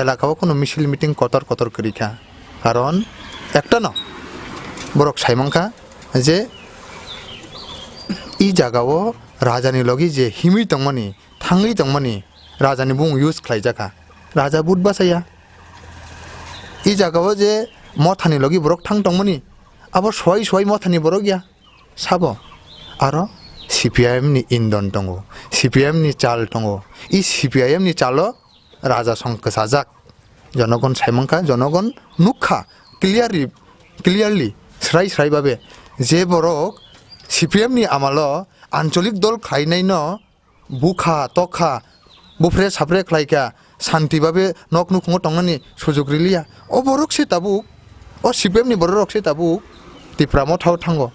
S14: এলাকাও কোনো মিছিল মিটিং কতর করিখা কারণ একটা ন বরক সাইমংখা যে ই জায়গাও রাজানি লগি যে হিমি তংমনি থাঙ্গি তংমনি রাজানি বুং ইউজ খাইজাখা রাজা বুট বাসাইয়া ই জায়গাও যে মথানি লগি বরক থাং তংমনি abo swai mothani borok ya sabo aro CPIM ni indon tongo CPIM ni chal tongo i CPIM ni chalo raja songka sajak জনগণ সাইমংকা জনগণ নুখা ক্লিয়ারলি স্রাই ভাবে যে বরক সিপিএম ni amalo আঞ্চলিক দল খাইনাই ন বুখা তখা বুফরে সাফরে খাইকা শান্তি ভাবে নক নুখং টংনানি সুযোগ রিলিয়া ও বরক সে তাবুক ও সিপিএম ni বরক সে তাবুক তিপ্রামো থাও থাঙ্গো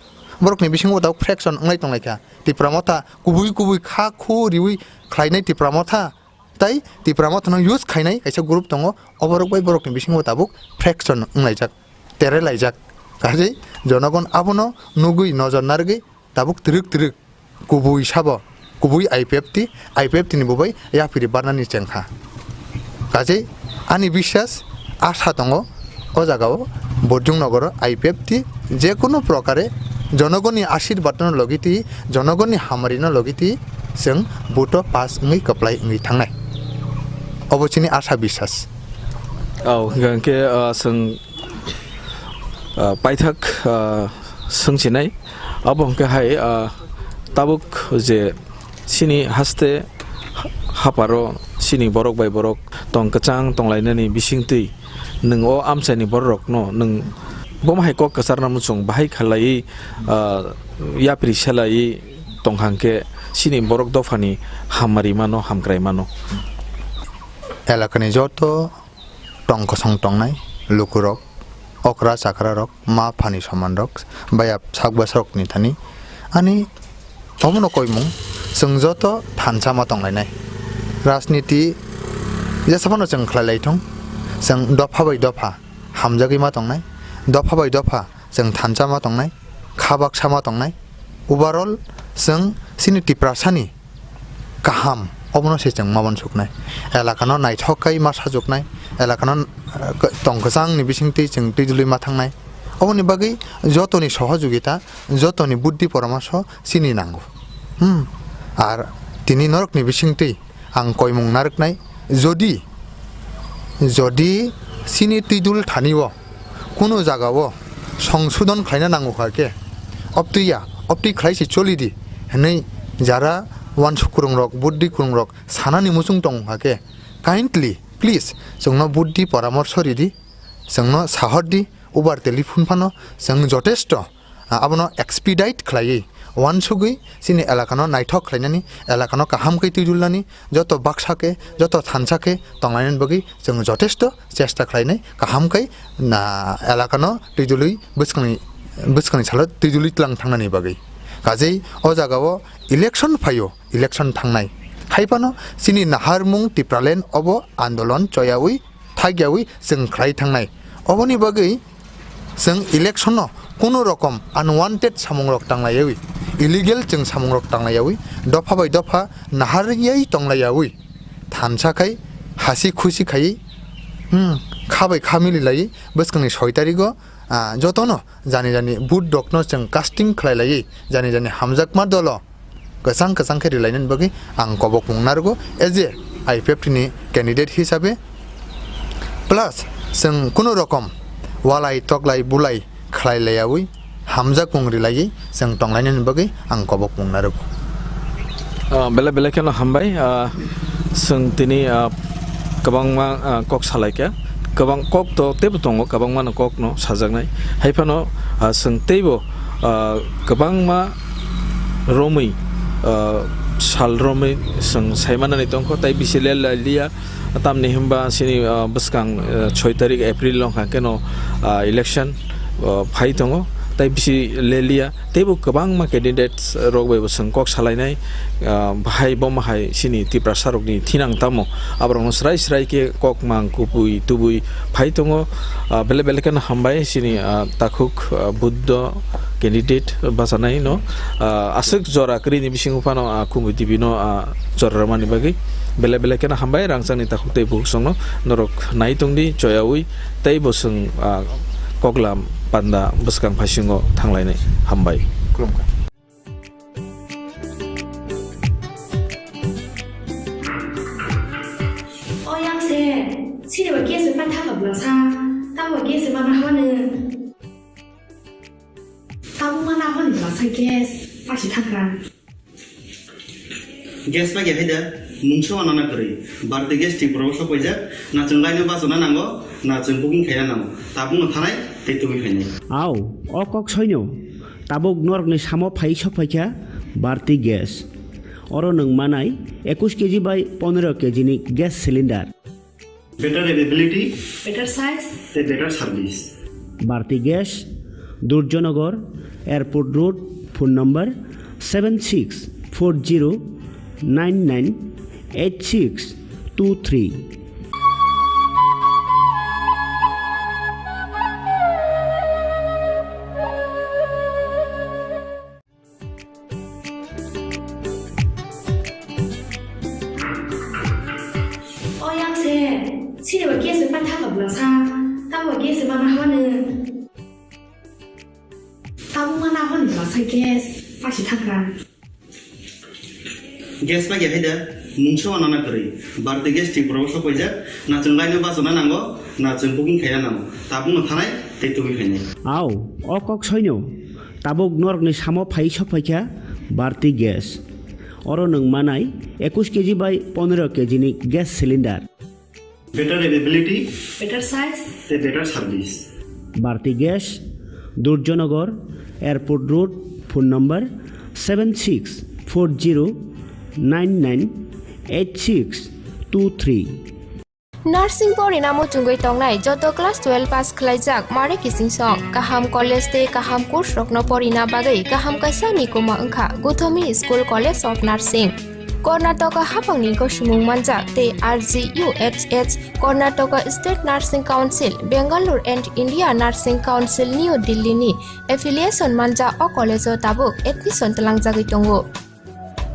S14: বরক ni bisingo daw fraction anglai tonglaika tipramo tha kubui kha khu riwi khlainai tipramo tha তাই তিপ্রামত ইউজ খাইনাই কাইসা গ্রুপ দङ অবরক বাই বরক नि बिसिङाव दाबुक फ्रेक्शन लाइजाक तेरे लाइजाक गाजै जनगण आबनो नुगुइ नजर नारगै दाबुक तिरुक गुबुइ साब गुबुइ आइपिएफटी नि बुबाय याफिरि बारनानि चेंखा गाजै आनि বিশ্বাস आशा दङ ओ जागाव बरजुं नगर आइपिएफटी जे कोनो प्रकारे जनगणनि आशीर्बाद लगिति जनगणनि हामारिनो लगिति जों बुट पास ngै कप्लाय ngै थांनाय अबचिनि आशा বিশ্বাস
S1: गंके जों पाइथाक सोंचिनाय अबंके हाय ताबुक जे सिनि हास्ते हापारो सिनि बरक बाय बरक तंकचां तंलायनानि बिसिंतै नों अ आमसानि बरक न नों बमहाय कक कसारना मुचुं बाहाय खालायै याप्रि सेलायै तंहांके सिनि बरक दफानि हामारि मानो हामग्राय मानो
S14: एलाकानि जत टंकसं टंनाय लुकुरक अक्रा चाक्रा रक मा फानि समान रक बाया सागबास रक नि थानि आनि अमनो कयमुं जों जत थानसामा टंलायनाय राजनीति जेसाबानो जों खालायलायथं जों दफा बाय दफा हामजागै मा टंनाय दफा बाय दफा जों थानसामा टंनाय खाबाक सामा टंनाय ओभारअल जों सिनि तिप्रासानि गाहाम अबनो से जों माबन सुकनाय एलाकानो नायथकाय मा साजुकनाय एलाकानो तंकजांनि बिसिंति जों दैदुलि मा थांनाय अबनि बागै जतनि सहयोगिता जतनि बुद्धि परामर्श सिनि नांगौ आर तिनि नरकनि बिसिंति आं कयमुं नारकनाय जदि सिनि दैदुल थानिव कोनो जागाव संशोधन खायना नांगौ खाके अपति खायसि चलिदि नै जारा वान सुकुरुं रक बुद्धि कुरुं रक सानानि मुसुं दं हाके काइन्डलि प्लिज जोंनो बुद्धि परामर्श रिदि जोंनो साहरदि ओभार टेलिफोन फानो जों जथेष्ट आबनो एक्सपिडाइट खालायै वान सुगै सिनि एलाकानो नायथक खालायनानि एलाकानो काहामकै तिजुलनानि जत बाक्साके जत थानसाके तंलायनानि बगै जों जथेष्ट चेष्टा खालायनाय काहामकै ना एलाकानो तिजुलै बसखानि साल तिजुलै तलां थांनानि बगै गाजै अ जागाव इलेक्शन फायो इलेक्शन थांनाय हाइपानो सिनि नाहारमुं तिप्रालेन अब आन्दोलन चयावै थाग्यावै जों खालाय थांनाय अबनि बगै जों इलेक्शन कोनो रकम अनवान्टेड सामंरक तांलायै इलिगेल जों सामंरक तांलायै दफा बाय दफा नाहारियै तंलायै थानसाखाय हासि खुसि खायै खाबाय खामिलि लायै बसखानि 6 तारिखो जतनो जानि बुट डकनो जों कास्टिं खालायलायै जानि हामजाकमा दल गोसां खेरिलायनायनि बागै आं कबक बुंनारगौ एज ए आइपिएफनि कैंडिडेट हिसाबै प्लास जों कोनो रकम वालाय तकलाय बुलाय खालायलायै हामजाक बुंरिलायै जों तंलायनायनि बागै आं कबक बुंनारगौ
S1: बेले केनो हामबाय जों दिनै गोबांमा कक सालायका गोबां कक तो तेबो दङ गोबां मानो कक न साजागनाय हाइफानो जों तेबो गोबांमा रोमै साल रोमै जों सायमानानै दंख ताइ बिसिले लालिया तामनि हिमबा सिनि बसखां 6 तारिख एप्रिल लंखा केनो इलेक्शन फाइ दङ ताइ बिसि लेलिया तेबो गोबांमा कैंडिडेट्स रगबैबो जों कक सालायनाय भाइ बमहाय सिनि तिप्रा सारकनि थिनां तामो आब्रं स्राय के कक मां कुपुइ तुबुइ फाइ दङ बेले केनो हामबाय सिनि ताखुक बुद्ध कैंडिडेट बाजानाय न आसक जरा क्रिनि बिसिं उफानो खुमुइ टिभिनो जरामानि बागै बेले केनो हामबाय रांसानि ताखुक तै बुसंनो नरक नायतंदि जयावै तै बसं कगलाम पान्दा बसखां फासिङो थांलायनाय हामबाय खुलुमबाय
S7: अयामसे सिनेमा गेस पान्था हाबलासा तावा गेस माना हानो
S8: gas pasti thangran
S9: gas bagi hai da mungso anana kori barde gas ti promoso poija na chung laino basona nango na chung booking khaya nango tabung thanai te tumi khainai
S12: আও অকক সৈন্য তাবক নরকনি সামো phi সফাইখা বাড়তি gas or নং মানাই 21 KG বাই 15 কেজিনি gas cylinder
S9: better availability
S8: better size
S9: te better service
S12: Bharati gas Durjoynagar airport road phone number 7640998623
S8: Sini bagi sepan tak belasa, tahu bagi sepan apa ni? Tahu mana apa ni belasa gas, pasti thangran.
S9: gas bagi hai da mungso anana kori barde gas ti promoso poija na chung laino basona nango na chung booking khaya nango tabung thanai te tumi khainai
S12: আও অকক সৈন্য তাবক নরকনি সামো phi সফাইখা বাড়তি gas or নং মানাই 21 KG বাই 15 কেজিনি gas cylinder
S9: better availability
S8: better size
S9: te better service
S12: Bharati gas Durjoynagar airport road phone number 7640998623
S4: nursing परिणामो चुंगै तंगनाय जतो क्लास 12 पास खलाइजाक मारे किसिं सं काहाम कॉलेज ते काहाम कोर्स रखनो परिना बागै काहाम कासा निकुमा अंखा Gautami school college of nursing Karnataka हाफांनि गसुमुं मानजाक ते RGUHH Karnataka state nursing council Bengaluru and India nursing council new Delhi नि एफिलिएशन मानजा अ कॉलेज ताबुक एडमिशन तलांगजागै दंगो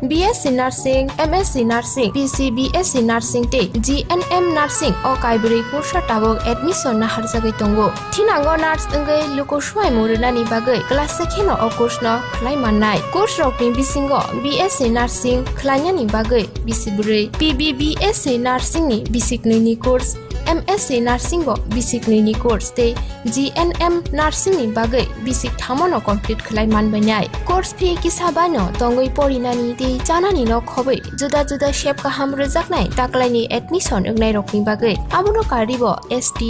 S4: BSc Nursing, MSc Nursing, PC BSc Nursing te GNM Nursing o kaibri kursa tabok admission na harjagai tongo. Thinango nurse engai luko swai murunani bagai class sekheno o course no khlai mannai. Course rokni bisingo BSc Nursing khlainani bagai bisiburi PBBSc Nursing ni bisik ni course MSc Nursing bo basic ni course te GNM Nursing ni bagai basic thamono complete khlai manbainai course fee kisabano tongoi porinani te janani no khobai juda juda shape ka ham rejaknai taklaini admission engnai rokni bagai amono karibo ST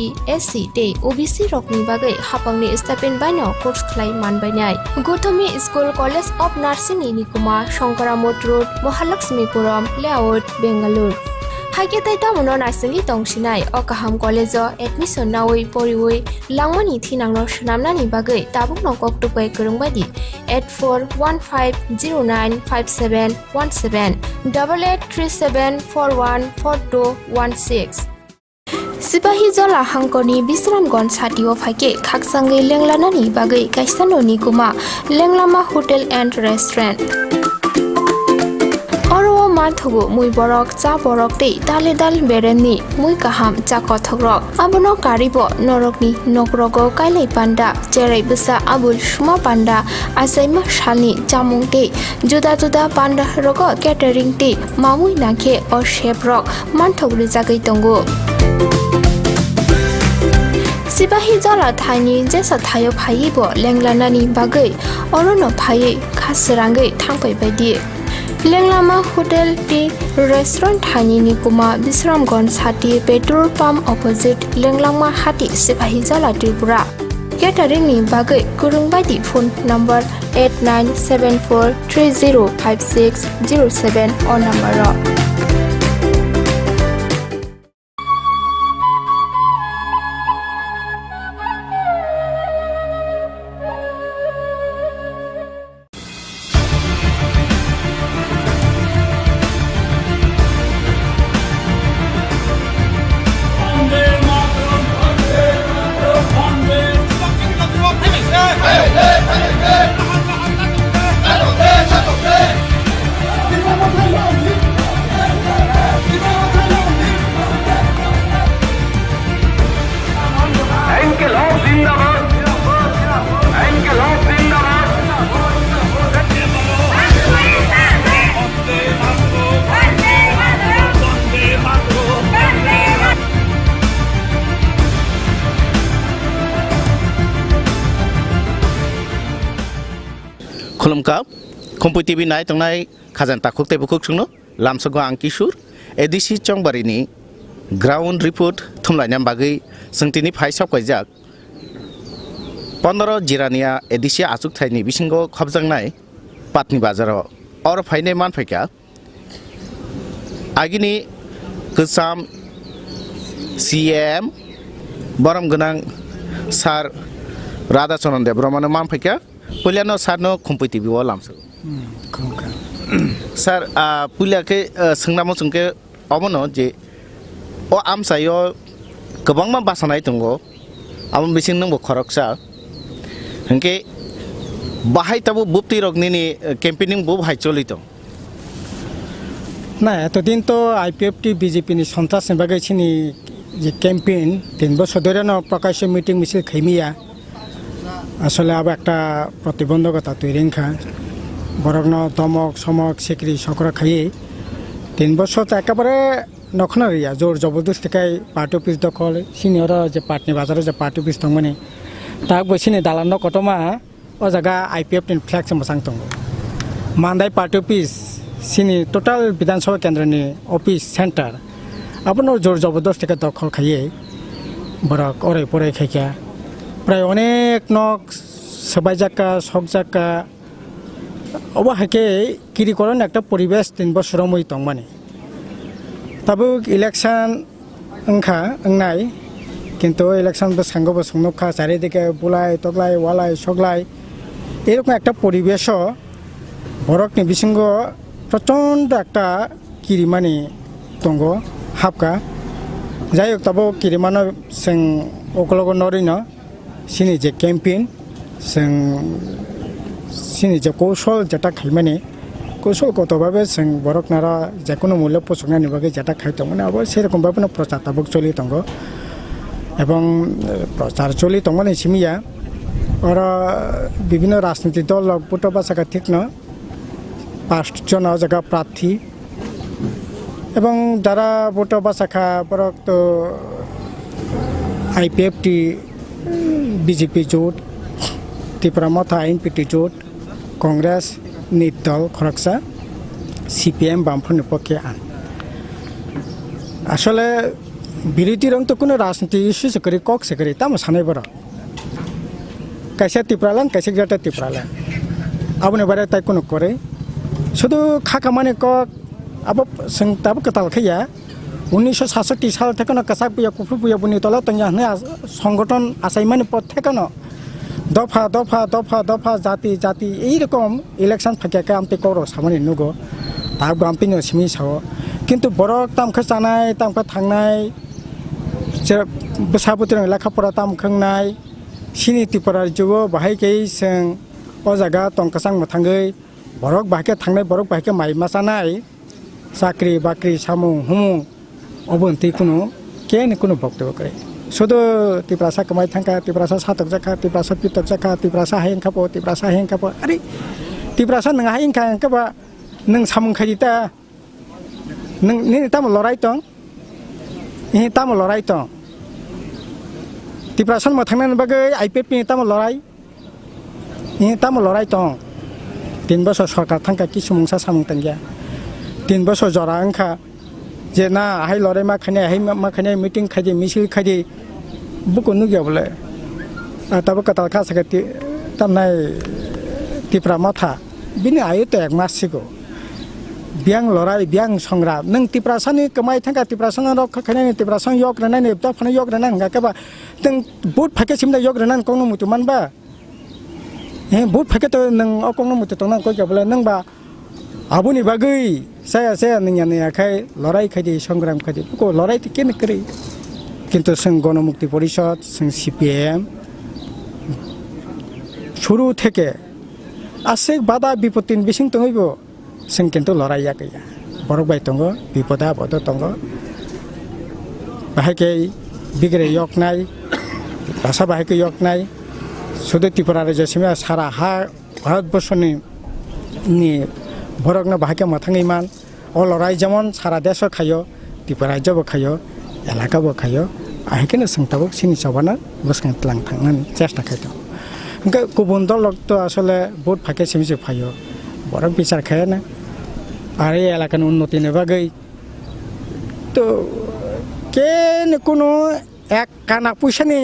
S4: SC te OBC rokni bagai hapangni stipend baino course khlai manbainai Gothomi School College of Nursing ni Nikuma Shankaramot Road Mahalakshmipuram Layout Bengaluru Haike tai tamono nasingi tongsinai o kaham college admission nawi poriwi langmani thinangno shnamnani bagai tabuk no koktupai kurungbadi 8415095717 8837414216 Sipahi jola hangkoni Bisramgon satio phake khaksangai lenglanani bagai kaisano nikuma lenglama hotel and restaurant Oro mathogo mui borok cha borok te dale dal bereni mui kaham cha kothogrok abono karibo norokni nokrogo kailai panda cherai busa abul suma panda asaima shalni chamung te juda juda panda rogo catering te mamui nakhe or chef rok manthogri jagai tongo Sipahi jala thani jesa thayo phaibo lenglanani bagai orono phai khasrangai thangpai baidi Lenglama Hotel Tea Restaurant Thani Nikuma Bisramgon Sati Petrol Pump Opposite Lenglama Hati Sipahi Jala Tripura Catering ni bagai kurung baidi phone number 8974305607 or number
S15: Nungka Khumpui TV nai tongnai khajan takuk te bukuk sungno lamsago ang Kishur edisi chongbari ni ground report thumlainam bagai sengtini phaisap kaijak 15 jirania edisi achuk thaini bisingo khobjangnai patni bazaro or phaine man phaika agini kusam CM borom gunang sar Radha Chanan Dev Brahmana man phaika puliano sarno Khumpui TV o lamsa sar pulia ke sengnamo sungke omono je o amsayo gobangma basanai tongo amon bising nang bo khoroksa hengke bahai tabu bupti rogni ni campaigning bo bahai cholito
S3: না এতদিন তো IPFT BJP নি সন্ত্রাস বাগাইছিনি যে campaign 3 বছর ধরে না প্রকাশ্য মিটিং মিছিল খাইমিয়া আসলে আবার একটা প্রতিবন্ধকতা তৈরি খা বরগ্ন দমক সমক সিকরি সকরা খাইয়ে 3 বছর তো একেবারে নখনা রিয়া জোর জবরদস্তিকাই পার্টি অফিস দখল সিনিয়র যে পাটনি বাজারে যে পার্টি অফিস দং মানে তাক বসিনি দালান কটমা ও জায়গা আইপিএফ টিন ফ্ল্যাক্স মসাং দং মান্দাই পার্টি অফিস সিনি টোটাল বিধানসভা কেন্দ্রনি অফিস সেন্টার আপনার জোর জবরদস্তিকে দখল খাইয়ে বরক অরে পরে খাইকা প্রায় অনেক নক সবাই জাকা শখ জাকা অব হাইকে কিরিকরণ একটা পরিবেশ 3 বছর মই দং মানে তাবো ইলেকশন ওংখা ওংনাই কিন্তু ইলেকশন সাঙ্গ সংনখা চারিদিকে বুলাই তগলাই ওয়ালাই সগলাই এরকম একটা পরিবেশ বরকনি বিসঙ্গ প্রচণ্ড একটা কিরিমানি দঙ্গ হাবকা যাই হোক তবু কিরিমানো जों অকলগ নরিনো সিনি যে ক্যাম্পেইন जों সিনি যে কৌশল যেটা খাইমানি কৌশলগতভাবে जों বরকনারা যে কোনো মূল্য পোষণানি বাকি যেটা খাইতো মানে আবার সেরকমভাবে প্রচার তাবক চলি দঙ্গ এবং প্রচার চলি দঙ্গ নি সিমিয়া আর বিভিন্ন রাজনৈতিক দল ভোট বাসাকা ঠিক না 5 জন জায়গা প্রার্থী এবং যারা ভোট বাসাখা বরক তো আইপিএফটি বিজেপি জোট ত্রিপুরা মথা এনপিটি জোট কংগ্রেস নির্দল খরকসা সিপিএম বামফ্রন্টের পক্ষে আন আসলে বিরোধী রং তো কোনো রাজনীতি ইস্যু করে কক সে করে তাম সানাই বড় কাইসে ত্রিপুরালান কাইসে জাটা ত্রিপুরালান আবনে বারে তাই কোনো করে শুধু খাকা মানে কক আব जों दाबो कताल खैया 1967 साल থেকে না কাসাক বুয়া কুফু বুয়া বুনি তলা তংয়া নে সংগঠন আসাইমানি পথ থেকে না দফা দফা দফা দফা জাতি জাতি এই রকম ইলেকশন ফাকে আমতে করো সামনে নুগো তার গামপিনো সিমি সাও কিন্তু বড়ক তামখা জানাই তামখা থাংনাই যে বসাবুতির লেখাপড়া তাম খাंनाय सिनि ত্রিপুরার जुगो बाहायकै जों ओ जागा तंकासां मथांगै बरक बाहायके थांनाय बरक बाहायके माइ मासानाय চাকরি বাকরি সামু হুমু অবন্তি কোনো কেন কোনো বক্তব্য করে শুধু ত্রিপ্রাসা কামাই থাকা ত্রিপ্রাসা সাতক জাখা ত্রিপ্রাসা পিতক জাখা ত্রিপ্রাসা হাইং খাবো ত্রিপ্রাসা হাইং খাবো আরে ত্রিপ্রাসা নং হাইং খাবা নং সামুং খাইতা নং নি তাম লড়াই তং ই তাম লড়াই তং ত্রিপ্রাসা ম থাংনান বাগै আইপিএফ नि তাম লড়াই ই তাম লড়াই তং 3 বছর সরকার থাকা কি সমস্যা সামুং তংগিয়া 3 বছর জরা আংখা যে না হাই লড়াই মা খানে মিটিং খাইদে মিছিল খাইদে বুকো নুগিয়া বলে তাবো কাতাল খা সাকাতি তামনাই ত্রিপুরা মাথা বিনি আয়ু তো 1 মাস সিগো বিয়াং লড়াই বিয়াং সংগ্রাম নং ত্রিপুরাসানি কমাই থাকা ত্রিপুরাসানি রক খানে ত্রিপুরাসানি yok রানাই নে তা ফানে yok রানাই হঙ্গা কেবা তং বুট ফাকে সিমদা yok রানাই কোন মুতু মানবা হে বুট ফাকে তো নং অকং মুতু তং কই বলে নং বা আবুনি বাগৈ saya nanya kai lorai kai di সংগ্রাম kai di ko lorai ti ken kri কিন্তু जों গণমুক্তি পরিষদ जों সিপিএম শুরু থেকে আসে বাধা বিপত্তি বিসিং তংইব जों কিন্তু লড়াইয়া গয়া বরক বাই তঙ্গ বিপদা বদ তঙ্গ বাহাইকে বিগরে yok নাই ভাষা বাহাইকে yok নাই শুধু ত্রিপুরা রাজ্যসীমা সারা ভারতবর্ষনি নি বরকনা বাহাইকে মাথাङैमान ও লড়াই যেমন সারা দেশ খাইও ত্রিপুরা রাজ্যবো খাইও এলাকাবো খাইও আহেকেनो जों ताबो सिनि साबाना बसखां थांनानै চেষ্টা খাইতো ओंखाय गुबुन दल तो आसले बहुत फाके सिमसे फायो बरक बिचार खाया ना आरो एलाकानि उन्नतिनि बागै तो केन कोनो एक काना पैसानि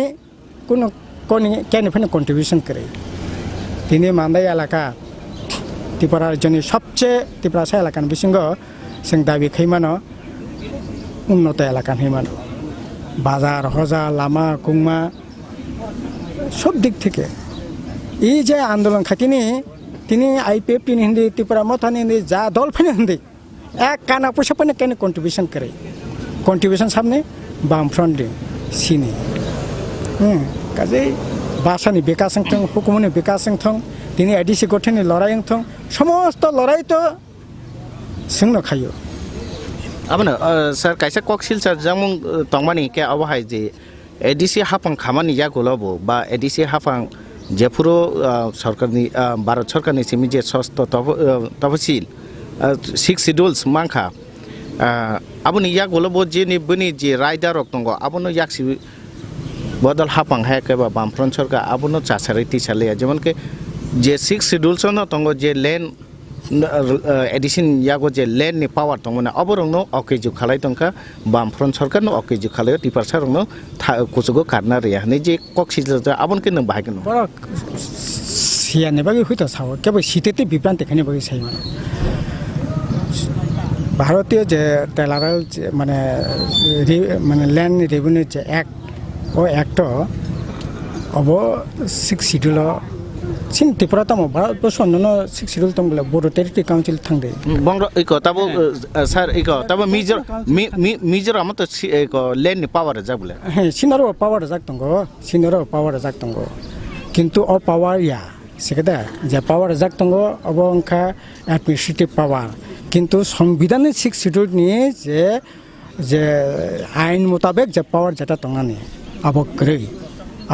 S3: कोनो केनिफ्रायनो कन्ट्रिबिउसन करे दिनै मान्दाय एलाका त्रिपुरा राज्यनि सबचेये त्रिपुरासा एलाकानि बिसिङाव जों दाबि खालामो उन्नत एलाका खालामो बाजार हजार लामा कुंमा सब दिक থেকে এই যে আন্দোলন খাতিনি তিনি আইপিএফ তিনি হিন্দি ত্রিপুরা মথানি হিন্দি যা দল ফেনে হিন্দি এক কানা পয়সা পানে কেন কন্ট্রিবিউশন করে কন্ট্রিবিউশন সামনে বামফ্রন্ট সিনি কাজে বাসানি বিকাশ থং হুকুমনি বিকাশ থং তিনি এডিসি গঠননি লড়াই থং সমস্ত লড়াই তো সিংনো খাইयो
S11: abano sir kaisa koksil sir jamung tongmani ke awahai je ADC হাফাং খামানি জাগোলাবো বা এডিসি হাফাং যে পুরো সরকারনি ভারত সরকারনি সিমি যে ষষ্ঠ তফসিল 6 শিডিউলস মাংখা আবনি জাগোলাবো যে নিবনি যে রাইডার রক্তঙ্গ আবনো ইয়াকসি বদল হাফাং হাকে বা বামফ্রন্ট সরকার আবনো চাসারি তিসালে যেমন কে যে 6 শিডিউলস ন তঙ্গ যে ল্যান্ড এডিশন ইয়াগো যে ল্যান্ড नि पावर तंगमने अबरंगनो अकेजु खालाय तंका बामफ्रन्ट सरकारनो अकेजु खालाय टिपार सरंगनो कुसुगो कारना रे हने जे कक्सिज आबन के न बाहायगनो
S3: बरक सियाने बागै हुइता साव केबो सितेते बिप्रान्ति खाने बागै साइ भारतीय जे टेलारल माने लैंड रेवेन्यू जे एक्ट ओ एक्ट अब 6 schedule sin Tripura tamo Bharat Bosho no 6 schedule tamo Bodo Territory Council thangde
S11: bangro iko tabo sir iko tabo major amato iko land ni power jak bole
S3: he sinaro power jak tongo kintu o power ya sekeda je power jak tongo obongkha administrative power kintu সংবিধানে 6 schedule niye je ain motabek je power jeta tongani abok krei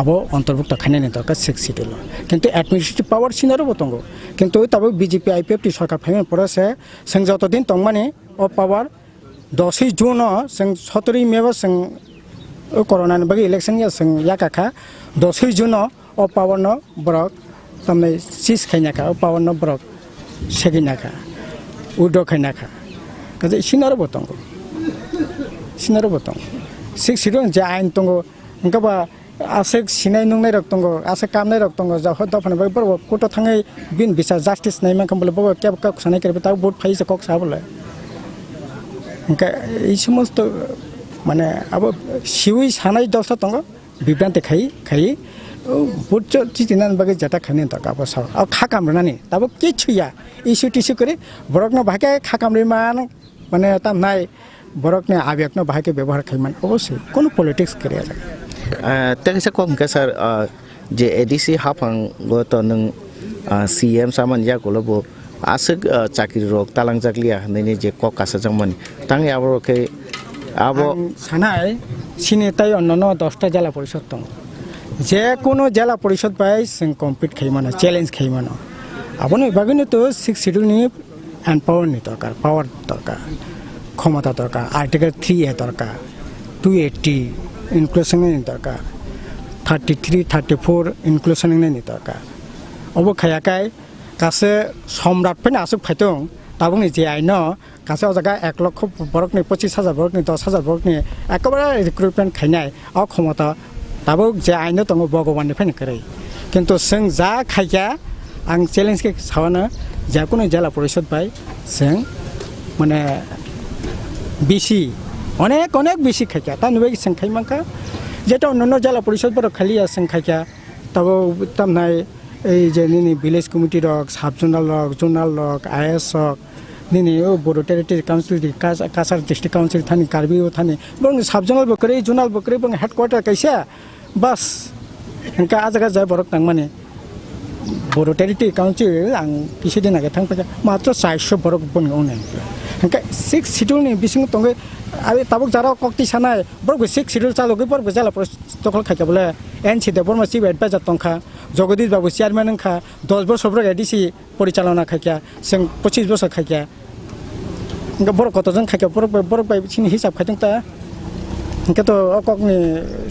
S3: abo অন্তর্ভুক্ত খাইনানি দরকার 6 schedule কিন্তু administrative পাওয়ার সিনারও বতঙ্গ কিন্তু তবে BJP IPF টি সরকার ফাইমেন পড়েছে जों যতদিন তংমানি ও পাওয়ার 10 June जों 17 মে जों করোনাनि बागै इलेक्शन या जों याकाखा 10 जुन ও পাওয়ার ন ব্রক তমনে সিস খাইনাখা ও পাওয়ার ন ব্রক সেগিনাখা উড খাইনাখা কাজে সিনারও বতঙ্গ 6 শিডিউল যে আইন তঙ্গ ओंखाबा आसे सिनाय नंनाय रक दंगो आसे कामनाय रक दंगो जा हद दफाने बो कोट थाङै बिन बिसा जस्टिस नाय मान खमबले बो केब का सानाय करबे ता बहुत फाइसे कक साबले ओंका এই সমস্ত মানে अब सिउइ सानाय दलसा दंगो बिब्रान्ति खाइ बुच्च चितिनान बागे जटा खाने तका बसा अब खाकामरनानि तब किछुया इस्यु टिस्यु करे बरकनो भाके खाकामरि मान माने ता नाय बरकने आबेकनो भाके व्यवहार खाइमान अवश्य कोन पॉलिटिक्स करे जाय
S11: tegisa kong ka sir je edisi hapang go to nang cm saman ya golobo asik chakri rok talang jaklia neni je kok kasa jangman tang ya bro ke abo
S3: sanai sine tai onno 10 টা জেলা পরিষদ তং যে কোনো জেলা পরিষদ পাই जों complete খাইমানা challenge খাইমানা আবনে বাগিনে তো 6 schedule নি এম্পাওয়ার নি দরকার পাওয়ার দরকার ক্ষমতা দরকার আর্টিকেল 3 এ দরকার 280 inclusion ni dharkar 33 34 inclusion ni dharkar obo khayakai kase somrat phane asuk phaitong tabungni je aino kase ojaga 1 লক্ষ borok ni 25000 borok ni 10000 borok ni ekabara recruitment khainai a khomata tabuk je aino tongo bhagwan ni phane kare kintu जों जा खाइया आं challenge के सावना जा कोनो जिला परिषद पाइ जों माने बिसि অনেক বেশি খাইয়া তা নুবে সংখ্যাই মানকা যেটা অন্যান্য জেলা পরিষদ বড় খালি সংখ্যাইয়া তবে তামনাই এই যে নিনি village committee rock sub zonal rock is rock নিনি ও বড় টেরিটরি কাউন্সিল কাছার ডিস্ট্রিক্ট কাউন্সিল থানি কার্বিও থানি এবং সাব জোনাল বকরে জোনাল বকরে এবং হেডকোয়ার্টার কাইসা বাস এনকা আজাगा যায় বড় তাংমানে বড় টেরিটরি কাউন্সিল আং কিছুদিন আগে থাংপাকা মাত্র 400 বড় বনি ওনে এনকা 6 শিডিউল নি বিসিং তঙ্গে आरो ताबुक जारा कक्ति सानाय बरबो 6 शिड्यूल चालुगै बरबो जाला दखल खाइका बोले एनसी दे बरमा चिफ एडभाइजर तंखा जगदीश बाबू चेयरमैन खा 10 বছর ब्रक एडीसी परिचालना खाइका जों 25 বছর खाइका इनका बर कतजन खाइका बर बाय सिनि हिसाब खाइदों ता इनका तो अककनि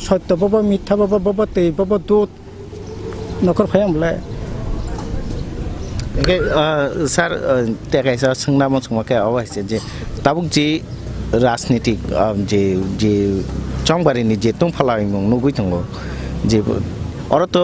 S3: सत्य बबो मिथ्या बबो तै बबो दुत न'खर फाया होमब्लाय
S15: सर तेकाइसा सोंना मन संमाके अवश्य जे ताबुक जे राजनीतिक जे जे चंबारिनि जे तंफालाय मं नुगुइ दंगो जे और तो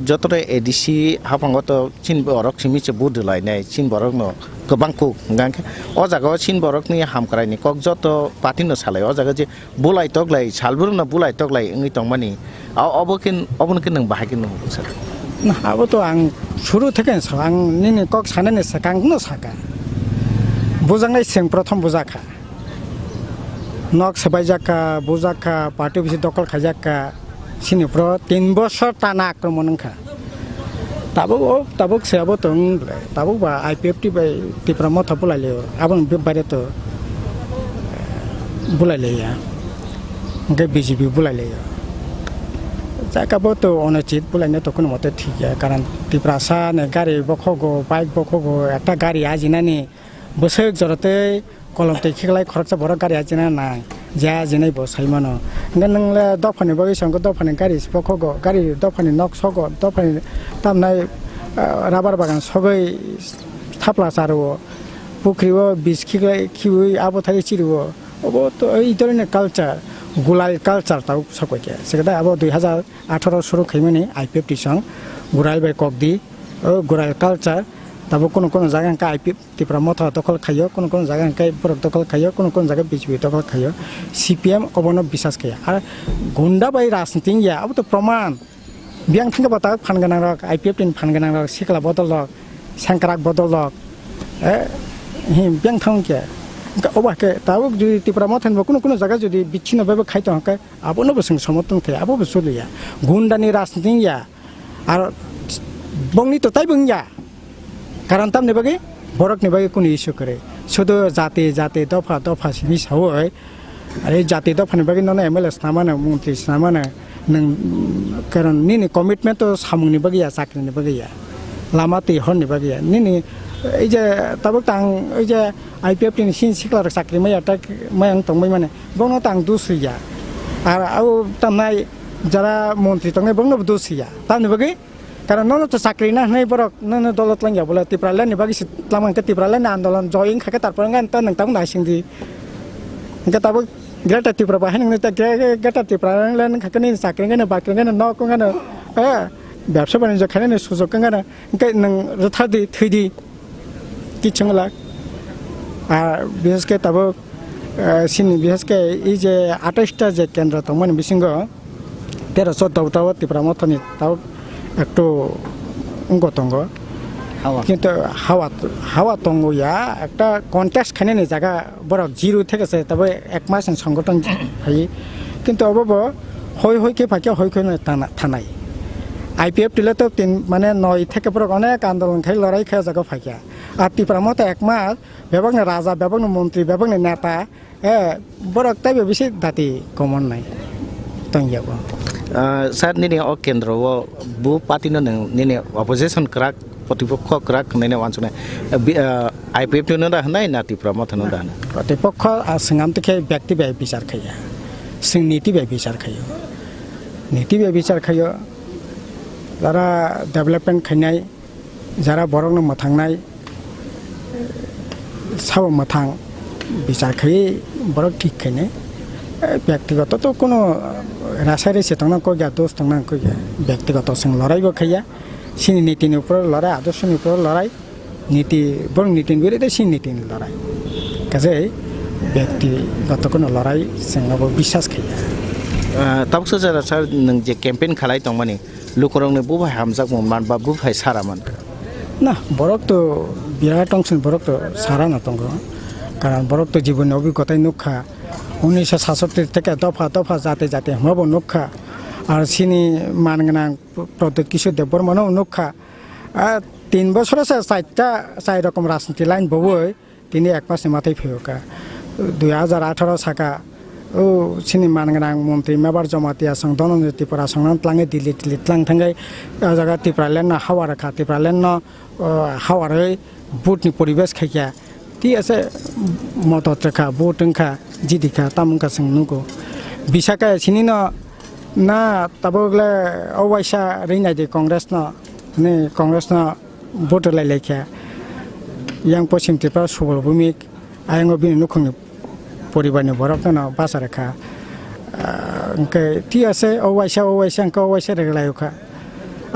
S15: जतरे एडिसी हाफांगो तो चिन बरक सिमिचे बुदलायनाय चिन बरक न गोबांखौ गांखे अ जागाव चिन बरकनि हामक्रायनि कक जत पार्टिनो सालाय अ जागा जे बुलाय तगलाय सालबुरन बुलाय तगलाय इंगि तंमानि अबनकिन नों बाहायकिन नं सर
S3: ना अब तो आं शुरू থেকে आं निनि कक सानने सकांगनो साका बुजांनाय सें प्रथम बुजाखा नक सबाय जाका बुजाखा पार्टी बिसि दखल खाजाका सिनिप्र 3 বছর টানা আক্রমণ খা তাবুক সেয়াবো তো তাবুক বা আইপিএফটি বাই টিপ্রা মথা বুলাইলে আবন বাইরে তো বুলাইলে গে বিজেপি বুলাইলে জায়গাবো তো অনুচিত বুলাইনে তো কোনো মতে ঠিক কারণ টিপ্রা সা নে গাড়ি বখগো বাইক বখগো একটা গাড়ি আজিনানি বসে জরতে কলমতে খেলাই খরচা বড় গাড়ি আজিনা না যা জিনাই বসাইমানো नोंले दफानि बागै संग दफानि गारि स्पखगो गारि दफानि नक सगो दफानि तामनाय राबार बागान सगै थाप्ला सारो पुख्रिओ बिस्खिगै खिउइ आबोथारि चिरुओ अब तो এই ধরনের কালচার গুলাল কালচার তাও সকইকে সেটা আবো 2018 শুরু খাইমানি আইপিএফটি সং গুরাল বাই ককদি ও গুরাল কালচার তাবো কোন জায়গা কা আইপিএফ টিপ্রা মথা দখল খাইयो কোন জায়গা কা বরক দখল খাইयो কোন জায়গা বিজেপি দখল খাইयो সিপিএম অবন বিশ্বাস খাইया আর গুন্ডা বাই রাজনীতিং या अब तो प्रमाण बियां थिंगा बता फानगना रक आईपीएफ टिन फानगना रक सिकला बदल रक संकराक बदल रक हि बियां थां के ओबाके ताबो जुदि टिप्रा मथन कोन जायगा जुदि बिछिन बेबे खाइतो हके आबोनो बसं समर्थन थे आबो बसुलिया गुन्डानि राजनीतिं या আর बंगनि तो ताइ बंगिया कारण तामने बागे बरकनि बागे कोन इस्यु करे शुद्ध जाते दफा सिनि सावै आरो जाते दफानि बागे नन एमएलए सामाने मन्त्रि सामाने नों कारण निनि कमिटमेन्ट तो सामुंनि बागे या साख्रिनि बागे या लामा दै हरनि बागे या निनि এই যে তাবক তাং এই যে আইপিএফ টিন সিন সিকলার চাকরি মাইয়া তাক মায়াং তংবাই মানে বংনো তাং দুসইয়া আর আও তামনাই যারা মন্ত্রী তংনাই বংনো দুসইয়া তামনি বাগে कारण नन तो चाकरी ना नहीं बरक नन दौलत लंगिया बोला तिप्रालन नि बागी लामान के तिप्रालन आंदोलन जॉइन खाके तारपर गान त नंग तां नासिंदि इनका तब ग्रेटा तिप्रा बाहे नंग त ग्रेटा तिप्रालन खाके नि चाकरी गान बाकरी गान न को गान ব্যবসা বাণিজ্য খানে সুযোগ গান इनका नंग रथादि थैदि किचंगला আর বিশেষ করে তব সিনি বিশেষ করে এই যে 28টা যে কেন্দ্র তো মানে বিসিঙ্গ 13-14টা তিপ্রা মথনি তাও একটু অঙ্গতঙ্গ কিন্তু হাওয়া তঙ্গয়া একটা কন্টেস্ট খানে জায়গা বড় জিরো থেকে তবে 1 মাস সংগঠন হয় কিন্তু অবব হইকে ফাঁকে হইকে থানাই আইপিএফ টিলে তো 3 মানে 9 থেকে পর অনেক আন্দোলন খাই লড়াই খায় জায়গা ফাঁকিয়া আর টিপ্রা মতো 1 মাস বেবগ্ন রাজা বেবগ্ন মন্ত্রী বেবগ্ন নেতা বড় তাই বেশি দাতি কমন নাই তঙ্গিয়াব
S15: saat ini o kendro wo bu patino nene opposition krak प्रतिपक्ष krak nene wansune IPF no da nai na ti promotion no da
S3: प्रतिपक्ष संगाम तके व्यक्ति बे विचार खया सिं नीति बे विचार खयो जरा डेभलपमेंट खनाय जरा बरंग मथांनाय साव मथां विचार खय बरक ठीक खने व्यक्तिगत तो कोनो रासायनिक चेतना को गया दोस्त तंगना को गया व्यक्तिगत संग लड़ाई बो खया सिनी नीति नि ऊपर लड़ाई आदर्श नि ऊपर लड़ाई नीति बंग नीति विरुद्ध सिनी नीति लड़ाई काजे व्यक्तिगत कोनो लड़ाई संग विश्वास खया
S15: तब से जरा सर नों जे कैंपेन खालाय दं माने लुकरंग ने बुबाय हामजाक मान बा बुबाय सारामान
S3: ना बरक तो बिराट टेंशन बरक तो सारा ना तंग कारण बरक तो जीवन अभिज्ञता नुखा 1967 থেকে দফা जाते हमबो नुखा আর সিনি মানগনা প্রদ্যোত কিশোর দেববর্মন নুখা 3 বছর আছে চাই রকম রাজনীতি লাইন বই তিনি 1 মাসে মাথায় ফেওকা 2018 সাকা ও সিনি মানগনা মন্ত্রী মেবার জমাতিয়া সং দননীতি পরা সংনান তলাঙে দিল্লি তলাং থাঙ্গাই জায়গা তিপ্রালেন না হাওয়া রাখা তিপ্রালেন না হাওয়ারে বুটনি পরিবেশ খাইয়া ती ऐसे मत रखा बोटंखा जिदिखा तामुका संग नुको बिशाका सिनी न না তাবলে অবৈসা রিনাই দে কংগ্রেস নে কংগ্রেস ভোট লাইলাইখা ইয়াং পশ্চিম ত্রিপুরা সুবল ভূমিক আয়ঙ্গ বিনি নুখুংনি পরিবারনি বরক না বাসা রেখা ওকে ঠিক আছে অবৈসা অঙ্ক অবৈসা রেগলাইখা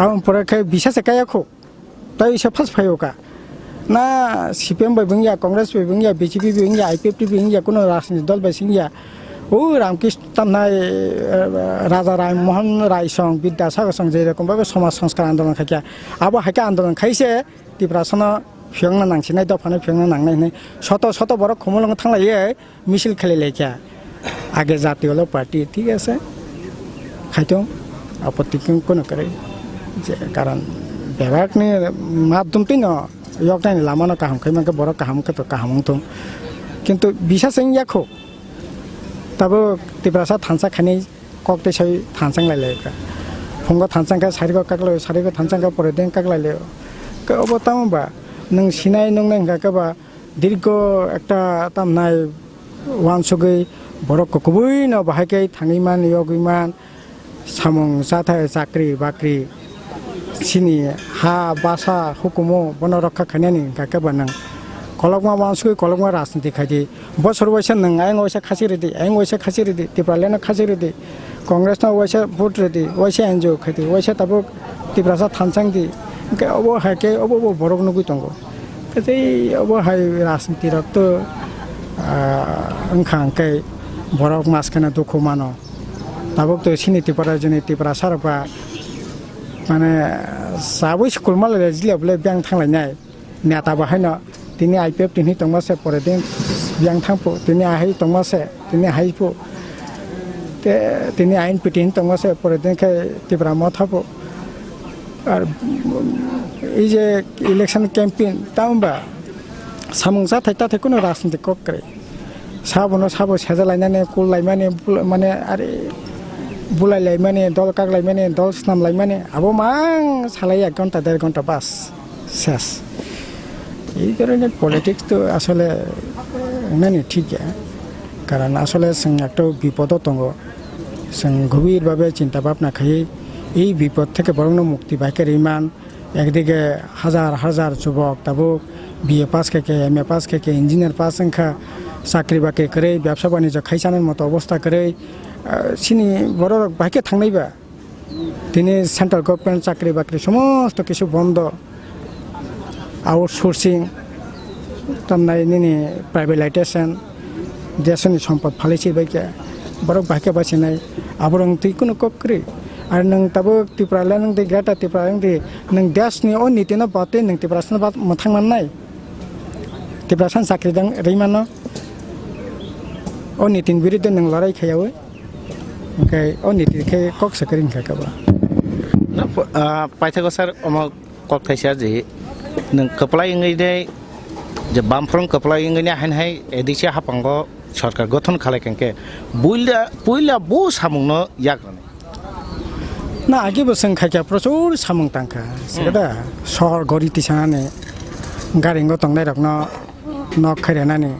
S3: আম পরে বিশেষ কায়াখো তাই সব ফার্স্ট ফাইওকা না সিপিএম বাই বিংয়া কংগ্রেস বাই বিংয়া বিজেপি বিংয়া আইপিএফটি বিংয়া কোনো রাজনৈতিক দল বাই সিংয়া ও রামকৃষ্ণ তামনাই রাজা রামমোহন রায় সং বিদ্যাসাগর সং যেরকমভাবে সমাজ সংস্কার আন্দোলন খাইয়া আবো হাইকা আন্দোলন খাইছে ত্রিপুরাসন ফিয়ংনা নাংसिनाय दफानाय फियंना नांनाय शत शत बड़ खमलंग थांलायो मिছিল खेले लेखा आगे जातीय पार्टी ठीक আছে खाइतो आपत्ति कोनो करे जे कारण बेबाकनि माध्यम तिन यकनाय लामानो काहाम खैमानके बड़ काहाम के तो काहाम तो किन्तु बिसास याखौ तबो तिब्रासा थानसा खानि ककते सै थानसां लायलायका फंग थानसां का सारिगो काकलाय सारिगो थानसां का परे दें काकलायले के अबतामबा नों सिनाय नों नांगाकबा दीर्घ একটা তামনাय वानसुगै बरक कबुइ न बाहायकै थाङैमान यगैमान सामं जाथाय चाकरि बाकरि सिनि हा बासा हुकुमो बन रक्षा खानानि गाकबा नों कलगमा वानसुगै कलगमा राजनीति खादि बसर वैसा नों आयं वैसा खासिरिदि आयं वैसा खासिरिदि तिब्रालेन खासिरिदि कांग्रेस न वैसा भोट रेदि वैसा एनजिओ खादि वैसा तब तिब्रासा थानसांदि के अब हाके अब बरक नुगै दंगो के अब हाय राजनीति रक्त अंखांकै बरक मासखाना दुखु मानो ताबक तो सिनि तिब्रा जनि तिब्रा सारबा माने साबै स्कुल मालाय जिलाबले ब्यांग थांलायनाय नेता बाहायन तिनि आइपिएफ तिनि तंमासे परे दिन ब्यांग थांपो तिनि आहाय तंमासे तिनि हायपो ते तिनि आइन पिटिन तंमासे परे दिन के तिब्रा मथापो আর এই যে ইলেকশন ক্যাম্পেইন তামবা সামংসা থাইতা থাই কোনো রাজনীতি কক করে সাবনো সাবো সেজালাইনানে কুললাইমানে মানে আরে বুলাইলাইমানে দল কাকলাইমানে দল স্নামলাইমানে আবো মাং সালাই 1 ঘন্টা 1.5 ঘন্টা বাস শেষ এই ধরনের পলিটিক্স তো আসলে মানে ঠিক কারণ আসলে जों একটা বিপদ দङ जों গভীরভাবে চিন্তা ভাবনা খাই এই বিপদ থেকে বরং মুক্তি পাইকার ইমান একদিকে হাজার হাজার যুবক তাবুক বিএ পাস থেকে এমএ পাস থেকে ইঞ্জিনিয়ার পাস সংখ্যা চাকরি বাকরি করে ব্যবসা বাণিজ্য খাইছানোর মতো অবস্থা করে সিনি বড় বাইকে থাকনাইবা তিনি সেন্ট্রাল গভর্নমেন্ট চাকরি বাকরি সমস্ত কিছু বন্ধ আউটসোর্সিং তামনাই নিনি প্রাইভেটাইজেশন দেশনি সম্পদ ফালাইছি বাইকে বড় বাইকে বাঁচিনাই আবরং তুই কোনো ককরি আর নং তাবো ত্রিপুরালে নং দে গ্রাটা ত্রিপুরা नों देशनि अनितिनो बाते नों त्रिपुरासन बात मोथांमाननाय त्रिपुरासन साख्रि दं रैमानो अनितिन बिरुद्ध नों लड़ाई खायावो ओंखाय अनितिखै कक सकरिन खाकाबा
S11: पाइथागो सर अमा कक थाइसा जे नों कपलाय इंगैदे जे बामफ्रं कपलाय इंगैनि हानहाय एदिसे हापांगो सरकार गठन खालायकेंके बुइला बो सामुंनो याग्रने
S3: ना आगे बोसों खायका प्रचुर सामं तांखा सेदा शहर गरि तिसानाने गारिंगो तंनाय रखनो नक खैरेनाने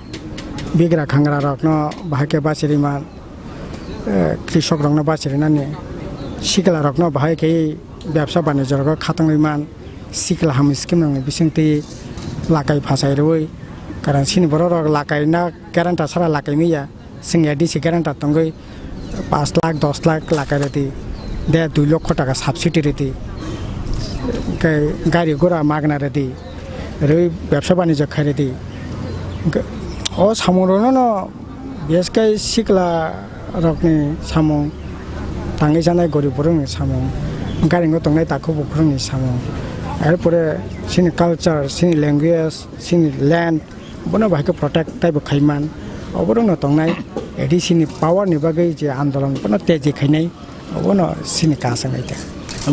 S3: बिग्रा खांग्रा रखनो बाहाके बासिरिमान कृषक रखनो बासिरिनाने सिकला रखनो बाहाके व्यवसाय बाणिज्य रखनो खातंगैमान सिकला हाम स्किम नंग बिसिंति लाकाय फासायरवै कारण सिनि बर रक लाकायना ग्यारान्टा सारा लाकायमिया सिंया दिसि ग्यारान्टा तंगै 5 लाख 10 लाख लाकायरति दे 2 लक्ष टाका साबसिडी रेदि गाड़ी घोड़ा मागना रेदि रे व्यवसाय बाणिज्य खायरेदि ओ सामरोनो न बेसकै सिकला रकनि सामं थाङै जानाय गरिबफोरनि सामं गारिंगो तंनाय ताखौ बखरनि सामं एरपरे सिनि कालचार सिनि लैंग्वेज सिनि लैंड बनो बाइक प्रोटेक्ट टाइप खाइमान अबरनो तंनाय एडिसिनि पावर नि बागै जे आन्दोलन बनो तेजि खाइनाय अबनो सिनि कासंगैते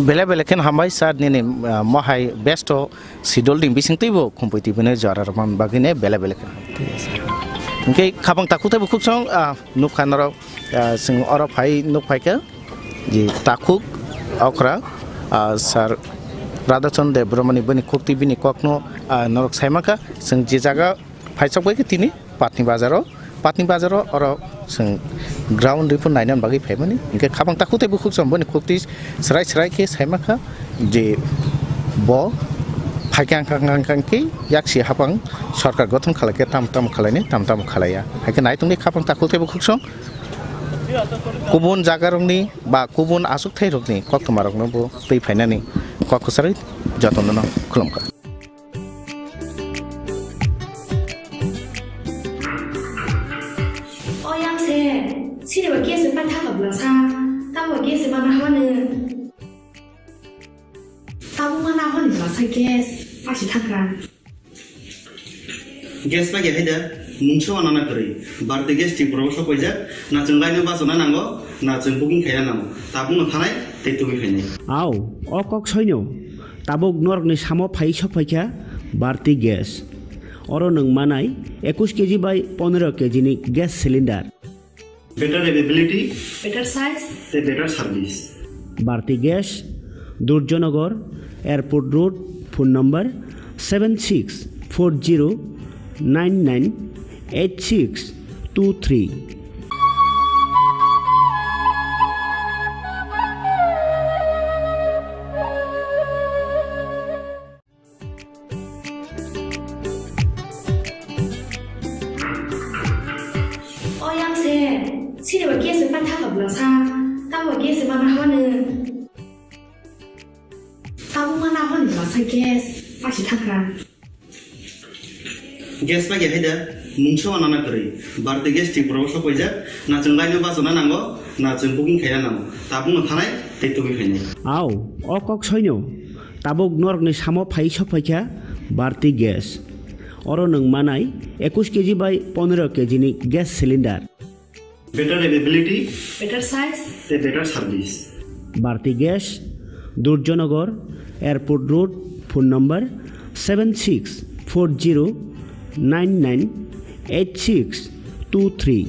S11: बेले बेलेखेन हामबाय सार निने महाय बेस्ट सिडल दिं बिसिंतैबो खुम्पैतिबोने जरारमान बागैने बेले बेलेखेन ओंके खाबां ताकुतैबो खुबसं नुखानर जों अर फाइ नुफाइके जे ताकुक अख्रा सार राधाचन्द्र ब्रह्मनि बनि खुक्ति बिनि कखनो नरक साइमाका जों जे जागा फाइसकबाय तिनि पाटनि बाजाराव अर जों ग्राउन्ड रिफोर नायनानै बागै फायमानि इनके खाबां ताखुते बुखुक सम्बनि खुक्ति स्राय के साइमाखा जे ब फाइकांखांखांखि याक्सि हाबां सरकार गठन खालाके ताम खालाया हायके नायतंनि खाबां ताखुते बुखुक सम गुबुन जागारंनि बा गुबुन आसुकथाय रगनि कक्टमारकनोबो दै फायनानै ककसरै जतननो खुलुमका
S7: 어양새 치료가 깨서 빠타가 불러사 따고 깨서 만나 하는 따고만 하는 불러사 깨서 다시 타그란
S9: gas pa haida mungso anana kori barde gas ti promoso koija na chunglai ba sona nango na chung booking khaya nango tabung thanai te tumi phene
S12: আও অকক সৈন্য তাবুক নরকনি সামো ফাই সফাইখা বাড়তি গ্যাস অর নং মানাই 21 কেজি বাই 15 কেজিনি gas cylinder
S9: better availability
S7: better size
S9: te better service
S12: Bharati gas Durjoynagar airport road phone number 7640998623
S7: 어양새 치료가 깨서 빠타가 불러사 따고 깨서 만나 하는 따고만 하는 불러사 깨서 다시 타그란
S9: gas pa haida mungso anana kori barde gas ti promoso koija na chunglai ba sona nango na chung booking khaya nango tabung thanai te tumi phene
S12: আও অকক সৈন্য তাবুক নরকনি সামো phi সফাইখা বাড়তি gas or নং মানাই 21 KG বাই 15 কেজিনি gas cylinder
S9: better availability
S7: better size
S9: te better service
S12: Bharati gas Durjoynagar airport road phone number 7640998623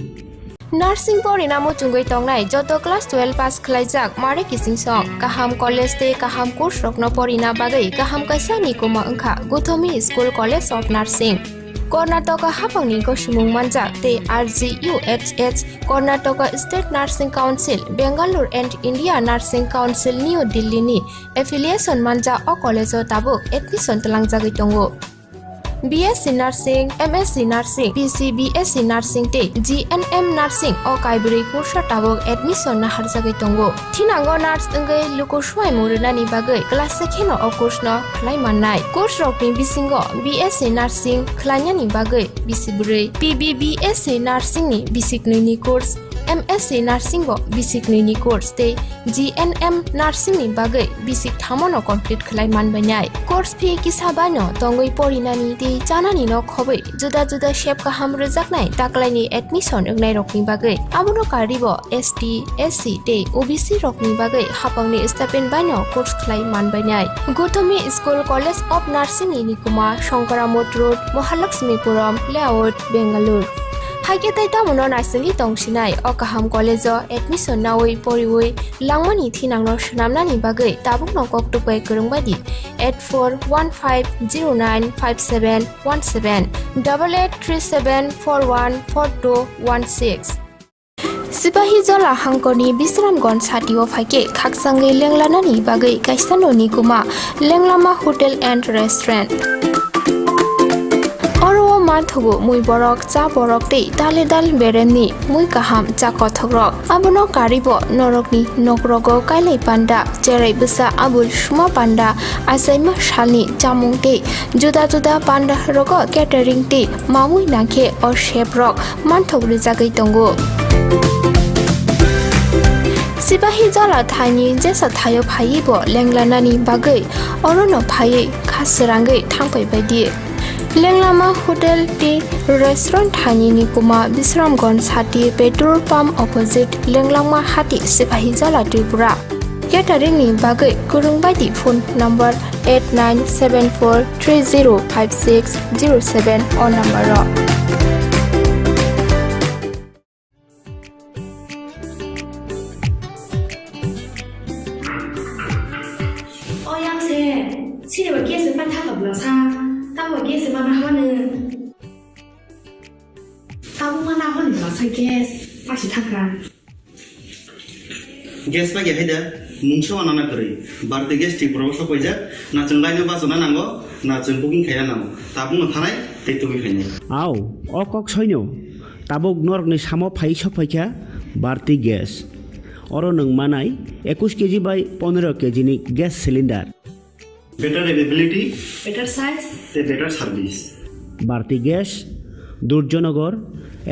S4: nursing परिणामो चुंगै तंगनाय जत class 12 पास खलाइजाक मारे किसिं सं काहाम कलेज ते काहाम कोर्स रखनो परिना बागै काहाम काisa निकुमा अंखा Gautami school college of nursing Karnataka हाफांनि गसुमुं मानजाक ते RGUHH Karnataka state nursing council Bengaluru and India nursing council new दिल्लीनि एफिलिएशन मानजा अ कलेजो ताबुक एडमिशन तलांजागै दंगो BSc Nursing, MSc Nursing, PC BSc Nursing te GNM Nursing o kaibri kursa tabok admission na harjagai tongo. Thinango nurse engai luko swai murunani bagai class sekheno o course no khlai mannai. Course rokni bisingo BSc Nursing khlainyani bagai bisibrai. PBBSc Nursing ni bisiknini course MSc Nursing bo bisiknini course te GNM Nursing ni bagai bisik thamono complete khlai manbainai. Course fee kisabano tongoi porinani te janani no khobai juda juda shape kaham rejaknai taklaini admission engnai rokni bagai amono karibo ST SC te OBC rokni bagai hapangni stipend baino course khlai manbainai. Gotami School College of Nursing ni nikuma Shankaramot Road Mahalakshmipuram Layout Bengaluru Haike tai tamono narsini tongsinai o kaham college admission nawai poriwai langmani thinangno shnamnani bagai tabukno koktupai kurungbadi 8415095717 8837414216 Sipahi Jola Hangkoni Bisramgon Satio Fake Kaksange Lenglanani Bagai Kaisano Nikuma Lenglama Hotel and Restaurant Oro Mathugo Mui Borok Cha Borok Te Dale Dal Beremni Mui Kaham Cha Kothogrok Abono Karibo Norokni Nokrogo Kailai Panda Jerai Busa Abul Shuma Panda Asaima Shalni Chamung Te Juda Juda Panda Rogo Catering Te Mamui Nake or Shape Rock Manthog Rizagai Tongo Sipahi Jola Thani Jesa Thayo Phaibo Lenglanani Bagai Orono Phai Khasirangai Thangpai Baidi Lenglama Hotel T Restaurant Thani Nikuma Bisramgon Sati Petrol Pump Opposite Lenglama Hati Sipahi Jola Tripura Catering ni Bagai Kurungbaidi phone number 8974305607 or number
S7: 어양새 치료가 깨서 빠타가 불러사 따고 깨서 만나 하는 따고만 하는 불러사 깨서
S18: फांसे थांग्रा
S9: guess बागे हायदा मुंसो आना करे बारते guess टिपुराव सफायजा ना जों लायनो बाजना नांगौ ना जों बुकिं खाया नांगौ ता बुंनो थानाय दैतुबि फैनाय
S12: आव अकक सैनो ताबुक नरकनि सामो फाइ सफायखा बारती ग्यास अरो नों मानाय 21 केजि बाय 15 केजिनि gas cylinder
S9: better availability
S18: better size
S9: better service
S12: Bharati gas Durjoynagar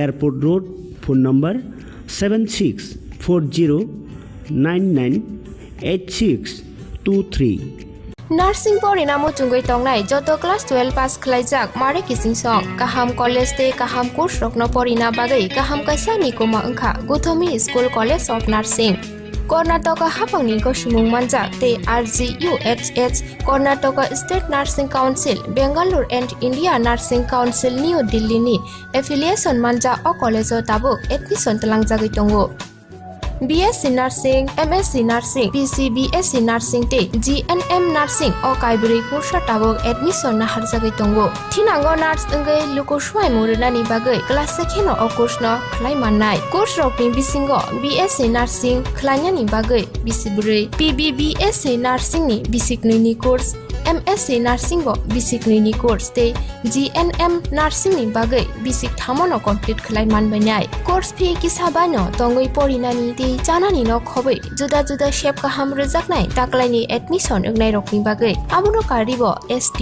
S12: airport road phone number 7640998623
S4: nursing परिणामो चुंगै तंनाय जत क्लास 12 पास खलाइजाक मारे किसिं सं काहाम कलेज ते काहाम कोर्स रखनो परिना बागै काहाम कासा निकोमा अंखा Gautami school college of nursing Karnataka हाफांनि गसुमुं मानजाक ते RGUHH Karnataka state nursing council Bengaluru and India nursing council new दिल्लीनि एफिलिएशन मानजा अ कलेजो ताबुक एडमिशन तलांजागै दंगो BSc Nursing, MSc Nursing, BSc Nursing te GNM Nursing o kaibri kursa tabok admission na harjagai tongo. Thinango nurse engai luko swai murunani bagai class sekheno o course no khlai mannai. Course rokni bisingo BSc Nursing khlainani bagai bisiburi PBBSc Nursing ni bisiknini course MSc Nursing bo bisiknini course te GNM Nursing ni bagai bisik thamono complete khlai manbainai. Course fee kisabano tongoi porinani te janani no khobai juda juda shape kaham rejaknai taklaini admission engnai rokni bagai abuno karibo ST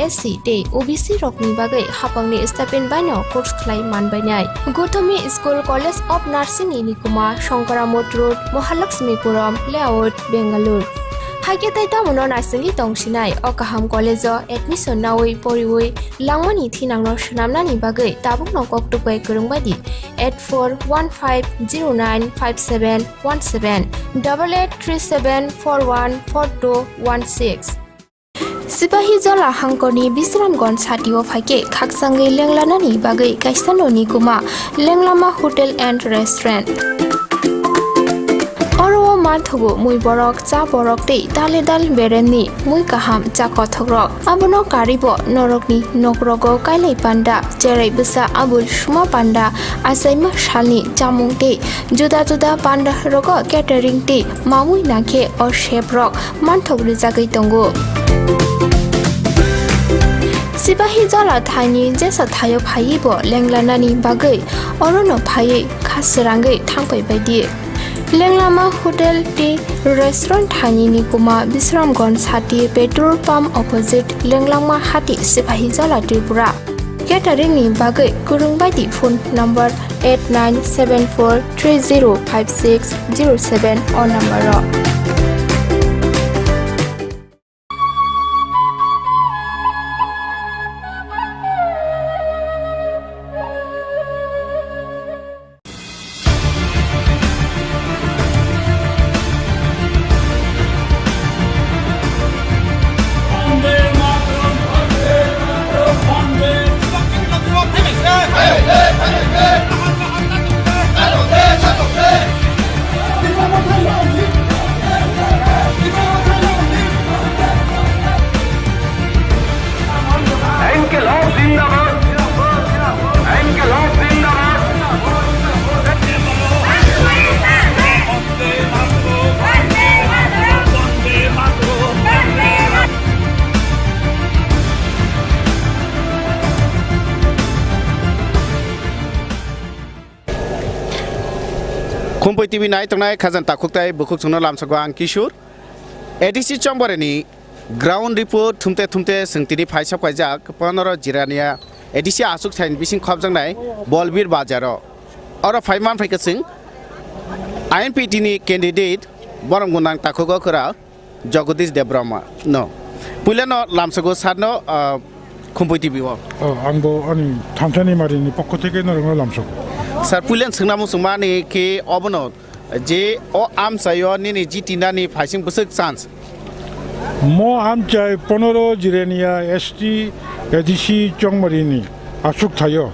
S4: SC te OBC rokni bagai hapangni stipend baino course khlai manbainai. Gotami School College of Nursing ni nikuma Shankaramot Road Mahalakshmipuram Layout Bengaluru Hage tai tamono narsing tongsinai o kaham college admission nawi poriwoi langmani thinangno shnamnani bagai tabuk no koktupai kurungbadi 8415095717 8837414216 Sipahi Jala Hangkoni Bisramgon Satio Fake Kaksangi Lenglanani Bagai Kaisano Nikuma Lenglama Hotel and Restaurant Oro Marthogo Mui Borok Cha Borok Te Dale Dal Bereni Mui Kaham Cha Kothogrok Abono Karibo Norokni Nokrogo Kailai Panda Jerai Busa Abul Shuma Panda Asaima Shalni Jamung Te Juda Juda Panda Rogo Catering Te Mamui Nake or Shape Rock Manthog Rizagai Tongo Sipahi Jala Thani Jesa Thayo Phaibo Lenglanani Bagai Orono Phai Khasrangai Thangpai Baidi Lenglama Hotel Tea Restaurant Thani Nikuma Bisramgon Sati Petrol Pump Opposite Lenglama Hati Sipahi Jala Tripura Catering ni Bagai Kurungbaidi phone number 8974305607 or number
S15: Khumpui TV nai tongnai khazan takuktai bukuk sungno lamsagwang Kishur ADC Chomboreni ground report thumte thumte sengtini phaisap kaijak 15 jirania ADC asuk thain bising khobjangnai Bolbir Bazaro oro phaiman phaikasing INPT ni candidate boronggunang takugo kora Jagadish Debrama no pulano lamsago sarno Khumpui TV wo
S13: angbo ani thamchani marini pokko theke norongno lamsago
S15: Sir Pulen Singnamu Sumani ke Obono J O Am Sayoni ni Jitinani Passing Busuk Sans
S13: Mo Amchai Ponoro Jirenia ST ADC Chongmarini Asuk Tayo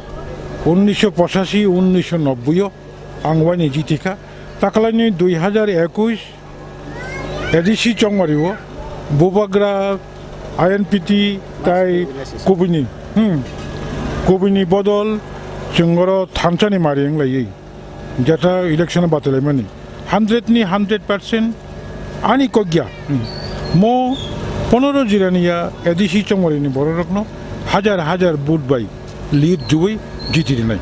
S13: 1985 1990 Angwani Jitika Takalani 2021 ADC Chongmariwo Bubagra INPT Tai Kubini Bodol Chungoro Thamchani Mariang Lai যেটা ইলেকশনে বাতিলাই মানে 100% আনি কজ্ঞা মো 15 জিরানিয়া এদিসি চমরিনি বড় রকম হাজার হাজার বুট by lead জুই জিতিরি নাই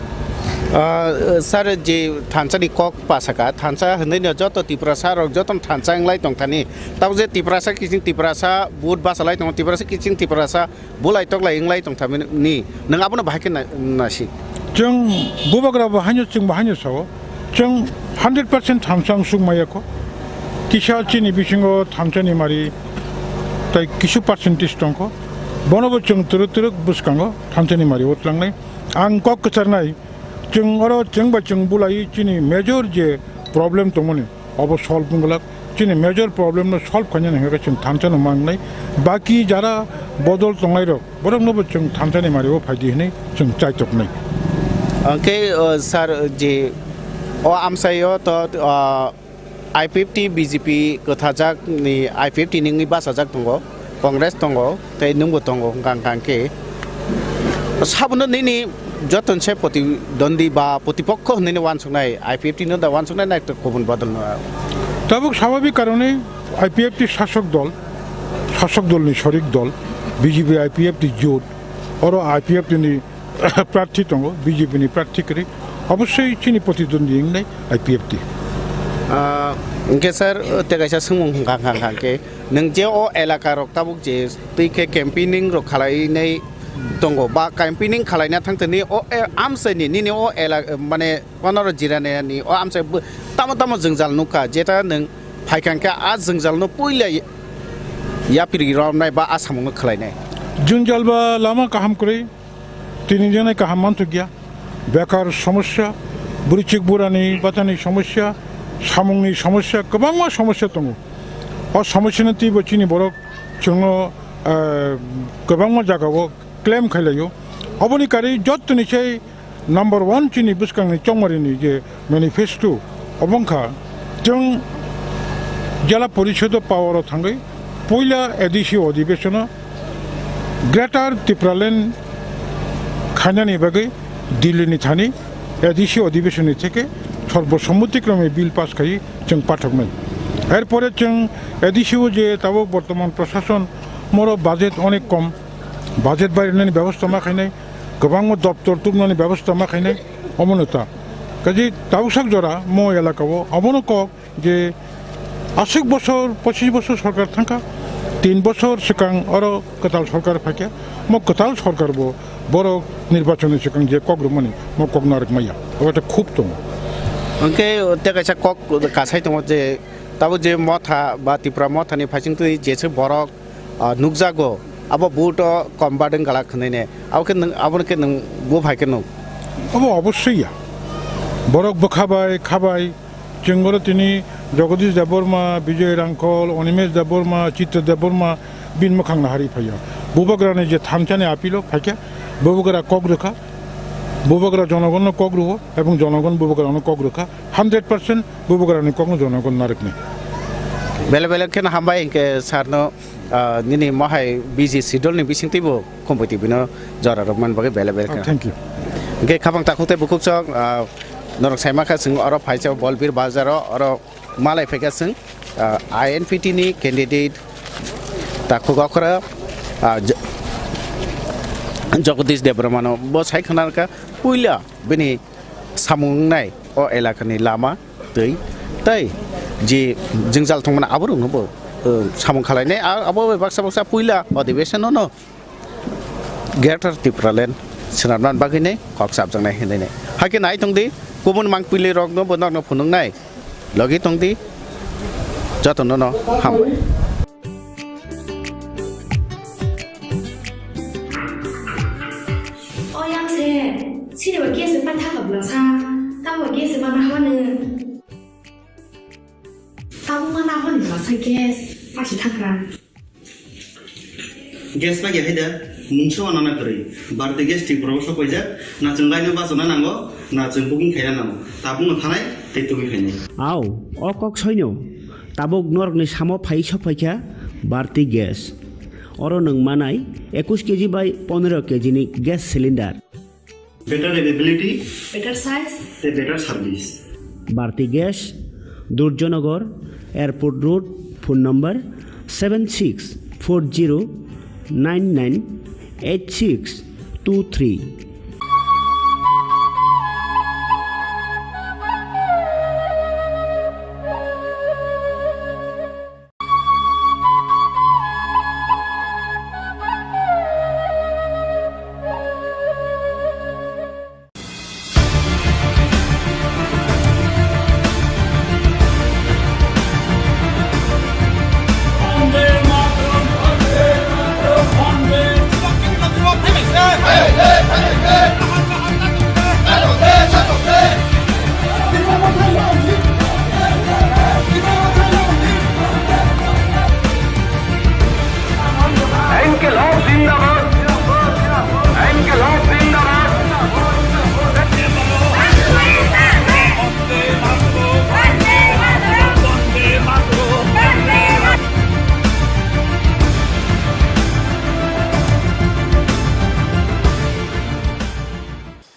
S11: sir যে থানসানি কক পাসাকা থানসা হইনি যত ত্রিপুরাসা রক যত থানসা এংলাই দंथानि তাও যে ত্রিপুরাসা কিচিং ত্রিপুরাসা বুট বাসালাই দं ত্রিপুরাসা কিচিং ত্রিপুরাসা बुलाय तकलाय एंलाय दंथानि नों आबोनो बाहायके नासि
S13: जों बुबाग्रा बाहायनो जों बाहायनो साव जों 100% थामसां सुगमायाखौ किसा चिनि बिसिङाव थामसानि मारि ताइ किसु पार्सेन्टेज दंखौ बनबो जों तुरुक बुसखाङो थामसानि मारि उतलांनाय आं कक कचारनाय जों आरो जों बुलाय चिनि मेजर जे प्रब्लेम दंमोन अब सल्व बुंगलाक चिनि मेजर प्रब्लेम न सल्व खालामनो नङा जों थामसानो मांनाय बाकी जारा बदल दंनाय र बरंनोबो जों थामसानि मारियाव फायदि होनाय जों चाइतकनाय
S11: ओके सर जे ओ आमसायो तो I50 BJP कथाजाक नि I50 निंनि बासाजाक दंगो कांग्रेस दंगो तै नंगो दंगो गांगांके साबनो नैनि जतनसे प्रतिद्वंदी बा प्रतिपक्ष होनैनि वानसुनाय I50 नो दा वानसुनाय ना एक गुबुन बदल
S13: तबक स्वाभाविक कारणे I50 शासक दलनि शरीक दल BJP I50 জোট और I50 नि प्रार्थी दङ BJP नि प्रार्थी करी अवश्य चिनि प्रतिद्वंदी इंनाय I50
S11: इनके सर तेगाइसा सोंमुं गांगांके नों जे ओ एलाका रक ताबुक जे तैके कैम्पेनिं रक खालायनाय दंगो बा कैम्पेनिं खालायना थांतनि ओ आमसायनि निनि ओ एला माने 15 जिरानायनि ओ आमसाय तामा जोंजाल नुका जेता नों फायखांका आ जोंजालनो पयला या पिरिरावनाय बा आसामावनो खालायनाय
S13: जोंजालबा लामा काहाम करे तिनि जने काहाम मानथ गया बेकार समस्या बुरिचिक बुरानि बातानि समस्या सामुंनि समस्या गोबां समस्या दङ अ समस्यानि तिबो चिनि बरक जोङो गोबां जागायाव क्लेम खालायो अबनि कारि जतनिसै नम्बर 1 चिनि बुसखांनि चौमारिनि जे मेनिफेस्टो अबंखा जों जिला परिषद पावाराव थाङै पयला एडिसि अधिवेशन ग्रेटर त्रिपुरालेण्ड खानानि बागै दिल्लीनि थानि एडिसि अधिवेशननि থেকে সর্বসম্মতিক্রমে বিল পাস খাই जों পাঠকনাই এরপরে जों এডিসিও যে তাও বর্তমান প্রশাসন মোর বাজেট অনেক কম বাজেট বাড়ানোর ব্যবস্থা মাখাইনাই গোবাং দপ্তর তুলনাनि ব্যবস্থা মাখাইনাই অমনতা কাজে তাওসাক জরা মো এলাকাও অমনো কক যে 80 বছর 25 বছর সরকার থাকা 3 বছর সিকাং আরো কতাল সরকার ফাকে মো কতাল সরকার বড় নির্বাচনের সিকাং যে কগ্রমনি মো কগনারক মাইয়া ওটা খুব তো
S11: ओके तेगाइसा कक कासाय दङ जे ताबो जे मथा बा त्रिपुरा मथानि फाइसिंतु जेसे बरक नुकजागो अब बुट कमबादों गाला खनैने आवके नों आबनके नों बो फाइके नो
S13: अब अवश्य बरक बखाबाय खाबाय जोंगर तिनि जगदीश देबबर्मा विजय रांखल अनिमेश देबबर्मा चित्र देबबर्मा बिन मोखां हारि फाया बुबाग्रानि जे थामचानि आपिलो फाइके बुबाग्रा कक रखा बुबाग्रा जनगण कक रुहो এবং জনগণ বুবাগ্রানো কক রখা 100% বুবাগ্রানি কক জনগণ নারকনি
S11: बेले बेले केन हामबाय इनके सारनो निनि महाय बिजि सिडलनि बिसिंतिबो कम्पिटिबिनो जरा रमान बगे बेले बेले
S13: थैंक यू
S11: के खाबां ताखुते बुकुकसक नरक साइमाखा जों अर फाइसाव बलबीर बाजाराव अर मालाय फैगा जों INPT नि कैंडिडेट ताखुगाखरा जगदीश देबबर्मानो बो सायखनारका पुइला बिनि सामुंनाय अ एलाकानि लामा दै तै जे जोंजाल थंमोन आबोरनोबो सामुं खालायनाय आबो बाक्सा पुइला अधिवेशन न ग्रेटर त्रिपुरालेण्ड सोनाबनान बागैनाय कक्साब जंनाय हेनाय हाके नाय तंदि गुबुन मांगपिले रगनो बननो फुनुंनाय लगे तंदि जतन न हामबाय
S7: 시리와 게스 판타가 불러사 따와 게스 만나 하는 따고만 하는 불러서 게스 다시 타그라
S9: गेस बागे हैदा मुंसो आनाना करै बारते गेस टिक प्रबस कइजा ना जों लाइनो बाजना नांगो ना जों बुकिं खाया नांगो ताबुनो थानाय तेतुबि खायनाय
S12: आव अ कक सैनो ताबुक नरकनि सामो फाइ सफाइखा बारती ग्यास अर नों मानाय 21 केजि बाय 15 केजिनि gas cylinder
S9: better availability
S7: better size
S9: better service
S12: Bharati gas Durjoynagar airport road phone number 7640998623।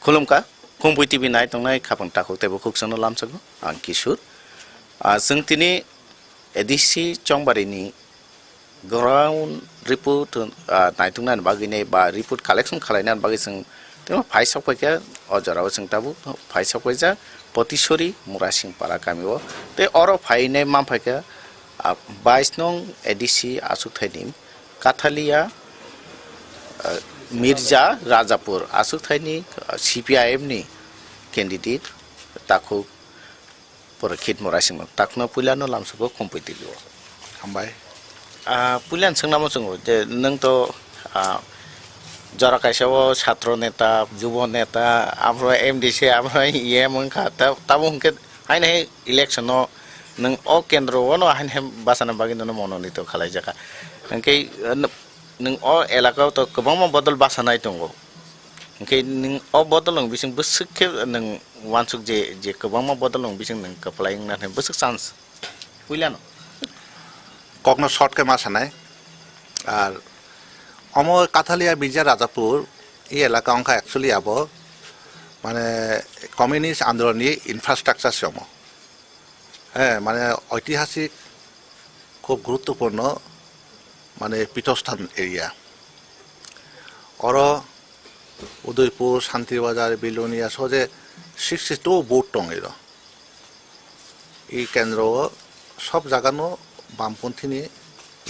S15: खुलुमका खुम्पुइ टिभि नाय तंनाय खापं टाखौ तेबो खुक्सनो लामसगो आं किशोर जों तिनि एडिसि चंबारिनि ग्राउन्ड रिपोर्ट नायथुंनान बागिने बा रिपोर्ट कालेक्शन खालायनान बागै जों तेमा फाइसाव फैका अजराव जों ताबु फाइसाव फैजा पतिसरी मुरासिं पारा गामियाव ते अरो फाइने मा फैका 22 नং एडिसि आसुथायनि काथालिया मिर्जा राजापुर आसुथायनि CPIM नि कैंडिडेट ताखौ परखित मुरासिं ताखनो पुलानो लामसुबो खुम्पुइ टिभि हामबाय पुलियान सोंनामो जोङो जे नों तो जरा कायसाव छात्र नेता युव नेता आमफ्राय MDC आमफ्राय EM खा ताबो हंके हाइन हे इलेक्शन नों अ केन्द्रआव न हाइन हे बासाना बागि न मनोनीत खालाय जाका हंके नों अ एलाकाव तो गोबां बदल बासानाय दङ हंके नों अ बदल नों बिसिं बोसोखे नों वानसुक जे गोबां बदल नों बिसिं नों कप्लाइं ना बोसोक चान्स पुलियान
S16: कखनो शर्ट के मासानाय और अमो काथालिया बिजा राजापुर ये एलाका अंका एक्चुअली आबो माने कम्युनिस्ट आंदोलननि इनफ्रास्ट्राक्चार समो माने ऐतिहासिक खूब गुरुत्वपूर्ण माने पीठस्थान एरिया और उदयपुर शांति बाजार बिलोनिया सोजे 62 बोट दं ई केंद्र सब जागानो बामपन्थीनि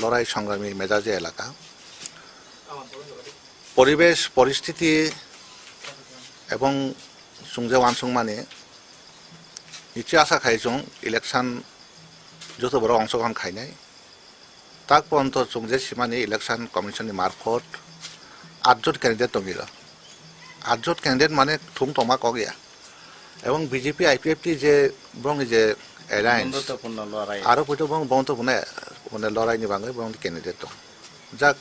S16: लड़ाई संग्रामी मेजाजी एलाका परिवेश परिस्थिति एवं सुंजे वानसुं माने निश्चय आशा खायजों इलेक्शन जो तो बड़ा अंशग्रहण खायनाय ताक पर्यंत सुंजे सीमानि इलेक्शन कमिशन मार्फत 8 जन कैंडिडेट दं 8 जन कैंडिडेट माने थुम तमा कगिया एवं बीजेपी IPFT जे ब्रंग जे एलायंस आरो फैतो बं बंतो बुने लड़ाईनि बांगै बं कैंडिडेट दं जाक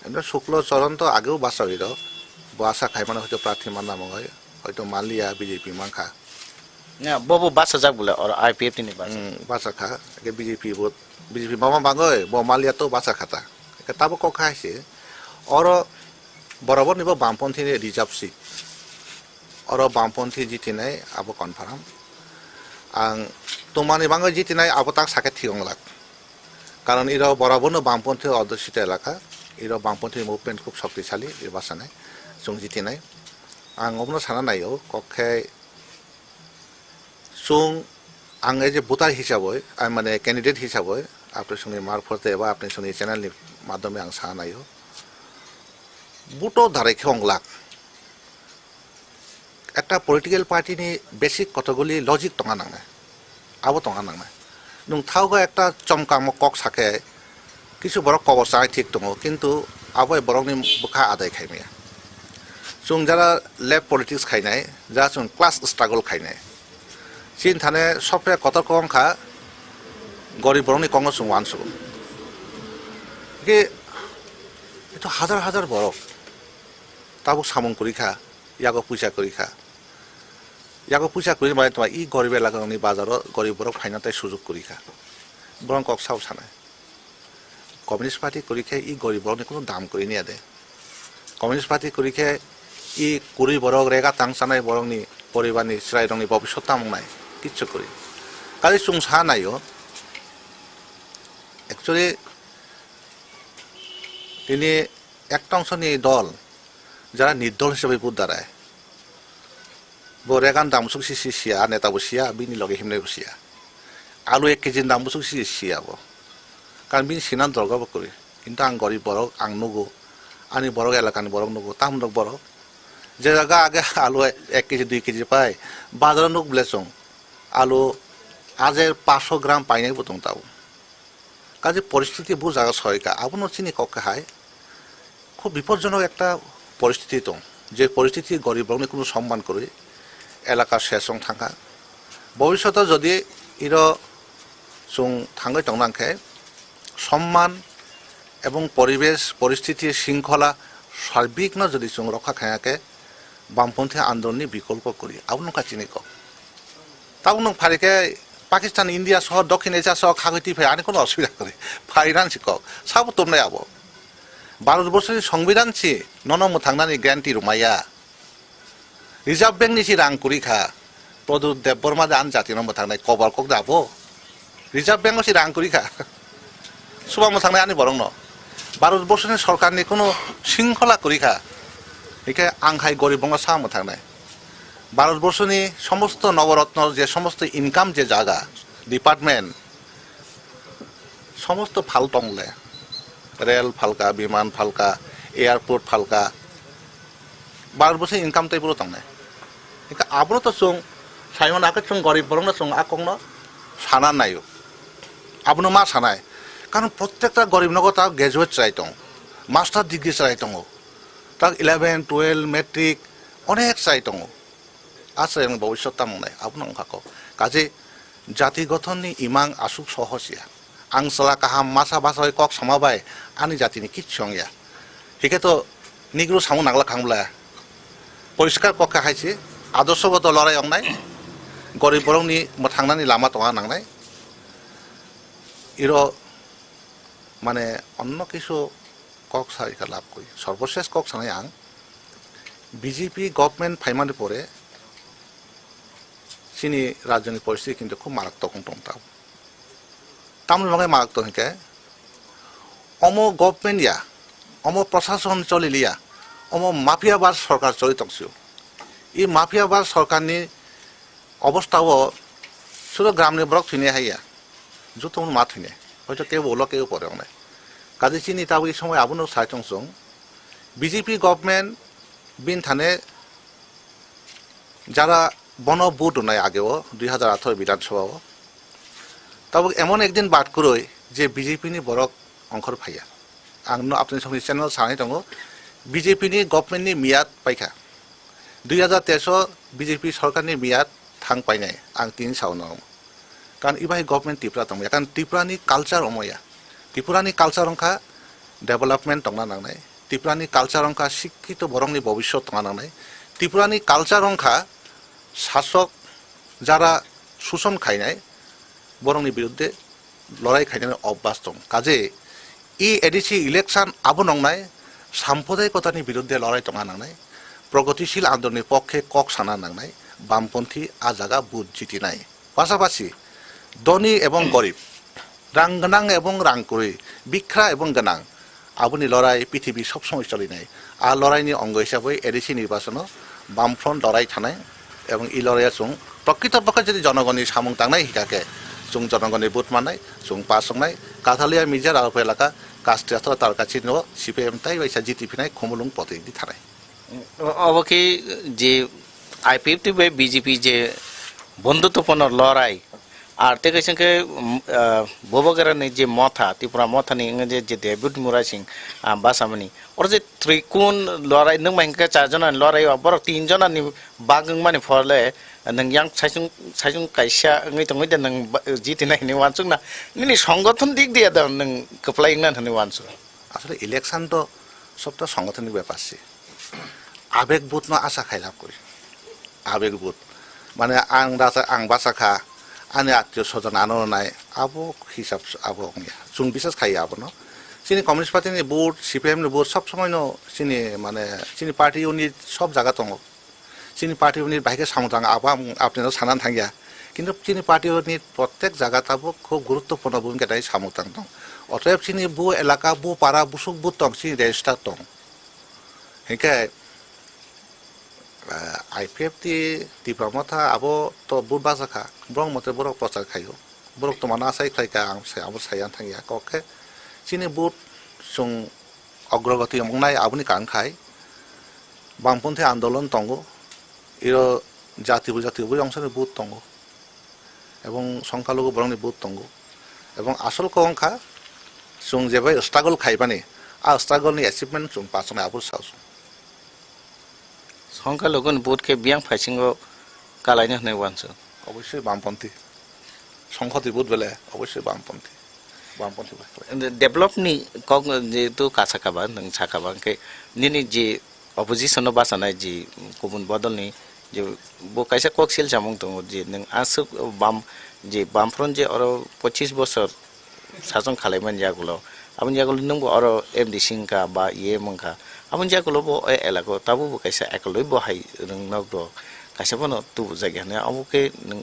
S16: एमनो शुक्ल चरण तो आगेও बासा হইरो बासा खायमाने हयतो प्रार्थी मान नाम हयतो मानलिया बीजेपी मानखा
S15: ना बबो बासा जाक बोले और IPFT नि
S16: बासा खा के बीजेपी मामा बांगै ब मानलिया तो बासा खाता के ताबो क खायसे और बराबर निबो बामपन्थी नि रिजर्व सीट और बामपन्थी जितिनाय आबो कन्फार्म आं तमानि बांगै जितिनाय आबो ताक साके थिगंलाक कारण इरो बराबरनो बामपन्थी अध्यक्षित एलाका इरो बामपन्थी मुभमेंट खूब शक्तिशाली बासानाय जों जितिनाय आं अबनो साना नायो कखे जों आं एज ए भोटार हिसाबै आं माने कैंडिडेट हिसाबै आपनि संनि मार्फते एबा आपनि संनि चैनलनि माध्यमे आं साना नायो बुटो धारै खेंलाक একটা পলিটিক্যাল পার্টিনি বেসিক কতগুলি লজিক টঙা নাংনাय আবো টঙা নাংনাय নং থাওগা একটা চমকাম কক সাকে কিছু বড় কবসায় ঠিক দङ কিন্তু আবো বরংনি বুখা আদায় খাইমিয়া जों যারা লেফ পলিটিক্স খাইনাय যা जों ক্লাস স্ট্রাগল খাইনাय চিন থানে সফে কত কংখা গরিব বরংনি কংগ जों वानसु কে এতো হাজার হাজার বড় তাবো সামং করিখা यागो पूजा करिखा यागो पूजा करि माने तमा इ गरीब एलाकानि बाजाराव गरीब बरक फाइनाताय सुजुग करिखा बरं कक साव सानाय कम्युनिस्ट पार्टी करिखे इ गरीब बरकनि कोनो दाम करि निया दे कम्युनिस्ट पार्टी करिखे इ गरीब बरक रेगा तांसानाय बरंनि परिबारनि स्राय रंनि भबिष्यत तामनाय কিচ্ছু করি কাজে চুং সা নাইও অ্যাকচুয়ালি তিনি একটা অংশ নিয়ে দল যারা নির্দল হিসেবে বুধ দাঁড়ায় রেগান দামসুক সিসি সিয়া নেতা বসিয়া বিনি লগে হিমনে বসিয়া আলু 1 কেজি দামসুক সিসি সিয়াবো কারণ বিনি সিনান দরকারবো করি কিন্তু আং গরিব বরক আং নুগো আনি বরক এলাকানি বরক নুগো তামনক বরক যে জায়গা আগে আলু 1 কেজি 2 কেজি পায় বাজারে নুক বলেছং আলু আজের 500 গ্রাম পাই নাই বতং তাও কাজে পরিস্থিতি বু জায়গা সহায়িকা আবনো চিনি কক্ষে হায় খুব বিপজ্জনক একটা পরিস্থিতি তো যে পরিস্থিতি গরিব বরং কোনো সম্মান করে এলাকার শেষং থাকা ভবিষ্যতে যদি ইর চুং থাঙ্গই টংনাংখে সম্মান এবং পরিবেশ পরিস্থিতি শৃঙ্খলা সার্বিক না যদি চুং রক্ষা খায়াকে বামপন্থী আন্দোলনের বিকল্প করি আবনো কাচিনি কক তাও নং ফারিকে পাকিস্তান ইন্ডিয়া সহ দক্ষিণ এশিয়া সহ খাগতি ফাই আনি কোনো অসুবিধা করে ফাইরান শিকক সাবো তোমরাই আবো ভারতবর্ষের সংবিধান ছি ননম থাংনানি গ্যারান্টি রুমাইয়া রিজার্ভ ব্যাংক নিছি রাং করি খা প্রদুত দেববর্মা আন জাতি নম্বর থাংনাই কবর কক যাবো রিজার্ভ ব্যাংক সি রাং করি খা সুবাম থাংনাই আনি বরং ন ভারতবর্ষের সরকারনি কোনো শৃঙ্খলা করি খা এখানে আংখাই গরিব বঙ্গ সামো থাংনাই ভারতবর্ষনি সমস্ত নবরত্ন যে সমস্ত ইনকাম যে জায়গা ডিপার্টমেন্ট সমস্ত ফাল টংলে রেল ফালকা বিমান ফালকা এয়ারপোর্ট ফালকা ভারতবর্ষের ইনকাম তাই পুরো টংলে আবনো তো চুং সাইমন আকে চুং গরিব বরং চুং আকং সানা নাইও আবনো মা সানায় কারণ প্রত্যেকটা গরিব নগর তা গ্রাজুয়েট চাইতং মাস্টার ডিগ্রি চাইতং তা 11, 12 মেট্রিক অনেক চাইতং আছে এবং ভবিষ্যৎ তা মনে আপনার অংখাক কাজে জাতি গঠননি ইমাং আসুক সহসিয়া আংসলা কাহাম মাসা বাসা কক সমাবাই আনি জাতিনি কিচ্ছংয়া হিকে তো নিগ্রু সামু নাগলা খাংলা পরিষ্কার পক্ষে খাইছে আদর্শগত লড়াই অংনাই গরিব বরংনি থাংনানি লামা টঙা নাংনাই ইর মানে অন্য কিছু কক সারিকা লাভ করি সর্বশেষ কক সানাই আং বিজেপি গভর্নমেন্ট ফাইমানি পরে চিনি রাজনৈতিক পরিস্থিতি কিন্তু খুব মারাত্মক টংটাও তামনি মঙ্গে মারাত্মক হিকে অম গভর্নমেন্ট ইয়া অম প্রশাসন চলিলিয়া অম মাফিয়াবাজ সরকার চলিতংসিও এই মাফিয়াবাজ সরকারনি অবস্থাও শুধু গ্রামনি ব্লক থিনে হাইয়া যত মা থিনে হয়তো কেউ ওলো কেউ পরে অনেক কাজে চিনি তাও এই সময় আবনো সাইটংসং বিজেপি গভর্নমেন্ট বিন থানে যারা বন বুট নাই আগেও 2018 বিধানসভাও তবে এমন একদিন বাদ করই যে বিজেপি নি বড় অংশর ফাইয়া আংনো আপনি সঙ্গে চ্যানেল সানাই দङ বিজেপি নি গভর্নমেন্ট নি মিয়াদ পাইখা 2023 বিজেপি সরকার নি মিয়াদ থাং পাইনাই আং তিন সাউনো কারণ ইবাই গভর্নমেন্ট ত্রিপুরা দङ কারণ ত্রিপুরানি কালচার অময়া ত্রিপুরানি কালচার অংখা ডেভেলপমেন্ট দংনা নাংনাই ত্রিপুরানি কালচার অংখা শিক্ষিত বরংনি ভবিষ্যৎ দংনা নাংনাই ত্রিপুরানি কালচার অংখা শাসক যারা শোষণ খাইনাই বরংনি বিরুদ্ধে লড়াই খাইনাই অভ্যাস দং কাজে ই এডিসি ইলেকশন আবো নংনাই সাম্প্রদায়িকতানি বিরুদ্ধে লড়াই টঙা নাংনাই প্রগতিশীল আন্দোলনের পক্ষে কক সানা নাংনাই বামপন্থী আ জায়গা বুথ জিতি নাই পাশাপাশি ধনী এবং গরিব রাং গনাং এবং রাং করি বিখ্রা এবং গনাং আবনি লড়াই পৃথিবী সবসময় চলি নাই আর লড়াইনি অঙ্গ হিসাবে এডিসি নির্বাচন বামফ্রন্ট লড়াই থানায় এবং ই লড়াইয়া চুং প্রকৃতপক্ষে যদি জনগণের সামং টাংনাই হিকাকে চুং জনগণের বুথ মানাই চুং পাস সংনাই কাথালিয়া মির্জার আরব এলাকা কাস্টিয়াত তার কাছে নো সিপিএম তাই বাইসা জিতি ফিনাই খমুলুং প্রতিনিধি থানায়
S17: অবকি যে আইপিএফটি বে বিজেপি যে বন্ধুত্বপূর্ণ লড়াই আর তে কাইসংকে ববগরানি যে মথা ত্রিপুরা মথানি যে যে ডেভিড মুরাই সিং বাসামনি ওর যে ত্রিকোণ লড়াই নং মাইনকে চারজন লড়াই বড় তিনজন নি বাগং মানে ফলে নং young সাইজুং কাইসা ngei tongoi de nang জিতি নাই নি ওয়ানসুং না নি সংগঠন দিক দিয়ে দাও নং কপ্লাই না হনি ওয়ানসু
S16: আসলে ইলেকশন তো সবটা সাংগঠনিক ব্যাপার আছে আবেগ বুথ না আশা খাই লাভ করি আবেগ বুথ মানে আং বাসাখা আনে আত্মীয় স্বজন আনো নাই আবো হিসাব আবো চুং বিশেষ খাই আবো ন চিনি কমিউনিস্ট পার্টিনি বুথ সিপিএম নি বুথ সব সময় ন চিনি মানে চিনি পার্টি ইউনিট সব জায়গা দङ চিনি পার্টি ইউনিট বাইকে সামুদাং আবো আপনার সানান থাঙ্গিয়া কিন্তু চিনি পার্টিনি প্রত্যেক জায়গা তাবো খুব গুরুত্বপূর্ণ ভূমিকা তাই সামুতাং দং অতএব চিনি বু এলাকা বু পাড়া বুসুক বু তং চিনি রেজিস্টার দং হেঁকে আইপিএফটি টিপ্রামথা আবো তো বুট বাজাখা ব্রং মতে বরক প্রচার খাইও বরক তো মানা সাই খাইকা আবো সাইয়ান থাঙ্গিয়া ককে চিনি বুট সং অগ্রগতি মংনাই আবুনি কান খাই বামপন্থী আন্দোলন তঙ্গ ইরো জাতীয় অংশের বুথ তঙ্গ এবং সংখ্যালঘু বরংনি বুথ তঙ্গ এবং আসল কংখা সুং যেভাবে স্ট্রাগল খাইবানি আর স্ট্রাগলনি অ্যাচিভমেন্ট সুং পাসনে আবুর সাউস
S17: সংখ্যালঘুন বুথকে বিয়াং ফাইসিংও কালাইनो होनाय वानसो
S16: অবশ্যই বামপন্থী সংখ্যাতি বুথ বেলে অবশ্যই বামপন্থী
S17: डेभलपनि कक जेतु कासाकाबा नों साकाबा के निनि जे अपोजिसन बासानाय जे गुबुन बदलनि जे बकाइसा कक्सिल जामुं दङ जे नों आसुक बाम जे बामफ्रन जे अर 25 बছর सासन खालायमान जागुलो आबुन जागुलो नों अर एमडि सिंका बा ये मंखा आबुन जागुलो बो एलाको ताबु बकाइसा एकलै बहाय रों नगरो काइसा बनो तु जायगाने अबुके नों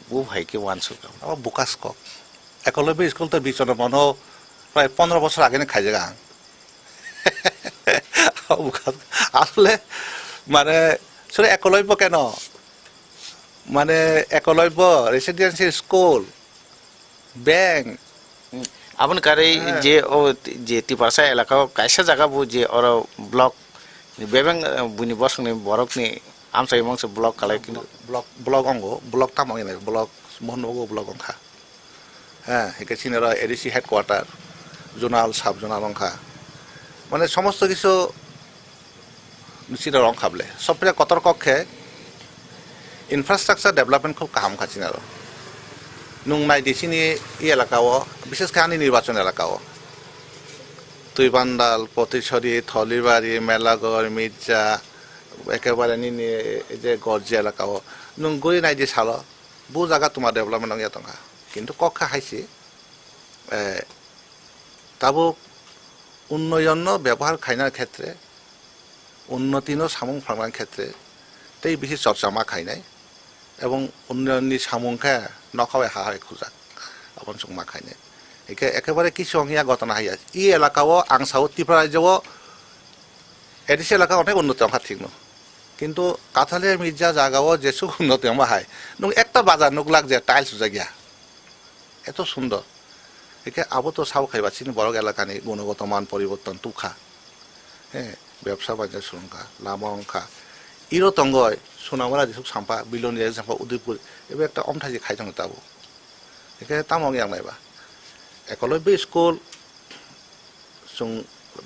S17: बु भाई के वानसु
S16: अब बुकास क একলব্য স্কুল তো বিচন মনো প্রায় 15 বছর আগে খাই জায়গা আসলে মানে শুধু একলব্য কেন মানে একলব্য রেসিডেন্সিয়াল স্কুল ব্যাংক
S17: আপন কারে যে ও যে টিপাসা এলাকা কাইসা জায়গা বু যে or block বেবেং Buni বসনি বরকনি আমসাই monks block কালাই কিন্তু
S16: ব্লক অঙ্গ ব্লক তামাই না ব্লক মহনগো ব্লক অংখা হ্যাঁ একে চিনেরা ADC headquarter zonal sub zonal অংখা মানে সমস্ত কিছু চিনার অংখাবলে সবরে কতর কক্ষে ইনফ্রাস্ট্রাকচার ডেভেলপমেন্ট খুব কাহাম খাচ্ছি আর নুং নাই দিছিনি ই এলাকাও বিশেষ করে নির্বাচন এলাকাও তুইবান্দাল পতিছড়ি থলিবাড়ি মেলাগড় মির্জা একেবারে নিনি যে গর্জি এলাকাও নুং গই নাই যে সাল বু জায়গা তোমার ডেভেলপমেন্ট অঙ্গিয়া টঙ্কা কিন্তু কক্ষা হাইছে তাবো উন্নয়ন ব্যবহার খাইনার ক্ষেত্রে উন্নতিন সামুং ফার্মার ক্ষেত্রে তাই বেশি চর্চা মা খাইনাই এবং উন্নয়ননি সামুংখা নখাওয়াই হাহাই খুঁজা আপন সং মা খাইনাই একে একেবারে কিছু অঙ্গিয়া ঘটনা হাইয়া ই এলাকাও আংসাও ত্রিপুরা রাজ্যও এডিসি এলাকা অনেক উন্নতি অঙ্কা ঠিক ন কিন্তু কাথালে মির্জা জায়গাও যেসু উন্নতি অঙ্গা হাই নং একটা বাজার নুকলাক যে টাইলস জায়গা এত সুন্দর একে আবো তো সাউ খাইবা চিনি বড় এলাকানি গুণগত মান পরিবর্তন তুখা হ্যাঁ ব্যবসা বাণিজ্য সুরঙ্খা লামা অংখা ইরো তঙ্গয় সোনামরা যেসব সাম্পা বিলনি সাম্পা উদয়পুর এবার একটা অমঠাজি খাইতং তাবো একে তামঙ্গে আংনাইবা একলব্য স্কুল সুং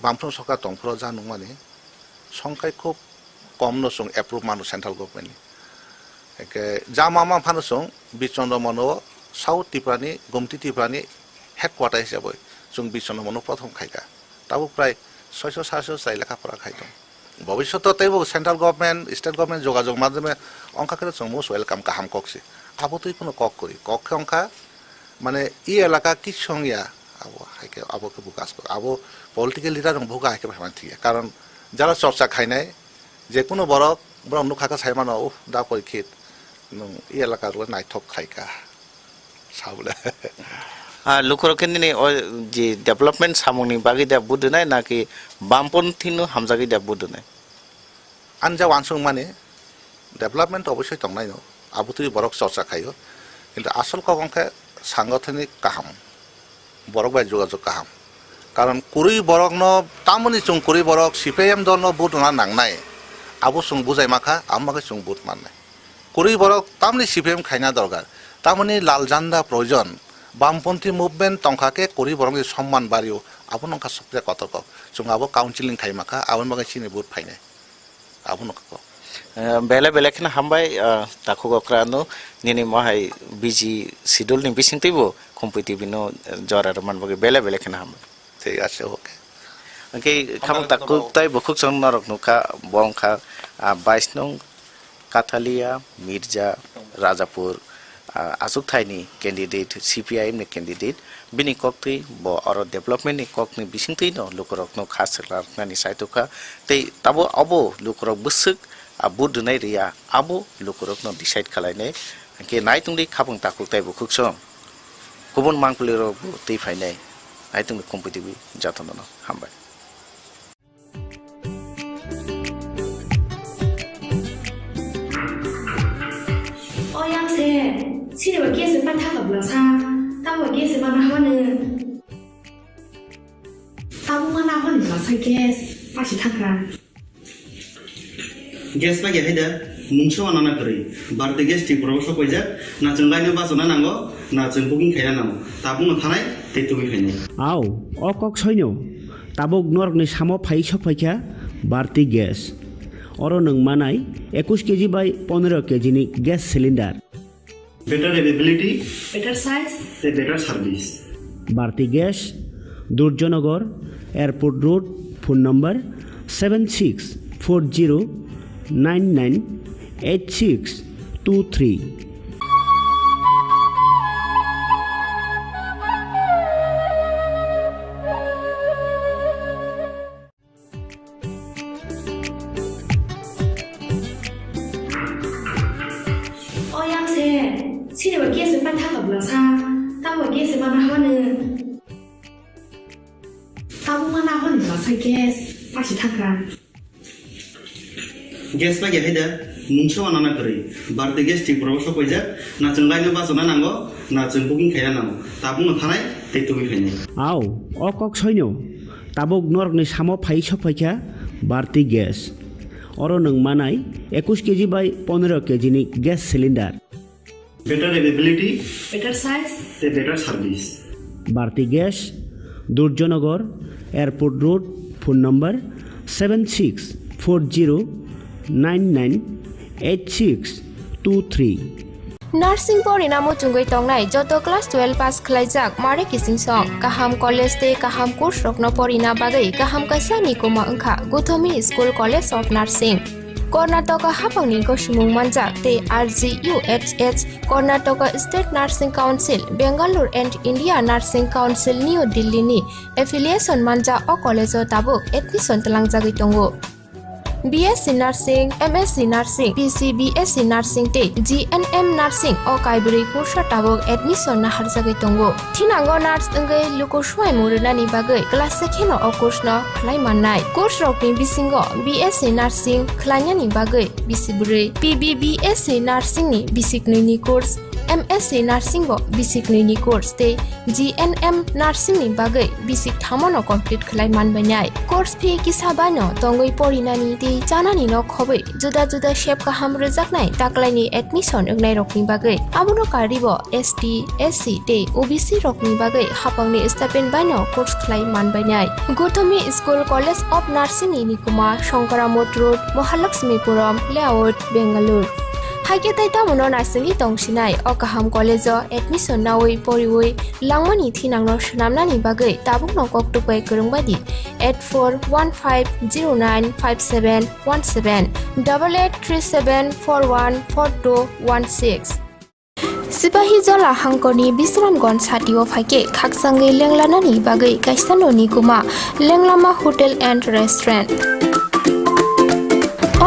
S16: বামফ্রন সরকার তংফ্র যা নুমানি সংখ্যায় খুব কম নসুং এপ্রুভ মানুষ সেন্ট্রাল গভর্নমেন্টনি একে যা মামা ফানুসুং বিচন্দ্র মনো সাউথ ত্রিপুরানি গমতি ত্রিপুরানি হেডকোয়ার্টার হিসাবে जों বিচন্দ্র মনো প্রথম খাইকা তাবো প্রায় 600-700 চাই লেখাপড়া খাইতং ভবিষ্যতে তাইব সেন্ট্রাল গভর্নমেন্ট স্টেট গভর্নমেন্ট যোগাযোগ মাধ্যমে অঙ্কা করে जों মোস্ট ওয়েলকাম কাহাম ককছে আবো তুই কোনো কক করি কক্ষে অঙ্কা মানে ই এলাকা কি সঙ্গিয়া আবো হাইকে আবোকে বুকাস কর আবো পলিটিক্যাল লিডার ভোগা হাইকে ভামান ঠিক কারণ যারা চর্চা খাই নাই যে কোনো বড় বড় নুখাকা সাইমানো ও দা পরীক্ষিত ই এলাকার নাইথক খাইকা সাবলে
S17: लुखरकेनि जे डेभलपमेन्ट सामुंनि बागै दा बुदनाय नाकि बामपन्थिनो हामजागै दा बुदनाय
S16: आनजा वानसुं माने डेभलपमेन्ट अवश्य तंनाय न आबुतुइ बरक चर्चा खायो কিন্তু আসল কংকে সাংগঠনিক কাহাম বরক বাই যোগাযোগ কাহাম কারণ কুরি বরক ন তামনি চুং কুরি বরক সিপিএম দল ন বুট না নাংনাই আবু চুং বুজাই মাখা আমাকে চুং বুট মাননাই কুরি বরক তামনি সিপিএম খাইনা দরকার তামনি লাল জান্দা প্রয়োজন বামপন্থী মুভমেন্ট তংখাকে করি বরং সম্মান বাড়িও আবু নংখা সবচেয়ে কতক চুং আবু কাউন্সিলিং খাই মাখা আবুন বাগে চিনি বুট ফাইনাই আবু নংখা
S17: बेले बेलेखिन हामबाय ताखु गक्रानो निनि महाय बिजि शिड्यूल नि बिसिंतैबो खुम्पुइ टिभि नो जरा मानबगे बेले बेलेखिन हामबाय
S16: ঠিক আছে ওকে
S17: ओके खामु ताकु ताइ बखुक सं नरक नुखा बंखा 22 नं काथालिया मिर्जा राजापुर आसुक थाइनि कैंडिडेट सीपीआईएम नि कैंडिडेट बिनि कक्ति ब अर डेभलपमेन्ट नि कक्नि बिसिंतै न लुकरक नो खास लारनानि साइतोखा तै ताबो अबो लुकरक बुसुक बुदुनाय रिया आबो लुकरक न डिसाइड खालायनाय ke nai tung di khapung takul tai bu khuksong kubun mangpuli ro bu tei phainai nai tung Khumpui TV jatono no hambai
S7: Oyang se sini ba ke se pan tha ka bla sa ta ba ke se ba na ha ne ta bu ma na ha ni ba sa ke pa si tha ka
S9: gas bagi haida mungso anana kori barde gas ti promoso koija na chung laino basona nango na chung booking khaya namo tabung thanai te tumi khainai
S12: আও অকক সৈন্য তাবক নরকনি সামো phi সফাইখা বাড়তি gas or নং মানাই 21 KG বাই 15 KG নি gas cylinder
S9: better availability
S7: better size
S9: te better service
S12: Bharati gas Durjoynagar airport road phone number 7640998623
S7: Oyang se sini ba ke se pan tha ka bla sa ta ba ke se ba na ha ne ta bu ma na ha ni ba sa ke pa si tha ka
S9: gas bagi haida mungso anana kori barde gas ti promoso koija na chung laino basona nango na chung booking khaya namo tabung thanai te tumi khainai
S12: আও অকক সৈন্য তাবক নরকনি সামো phi সফাইখা বাড়তি gas or নং মানাই 21 KG বাই 15 KG নি gas cylinder
S9: better availability
S7: better size
S9: te better service
S12: Bharati gas Durjoynagar airport road phone number 7640998623
S4: Nursing Porinamo Chungoi Tongnai Joto Class 12 Pass Khlaijak Mare Kising Song Kaham College Te Kaham Course Rokno Porina Bagai Kaham Kasani Kuma Angkha Guthomi School College of Nursing Karnataka Hapangni ko sumung manjak te RGUHH Karnataka State Nursing Council Bangalore and India Nursing Council New Delhi ni affiliation manja o college o tabuk admission talang jagoi tongo BSc Nursing, MSc Nursing, PC BSc Nursing te GNM Nursing o kaibri kursa tabok admission na harjagai tongo. Thinango nurse engai luko suai muruna ni bagai class sekheno o course no khlai mannai. Course rokni bisingo BSc Nursing khlaina ni bagai bisibure PBBSc Nursing ni bisik ni course MSc Nursing bo basic ni course te GNM Nursing ni bagai basic thamono complete khlai manbainai course fee kisabano tongoi porinani te janani no khobai juda juda shape ka ham rejaknai taklaini admission engnai rokni bagai amono karibo ST SC te OBC rokni bagai hapangni stipend baino course khlai manbainai Gothomi School College of Nursing ni Nikuma Shankaramot Road Mahalakshmipuram Layout Bangalore Haike taita mono nasingi tongsinai o kaham college o admission nawi poriwoi langmani thinangno shnamnani bagai tabuk no koktupai kurungbadi 8415095717 8837414216 Sipahi Jola Hangkoni Bisramgon Satio Fake Kaksange Lenglanani Bagai Kaisano Nikuma Lenglama Hotel and Restaurant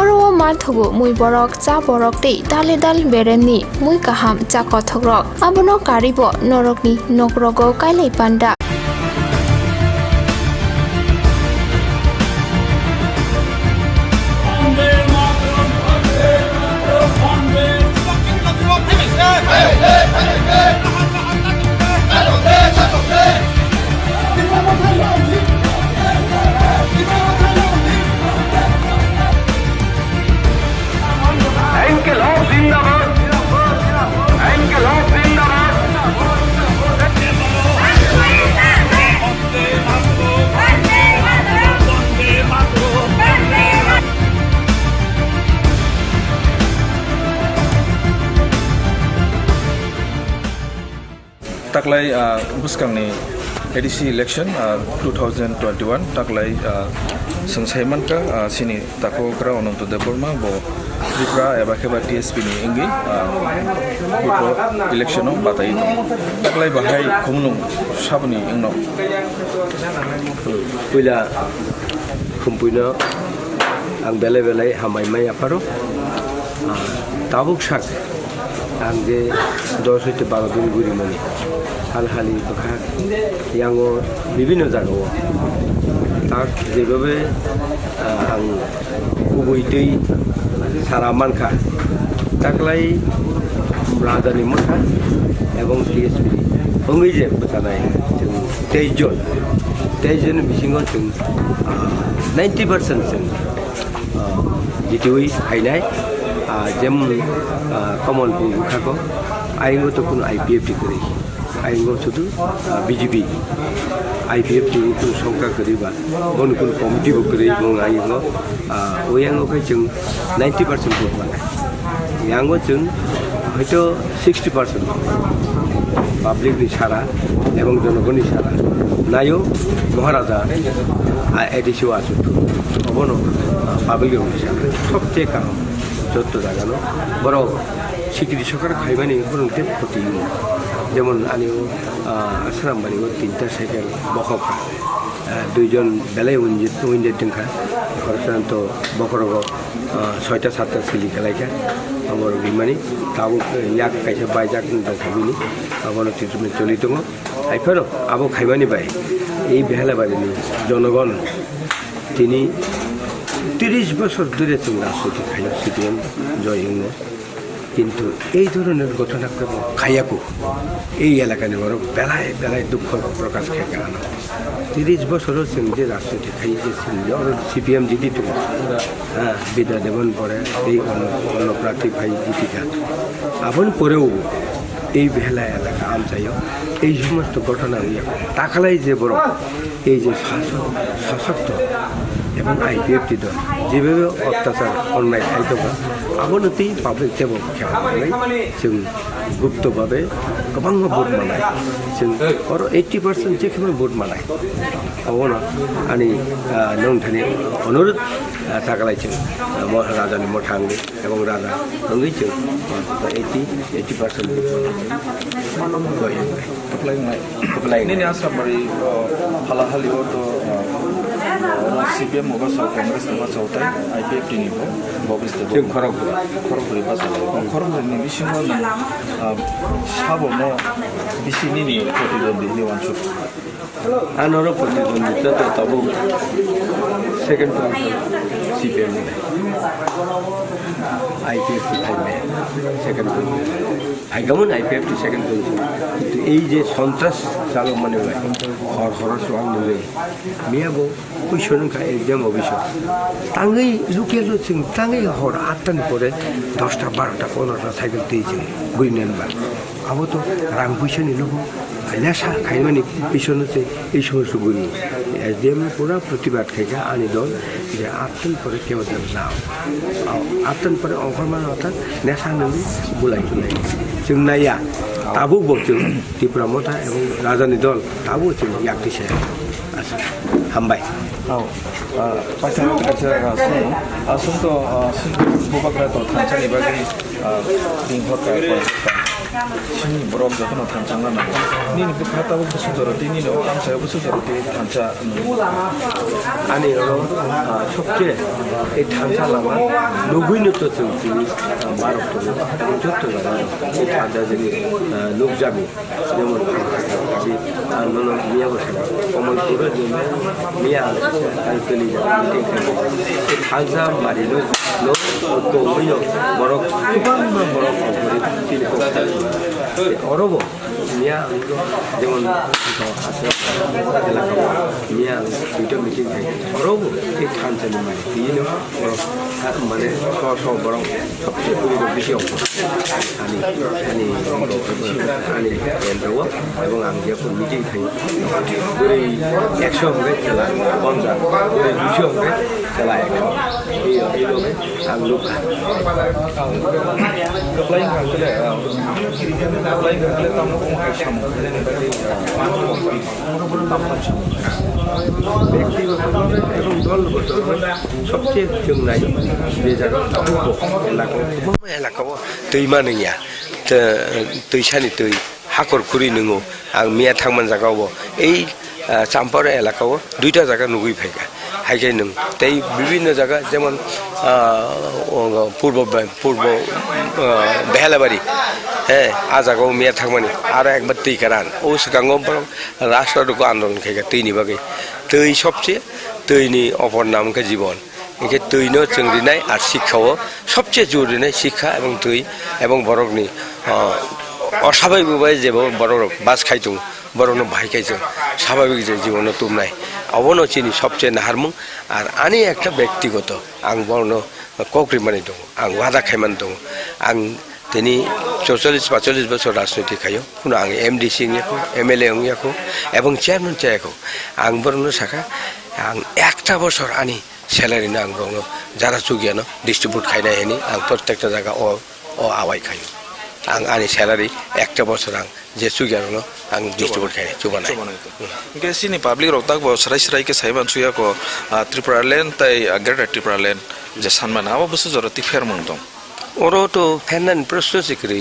S4: Oro Mathogo Mui Borok Cha Borok Te Dale Dal Bereni Mui Kaham Cha Kothogrok Abono Karibo Norokni Nokrogo Kailai Panda
S1: Taklai buskangni ADC election 2021 taklai Entertainmen ka sini tako kra onong to deporma bo Tripura eba kheba TSP ni ingi buto election no batai to taklai bahai khumlung sabni ingno
S19: Pula Khumpui no ang bele hamai mai aparo tabuk sak आं जे 10 হইতে 12 দিন ঘুরি মানে Halhali বখা Yango বিভিন্ন জায়গাও তাক যেভাবে आं गुबैयै सारा मानखा ताकलाय राजानि मथा एवं टीएसपी अंगैजे मोसानाय जों 23 जन बिथिङाव जों 90% जों जितुयै हायनाय जेम कमल बुखाखौ आइंगो तो कुन आईपीएफटी करी आइंगो शुधु बीजेपी आईपीएफटी कुन संख्या करीबा बन कुन कमिटी बो करी बंग आइंगो ओयांगो kai जों 90% भोट माने यांगो जों हयतो 60% पाब्लिक नि सारा एवं जनगणनि सारा नायो महाराजा एडिसो आसुतु अबनो पाब्लिक नि सारा सबसे काम যত জাগানো বড় স্বীকৃতি সরকার খাইবানি করতে ক্ষতি যেমন আনিও আশ্রাম বানিও 3টা সাইকেল বখকা 2 জন বেলায় উইন্ডের টেঙ্কা খরচান্ত বখরগ 6টা 7টা সিলি খেলাইকা আমার বিমানি তাও ইয়াক কাইছে বাইজাক দখাবিনি আবার ট্রিটমেন্ট চলিত আইফারো আবো খাইবানি বাই এই বেহালা বাড়িনি জনগণ তিনি 30 বছর ধরে তুমি রাজনীতি খাই সিপিএম জয়িংনে কিন্তু এই ধরনের ঘটনাক্রম খাইয়াকু এই এলাকার বড় বেলায় বেলায় দুঃখ প্রকাশ খেয়ে গেল 30 বছরও जों যে রাজনীতি খাই যে সিপিএম জিতি তো হ্যাঁ বিদ্যা দেবন পরে এই অন্য প্রার্থী ভাই জিতিকা আপন পরেও এই বেলা এলাকা আমচাইও এই সমস্ত ঘটনা টাকালাই যে বড় এই যে সশক্ত এবং আইপিএফটি দল যেভাবে অত্যাচার অন্যায় খাইতবা আবনতি পাবলিক যেমন খেলায় जों गुप्तभावे गोबां भोट मानाय जों 80% जेखिनि भोट मानाय अबनो आंनि नोंथांनि अनुरोध थाखाय जों राजानि मथांनि एवं राजा नङै जों 80%
S1: ini asam bari hal-hal itu CPM mau basal Kongres mau basal tay IPF ini bo bobis itu
S19: जों
S1: korok basal ini bisi mau sabo mau bisi ini प्रतिद्वंदी ini wansuk
S19: anoro प्रतिद्वंदी itu tabu second CPM IPF থাকবে second আইগামন IPF second কিন্তু এই যে সন্ত্রাস চালক মানে হর খরচ আং নবে মিয়াবো কুইশন খা এক্সাম অফিসার তাঙ্গই লুকিয়ে লুচিং তাঙ্গই হর 8টার পরে 10টা 12টা 15টা সাইকেল দিয়েছে গুইনেনবা আবো তো রাং পয়সা নিল নেশা খাইমানি পিছনে এই সমস্ত গুলি এসডিএম পুরা প্রতিবাদ খেয়ে আনি দল যে 8টার পরে কেউ যেন না 8টার পরে অফরমান অর্থাৎ নেশা নদী বুলাই চুলাই जों नाया ताबो बक्तों त्रिपुरा मथा एवं राजानि दल ताबो जों याक्तिसे हामबाय
S1: पाइथाङाव आसुंथ' बबाग्राथ' थांसानि बागै लिंहरबाय सिनि बरफ जखनो थांसांना निनि बुखाताबो बुसुजरति निनो आमसायाव बुसुजरति थांसा
S19: आनि सबसे এই थांसा लामा नुगैनो तो जों भारत যত এই थांसा जोंनि नुगजाबि যেমন যে আন্দোলন মিয়া বসে কমলপুরে যে মিয়া আইতলি মিটিং এই थांसा মারিলো নো তো হইলো বড় গোबां বড় অপরে তিলক অরব মিয়া যেমন এলাকা মিয়া দুটো মিটিং থাকে অরব এই থানসানি মানে দিনো মানে বড় সবচেয়ে বেশি অপর আনি আনি আনি কেন্দ্র এবং আমি যখন মিটিং থাকি ওই 100 হবে খেলা 50 ওই 200 হবে খেলা 100 এই লোকে আমি লোক
S1: keplain kangkele keplain kangkele tamu ongkai samu
S19: ব্যক্তিগতভাবে এবং দলগতভাবে সবচেয়ে जोंनाय बे जायगायाव ताबो एलाकायाव दैमा नैया दैसानि दै हाखर खुरि नोङो आं मिया थांमान जागाव এই চাম্পার এলাকাও 2টা জায়গা নুগুই ফাইকা হাইকে নং তাই বিভিন্ন জায়গা যেমন পূর্ব বেহালাবাড়ি হ্যাঁ আজাগাव মেয়া থাকমানি আর একবার তৈ কারান ও সিগাङाव রাষ্ট্রদুকু আন্দোলন খাইগা তৈনি বাগै তৈ সবচেয়ে তৈনি অপর নামকে জীবন একে তৈন চংরিনাय আর শিক্ষাও সবচেয়ে জরুরি শিক্ষা এবং তৈ এবং বরকনি অস্বাভাবিকভাবে যে বড় বাস খাইতো বড় ভাই খাইছো স্বাভাবিক যে জীবন তুমনাই অবনো চিনি সবচেয়ে নাহারমুং আর আনি একটা ব্যক্তিগত আং বড় ককরি মানি দङ আং ওয়াদা খাইমান দङ আং তিনি 44-45 বছর রাজনীতি খাইও কোনো আং এমডিসি ইয়াকো এমএলএ ইয়াকো এবং চেয়ারম্যান চাইকো আং বড় শাখা আং একটা বছর আনি স্যালারি না আং বড় যারা চুগিয়ানো ডিস্ট্রিবিউট খাইনাই হেনি আং প্রত্যেকটা জায়গা ও আওয়াই খাইও আং আনি স্যালারি একটা বছর আং যে চুগিয়ানো आं डिस्ट्रिब्यूट खाने चुबानाय
S1: के सिनि पब्लिक रक तक सराय सराय के साइबान सुया को त्रिपुरालैंड तै ग्रेटर त्रिपुरालैंड जे सानमान आबो बस जरति फेर मुं दं
S19: ओरो तो फेनन प्रश्न सिकरि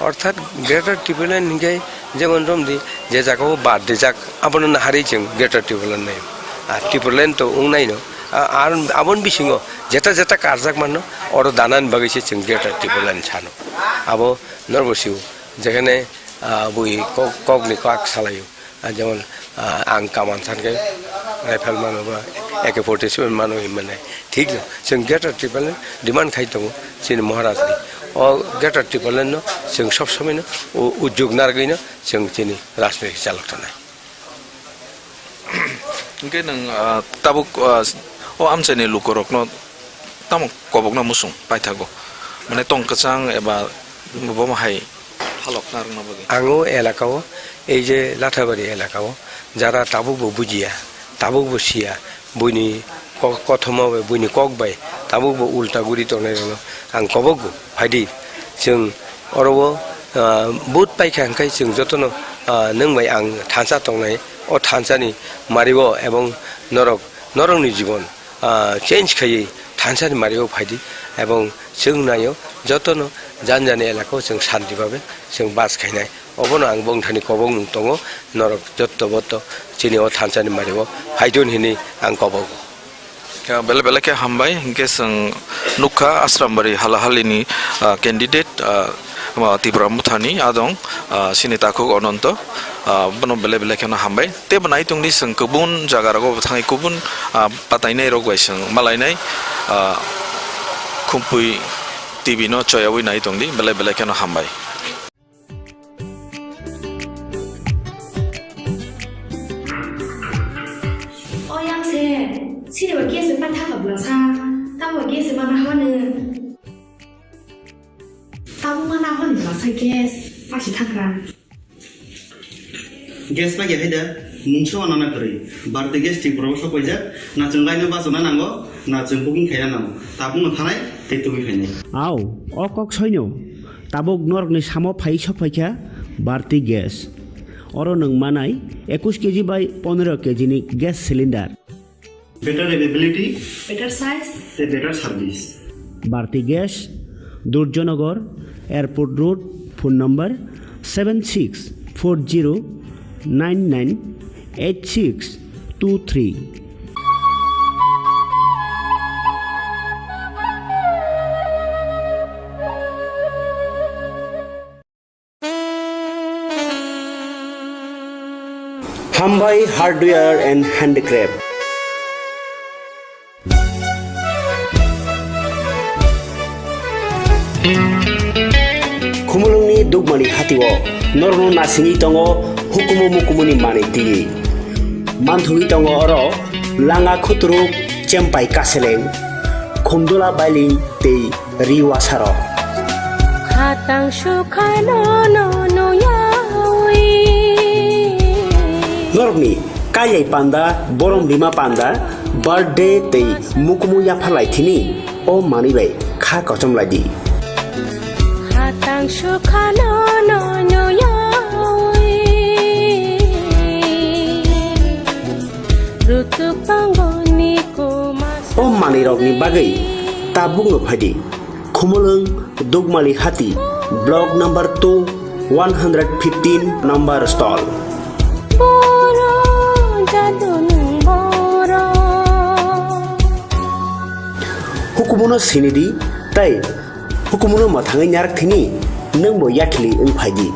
S19: अर्थात ग्रेटर त्रिपुरालैंड निगे जेमन रमदि जे जागाव बादे जाक आबन हारि जों ग्रेटर त्रिपुरालैंड नाय आ त्रिपुरालैंड तो उंनायनो আর আবন বিসিঙ্গ যেটা যেটা কারজাক মানো ওর দানান বাগিছে जों গ্রেটার त्रिपुरालैंड सानो आबो नरबसिउ যেখানে বই কগনি কাক সালাयो যেমন आं कामान सानके राइफल मानोबा AK-47 मानो माने ठीक न जों ग्रेटर त्रिपुरालैंड डिमान्ड खाइ दङ जोंनि महाराजनि अ ग्रेटर त्रिपुरालैंड जों सब समयनो उद्योग नारगैनो जों जोंनि राजनीति चालक थानाय
S1: के नों ताबुक अ आमसानि लुकरकनो ताम कबकना मुसुं पाइथागो माने टंकचां एबा बमाहाय
S19: आङो एलाकाव এই যে লাঠাবাড়ি এলাকাও যারা তাবুকবো বুঝিয়া তাবুকবো সিয়া বইনি কথমাव বইनि ककबाय ताबुकबो उल्टा गुरि तनाय आं कबगो फायदि जों अरबो बुट पाइखांखाय जों जतन नोंबाय आं थानसा तंनाय अ थानसानि मारिबो एवं नरकनि जीवन चेंज खायै थानसानि मारिबो फायदि एवं जों नायो जतन जानजानि एलाकाव जों शान्तिभावे जों बास खायनाय अबनो आं बंथानि कबं दङ नरक जत्तबत्त चिनि अ थानसानि मारिबो फायदन हिनि आं कबगो
S1: बेले बेले के हामबाय के जों नुखा आश्रामबारि हालाहालिनि कैंडिडेट त्रिपुरा मुथानि आदं सिनिताखौ अनंत बनो बेले बेले के हामबाय ते बनाय तुंनि जों गुबुन जागारागो थाङै गुबुन पातायनाय रगबाय जों मालायनाय खुम्पुइ टिभि नो चयावै नाय दंदि बेले बेले के हामबाय
S7: सिनेमा गेस पान थाखाब्ला सा ताबो गेस माना होनो ताबो माना होनो लासा गेस फासि थांग्रा
S9: गेस पागे हैदा मुंसो आनाना करै बारते गेस टिपुराव सपायजा ना जों लायनो बाजना नांगो ना जों बुकिं खायना नांगो ताबुनो थानाय तेतुबि खायनाय
S12: आव अकक सैनो ताबुक नरकनि सामो फाइ सफायखा बारते गेस अरो नों मानाय 21 केजि बाय 15 केजि नि gas cylinder
S9: better availability,
S7: better size,
S9: better service.
S12: Bharti Gas, Durjonagar, Airport Road, phone number 7640998623. Khumpui Hardware and Handicraft. खुमलुंनि दुगमानि हातिओ नरनो नासिङि दङ हुकुमु मुकुमुनि मानिति मानथुइ दङ अरो लाङा खुतरु चेम्पाइ कासेलें खुमदुला बाइलि तै रिवासार
S18: खातां सुखानो नो नो यावै
S12: नरकनि कायै पान्दा बरम बिमा पान्दा बर्थडे तै मुकुमु याफालाइथिनि ओ मानिबाय खा कचमलाइदि ओ मानि रगनि बागै ता बुंनो फायदि खुमलुं दुगमाली हाति block number 2 115 number stall hukumono sinidi tai hukumono mathangai nyarak thini nangbo yakli ungphaidi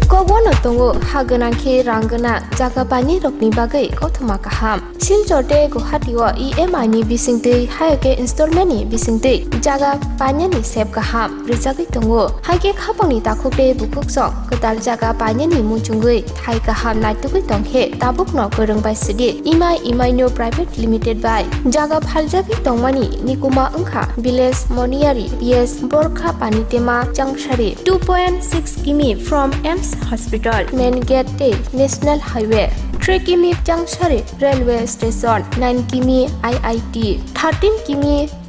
S4: Kobono tongo haganangke ranggana jaga bani rokni bagai kothoma kaham silchorte Guwahatiwa EMI ni bisingtei hayake installment ni bisingtei jaga bani ni sep kaham rijagi tongo haike khapangni takukte bukuksong ketal jaga bani ni muchungui thai kaham naitugui tongkhe tabukno gorongbai sidi EMI no private limited by jaga phaljagi tongmani nikuma ungkha village moniari PS borkha panitema jangshari 2.6 km from EMS Hospital main gate te National Highway 3 km Jangshari Railway Station 9 km IIT 13 km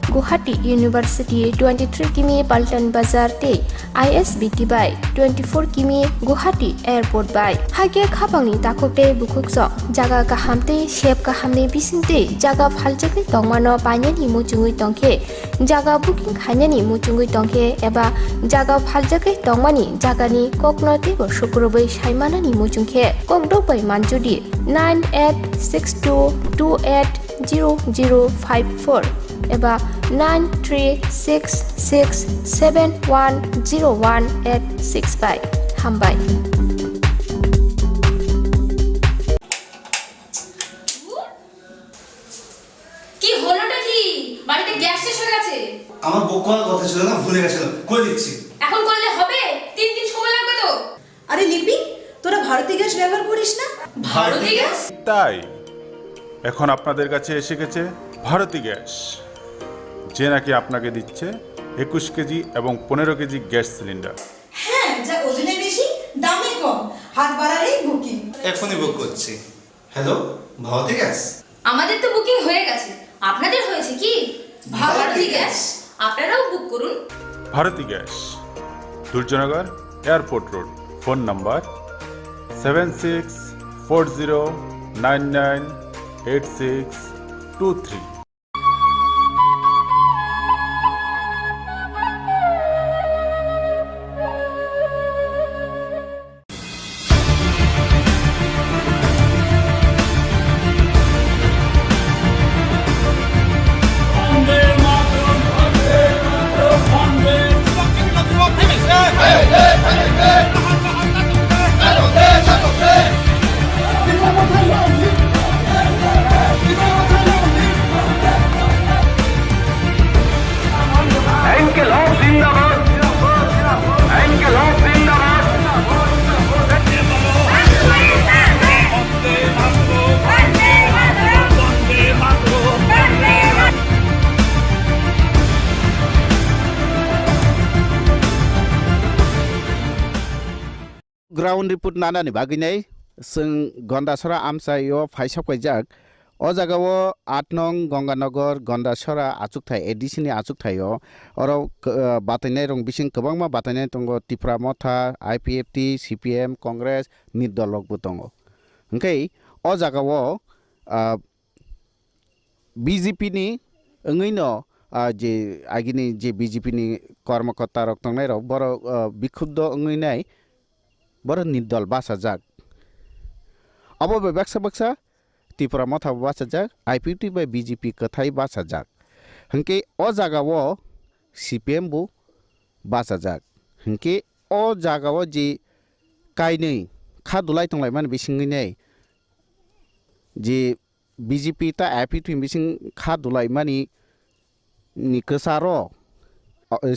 S4: Guwahati University 23 km Paltan Bazar te ISBT by 24 km Guwahati Airport by hage khapangni takukte bukukso jaga kahamte shep kahamni bisingte jaga phaljagi tongmano painani muchungui tongkhe jaga booking khainani muchungui tongkhe eba jaga phaljagi tongmani jagani koknote bo sukrobai saimanani muchungkhe kokdobai manjudi 9862280054 eba 9366710185 হামবাই
S7: কি হলোটা কি বাড়িতে gas শেষ হয়ে গেছে
S9: আমার বউ করার কথা ছিল না ভুলে গেছিল করে দিচ্ছি
S7: এখন করলে হবে 3 দিন সময় লাগবে তো
S8: আরে লিপি তোরা ভারতী গ্যাস ব্যবহার করিস না
S7: ভারতী গ্যাস
S10: তাই এখন আপনাদের কাছে এসে গেছে ভারতী গ্যাস যে নাকি আপনাকে দিচ্ছে 21 কেজি এবং 15 কেজি গ্যাস সিলিন্ডার
S8: হ্যাঁ যা ওজনে বেশি দামে কম হাত বাড়ালেই বুকিং
S9: এখনই বুক করছি হ্যালো ভারতী গ্যাস
S7: আমাদের তো বুকিং হয়ে গেছে আপনাদের হয়েছে কি ভারতী গ্যাস আপনারাও বুক করুন
S10: Bharati gas Durjoynagar airport road phone number 7640998623
S11: ground report नानानि बागिनाय जों गन्डासरा आमसायो फाइसावखायजाक अ जागाव 8 नং गंगानगर गन्डासरा आचुकथाय एडिसिनि आचुकथायो अर बातायनाय रं बिसिं गोबांमा बातायनाय दङ तिफ्रा मथा आईपीएफटी सीपीएम कांग्रेस नि दलकबो दङ ओंखाय अ जागाव बीजेपी नि ओङैनो जे आगिनि जे बीजेपी नि कर्मकर्ता रक दंनाय र बर बिखुद्ध ओङैनाय बर निदल बासाजाक अब बेबाक्सा बक्सा त्रिपुरा मथा बासाजाक आईपीपी बाय बीजेपी कथाय बासाजाक हंके अ जागाव सीपीएम बो बासाजाक हंके अ जागाव जे कायनै खादुलाय तंलाय मान बिसिङैनाय जे बीजेपी ता आईपीपी बिसिं खादुलाय मानि निकसारो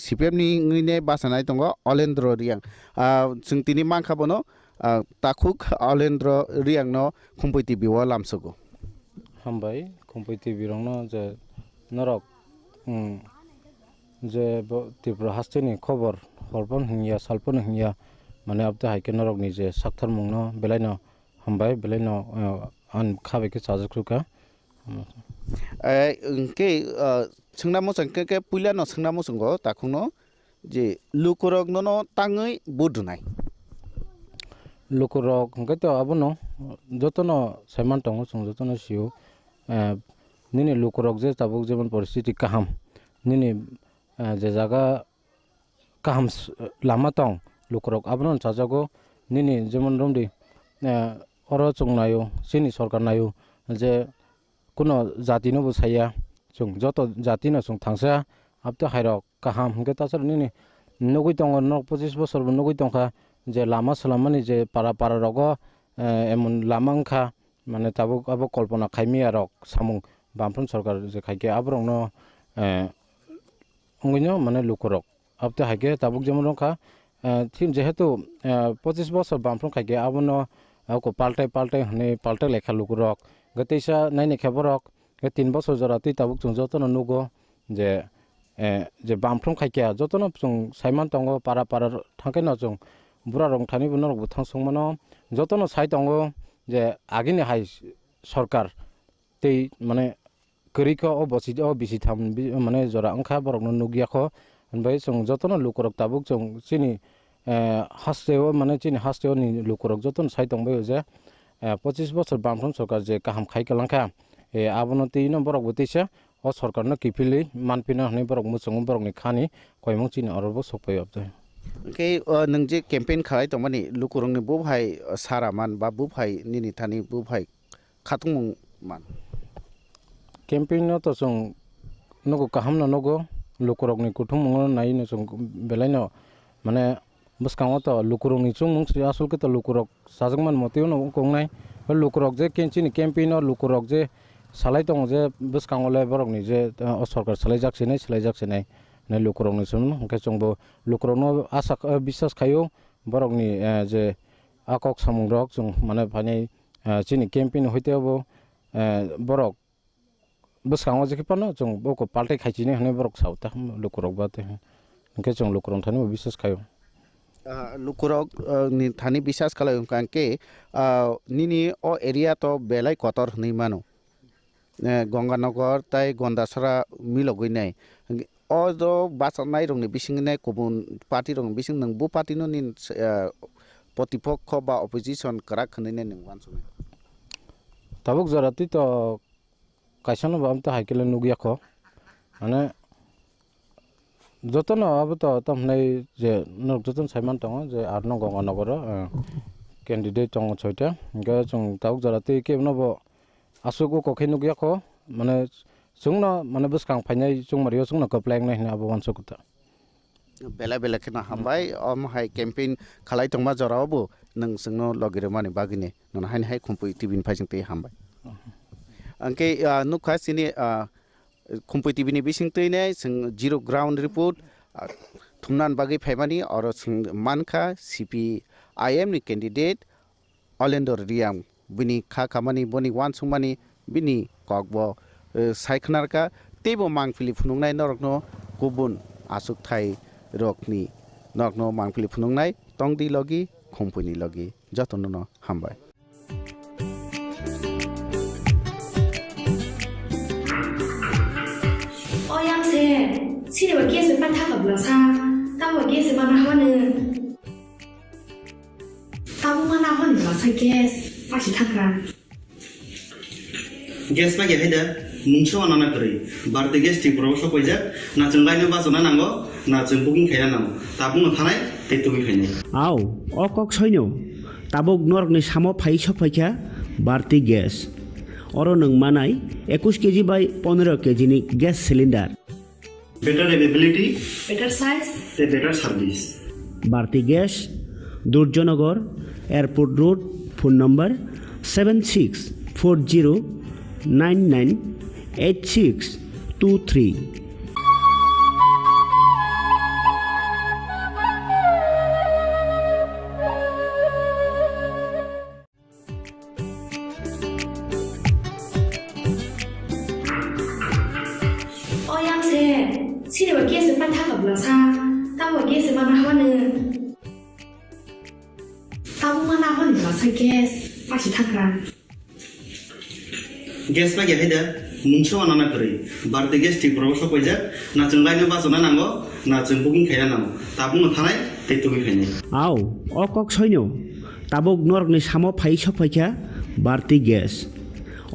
S11: सीपीएम नि बासानाय दङ अलेन्द्र रियां जों तिनि मांखाबनो ताखुक अलेन्द्र रियांनो खुम्पुइ टिभि व लामसगो
S2: हामबाय खुम्पुइ टिभि रंनो जे नरक जे त्रिपुरा हास्टेनि खबर हरपन हिया सालपन हिया माने अब हाइके नरक नि जे साक्थार मुंनो बेलायनो हामबाय बेलायनो आन खाबेके साजख्रुका
S11: के सोंना मोसं के पुइला न सोंना मोसंगो ताखुनो जे लुकुरक न ताङै बुदुनाय
S2: लुकुरक हंके तो अबनो जतनो साइमान तंगो सं जतनो सिउ निनि लुकुरक जे ताबुक जेमन परिस्थिति काहाम निनि जे जागा काहाम लामा तंग लुकुरक अबनो चाजागो निनि जेमन रमदि अर जों नायो जोंनि सरकार नायो जे कुनो जातिनोबो साया जों जत जातिनो जों थांसा आबते हायरक काहाम हंके तासर नि नगै दङ 25 बोसोरबो नगै दंखा जे लामा सालामानि जे पारा पारा रग एमन लामा ओंखा माने ताबो आबो कल्पना खायमिया रक सामुं बामफ्रोम सरकार जे खायके आब्रंनो अंगैनो माने लुकरक आबते हायके ताबुक जेमन रखा थिन जेहेतु 25 बोसोर बामफ्रोम खायके आबनो को पाल्टाय हने पाल्टाय लेखा लुकरक गतैसा नायने खेबरक 3 बोसोर जरा तै ताबुक जों जतन नुगो जे बामफ्रोम खायके जतन जों साइमान दङ पारा पारा थांके न जों बुरा रं थानि बनरक थांसंमनो जतन साइ दङ जे आगिनि हाय सरकार तै माने करिखो अ बसि अ बिसि थाम माने जरा अंखा बरकनो नुगियाखो ओमफ्राय जों जतन लुकरक ताबुक जों सिनि हास्टेव माने चिनि हास्टेव नि लुकरक जतन साइ दंबाय जे 25 बोसोर बामफ्रोम सरकार जे काहाम खायकलांखा आबनो तैनो बरक बतैसा अ सरकारनो किफिलै मानपिना हनै बरक मुसुं बरकनि खानि खयमं चिनि अरबो सफाय अबजाय
S11: के नों जे केम्पेन खालाय तो माने लुकुरंनि बुभाय सारामान बा बुभाय निनि थानि बुभाय खाथुं मान
S2: केम्पेन तो जों नगो काहाम न नगो लुकुरंनि कुथुं मंगनो नाय न जों बेलायनो माने बसकांव तो लुकुरंनि chung mungsi asul ke to lukurok sajangman moteo no kongnai lukurok je kenchini campaign or lukurok je salai tong je boskango le borok ni je sarkar salai jaksinai ne lukurok ni sum ke chongbo lukurok no asa biswas khayo borok ni je akok samung rok chung mane phane chini campaign hoite bo borok boskango je kipano chung boko paltai khaichini hane borok sauta lukurok bate ke chung lukurok thani biswas khayo
S11: लुकुरक नि थानी विश्वास खालाय कांके निनी ओ area तो बेलाय Qatar हनै मानो गंगानगर ताय गंदासरा मिलगैनाय ओ जो बासनाय रंनि बिसिंनाय गुबुन पार्टी रं बिसिं नों बु पार्टी नो नि प्रतिपक्ष बा अपोजिशन करा खनैने नों वानसुमे
S2: ताबुक जराति तो कायसन बामता हाइकेल नुगियाखो माने जतन अब तो तमनै जे नक जतन साइमान दङ जे 8 नं गंगानगर कैंडिडेट दङ 6टा गे जों ताबुक जराति केबनबो आसुगो कखै नुगियाखो माने जोंना माने बसकां फायनाय जों मारियो जोंना कप्लायं नाय ना बवानसुकुता
S11: बेला बेला खेना हामबाय अम हाय कैंपेन खालाय दंमा जरावबो नों जोंनो लगिरे माने बागिने नन हाय हाय खुम्पुइ टिभिन फायजों ते हामबाय अंके नुखा सिनि खुम्पुइ टिभिनि बिसिंतैने जों जीरो ग्राउंड रिपोर्ट थुमनान बागै फायमानि और मानखा CPIM नि कैंडिडेट अलेंदर रियाम बिनि खा खामानि बनि वान सुमानि बिनि ककबो सायखनारका तेबो मांगफिलि फुनुंनाय नरकनो गुबुन आसुक थाय रकनि नरकनो मांगफिलि फुनुंनाय तंदि लगी खुम्पुइनि लगी जतननो हामबाय
S7: सिनेमा गेस बान्था गाब्लासा ताबो गेस बाना होनो ताबो माना होनो लासा गेस फासि थांग्रा
S9: गेस बागे हायदा मुंसो आनाना करै बारते गेस टिपुराव सफायजा ना जों लायनो बाजना नांगो ना जों बुकिं खायना नांगो ताबुनो थानाय तेतुबि खायनाय
S12: आव अकक सैनो ताबुक नरकनि सामो फाइ सफायखा बारते गेस अरो नों मानाय 21 केजि बाय 15 केजि नि gas cylinder
S9: better availability,
S7: better size,
S9: better service.
S12: Bharti Gas, Durjanagar, Airport Road, phone number 7640998623.
S7: Cinema गेस बान्था गाब्लासा ताबो गेस बाना होनो ताबो माना होनो लासा गेस फासि थांग्रा
S9: गेस बागे हायदा मुंसो आनाना करै बारते गेस टिपुराव सफायजा ना जों लायनो बाजना नांगो ना जों बुकिं खायना नांगो ताबुनो थानाय तेतुबि खायनाय
S12: आव अकक सैनो ताबुक नरकनि सामो फाइ सफायखा बारते गेस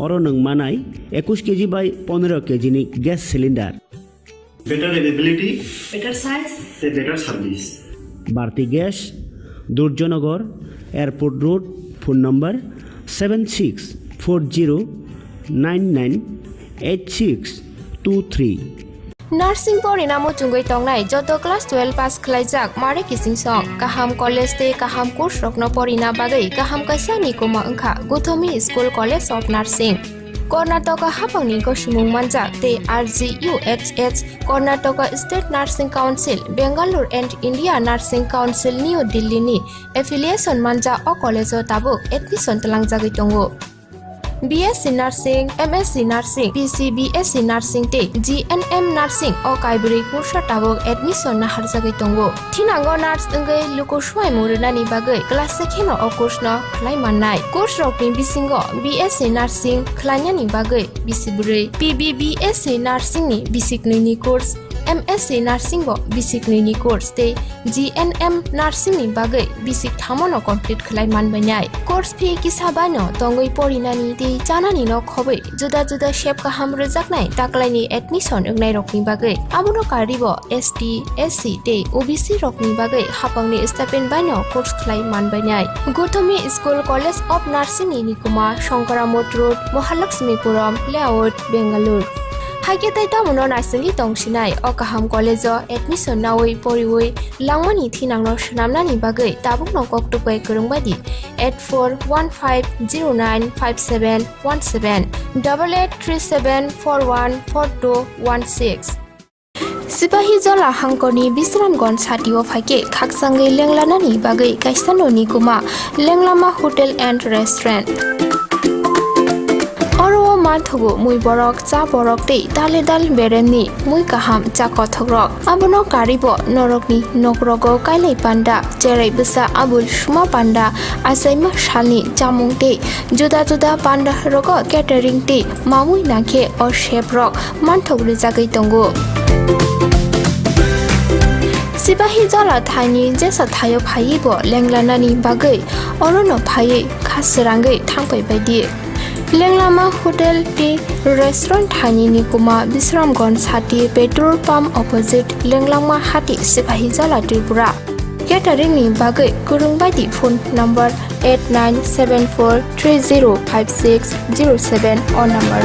S12: अरो नों मानाय 21 केजि बाय 15 केजि नि gas cylinder
S9: better availability,
S7: better size,
S9: better service.
S12: Bharti Gas, Durjanagar, Airport Road, phone number 7640998623
S4: nursing परिणामो चुंगै तंगनाय जत क्लास 12 पास खलाइजाक मारे किसिं सं काहाम कलेज ते काहाम कोर्स रखनो परिना बागै काहाम काisa निकोमा अंखा Gautami school college of nursing Karnataka हापांनि गसुमुं मानजाक ते RGUHH Karnataka state nursing council Bengaluru and India nursing council new दिल्लीनि एफिलिएशन मानजा अ कलेजो ताबुक एडमिशन तलांजागै दंगो BSc Nursing, MSc Nursing, BSc Nursing te GNM Nursing o kaibri kursa tabok admission na harjagai tongo. Thinango nurse engai luko swai murunani bagai class second o course no khlai mannai. Course rokni bisingo BSc Nursing khlainani bagai bisiburi PBBSc Nursing ni bisiknui ni course MSc Nursing bo bisiknui ni course te GNM Nursing ni bagai bisik thamono complete khlai manbainai. Course fee kisabano tongoi porinani te janani no khobai juda juda shape kaham rejaknai taklaini admission engnai rokni bagai amono karibo ST SC te OBC rokni bagai hapangni stipend baino course khlai manbainai. Gothomi School College of Nursing ni nikuma Shankaramot Road Mahalakshmipuram Layout Bengaluru Hagetai tamono narsing tongsinai o kaham college admission nawai poriwai langmani thinangno shnamnani bagai tabukno koktupai kurungbadi 8415095717 8837414216 Sipahi jola hangkoni Bisramgons hatio phake khaksangai lenglanani bagai kaisanoni kuma lenglama hotel and restaurant Oro mathogo mui borok cha borok te dale dal beremni mui kaham cha kothogrok abono karibo norokni nokrogo kailai panda cherai busa abul shuma panda asaima shalni chamung te juda juda panda rogo catering te mamui nakhe or chef rok manthogri jagai tongo Sipahi jala thani jesa thayo phai bo lenglanani bagai orono phai khasrangai thangpai baidi Lenglama Hotel Tea Restaurant Thani Nikuma Bisramgons Hati Petrol Pump Opposite Lenglama Hati Sipahi Jala Tripura Catering ni bagai kurung baidi phone number 8974305607 or number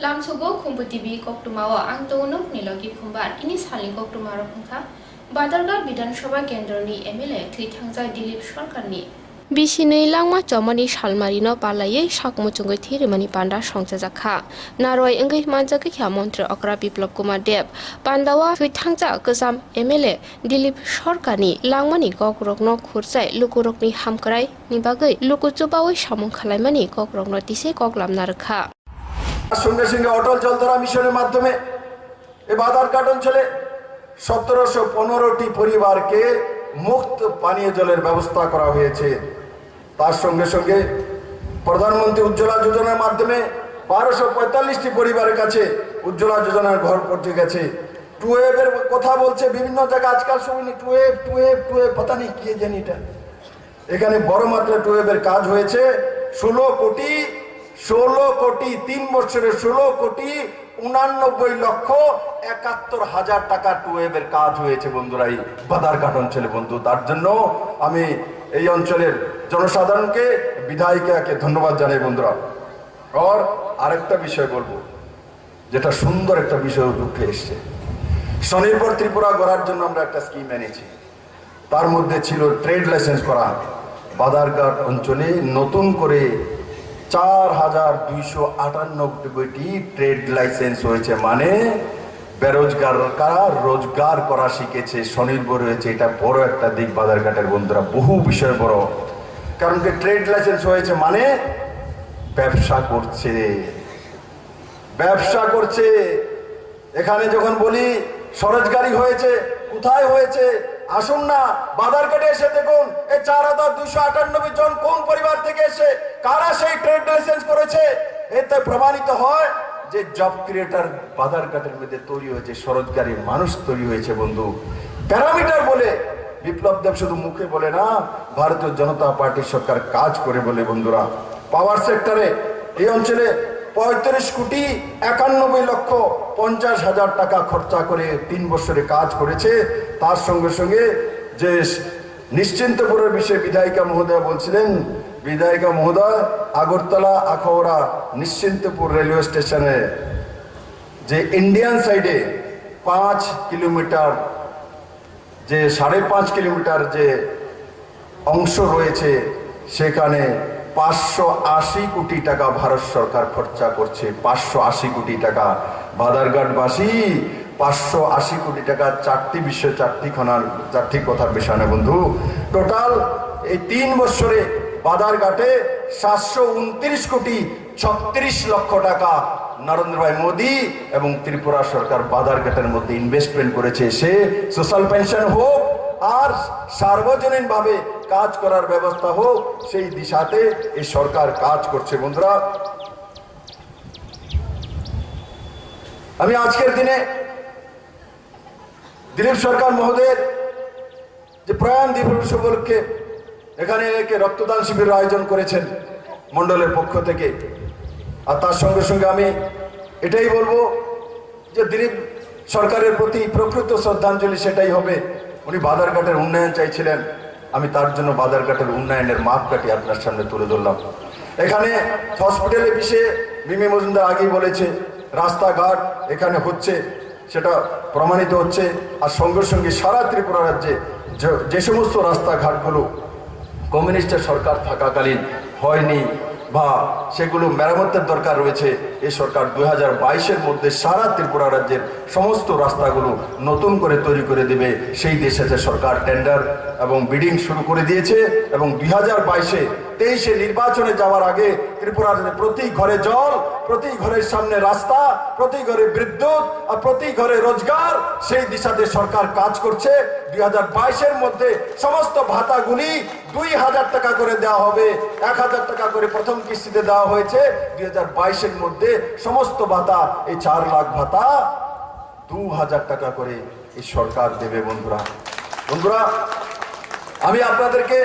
S4: Lamsogo Khumpui TV Koktumawa ang tonok nilogi phumbat ini sali Koktumaro phungkha Badargarh Bidhan Sabha Kendroni MLA Thithangja Dilip Sarkarni Bisini langma chomani salmarino palai sakmuchungai thirimani panda songchajakha naroi engai manjaki kha mantri Okra Biplop Kumar Dev pandawa Thithangja Kasam MLA Dilip Sarkarni langmani kokrokno khurchai lukurokni hamkrai ni bagai lukuchubawai samung khalaimani kokrokno tise koklamna rakha
S20: সঙ্গে সঙ্গে অটল জলধারা মিশনের মাধ্যমে এই বাদারঘাট অঞ্চলে 1715টি পরিবারকে মুক্ত পানীয় জলের ব্যবস্থা করা হয়েছে তার সঙ্গে সঙ্গে প্রধানমন্ত্রী উজ্জ্বলা যোজনার মাধ্যমে 1245টি পরিবারের কাছে উজ্জ্বলা যোজনার ঘর পৌঁছে গেছে টুয়েবের কথা বলছে বিভিন্ন জায়গায় আজকাল শুনি টুয়েব পতা নেই কি জানি এটা এখানে বড় মাত্রা টুয়েবের কাজ হয়েছে 16 কোটি 3 বছরে 16 কোটি 89 লক্ষ 71 হাজার টাকা টুয়েবের কাজ হয়েছে বন্ধুরা এই বাদারঘাট অঞ্চলে বন্ধু তার জন্য আমি এই অঞ্চলের জনসাধারণকে বিধায়িকাকে ধন্যবাদ জানাই বন্ধুরা আর আরেকটা বিষয় বলবো যেটা সুন্দর একটা বিষয় উঠে এসেছে স্বনির্ভর ত্রিপুরা গড়ার জন্য আমরা একটা স্কিম এনেছি। তার মধ্যে ছিল ট্রেড লাইসেন্স করা। বাদারঘাট অঞ্চলে নতুন করে 4,298টি ট্রেড লাইসেন্স হয়েছে, মানে বেরোজগার কারা রোজগার করা শিখেছে, স্বনির্ভর হয়েছে। এটা বড় একটা দিক বাদারঘাটের বন্ধুরা, বহু বিষয় বড়। কারণ কি ট্রেড লাইসেন্স হয়েছে মানে ব্যবসা করছে, ব্যবসা করছে। এখানে যখন বলি স্বরোজগারি হয়েছে, কোথায় হয়েছে? আসুন না বাদারঘাটে এসে দেখুন এই 4,298 জন কোন পরিবার থেকে এসে কারা সেই ট্রেড লাইসেন্স করেছে। এতে প্রমাণিত হয় যে জব ক্রিয়েটার বাদারঘাটের মধ্যে তৈরি হয়েছে, স্বরোজগারী মানুষ তৈরি হয়েছে বন্ধু। প্যারামিটার বলে বিপ্লব দেব শুধু মুখে বলে না, ভারতীয় জনতা পার্টির সরকার কাজ করে বলে বন্ধুরা। পাওয়ার সেক্টরে এই অঞ্চলে 35,91,50,000 টাকা খরচা করে 3 বছরে কাজ করেছে। তার সঙ্গে সঙ্গে যে নিশ্চিন্তপুরের বিষয়ে বিধায়িকা মহোদয় বলছিলেন, বিধায়িকা মহোদয় আগরতলা আখাউড়া নিশ্চিন্তপুর রেলওয়ে স্টেশনে যে ইন্ডিয়ান সাইডে 5 কিলোমিটার যে 5.5 কিলোমিটার যে অংশ রয়েছে, সেখানে 580 কোটি টাকা ভারত সরকার খরচা করছে। 580 কোটি টাকা। বাদারঘাটবাসী 580 কোটি টাকা 4টি বিষয়, 4টি কথার বিষয় না বন্ধু। টোটাল এই 3 বছরে বাদারঘাটে 729 কোটি 36 লক্ষ টাকা নরেন্দ্র ভাই মোদী এবং ত্রিপুরা সরকার বাদারঘাটের মধ্যে ইনভেস্টমেন্ট করেছে। সে সোশ্যাল পেনশন হোক আর সার্বজনীন ভাবে কাজ করার ব্যবস্থা হোক, সেই দিশাতে এই সরকার কাজ করছে বন্ধুরা। আমি আজকের দিনে দিলীপ সরকার মহোদয়ের যে প্রয়াণ দিবস উপলক্ষে এখানে রক্তদান শিবিরের আয়োজন করেছেন মন্ডলের পক্ষ থেকে। আর তার সঙ্গে সঙ্গে আমি এটাই বলবো যে দিলীপ সরকারের প্রতি প্রকৃত শ্রদ্ধাঞ্জলি সেটাই হবে। উনি বাদারঘাটের উন্নয়ন চাইছিলেন, আমি তার জন্য বাদারঘাটের উন্নয়নের মাপকাঠি আপনার সামনে তুলে ধরলাম। এখানে হসপিটালের বিষয়ে মিমি মজুমদার আগেই বলেছে, রাস্তাঘাট এখানে হচ্ছে, সেটা প্রমাণিত হচ্ছে। আর সঙ্গে সঙ্গে সারা ত্রিপুরা রাজ্যে যে সমস্ত রাস্তাঘাটগুলো কমিউনিস্টের সরকার থাকাকালীন হয়নি বা সেগুলো মেরামতের দরকার রয়েছে, এই সরকার 2022-এর মধ্যে সারা ত্রিপুরা রাজ্যের সমস্ত রাস্তাগুলো নতুন করে তৈরি করে দেবে। সেই দেশে সরকার টেন্ডার এবং বিডিং শুরু করে দিয়েছে এবং 2022-23 নির্বাচনে যাওয়ার আগে ত্রিপুরার প্রতি ঘরে জল, প্রতি ঘরের সামনে রাস্তা, প্রতি ঘরে বিদ্যুৎ আর প্রতি ঘরে রোজগার, সেই দিশাতে সরকার কাজ করছে। 2022-এর মধ্যে সমস্ত ভাতাগুলি 2,000 টাকা করে দেওয়া হবে। 1,000 টাকা করে প্রথম কিস্তিতে দেওয়া হয়েছে। 2022-এর মধ্যে সমস্ত ভাতা, এই 4 লাখ ভাতা 2,000 টাকা করে এই সরকার দেবে বন্ধুরা। বন্ধুরা, আমি আপনাদেরকে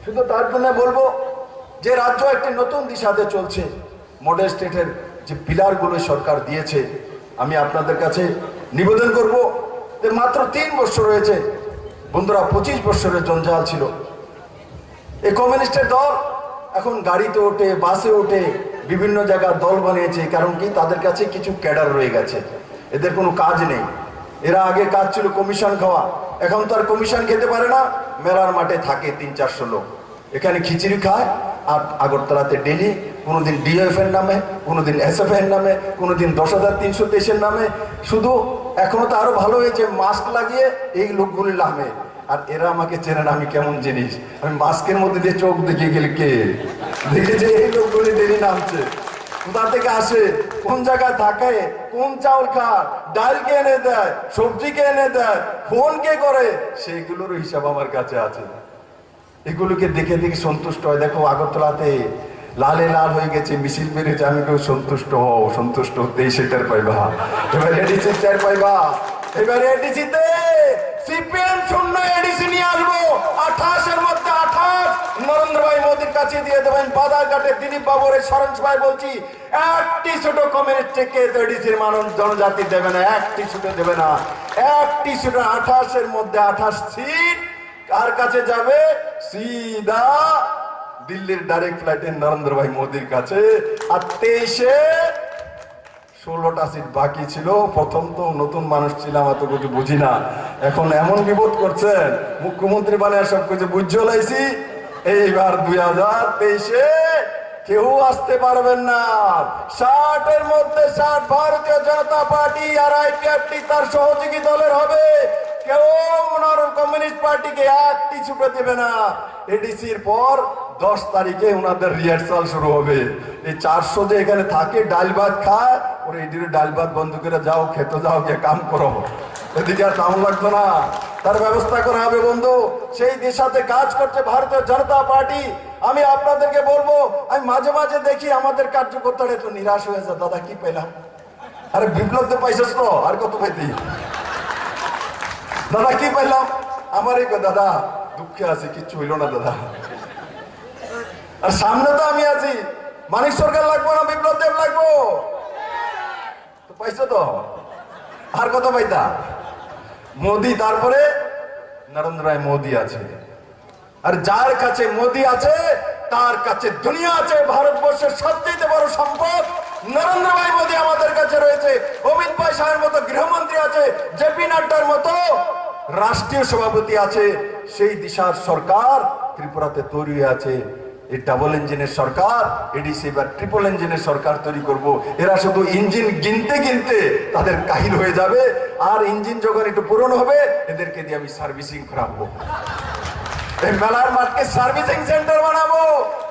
S20: শুধু তার জন্য বলবো যে রাজ্য একটি নতুন দিশাতে চলছে। মডেল স্টেটের যে পিলারগুলো সরকার দিয়েছে, আমি আপনাদের কাছে নিবেদন করব যে মাত্র 3 বছর রয়েছে বন্ধুরা, 25 বছরের জঞ্জাল ছিল। এই কমিউনিস্টের দল এখন গাড়িতে ওঠে, বাসে ওঠে, বিভিন্ন জায়গায় দল বানিয়েছে। কারণ কি? তাদের কাছে কিছু ক্যাডার রয়ে গেছে, এদের কোনো কাজ নেই। এরা আগে কাজ ছিল কমিশন খাওয়া, এখন তো আর কমিশন খেতে পারে না। মেলার মাঠে থাকে 300-400 লোক, এখানে খিচুড়ি খায় আর আগরতলাতে ডেলি কোনোদিন ডিএফ এর নামে, কোনোদিন এসএফ এর নামে, কোনোদিন 10,323-এর নামে। শুধু এখনো তো আরো ভালো হয়েছে, মাস্ক লাগিয়ে এই লোকগুলি নামে। আর এরা আমাকে চেনে না, আমি কেমন জিনিস। আমি মাস্কের মধ্যে দিয়ে চোখ দেখে গেলে কে দেখেছে এই লোকগুলি ডেলি নামছে। কোথা থেকে আসে, কোন জায়গায় থাকে, কোন চাউল খায়, ডাল কে এনে দেয়, সবজি কে এনে দেয়, ফোন কে করে, সেইগুলোর হিসাব আমার কাছে আছে। এগুলোকে দেখে দেখে সন্তুষ্ট হয়। দেখো আগরতলাতে লালে লাল হয়ে গেছে, মিছিল বেরিয়েছে, আমি কেউ সন্তুষ্ট হও, সন্তুষ্ট হতেই সেটার পাইবা। এবার এডিসি চার পাইবা, এবার এডিসিতে সিপিএম শূন্য এডিসি নিয়ে আসবো। 28-এর মধ্যে 28 নরেন্দ্র ভাই মোদীর কাছে দিয়ে দেবেন। বাজারঘাটে দিলীপ বাবুর সরঞ্জ ভাই বলছি, একটি ছোট কমিউনিস্ট থেকে এডিসির মানুষ জনজাতি দেবে না, একটি ছোট দেবে না, একটি ছোট। 28-এর মধ্যে 28 সিট কার কাছে যাবে? সিধা দিল্লির ডাইরেক্ট ফ্লাইটে নরেন্দ্র ভাই মোদীর কাছে। আর 23-এ 16টা সিট বাকি ছিল। প্রথম তো নতুন মানুষ ছিলাম, এত কিছু বুঝি না। এখন এমন বিপদ করছেন, মুখ্যমন্ত্রী বানিয়ে সব কিছু বুঝে লাইছি। এইবার 2023-এ কেউ আসতে পারবেন না। 60-এর মধ্যে 60 ভারতীয় জনতা পার্টি আর আইপিএফটি তার সহযোগী দলের হবে। কেউ ওনার কমিউনিস্ট পার্টিকে একটি ছুটে দেবে না। এডিসির পর 10 তারিখে ওনাদের রিহার্সাল শুরু হবে। এই 400 যে এখানে থাকে ডাল ভাত খায়, ওরা এদিকে ডাল ভাত বন্ধ করে যাও, খেতে যাও, গিয়ে কাম করো, এদিকে আর কাম লাগতো না। তার ব্যবস্থা করা হবে বন্ধু। সেই দিশাতে কাজ করছে ভারতীয় জনতা পার্টি। আমি আপনাদেরকে বলবো, আমি মাঝে মাঝে দেখি আমাদের কার্যকর্তারা একটু নিরাশ হয়ে যায়, দাদা কি পেলাম? আরে বিপ্লব তো পাইছিস তো, আর কত পাইতি? দাদা কি পাইলাম? আমার এই দাদা দুঃখে আছি, কিচ্ছু হইল না দাদা। আর সামনে তো আমি আছি, মানিক সরকার লাগবো না বিপ্লব দেব লাগবো? তো পাইছো তো, আর কত পাইতা? মোদি, তারপরে নরেন্দ্র ভাই মোদি আছে। আর যার কাছে মোদি আছে তার কাছে দুনিয়া আছে। ভারতবর্ষের সবচেয়ে বড় সম্পদ নরেন্দ্র ভাই মোদি আমাদের কাছে রয়েছে। অমিত ভাই শাহের মতো গৃহমন্ত্রী আছে, জেপি নাড্ডার মতো রাষ্ট্রীয় সভাপতি আছে। সেই দিশার সরকার ত্রিপুরাতে তৈরি আছে। এই ডাবল ইঞ্জিনের সরকার, এডিসি বা ট্রিপল ইঞ্জিনের সরকার তৈরি করব। এরা শুধু ইঞ্জিন গিনতে গিনতে তাদের কাহিল হয়ে যাবে। আর ইঞ্জিন যখন একটু পুরনো হবে, এদেরকে দিয়ে আমি সার্ভিসিং করাবো। এই মেলার মাঠকে সার্ভিসিং সেন্টার বানাবো।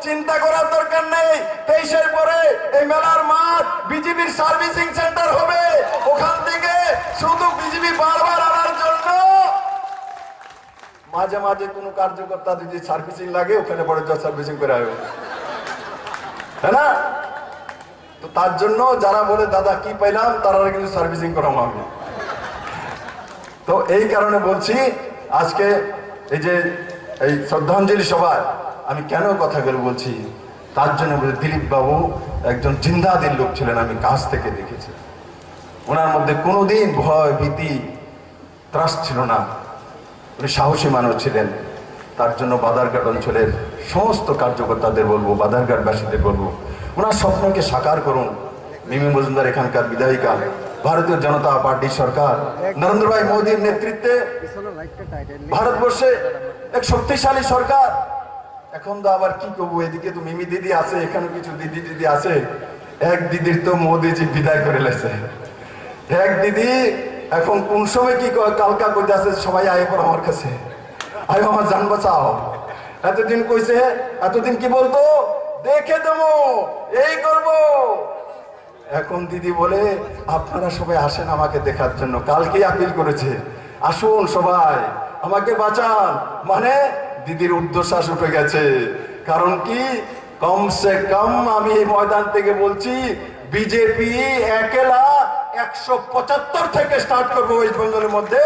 S20: চিন্তা করার দরকার নেই, 23-এর পরে এই মেলার মাঠ বিজেপির সার্ভিসিং সেন্টার হবে। ওখান থেকে শুধু বিজেপি বারবার আনার জন্য মাঝে মাঝে কোনো কার্যকর্তা যদি সার্ভিসিং লাগে, ওখানে পরে সার্ভিসিং করে হবে, তাই না? তো তার জন্য যারা বলে দাদা কি পাইলাম, তারা কিন্তু সার্ভিসিং করানো হবে। তো এই কারণে বলছি, আজকে এই যে এই শ্রদ্ধাঞ্জলি সভায় আমি কেন কথাগুলো বলছি, তার জন্য বলে দিলীপ বাবু একজন জিন্দাদিল লোক ছিলেন, আমি কাছ থেকে দেখেছি। ওনার মধ্যে কোনোদিন ভয় ভীতি ত্রাস ছিল না। উনি সাহসী মানুষ ছিলেন। তার জন্য বাদারঘাট অঞ্চলের সমস্ত কার্যকর্তাদের বলবো, বাদারঘাটবাসীদের বলবো, ওনার স্বপ্নকে সাকার করুন। মিমি মজুমদার এখানকার বিধায়িকা, ভারতীয় জনতা পার্টির সরকার নরেন্দ্র ভাই মোদীর নেতৃত্বে ভারতবর্ষে এক শক্তিশালী সরকার। এখন তো আবার কি করবো, এদিকে তো মিমি দিদি আছে, এখানে কিছু দিদি দিদি আছে। এক দিদির তো মোদীজি বিদায় করে লেছে। এক দিদি এখন কোন সময় কি কালকা কইতে আছে, সবাই আয় পর আমার কাছে, আয় আমার জান বাঁচাও। এতদিন কইছে, এতদিন কি বলতো, দেখে দেবো, এই করব। এখন দিদি বলে আপনারা সবাই আসেন আমাকে দেখার জন্য। কালকে আপিল করেছে, আসুন সবাই আমাকে বাঁচান। মানে দিদির ঊর্ধ্বশ্বাস উঠে গেছে। কারণ কি, কমসে কম আমি এই ময়দান থেকে বলছি, বিজেপি একেলা 175 থেকে স্টার্ট করবো ওয়েস্ট বেঙ্গলের মধ্যে।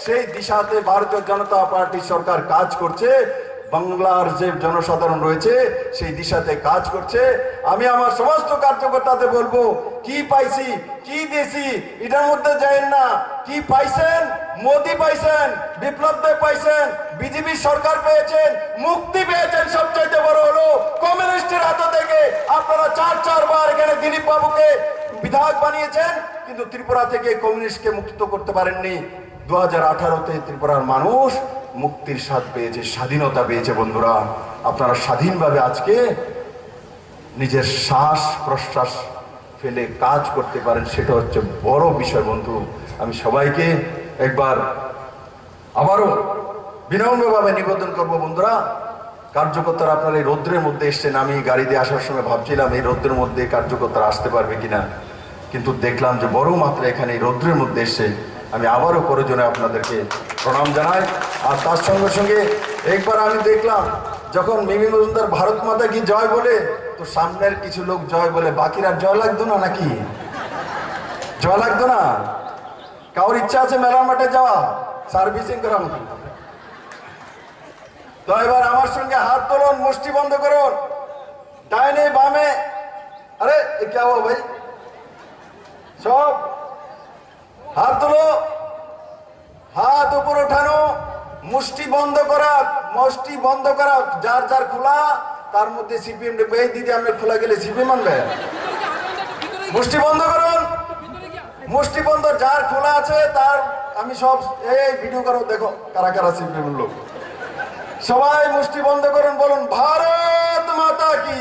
S20: সেই দিশাতে ভারতীয় জনতা পার্টির সরকার কাজ করছে। বাংলার যে জনসাধারণ রয়েছে সেই দিশাতে কাজ করছে। আমি আমার সমস্ত কার্যকর্তাদের বলবো, কি পাইছি, কি দিয়েছি, এটার মধ্যে যাইেন না। কি পাইছেন, মোদি পাইছেন, বিপ্লব দেব পাইছেন, বিজেপি সরকার পেয়েছেন, মুক্তি পেয়েছেন। সবচাইতে বড় হলো কমিউনিস্টের হাত থেকে আপনারা 4 বার এখানে দিলীপ বাবুকে বিধায়ক বানিয়েছেন, কিন্তু ত্রিপুরা থেকে কমিউনিস্টকে মুক্ত করতে পারেননি। 2018-তে ত্রিপুরার মানুষ মুক্তির স্বাদ পেয়েছে, স্বাধীনতা পেয়েছে। বন্ধুরা, আপনারা স্বাধীনভাবে আজকে নিজের শ্বাস প্রশ্বাস ফেলে কাজ করতে পারেন, সেটা হচ্ছে বড় বিষয়। বন্ধু, আমি সবাইকে একবার আবারও বিনম্রভাবে নিবেদন করবো, বন্ধুরা, কার্যকর্তারা আপনারা এই রৌদ্রের মধ্যে এসছেন। আমি গাড়িতে আসার সময় ভাবছিলাম এই রৌদ্রের মধ্যে কার্যকর্তারা আসতে পারবে কিনা, কিন্তু দেখলাম যে বড় মাত্রা এখানে এই রৌদ্রের মধ্যে এসে আমি আবারও প্রয়োজনে আপনাদেরকে প্রণাম জানাই। আর তার সঙ্গে সঙ্গে একবার আমি দেখলাম যখন মিমি মজুমদার ভারত মাতা কি জয় বলে, তো সামনের কিছু লোক জয় বলে, বাকিরা জয় লাগতো না নাকি? জয় লাগতো না? কারোর ইচ্ছা আছে মেলার মাঠে যাওয়া, সার্ভিসিং করা মতো? তো এবার আমার সঙ্গে হাত তোলুন, মুষ্টি বন্ধ করুন, ডাইনে বামে। আরে কে হো ভাই, সব হাত তুলো, হাত উপর ওঠানো, মুষ্টি বন্ধ করা, মুষ্টি বন্ধ করা। যার যার খোলা তার মধ্যে সিপিএম। এই দিদি আমরা খোলা গেলে সিপিএম আনবে? মুষ্টি বন্ধ করুন, মুষ্টিবন্ধ যার খোলা আছে তার আমি সব এই ভিডিও করো, দেখো কারা কারা সিপিএম লোক, সবাই মুষ্টি বন্ধ করুন, বলুন ভারত মাতা কি,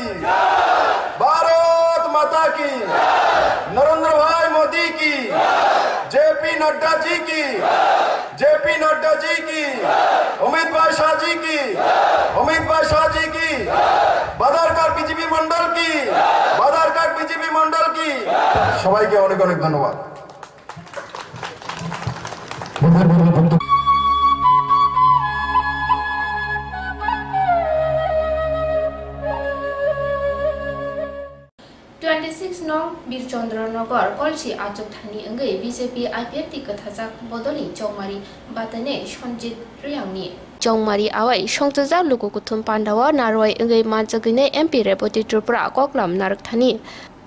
S20: ভারত মাতা কি, নরেন্দ্র ভাই মোदी की, जेपी नड्डा जी की, जेपी नड्डा जी की, अमित भाई शाह जी की, अमित भाई शाह जी की, बादारकाट बीजेपी मंडल की, बादारकाट बीजेपी मंडल की, সবাইকে অনেক অনেক ধন্যবাদ।
S4: नং बीरचंद्रनगर कलसी आजक थानी अंगै बीजेपी आईपीएफ ती कथाजाक बदली चौमारी बातने संजित रियांगनी चौमारी आवाई संजजा लोगो कुथुम पांडावा नारवाई अंगै मानजगैने एमपी रेपटी त्रिपुरा कक्लाम नारक थानी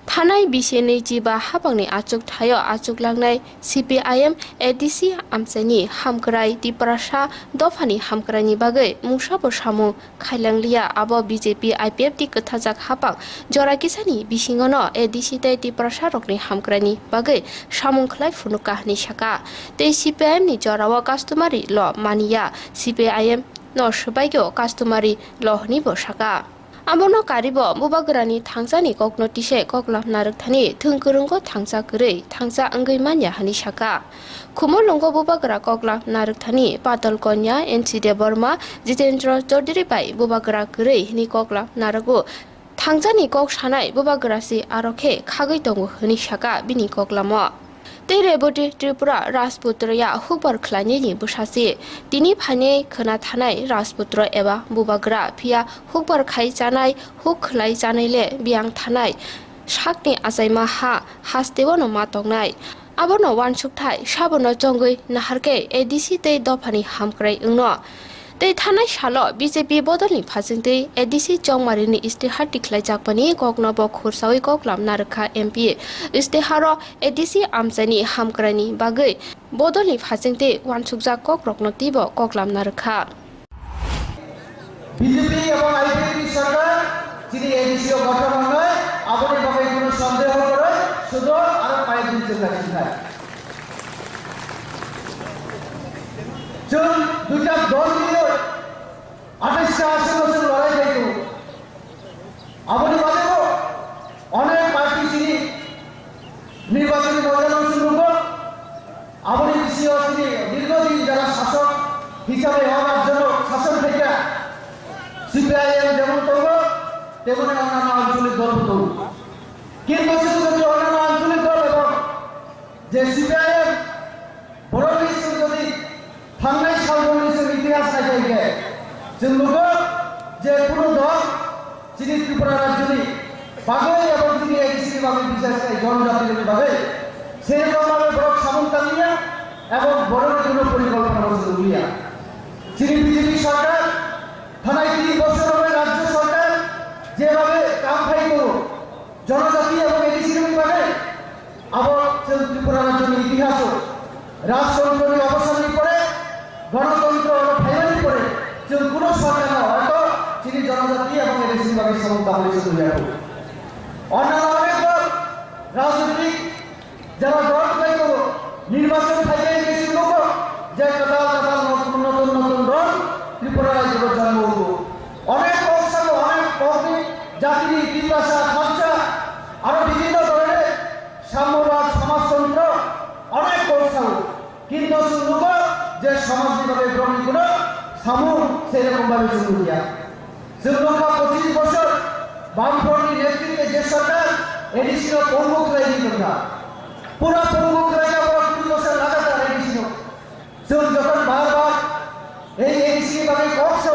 S4: थानाय बिसे नैजिबा हाबांनि आचुक थायो आचुक लांनाय सीपीआईएम एडीसी आमसेनि हामग्राय तिप्रासा दफानि हामग्रायनि बागै मुसाबो सामु खायलांलिया आबो बीजेपी आईपीएफ ति कथाजाक हाबां जराकिसानि बिसिङनो एडीसी तै तिप्रासा रकनि हामग्रायनि बागै सामुखलाय फुनुकाहनि साका तै सीपीआईएम नि जरावा कास्टमारि ल मानिया सीपीआईएम न सबाइगो कास्टमारि लहनि बसाका आमनो कारिबो बुबागरानि थांजानि ककनोटिसे ककलाम नारक थानि थोंगोरंगो थांजा गरै थांजा अंगै मान्या हानि साका खुमलंगो बुबागरा ककलाम नारक थानि पातल कन्या एनसी देवर्मा जितेन्द्र चौधरी बाई बुबागरा गरै नि ककलाम नारगो थांजानि कक सानाय बुबागरासि आरखे खागै दंगो हनि साका बिनि ककलामो तै रेबटी त्रिपुरा राजपुत्रया हुकबार ख्लाइनि बुसासे तिनि फाने खोना थानाय राजपुत्र एबा बुबाग्रा फिया हुकबार खाइ जानाय हुक खलाइ जानायले बियां थानाय साकनि आजाइमा हा हासदेवनो मातंनाय आबनो वानसुकथाय साबनो जंगै नाहारके एडीसी तै दफानि हामग्राय उंनो तै थानाय साल बीजेपी बदलनि फाजिंतै एडीसी चौमारिनि इस्तेहार दिख्लाय जाकपानि ककनब खुरसावै ककलाम नारखा एमपी इस्तेहार एडीसी आमजानि हामग्रानि बागै बदलनि फाजिंतै वानसुकजा ककरकनतिबो ककलाम नारखा
S6: बीजेपी এবং আইপিএফ সরকার যিনি এডিসি ও গঠন হয় আপনি বাকি কোনো সন্দেহ করে শুধু আর পাই দিতে চাচ্ছেন চল দুইটা দল মিলে 28 বছর লড়াই যাইতো আপনি বাদেও অনেক পার্টি ছিল নির্বাচনী ময়দানে শুরু আপনি বিসিও ছিল দীর্ঘদিন যারা শাসক হিসাবে হওয়ার জন্য শাসন থেকে সিপিআইএম যেমন তৈব তেমনি অন্যান্য আঞ্চলিক দল তৈব কিন্তু শুধু অন্যান্য আঞ্চলিক দল এবং যে সিপিআইএম বড় বিশ্ব যদি थांनाय सालनि इतिहास नायगे जों नुगोन जे कोनो दल जोंनि त्रिपुरा राज्यनि बागै एबं जोंनि एडिसिनि बागै बिसेसकै जनजातिनि बागै सेरकमभाবে बरं सामन्तालिया एबं बरं कोनो परिकल्पना गैया जोंनि बिजेपि सरकार थानाय 3 বছর ধরে রাজ্য সরকার যেভাবে কাম খাইতো জনজাতি এবং এডিসিनि বাগै আবার जों त्रिपुरा राज्यनि इतिहास राजतंत्रनि अवसाननि परे गणतंत्र फाइनाली परे जों कोनो सरकार हयतो जोंनि जनजाति এবং एडिसि बागै समन्ता हयैसे जाबो अन्यान्य अनेक दल राजनीतिक যারা দল পাইতো নির্বাচন থাকে কিছু লোক যে কথা কথা নতুন নতুন দল ত্রিপুরা রাজ্যে জন্ম হলো অনেক অবসর অনেক কর্মী জাতির বিভাষা খরচা আরো বিভিন্ন ধরনের সাম্যবাদ সমাজতন্ত্র অনেক কৌশল কিন্তু শুনব যে সমাজবিভাগে গ্রহণ করে সামূহ সেরকম ভাবে শুরু দিয়া শ্রীলঙ্কা 25 বছর বামফ্রন্টনি নেতৃত্বে যে সরকার এডিসির প্রমুখ রাজনীতি কথা পুরো প্রমুখ রাজা 20 বছর লাগাতার এডিসি যখন বারবার এই এডিসি ভাবে কষ্ট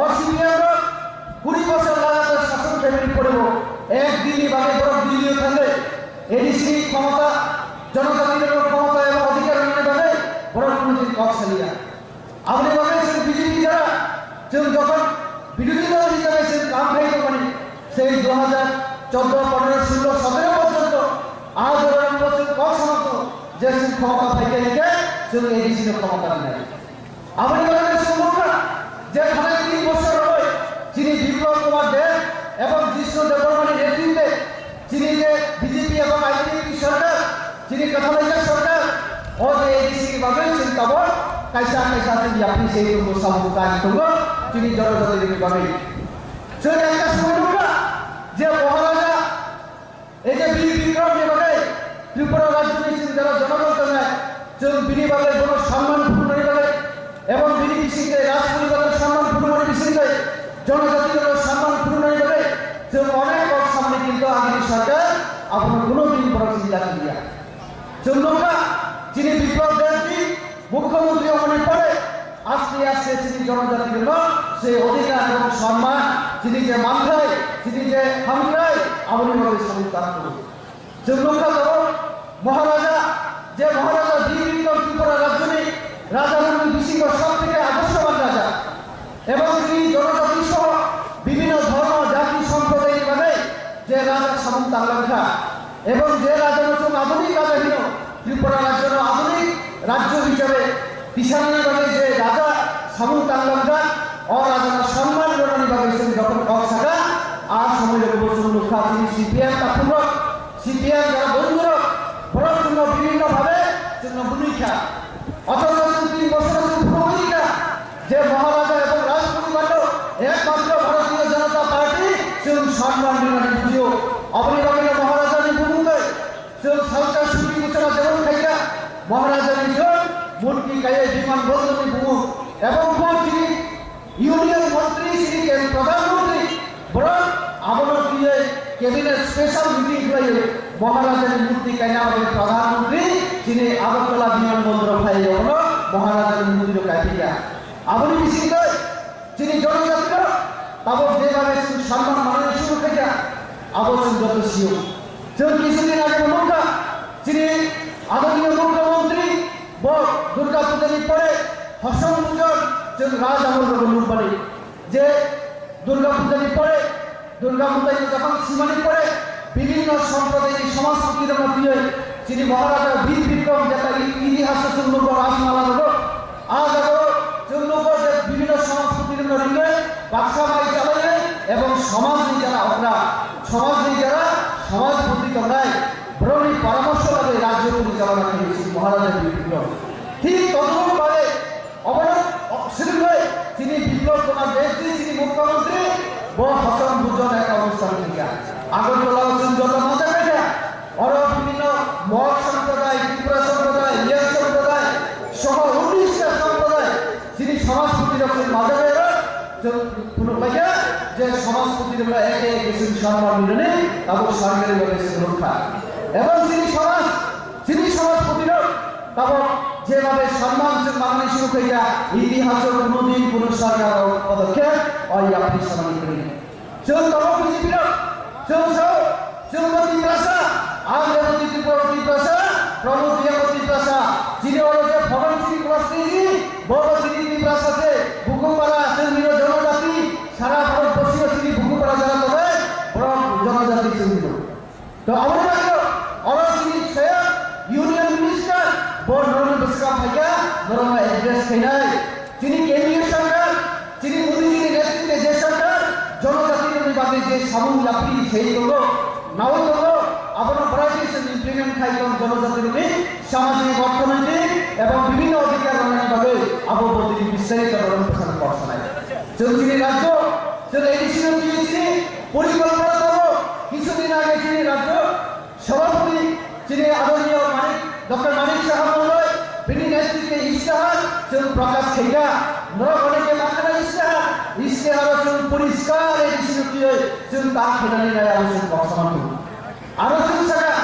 S6: অসিপিএম 20 বছর লাগাতার শাসন ফ্যামিলি পড়ব একদিনই ভাবে বড় দিল্লি থাকলে এডিসি ক্ষমতা জনজাতির ক্ষমতা এবং অধিকার নিয়ে বড় কোনদিন কক্সালিয়া আপনি বলেছেন বিজেপি যারা যখন বিরোধী দল হিসাবে সে কাম খাইতে পারি সেই 2014, 15, 16, 17 পর্যন্ত আজ 11 বছর কম সমর্থ যে ক্ষমতা থেকে লিখে সে এডিসির ক্ষমতা নেই আপনি বলেছেন মুখ্য যে 3 বছর হয় যিনি বিপ্লব কুমার দেব এবং যিশু দেববর্মানের নেতৃত্বে যিনি যে বিজেপি এবং আইপিএফ সরকার যিনি কথা লাইজা সরকার ও যে এডিসি কি বাগে চিন তাবো কাইসা কাইসা তিনি আপনি সেই তো সামুকান তো যিনি জনজাতির বাগে সেই একটা সময় যে মহারাজা এই যে বীর বিক্রম বিভাগে ত্রিপুরা রাজ্য নিয়েছেন যারা জনগণ নেয় যে বিনিবাগের কোনো সম্মানপূর্ণ বিভাগে এবং বিনি বিশিষ্টে রাজ পরিবারের সম্মানপূর্ণ বিশিষ্টে জনজাতির সম্মানপূর্ণ বিভাগে যে অনেক সামনে কিন্তু আগের সরকার আপনার কোনো দিন বড় চিন্তা করিয়া চন্দ্রকা যিনি বিপ্লব দেবজি মুখ্যমন্ত্রী মনে পড়ে আস্তে আস্তে তিনি জনজাতির সেই অধিকার এবং সম্মান যিনি যে মানধায় যিনি যে হামরায় আমলিভাবে সমীকরণ করুন চন্দ্রকা মহারাজা যে মহারাজা বীর বিক্রম ত্রিপুরা রাজ্য নেই রাজা বিশিষ্ট সব থেকে আদর্শবান রাজা এবং তিনি জনজাতি সহ বিভিন্ন ধর্ম জাতি সম্প্রদায়ের মানে যে রাজা সামন্ত আলঙ্কা এবং যে রাজা নতুন আধুনিক রাজাহীন ত্রিপুরা রাজ্যের আধুনিক রাজ্য হিসেবে কিষাণীভাবে যে রাজা সামন্ত আলঙ্কা ও রাজার সম্মান জননীভাবে হিসেবে যখন কক থাকা আর সময় বছর মুখা তিনি সিপিএম তাপুর সিপিএম যারা বন্ধুর বড় জন্য বিভিন্নভাবে জন্য ভূমিকা অথচ 3 বছর ভূমিকা যে মহারাজা এবং রাজপরিবার একমাত্র ভারতীয় জনতা পার্টি সেই সম্মান বুঝিও অবনিভাবে মহারাজা ভূমিকে সেই সরকার সুখী ঘোষণা যেমন খাইয়া মহারাজা নিজন মূর্তি গায়ে বিমান বন্ধনী ভূমু এবং তিনি ইউনিয়ন মন্ত্রী শ্রী প্রধানমন্ত্রী বড় আবরণ দিয়ে ক্যাবিনেট স্পেশাল মিটিং করে মহারাজার মূর্তি কাইনা প্রধানমন্ত্রী যিনি আগরতলা বিমানবন্দর ভাই হল মহারাজার মূর্তির কাটিয়া আবনি বিশিষ্ট যিনি জনজাতির তাবর যেভাবে সম্মান মানের শুরু থেকে আবশ্যক যত সিও কিছুদিন আগে মুখ্য যিনি আদরণীয় মুখ্যমন্ত্রী দুর্গা পূজার পরে হসন পুজোর রাজ আমল রূপবাড়ি যে দুর্গা পূজার পরে দুর্গা পূজায় যখন সীমানি পরে বিভিন্ন সম্প্রদায়ের সংস্কৃতির মধ্যে যিনি মহারাজা বীর বিক্রম যেটা ইতিহাস সুন্দর রাজমালা হলো আজ চন্দ্রগড় যে বিভিন্ন সংস্কৃতির মধ্যে বাক্সা মাই চালাইলে এবং সমাজ নিয়ে যারা আমরা সমাজ নিয়ে যারা সমাজ প্রতি তোমরাই ব্রহ্মী পরামর্শ লাগে রাজ্য পরিচালনা করেছি মহারাজা বীর বিক্রম ঠিক তদনুরূপভাবে অবরোধ হয়ে তিনি বিপ্লব কুমার দেবজি তিনি মুখ্যমন্ত্রী হসন দুজন একটা অনুষ্ঠান থেকে আগরতলা যত মাঝে পেটে আরো বিভিন্ন মগ সম্প্রদায় ত্রিপুরা সম্প্রদায় ইয়ে সম্প্রদায় সহ 19টা সম্প্রদায় যিনি সমাজ প্রতিরক্ষণ মাঝে যে সমাজ প্রতিরক্ষা একে একে সম্মান মিলনে এবং সরকারি রক্ষা এবং যিনি সমাজ প্রতিরোধ তারপর যেভাবে সম্মান মানানি শুরু করিয়া ইতিহাসের কোনোদিন কোন সরকার পদক্ষেপ ওই আপনি সম্মান করি চল তব বিজেপির চৌমতি প্রাসা আন্ধ্রপতি ত্রিপুরাপতি প্রাসা প্রমোদিয়াপতি প্রাসা যিনি হল যে ভগবান শ্রী কুমারী বড় শ্রী প্রাসাতে ভূকুপাড়া শ্রেণীর জনজাতি সারা ভারতবর্ষীয় শ্রী ভূকুপাড়া যারা তবে বড় জনজাতি শ্রেণীর তো আমরা অরশ্রী ইউনিয়ন মিনিস্টার বড় নরম বসকা ভাইয়া নরম এড্রেস খাইনাই যিনি কেন্দ্রীয় সরকার যিনি মোদীজির নেতৃত্বে যে সরকার জনজাতির বিভাগে যে সামুন লাভি সেই হলো নাও হলো আপনার ভ্যারাইটিস ইমপ্লিমেন্ট খাইতন জনজাতির সামাজিক অর্থনৈতিক এবং বিভিন্ন অধিকার বিভাগে আবদ্ধ বিস্তারিত প্রসার করছেন যিনি রাজ্য এডিশনাল দিয়েছি পরিকল্পনা করো কিছুদিন আগে যিনি রাজ্য সভাপতি যিনি আদরণীয় ডক্টর মানিক সাহা মহোদয় তিনি নেতৃত্বে ইশতেহার প্রকাশ খেগা নরগণকে মাথায় ইশতেহার পরিষ্কার এডিশন তার খেলানি রায় আলোচন বর্তমান আলোচন থাকা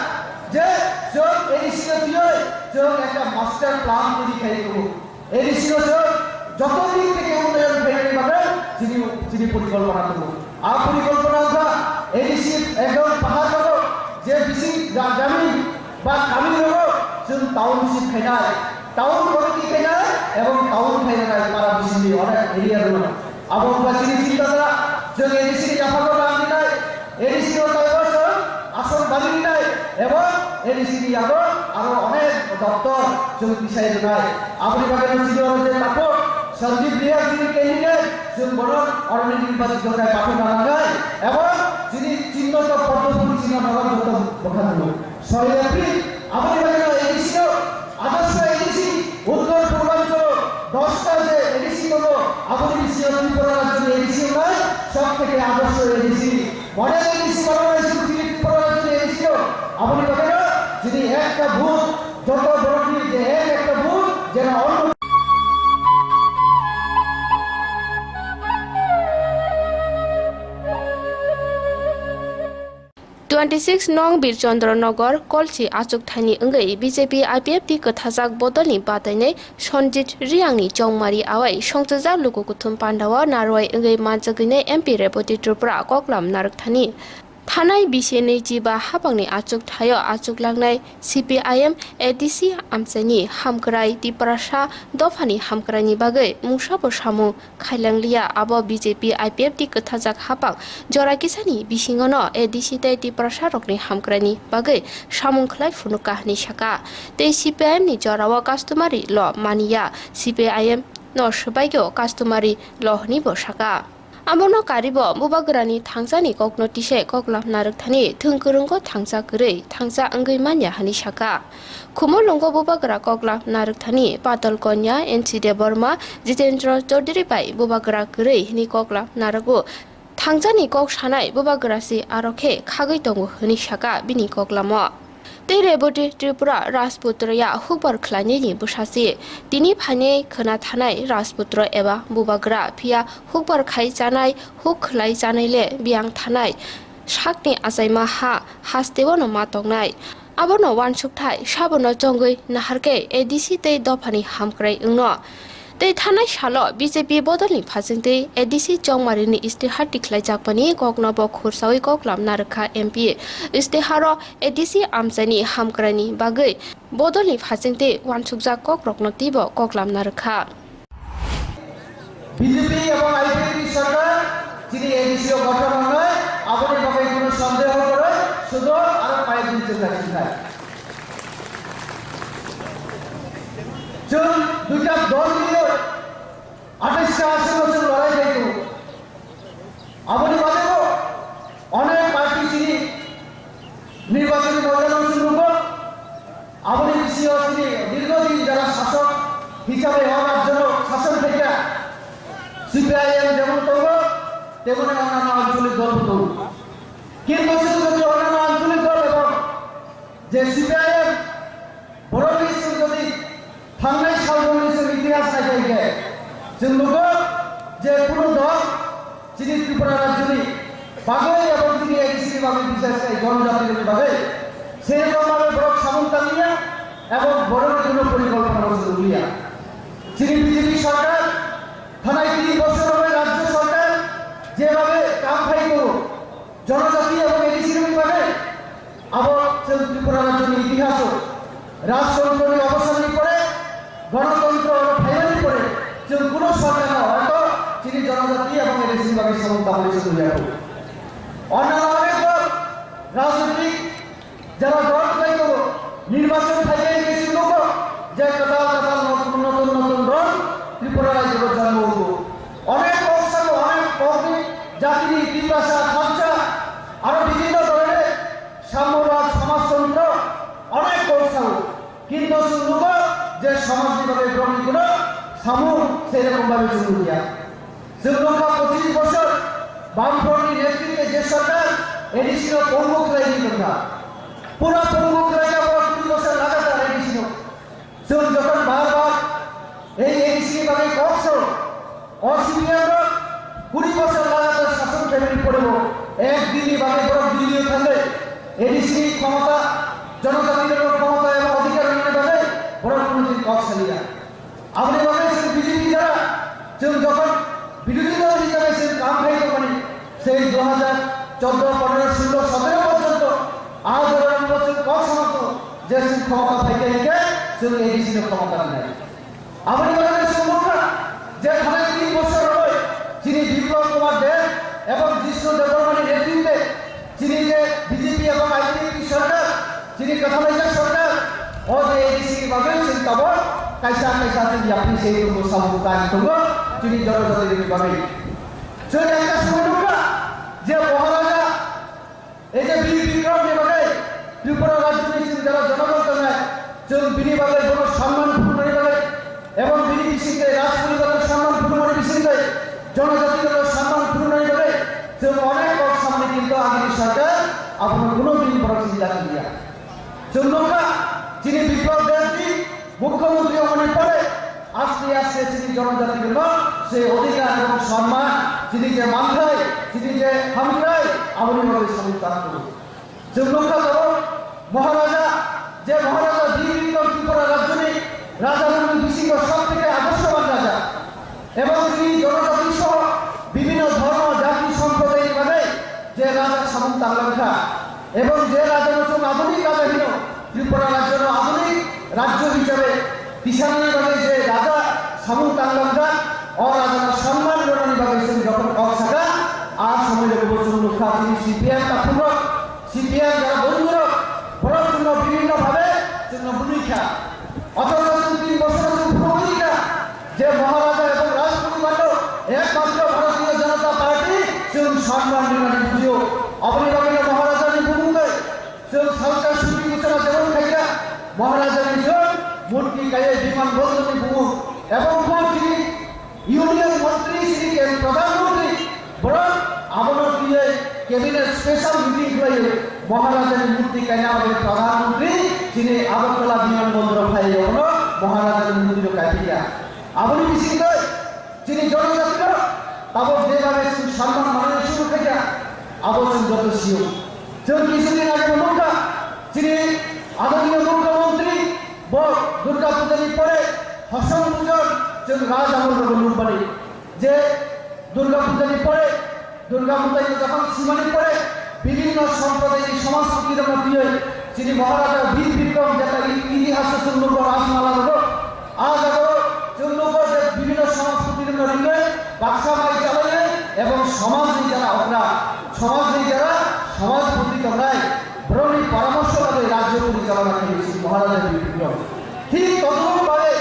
S6: যে এডিশন একটা মাস্টার প্ল্যান তৈরি খাই করবো এডিশন যত দিক থেকে উন্নয়ন ফেরানি পাবে যিনি পরিকল্পনা করবো আর পরিকল্পনা এডিসি একদম পাহাড় করো যে বেশি গ্রামীণ বা গ্রামীণ হলো টাউনশিপ খাইনায় টাউন কমিটি খাইনায় এবং টাউন খাইনায় পাড়া বেশি অনেক এরিয়া হলো আবহাওয়া চিনি চিন্তাধারা যে এডিসি জাফাগর রাখি নাই এডিসি আসল বাড়ি নাই এবং এডিসি আরো অনেক দপ্তর যোগ বিষয় নাই আপনি বাগানের যে তাপক সঞ্জীব রিয়ার যিনি ক্যান্ডিডেট বড় অরণ্য নির্বাচিত পাঠক আনায় এবং যিনি চিহ্নিত পদ্মপুর চিহ্ন নগর যত বখান 6 এপ্রিল আপনি মডেল এডিসি বানাইছিল তিনি ত্রিপুরা রাজ্যে এডিসি আপনি বলেন যদি একটা ভূত যত বড় যে একটা ভূত যেন অন্য
S4: 26 नং बीरचन्द्रनगर कलची आचुकथानी अंगै बीजेपी आईपीएफ टी कथाजाक बदलनि बादायनाय सनजित रियांगनि चौमारी आवाय संचजा लुगुकुथुम पान्डावा नारवाय अंगै मानजगैनाय एमपी रेपटी त्रिपुरा कक्लाम नारकथानी थानाय बिसे 25 हाबांनि आचुकथायो आचुकलांनाय सीपीआईएम एडीसी आमचानि हामक्राय तिप्रासा दफानि हामक्रायनि बागै मुंसाबो सामु खायलांलिया आबो बीजेपी आईपीएफ टी कथाजाक हाबां जराकिसानि बिसिङावनो एडीसी तै तिप्रासा रकनि हामक्रायनि बागै सामुंखलाय फुनुकाहनि साका तै सीपीआईएम नि जरावा कास्टमारि ल मानिया सीपीआईएम न सबाइगो कास्टमारि लहनि बसाका आमोनो कारिबो बुबागरानि थांजानि ककनो टिसे ककलाम नारकथानि थोंगोरंगो थांजा गरै थांजा अंगै मान्या हानि साका खुमो लंगो बुबागरा ककलाम नारकथानि पातल कन्या एनसी वर्मा जितेन्द्र चौधरी बाय बुबागरा गरै हिनि ककलाम नारगो थांजानि कक सानाय बुबागरासि आरखे खागै दंगो हनि साका बिनि ककलामो तै रेबटी त्रिपुरा राजपुत्रया हुबर खलायनि बुसासि तिनि फाने खोना थानाय राजपुत्र एबा बुबाग्रा फिया हुबर खाय जानाय हुक खलाय जानायले बियां थानाय साकनि आजायमा हा हास्तेवनो मातंनाय आबोनो वानसुकथाय साबोनो जंगै नाहारके एडीसी तै दफानि हामक्राय उंनो तै थानाय सालो बीजेपी बदलनि फाजोंतै एडीसी चौमारिनि इस्तेहार टिख्लाय जाकपानि ककनब खुरसावै ककलाम नारखा एमपी इस्तेहारो एडीसी आमचानि हामक्रायनि बागै बदलनि फाजोंतै वानसुकजा कक रकनतिब ककलाम नारखा
S6: বিজেপি এবং আইপিএফ সরকার যিনি এডিসি গঠন হয় আপনি ভাবে কোনো সন্দেহ করে শুধু আর পায়ে দিতে চাইছেন চল দুইটা দল মিলে 28টা আসন লড়াই যাইতো আপনি ভাবে অনেক পার্টি যিনি নির্বাচনী ময়দানে শুরু আপনি বিসিও যিনি দীর্ঘদিন যারা শাসক হিসাবে হওয়ার জন্য শাসন থেকে सीपीआईएम যেমন তৈরি তেমনি অন্যান্য আঞ্চলিক দল তৈরি কিন্তু শুধু অন্যান্য আঞ্চলিক দল এবং যে सीपीआईएम বড় বিশ্ব যদি থাঙ্গাই সালবনিসের ইতিহাস নাই থাকে जों नुगोन যে কোনো দল যিনি ত্রিপুরা রাজ্যনি বাগৈ এবং যিনি এডিসি বাগৈ বিশেষ জনজাতির বাগৈ সেরকমভাবে বড় সামন্তালিয়া এবং বড় কোনো পরিকল্পনা রচনা যিনি বিজেপি সরকার থানায় 3 বছর হবে রাজ্য সরকার যেভাবে কাম খাই করো জনজাতি এবং এডিসির বিভাগে আবার ত্রিপুরা রাজ্যের ইতিহাস রাজতন্ত্রের অবসান করে গণতন্ত্র ফাইনালি করে যে কোনো সরকার হয়তো যিনি জনজাতি এবং এডিসি বিভাগের সমস্ত পরিষদ হয়ে যাবে অন্যান্য অনেক দল রাজনৈতিক যারা দল খাই করো নির্বাচন খাইয়ে গেছিল লোক যে কথা কথা নতুন নতুন নতুন দল ত্রিপুরা রাজ্যের জন্ম অনেক অবসর অনেক কর্মী জাতি ভাষা খরচা আরো বিভিন্ন ধরনের সাম্যবাদ সমাজতন্ত্র অনেক কৌশল কিন্তু শুনব যে সমাজ বিভাগের কর্মীগুলো সামু সেরকম ভাবে শুরু দিয়া শ্রীলঙ্কা 25 বছর বামফ্রন্টের নেতৃত্বে যে সরকার এডিসির প্রমুখ রাজনীতি করা পুরো প্রমুখ রাজা 20 বছর লাগাতার এডিসি যখন বারবার এই এডিসি ভাবে কক্ষ অসিপিএম 20 বছর লাগাতার শাসন ফ্যামিলি পড়ব একদিনই ভাবে বড় দিল্লি থাকলে এডিসি ক্ষমতা জনজাতির ক্ষমতা এবং অধিকার নিয়ে যাবে বড় কোনদিন কক্সালিয়া আপনি ভাবেছেন বিজেপি যারা যখন বিরোধী দল হিসাবে সে কাম খাইতে পারি সেই 2014 15 16 17 পর্যন্ত আজ 11 বছর কক্সমাত্র যে ক্ষমতা থেকে সে এডিসির ক্ষমতা নেই আপনি ভাবেছেন মুখ্য যে খানে 3 বছর হয় যিনি বিপ্লব কুমার দেব এবং জিষ্ণু দেববর্মানের নেতৃত্বে যিনি যে বিজেপি এবং আইপিএফ সরকার যিনি কথাবার্তা সরকার ও যে এডিসি ভাবে চিন্তা বল কাইসা কাইসা তিনি আপনি সেই সামুদায় তঙ্গ যিনি জনজাতির ভাবে সেই একটা সময় যে মহারাজা এই যে বীর বিক্রম যেভাবে ত্রিপুরা রাজ্য নিয়েছেন যারা জনগণ নেয় যে বিনিভাগের কোনো সম্মানপূর্ণ নিভাবে এবং বিনিবিষিকে রাজ পরিবারের সম্মানপূর্ণ বিষিকে জনজাতির সম্মানপূর্ণ নিভাবে যে অনেক সামনে কিন্তু আপনার কোনোদিন বড় চিন্তা করিয়া চন্দ্রকা যিনি বিপ্লব দেবজি মুখ্যমন্ত্রী হওয়ার পরে আস্তে আস্তে তিনি জনজাতির জন্য সে অধিকার এবং সম্মান যিনি যে মানখায় যিনি যে হামখায় আমলিভাবে সমর্থন করুন চন্দ্রকা মহারাজা যে মহারাজা বীর ত্রিপুরা রাজ্যে রাজা বিশিষ্ট সব থেকে আদর্শবান রাজা এবং তিনি জনজাতি সহ বিভিন্ন ধর্ম জাতি সম্প্রদায়ের মানে যে রাজা সামন্ত আলঙ্কা এবং যে রাজা নতুন আধুনিক রাজাহীন ত্রিপুরা রাজ্যের আধুনিক রাজ্য হিসাবে কিষাণীভাবে যে রাজা সামন্ত আলঙ্কা ও রাজার সম্মান জনানীভাবে যখন অক্সাকা আর সময় বছর লোকা তিনি সিপিএম কাপুরক সিপিএম যারা বন্ধুরক বড় জন্য বিভিন্নভাবে জন্য ভূমিকা অথচ 3 বছর ভূমিকা যে মহারাজা এবং রাজপরিবার একমাত্র ভারতীয় জনতা পার্টি সেরকম সম্মান নির্মাণে বুঝিও অবনিভাবে মহারাজা ভূমিকে সেরকম সরকার সুযোগ ঘোষণা যেমন খাইয়া মহারাজা নিজের মূর্তি গায়ে বিমান বন্ধনী ভূম এবং তিনি ইউনিয়ন মন্ত্রী শ্রী প্রধানমন্ত্রী বরং আমার দিয়ে ক্যাবিনেট স্পেশাল মিটিং করে মহারাজার মূর্তি কাইনা আমাদের প্রধানমন্ত্রী যিনি আগরতলা বিমানবন্দর ভাই মহারাজার মূর্তির কাটিয়া আপনি বিশেষ যিনি জনজাতির তাবর যেভাবে সম্মান মানের শুরু থেকে আবশ্যক যত শিও যেমন কিছুদিন আগে মুখ্য যিনি আদরণীয় মুখ্যমন্ত্রী দুর্গা পূজার পরে হসন পুজোর যেমন রাজ আমল লুম্বানি যে দুর্গা পূজার পরে দুর্গা পূজায় যখন সীমানি পরে বিভিন্ন সম্প্রদায়ের সংস্কৃতির মধ্যে যিনি মহারাজা বীর বিক্রম যেটা ইতিহাসে সুন্দর রাজমালা হল আজ বিভিন্ন সংস্কৃতির মধ্যে বাক্সা মাই চালায় এবং সমাজ নিয়ে যারা আমরা সমাজ নিয়ে যারা সমাজপতি তোমরাই বরং পরামর্শভাবে রাজ্য পরিচালনা করেছি মহারাজা বীর বিক্রম ঠিক তদনুরূপভাবে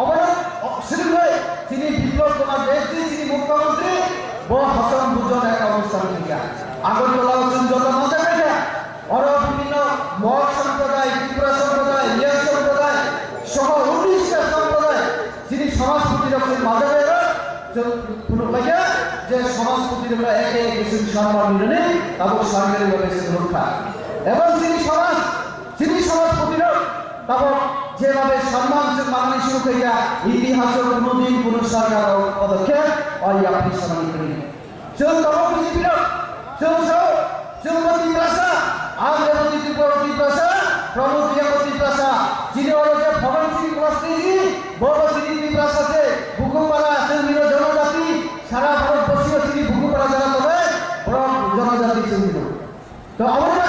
S6: অবশ্যই তিনি বিপ্লব তোমার দেখছি তিনি মুখ্যমন্ত্রী বড় হসন বুঝন একটা অবস্থান থেকে আগরতলা যত মজা পেটে আরো বিভিন্ন মগ সম্প্রদায় ত্রিপুরা সম্প্রদায় ইয়া সম্প্রদায় সহ 19টা সম্প্রদায় যিনি সমাজপতি রক্ষের মাঝে যে সমাজপতি একে কিছু সম্মান মিলনে তারপর সরকারি ভাবে রক্ষা এবং যিনি সমাজপতি তারপর যেভাবে সম্মান মানানি শুরু করিয়া ইতিহাসের কোনোদিন কোন সরকার পদক্ষেপ ওই আপনি সম্মান করি চল তব বিজেপির চৌমতি প্রাসা আগ্রবতী ত্রিপুরতী প্রাসা প্রমোদিয়াবতী প্রাসা যিনি হল যে ভগবান সিং কুমারী বড় শ্রী প্রাসা আছে ভূকুপাড়া চন্দ্র জনজাতি সারা ভারতবর্ষীয় শ্রী ভূকুপাড়া যারা তবে বড় জনজাতি চন্দ্র তো আমরা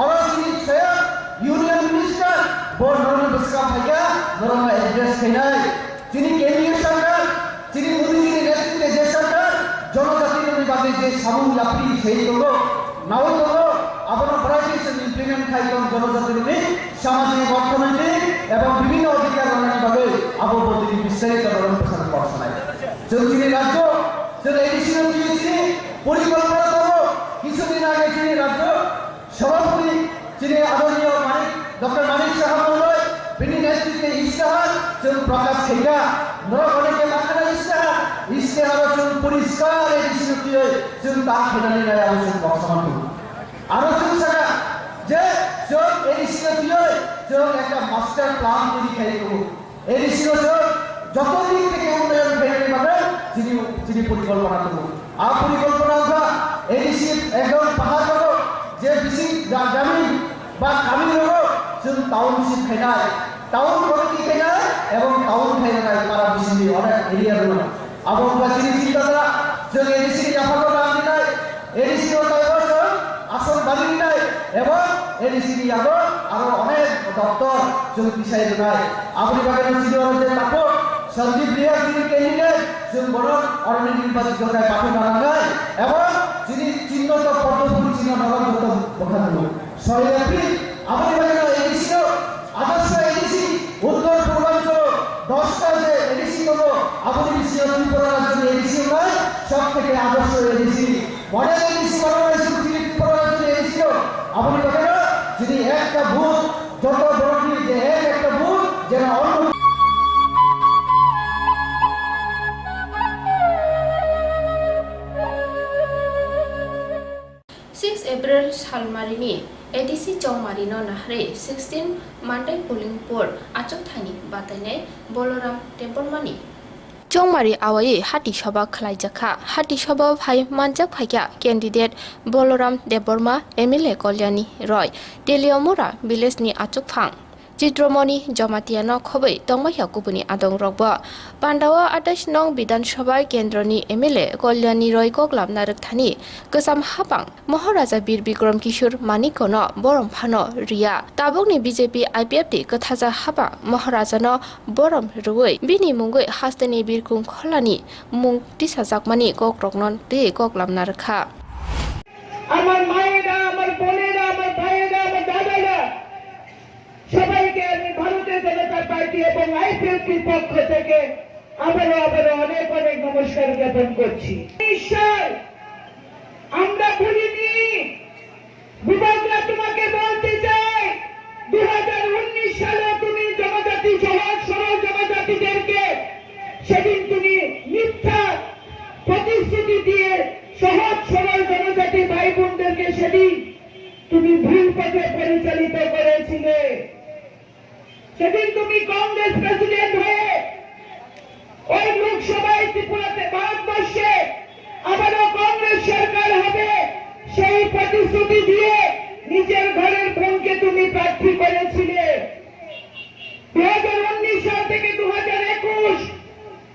S6: অরশ্রী স্বয়ং ইউনিয়ন মিনিস্টার বড় নরম বসকা ভাইয়া নরম এড্রেস খাইনাই যিনি কেন্দ্রীয় সরকার যিনি মোদীজির নেতৃত্বে যে সরকার জনজাতির বিভাগে যে সামুল লাপি সেই হলো নাও হলো আপনার ভ্যারাইটিস ইমপ্লিমেন্ট খাইতম জনজাতির সামাজিক অর্থনৈতিক এবং বিভিন্ন অধিকার ভাবে আবদ্ধি বিস্তারিত প্রচার করছেন যিনি রাজ্য দিয়েছি পরিকল্পনা করবো কিছুদিন আগে যিনি রাজ্য সভাপতি যিনি আদরণীয় ডক্টর মানিক সাহা মহোদয় তিনি নেতৃত্বে ইশতেহার প্রকাশ খেগা অনেকে মাথাটা ইশতেহার পরিষ্কার তা খেলানি নাই আলোচনা বর্তমান আলোচনা থাকা যে একটা মাস্টার প্ল্যান তৈরি খাই করবো যত দিক থেকে উন্নয়ন ফেলে পাবে যিনি পরিকল্পনা করবো আর পরিকল্পনা এডিসি একদম পাহাড় করবো যে বেশি গ্রামীণ বা গ্রামীণ হলো টাউনশিপ খাইনায় টাউন কমিটি খাইনায় এবং টাউন খাইনায় তারা বেশি অনেক এরিয়া হলো আবহাওয়া যিনি চিন্তাধারা যে এডিসি জাফানো বান্ধি নাই এডিসি আসন বান্ধি নাই এবং এডিসি আরো অনেক দপ্তর যোগ বিষয় নাই আপনি বাগানে ছিল যে তাপক সঞ্জীব বিহার যিনি ক্যান্ডিডেট যোগ বড় অরণ্য নির্বাচিত পাঠক বানায় এবং যিনি চিহ্নিত পদ্মফুল চিহ্ন নগর বখানো 6 এপ্রিল আপনি বাগানে এডিসি আদর্শ এডিসি উত্তর পূর্বাঞ্চল 10টা যে এডিসি হলো আপনি বিশ্বের ত্রিপুরা রাজ্যের এডিসি নয় সব থেকে আদর্শ এডিসি মডেল এডিসি বানানো ত্রিপুরা রাজ্যের এডিসি আপনি বাগানে যিনি একটা ভূত যত বড় যে একটা ভূত যেন অন্য
S4: 6 April সালমারিনি এডিসি চৌমারিনো নাহরে 16 মান্ডাই পুলিং বোর্ড আচক থানি বাতাইনাই বলরাম দেববর্মানি চৌমারি আওয়াই হাতি সভা খালাইজাখা হাতি সভা ভাই মানজাক ফাইকা ক্যান্ডিডেট বলরাম দেববর্মা এমএলএ কল্যাণী রয় টেলিয়মুরা ভিলেজনি আচক ফাং চিত্রমণি জমাতিয়ানো খবৈ তংমাইয়া কুপুনি আদং রকব পান্ডাওয়া 28 নং বিধানসভা কেন্দ্রনি এমএলএ কল্যাণী রয় কগলাম নারকথানি গোসাম হাপাং মহারাজা বীর বিক্রম কিশোর মানিকনো বরম ফানো রিয়া তাবুকনি বিজেপি আইপিএফটি কথাজা হাপা মহারাজানো বরম রুই বিনি মুঙ্গৈ হাস্তেনি বীরকুং খলানি মুং টিসাজাকমানি কক্রকনন তে কগলাম নারখা
S6: আমার মায়েরা আমার বোনেরা আমার ভাইয়েরা আমার দাদারা সবাইকে আমি ভারতীয় জনতা পার্টি এবং আইপিএফটির পক্ষ থেকে আবারও অনেক অনেক নমস্কার জ্ঞাপন করছি। ঈশ্বর আমরা ভুলিনি বিভাগরা তোমাকে বলতে চাই 2019 সালে তুমি জনজাতি সমাজ সরল জনজাতিদেরকে সেদিন তুমি মিথ্যা প্রতিশ্রুতি দিয়ে সহজ সরল জনজাতি ভাই বোনদেরকে সেদিন তুমি ভুল পথে পরিচালিত করেছিলে। সেদিন তুমি কংগ্রেস প্রেসিডেন্ট হয়ে ওই লোকসভায় ত্রিপুরাতে ভারতবর্ষে আবারও কংগ্রেস সরকার হবে সেই প্রতিশ্রুতি দিয়ে নিজের ঘরের বোনকে তুমি প্রার্থী করেছিলে। 2019 সাল থেকে 2021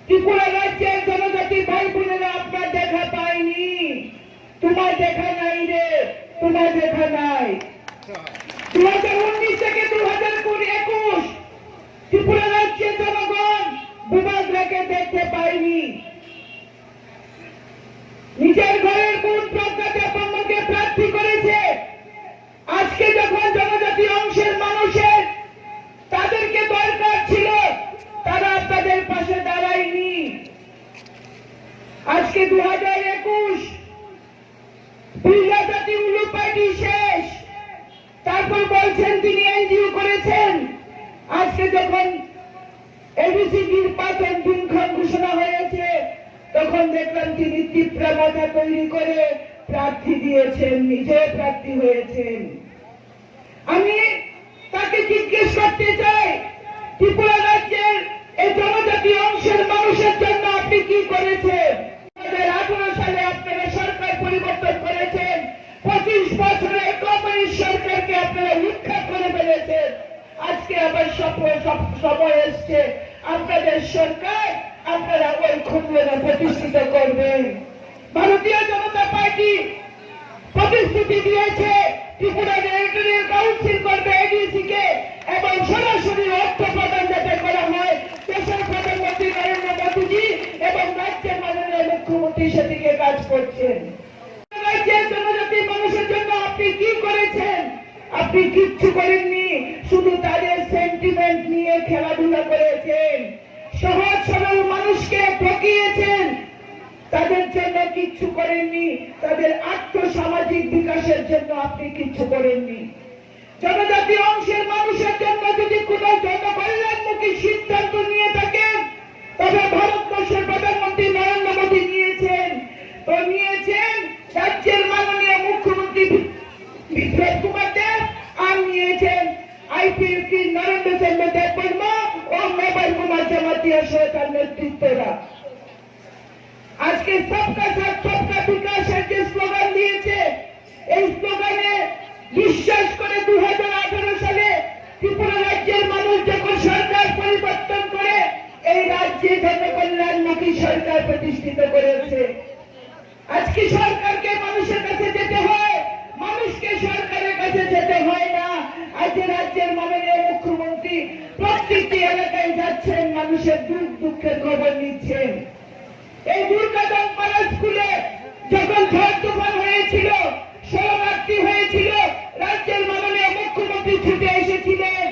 S6: ত্রিপুরা রাজ্যের জনজাতি ভাই বোনেরা আপনার দেখা পায়নি, তোমার দেখা নাই রে, তোমার দেখা নাই। 2019 থেকে 2021 ত্রিপুরা রাজ্যের জনগণ বিভাগরাকে দেখতে পায়নি। নিজের ঘরের বোন প্রজ্ঞাকে ব্রহ্মকে প্রার্থী করেছে। আজকে যখন জনজাতি অংশের মানুষের তাদেরকে দরকার ছিল তারা তাদের পাশে দাঁড়ায়নি। আজকে 2021 জাতি উল্লু পার্টি শেষ, তারপর বলছেন তিনি এনজিও করেছেন। আজকে যখন এডিসি নির্বাচন দিনক্ষণ ঘোষণা হয়েছে তখন দেখলাম তিনি তীব্রা মাথা তৈরি করে প্রার্থী দিয়েছেন, নিজে প্রার্থী হয়েছেন। আমি তাকে জিজ্ঞেস করতে চাই ত্রিপুরা রাজ্যের এই জনজাতি অংশের মানুষের জন্য আপনি কি করেছেন? 2018 সালে আপনারা সরকার পরিবর্তন করেছেন, 25 বছরে কমিউনিস্ট সরকারকে আপনারা উৎখাত করে ফেলেছেন। আজকে আবার সময় এসছে আপনাদের সরকার আপনারা ওই খুঁজলেনা প্রতিষ্ঠিত করবেন। ভারতীয় জনতা পার্টি প্রতিশ্রুতি দিয়েছে ত্রিপুরা টেরিটরিয়াল কাউন্সিল করবে এডিসি কে এবং সরাসরি অর্থ প্রদান যাতে করা হয়। দেশের প্রধানমন্ত্রী নরেন্দ্র মোদীজি এবং রাজ্যের মাননীয় মুখ্যমন্ত্রী সেদিকে কাজ করছেন। রাজ্যের জনজাতি মানুষের জন্য আপনি কি করেছেন? আপনি কিচ্ছু করেননি, শুধু তাদের সেন্টিমেন্ট নিয়ে খেলাধুলা করেছেন, সহজ সরল মানুষকে ঠকিয়েছেন, তাদের জন্য কিচ্ছু করেননি, তাদের আর্থসামাজিক বিকাশের জন্য আপনি কিচ্ছু করেননি। জনজাতি অংশের মানুষের জন্য যদি কোন জনকল্যাণমুখী সিদ্ধান্ত নিয়ে থাকেন তবে ভারতবর্ষের প্রধানমন্ত্রী নরেন্দ্র মোদী নিয়েছেন, তো নিয়েছেন রাজ্যের মাননীয় মুখ্যমন্ত্রী বিপ্লব কুমার দেব আর নিয়েছেন আইপিএফটি নরেন্দ্র চন্দ্র দেব বর্মা ও মেবার কুমার জমাতিয়া সহ তার নেতৃত্বরা। আজকে সবকা সাথ সবকা বিকাশের যে স্লোগান দিয়েছে, এই স্লোগানে বিশ্বাস করে 2018 সালে ত্রিপুরা রাজ্যের মানুষ যখন সরকার পরিবর্তন করে এই রাজ্যে জনকল্যাণমুখী সরকার প্রতিষ্ঠিত করেছে। আজকে সরকারকে মানুষের কাছে যেতে হয়, মানুষকে সরকারের কাছে যেতে হয় না। আজকে রাজ্যের মাননীয় মুখ্যমন্ত্রী প্রত্যেকটি এলাকায় যাচ্ছেন, মানুষের দুঃখ দুঃখের খবর নিচ্ছেন। এই দুর্গাদান পাড়া স্কুলে যখন ঝড় তুফান হয়েছিল, শরণার্থী হয়েছিল, রাজ্যের মাননীয় মুখ্যমন্ত্রী ছুটে এসেছিলেন।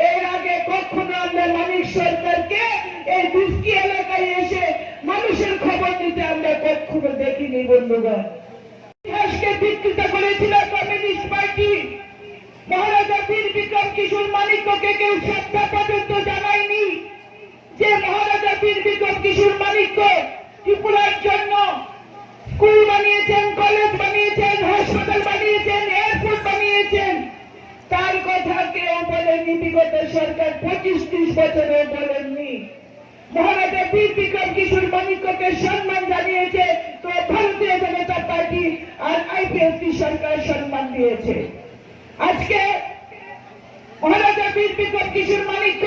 S6: এর আগে কখনো আমরা মানিক সরকারকে এই দুষ্কি এলাকায় এসে মানুষের খবর নিতে আমরা কখনো দেখিনি। বন্ধুগণ, ইতিহাসকে বিকৃত করেছিল কমিউনিস্ট পার্টি। মহারাজা বীর বিক্রম কিশোর মানিক্যকে কেউ শ্রদ্ধা পর্যন্ত জানায়নি। যে মহারাজা বীর বিক্রম কিশোর মানিক্য ত্রিপুরার জন্য স্কুল বানিয়েছেন, কলেজ বানিয়েছেন, হাসপাতাল বানিয়েছেন, এয়ারপোর্ট
S5: আমার কথা কেউ বলেনি, বিগত সরকার 25-30 বছরে বলেননি। মহারাজা বীর বিক্রম কিশোর মানিক্যকে সম্মান জানিয়েছে তো ভারতীয় জনতা পার্টি আর আইপিএফটি সরকার সম্মান দিয়েছে। আজকে মহারাজা বীর বিক্রম কিশোর মানিক্য,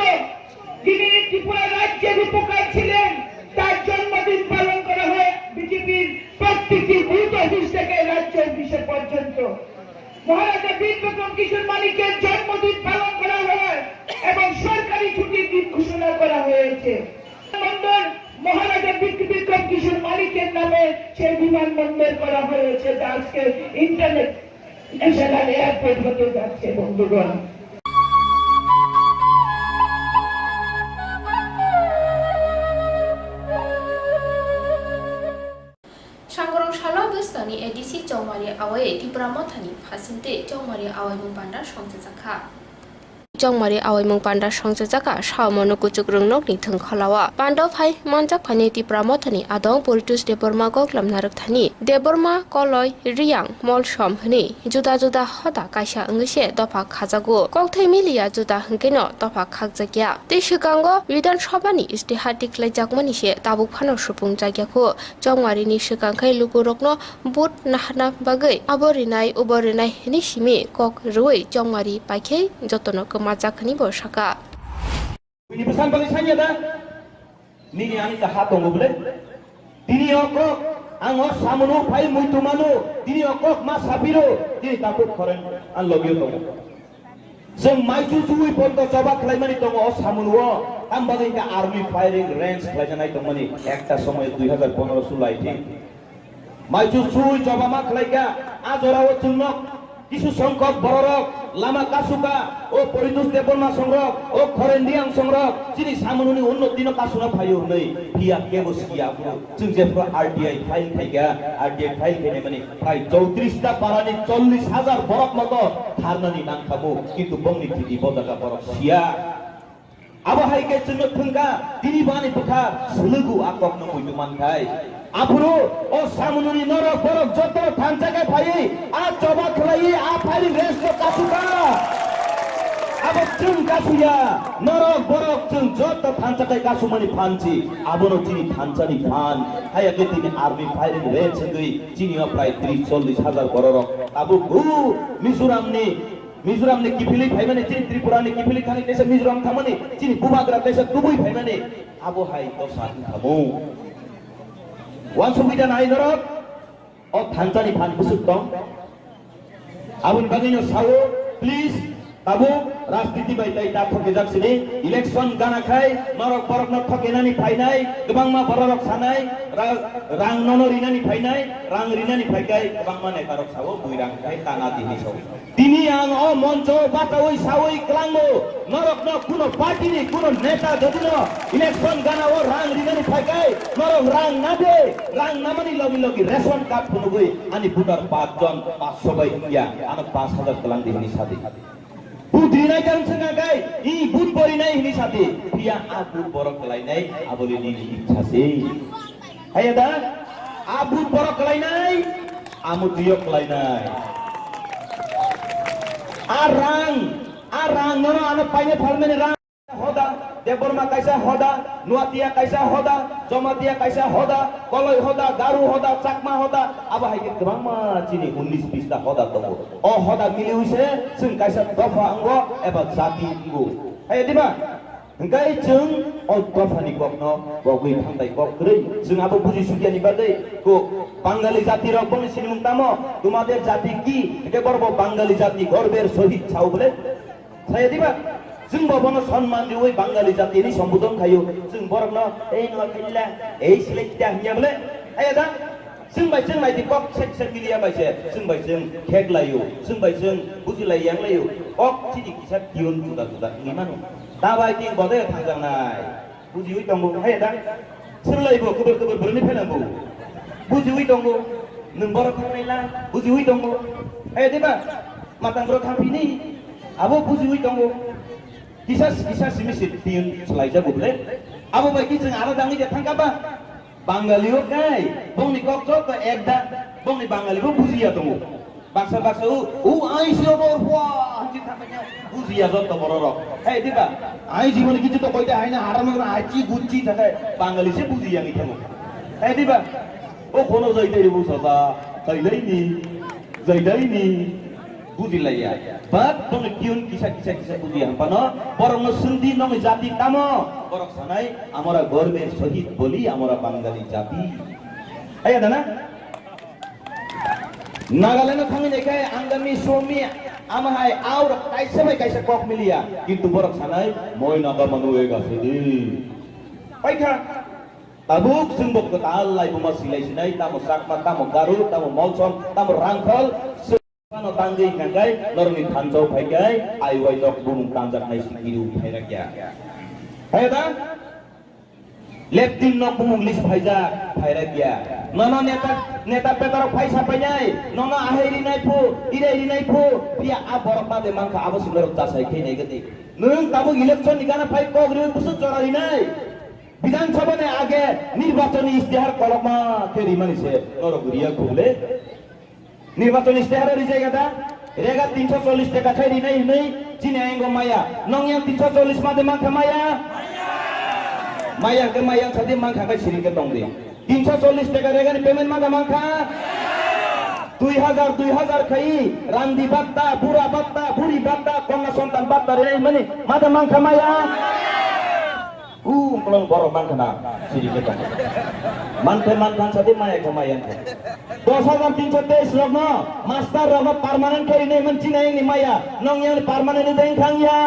S5: যিনি ত্রিপুরা রাজ্যের উপকার ছিলেন, তার জন্মদিন পালন করা হয় বিজেপির প্রত্যেকটি বুথ অফিস থেকে রাজ্য অফিসে পর্যন্ত। মহারাজা বীর বিক্রম কিশোর মানিক্যের জন্মদিন পালন করা হয় এবং সরকারি ছুটির দিন ঘোষণা করা হয়েছে। মহারাজা বিক্রম কিশোর মালিকের নামে সেই বিমানবন্দর করা হয়েছে, যা আজকে ইন্টারন্যাশনাল এয়ারপোর্ট হতে যাচ্ছে। বন্ধুগণ,
S4: Sanggurung Shala Bustani edisi Jomari Awai di Pramotani Fasinte Jomari Awai Mumbanda Songzaka. Jomari Awai Mumbanda Songzaka Shamono Kuchukrung Nok ni Thung Khalawa. Pandov Hai Manjak Pani di Pramotani Adong Puritus de Burma Goklam Narak Thani. De Burma Koloi Riang Mol Shom Hni Juda Juda Hoda Kaisha Engse Dopa Khazago. Kokthai Milia Juda Hngeno Dopa Khagjakya. Tishigango Widan Shobani Istihatik Lajakmani she Tabuk Phano Shupung Jagyako. Jomari ni Shikangkai Lukurokno But Nahna Bagai Aborinai Uborinai Nishimi Kok Rui Jomari Paike Jotono Majakni Boshaka.
S5: Ini pesan bagi saya dah. Ni yang kita hatong boleh. Dini okok, angos samunu pai muitu manu. Dini okok mas habiro. Dini takut koren an lobio tong. Sem maju cui ponto coba klaimani tong os samunu. Ambagi ka army firing range klaimanai tong mani. Ekta সময় 2015 sulai thi. Maju cui coba mak klaika ajorawo chunok. কিছু সংখ্যক বড়রক লামা কাসুকা ও পরিদুস দেবর্মা সংরক ও খরেন্দিয়াং সংরক যিনি সামনুনি উন্নতিন কাসুনা ফাইও नै বিয়া কেবস কিয়া जों जेफ्रा आरटीआई फाइल खाइगा आरटीआई फाइल खाइने माने प्राय 34 टा पारानि 40,000 बरक मतो थारनानि नांखाबो किन्तु बंनि थिदि बजागा बरक सिया आबहाइके जोंनो थंगा दिनि बानि पखा सुलुगु आकक नमुइ मानथाय Apuro o samununi norok borok joto thanjaga phai a choba khlai a phai resto kasuka abo chung kasuya norok borok chung joto thanjaga kasumani phanchi abono chini thanjani phan haya getini army firing range ngui chini prai 30-40,000 borok abo gu Mizoram ने किफिली फाइमाने चिनी त्रिपुरा ने किफिली थानी तेसे मिजोराम थामाने चिनी बुबाग्रा तेसे Dubai फाइमाने आबो high तो साथी थामो wan subidan ai norok o thancani phan busuk tong abun bagino sawo please tabu rajniti bai tai ta thoke jak sini election gana khai norok borok no thoke nani phainai gobang ma borok sanai rang nono rinani phainai rang rinani phaikai gobang ma netarok sawo buirang khai tana dini sawo dini ang o moncho batawoi sawoi klangmo norok no kuno party ni kuno neta jodino election gana o rang rinani phaikai norok rang nade rang namani logi logi ration card punugoi ani voter 5 jon 500 bai ya anak 5000 kelang dini sadi Budina kan sengagai, I bud borinai ini sate, dia abud borok kelainai, aboli ini ikhasi. Hai ada, abud borok kelainai, amud diok kelainai. Arang, nono anak paine falmene rang. Hoda, Deborma kaisa hoda, Nuatia kaisa hoda, Jomatia kaisa hoda, Koloi hoda, Garu hoda, Chakma hoda, aba hai kebang ma chini 19-20 ta hoda tongo. Oh hoda mili use, sing kaisa dofa anggo eba jati anggo. Hai diba? Engkai jeung oh dofa ni kokno, bogui thangdai kok grei, jeung abo buji sugiani badai, ko Bangali jati rok boni sini mungtamo, tumader jati ki, eke borbo Bangali jati gorber sohid chau bole. Saya diba? जों बावनो सम्मान दिवै बांगाली जातिनि सम्बोधन खायो जों बरकनो ए नवा खैला ए सिलेक्टा हिया बोले आया दा जों बायदि कक सेक सेक मिलिया बायसे जों बायजों खेगलायो जों बायजों बुजिलाय यांलायो कक थिदि किसा दिउन जुदा जुदा निमानो दा बायदि बदे थांजानाय बुजिवै दंगो आया दा सोलायबो गोबर बोरनि फैनांगौ बुजिवै दंगो नों बरक थांनायला बुजिवै दंगो आया देबा मातांग्रो थांफिनि आबो बुजिवै दंगो Kisah simisit tiun selaja boleh. Apa bagi sing ada dangi dia tangkapa? Bangalio kai, bong ni kok ke ekda, bong ni Bangalio busia tunggu. Baksa ai sio wah, anjir tamanya. বুঝিয়া যত বড় রক এই দিবা আমি জীবনে কিছু তো কইতে হয় না হারানো না আইছি গুচ্ছি থাকে বাঙালি সে বুঝিয়া নি কেন এই দিবা ও কোনো যাইতে বুঝা যাইলাইনি বুঝিলাইয়া বাট তুমি কিউন কিসা বুঝিয়া পানো বরং সুন্দি নং জাতি তামো বরং সানাই আমরা গর্বের শহীদ বলি আমরা বাঙালি জাতি এই না নাগাল্যান্ড থামি দেখায় আঙ্গামি সোমি আমাহাই আউর কাইসে কক মিলিয়া কিন্তু বরং সানাই মই নাগা মানু এগাছে দি পাইখা tabuk simbok ke talai buma silai sinai tamu sakma tamu garu tamu molsom tamu rangkol sano tanggi ngagai normi thanjau phaigai ai wai dok bum tangjak nai sikiru phairakya hayda leptin nok bum list phaija phairakya nono neta petar phaisa painai nono aheri nai phu irei nai phu pia aborok ta de mangka abo sunor jasai khei nei gati nung tabu election nikana phai kogri busu chorari nai বিধানসভা আগে নির্বাচনী ইশতেহার কলমা Kerry মানিছে নরগুরিয়া খুলে নির্বাচনী ইশতেহারের জায়গাটা রেগা 340 টাকা খাইরি নাই নেই চিনে আইঙ্গো মায়া নংয়াং 340 মাদে মাখা মায়া কে মায়া সাথে মাখা কা সিরিকে দংদি 340 টাকা রেগানি পেমেন্ট মাদা মাখা 2000 খাই রান্দি বাত্তা বুড়া বাত্তা বুড়ি বাত্তা কন্যা সন্তান বাত্তা রে মানে মাদা মাখা মায়া Pelong borok mangkana sini kita. Mantan sate maya kemayan. 2323 rogno master rogno permanen keri ne mencina ini maya. Nong yang permanen itu yang kangya.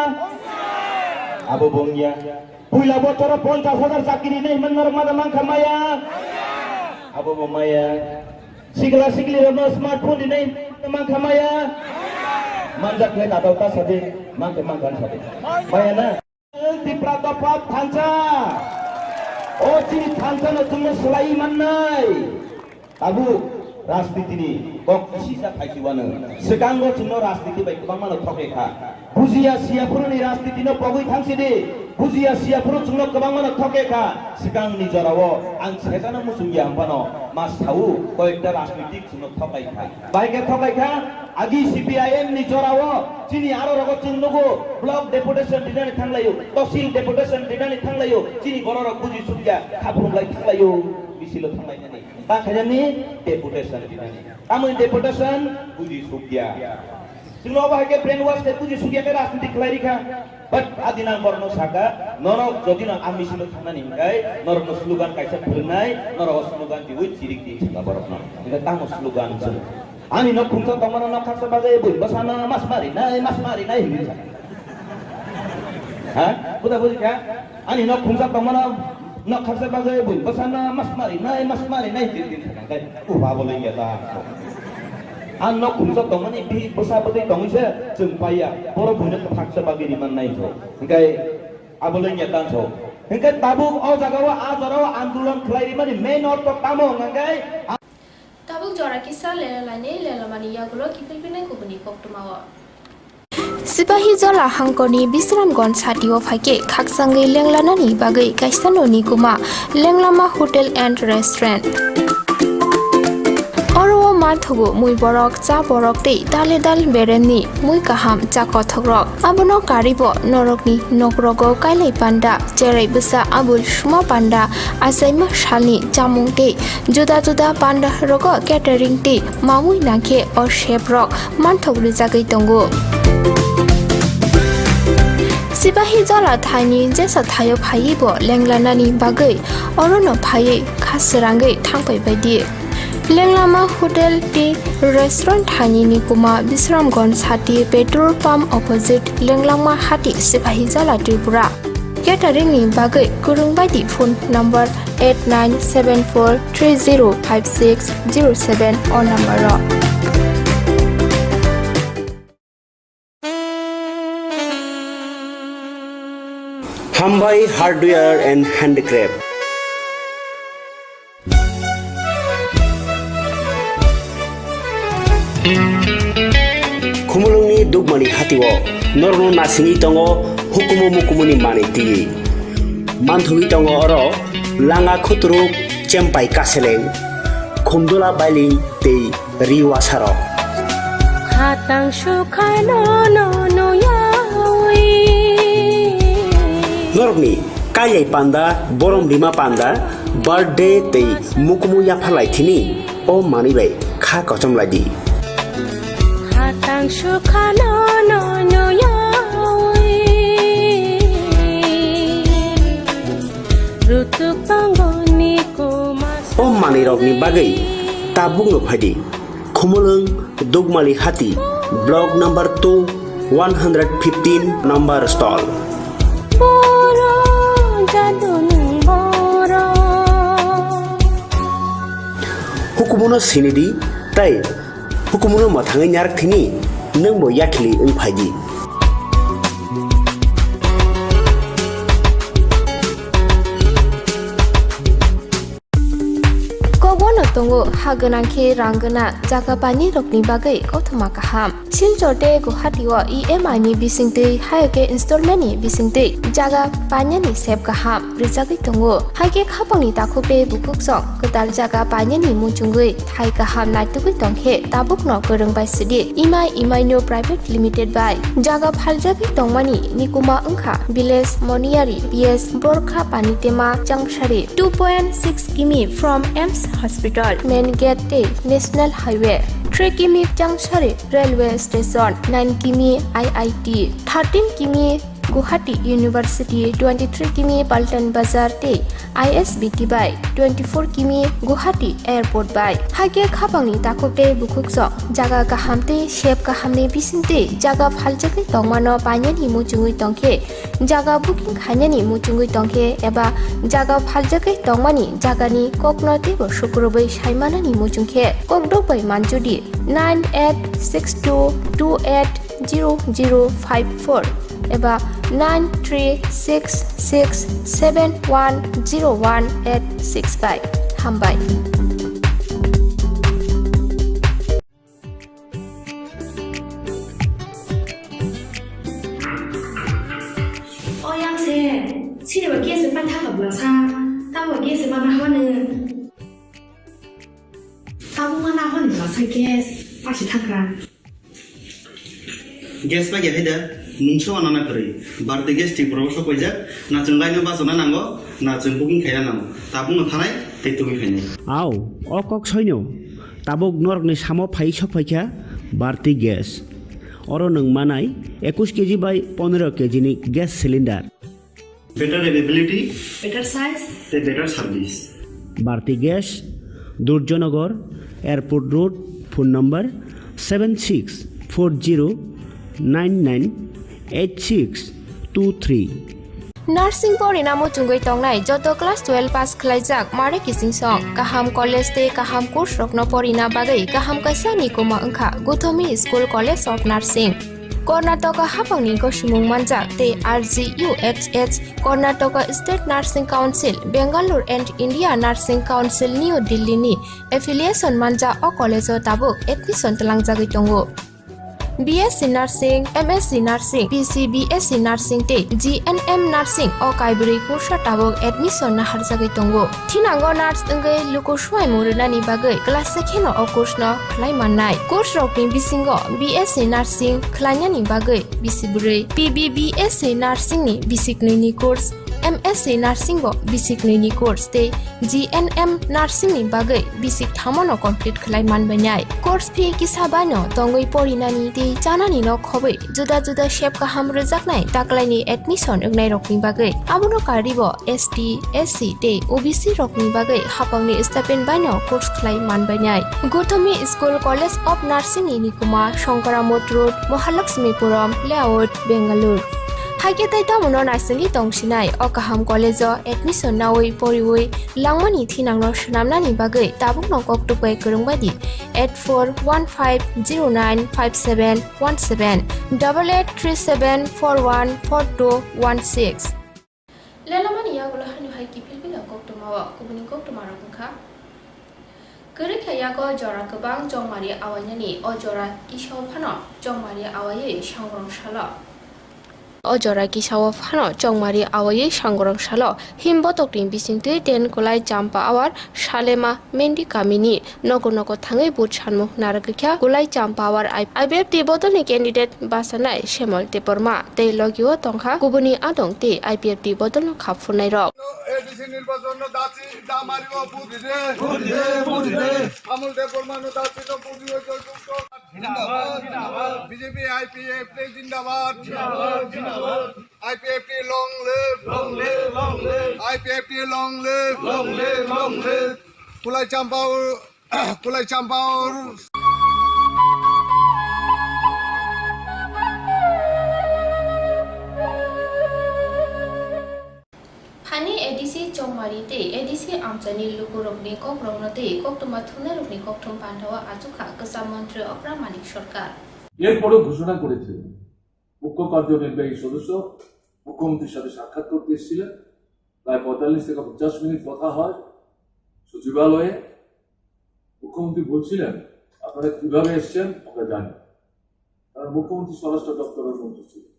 S5: Abu bongya. Puila bocor 50,000 sakiri ne menor mada mangka maya. Abu maya. Sigla rogno smartphone ini mangka maya. Manjak le atau tas sate mangkan sate. Maya na. Di pratopat thansa oh ciri thansa no cuma selai manai tabu রাজনীতি ni kok sisa phaikiwana sekanggo cino রাজনীতি bai kubang mano thokekha bujia siapuru ni রাজনীতি no pogoi thangsi de bujia siapuru cino kubang mano thokekha sekang ni jorao ang sejana musungya hampano mas thau koekta রাজনীতিক cino thokaikha baike thokaikha agi CPIM ni jorao chini aro rogo chunnugo block deputation dinani thanglayo tosil deputation dinani thanglayo chini bororo buji sungya khaprum lai thanglayo bisilo thanglaina ni bakhaja ni deputation dinani kamu deputation buji sungya sino bahage brain wash te buji sungya ke rajniti khlairikha but adina borno saka noro jodina amisilo thanani ngai noro slogan kaisa phurnai noro slogan diwi cirik di saka borno ida tamu slogan jeng ani no khumsa tamana na khaksa bagai bui basana mas mari nai hindi sa ha buda kya ani no khumsa tamana na khaksa bagai bui basana mas mari nai din sa kai uba boleh ya ta an no khumsa tamani bi basa bagai tongise jengpaya boro buina khaksa bagai di man nai jo kai aboleh ya ta jo hingga tabuk o jagawa ajaro andolan khlairi mani main orto tamo ngai
S4: tabuk jora kisah lelalani lelamani yagulo kipilpinai kubuni koktumawa Sipahi jola hangkoni Bisramgon satio phake khaksangai lenglanani bagai kaisanoni kuma lenglama hotel and restaurant Oro mathugo mui borok cha borok te dal bereni mui kaham cha kothogrok abono karibo norokni nokrogo kailai panda cherai busa abul shuma panda asaima shalni chamung te juda panda rogo catering te mamui nakhe or chef rock manthogri jagai tongo Sipahi jola thani jesa thayo phaibo lenglanani bagai orono phai khasrangai thangpai baidi Lenglama Hotel di Restaurant Thani ni kuma Bisramgon Sati Petrol Pump opposite Lenglama Hati Sipahi Jala Tripura Catering ni bagai kurung baidi phone number 8974305607 or number ro
S12: Khumpui Hardware and Handicraft Khumulungni dugmani hatiwo norno nasingi tongo hukumu mukumuni maniti manthui tongo oro langa khutru chempai kaseleng khumdola baili te riwasaro
S18: Khatang shukhano no ya
S12: rokni kayai panda borom lima panda birthday tei mukumu yaphalai thini o mani bai kha kochom ladi
S18: hatang sukhano no no yawi rutuk pangoni kumas
S12: o mani rokni bagai tabung no phadi khumulung dugmali hati block number 2 115 number stall
S18: boro jadun boro
S12: hukumuno sinidi tai hukumuno mathangai nyarak thini nangbo yakhili ung phaidi
S4: kobono tongo haganangke ranggana jaga pani rokni bagai kothoma kaham siljote guhati wa EMI ni bisingte haike installment ni bisingte jaga panya ni sep kaham rijagi tongo haike khapangni takhope bukuk song kedal jaga panya ni muchungui thai kaham naitugui tongkhe tabuk no gorong bai sidi EMI no private limited by jaga phaljagi tongmani nikuma ungkha village moniari BS borkha panitema jangshari 2.6 km from EMS hospital main gate te national highway 3 km jangshari railway station 9 km IIT 13 km Guwahati University 23 km Paltan Bazar te ISBT by 24 km Guwahati Airport by hage khapangni takote bukukso jaga kahamte shep kahamne bisinte jaga phaljagi tongmano panyani muchungui tongkhe jaga booking khainani muchungui tongkhe eba jaga phaljagi tongmani jagani koknote bo shukrobai saimanani muchungkhe kokdobai manjudi 9862280054 eba 9366710185 hambai
S7: oyang se sini bagi sepan tha ka blasa ta bagi sepan ha ne ta bu mana hon la sai gas pa shi thakra
S9: gas ba ge heda mungso anana kori birthday gas ti proposal koijak na chung laino ba jona nango na chung booking khaina nango tabung no thanai tei tumi khaini
S12: Au, okok soino. Tabuk norok ni samo phai sok phaikha barti gas. Oro nung manai 21 kg by 15 kg ni gas cylinder.
S9: better availability
S7: better size
S9: te better service
S12: Barti gas Durjonagar Airport Road phone number 7640998623
S4: Nursing porina muchungui tongnai joto class 12 pass khlaijak mare kising song kaham college te kaham course rokno porina bagai kaham kaisa nikoma angkha Guthomi School College of Nursing Karnataka hapangni gosimung manjak te RGUHH Karnataka State Nursing Council Bangalore and India Nursing Council New Delhi ni affiliation manja o college tabuk admission talangjagi tongo BSc Nursing, MSc Nursing, PCBSc Nursing te GNM Nursing o kaibri kursa tabok admission na harjagi tongo. Thinango nurse engai lukosuai murunani bagai class sekheno o course no khlai mannai. Course rokni bisingo BSc Nursing khlainyani bagai bisiburei PBBSc Nursing ni bisikni ni course MSc Nursing bo bisikni ni course te GNM Nursing ni bagai bisik thamono complete khlai manbanyai. Course fee kisabano tongoi porinani te janani no khobai juda juda shape ka hamro jaknai taklaini admission egnai rokni bagai abuno karibo ST SC te OBC rokni bagai hapangni stipend baino course khlai manbanyai. Guthomi School College of Nursing ni nikuma Shankaramot Road Mahalakshmipuram Layout Bangalore Hage tai tamono nasingi tongsinai o kaham college admission nawi poriwoi langmani thinangno shnamnani bagai tabukno koktupai kurungbadi 8415095717 8837414216 Lelamani yagulo hanu hai kipilbila koktumawa kubuni koktumara kha Kere khaya ko jora kebang jongmari awanyani o jora kisho phano jongmari awaye shangrong shala অজরা গিসাও ফানো চংমারি আওয়ে সাংগরং সালো হিমবতকটিং বিসিংতে দেন কলাই চাম্পা আওয়ার সালেমা মেন্ডি কামিনি নগর নগর থাঙে বুট সানমুখ নারগিখ্যা গুলাই চাম্পা আওয়ার আইবিএফ টি বদলনি ক্যান্ডিডেট বাসানাই শ্যামল দেববর্মা তে লগিও তংখা গুবুনি আদং তে আইপিএফ টি বদল খাফুনাই রক
S6: এডিসি নির্বাচন দাচি দামারিও বুঝিদে আমল দেববর্মান দাচি তো বুঝিও জিন্দাবাদ বিজেপি আইপিএফ জিন্দাবাদ IPF long live IPF long live কুলাই চাম্পাওর
S4: Hani edisi chongmari te edisi amchani lukurokni kokrongno te koktuma thune rokni kokthom pandawa achuka kasa মন্ত্রী অপ্রামাণিক সরকার
S21: এরপরও ঘোষণা করেছে মুখ্য কার্যনির্বাহী সদস্য মুখ্যমন্ত্রীর সাথে সাক্ষাৎ করতে এসেছিলেন প্রায় 45 থেকে 50 মিনিট কথা হয় সচিবালয়ে মুখ্যমন্ত্রী বলছিলেন আপনারা কিভাবে এসছেন আমরা জানি কারণ মুখ্যমন্ত্রী স্বরাষ্ট্র দপ্তরের মন্ত্রী ছিলেন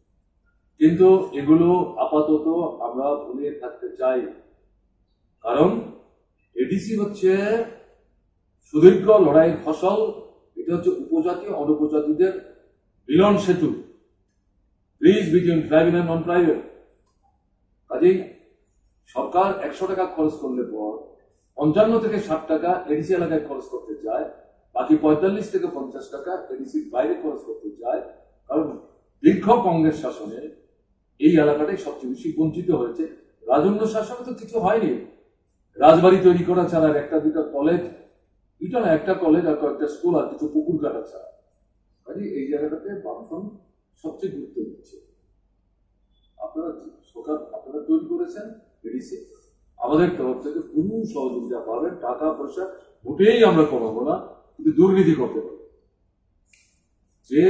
S21: কিন্তু এগুলো আপাতত আমরা ভুলিয়ে থাকতে চাই কারণ এডিসি হচ্ছে সুদীর্ঘ লড়াইয়ের ফসল এটা হচ্ছে উপজাতি অনুপজাতিদের মিলন সেতু bridge between private and non private কাজেই সরকার 100 টাকা খরচ করলে পর 55 থেকে 60 টাকা এডিসি এলাকায় খরচ করতে চায় বাকি 45 থেকে 50 টাকা এডিসির বাইরে খরচ করতে চায় কারণ দীর্ঘ কংগ্রেস শাসনে এই এলাকাটাই সবচেয়ে বেশি বঞ্চিত হয়েছে রাজন্য শাসনে তো কিছু হয়নি রাজবাড়ি তৈরি করা ছাড়া একটা দুটা কলেজ এটা না একটা কলেজ আর কয়েকটা স্কুল আর কিছু পুকুর কাটা ছাড়া কাজে এই জায়গাটাতে বামফ্রন্ট সবচেয়ে গুরুত্ব দিচ্ছে আপনারা সরকার আপনারা তৈরি করেছেন এডিসি আমাদের তরফ থেকে কোনো সহযোগিতা পাবেন টাকা পয়সা মোটেই আমরা কমাবো না কিন্তু দুর্নীতি করতে পারবো যে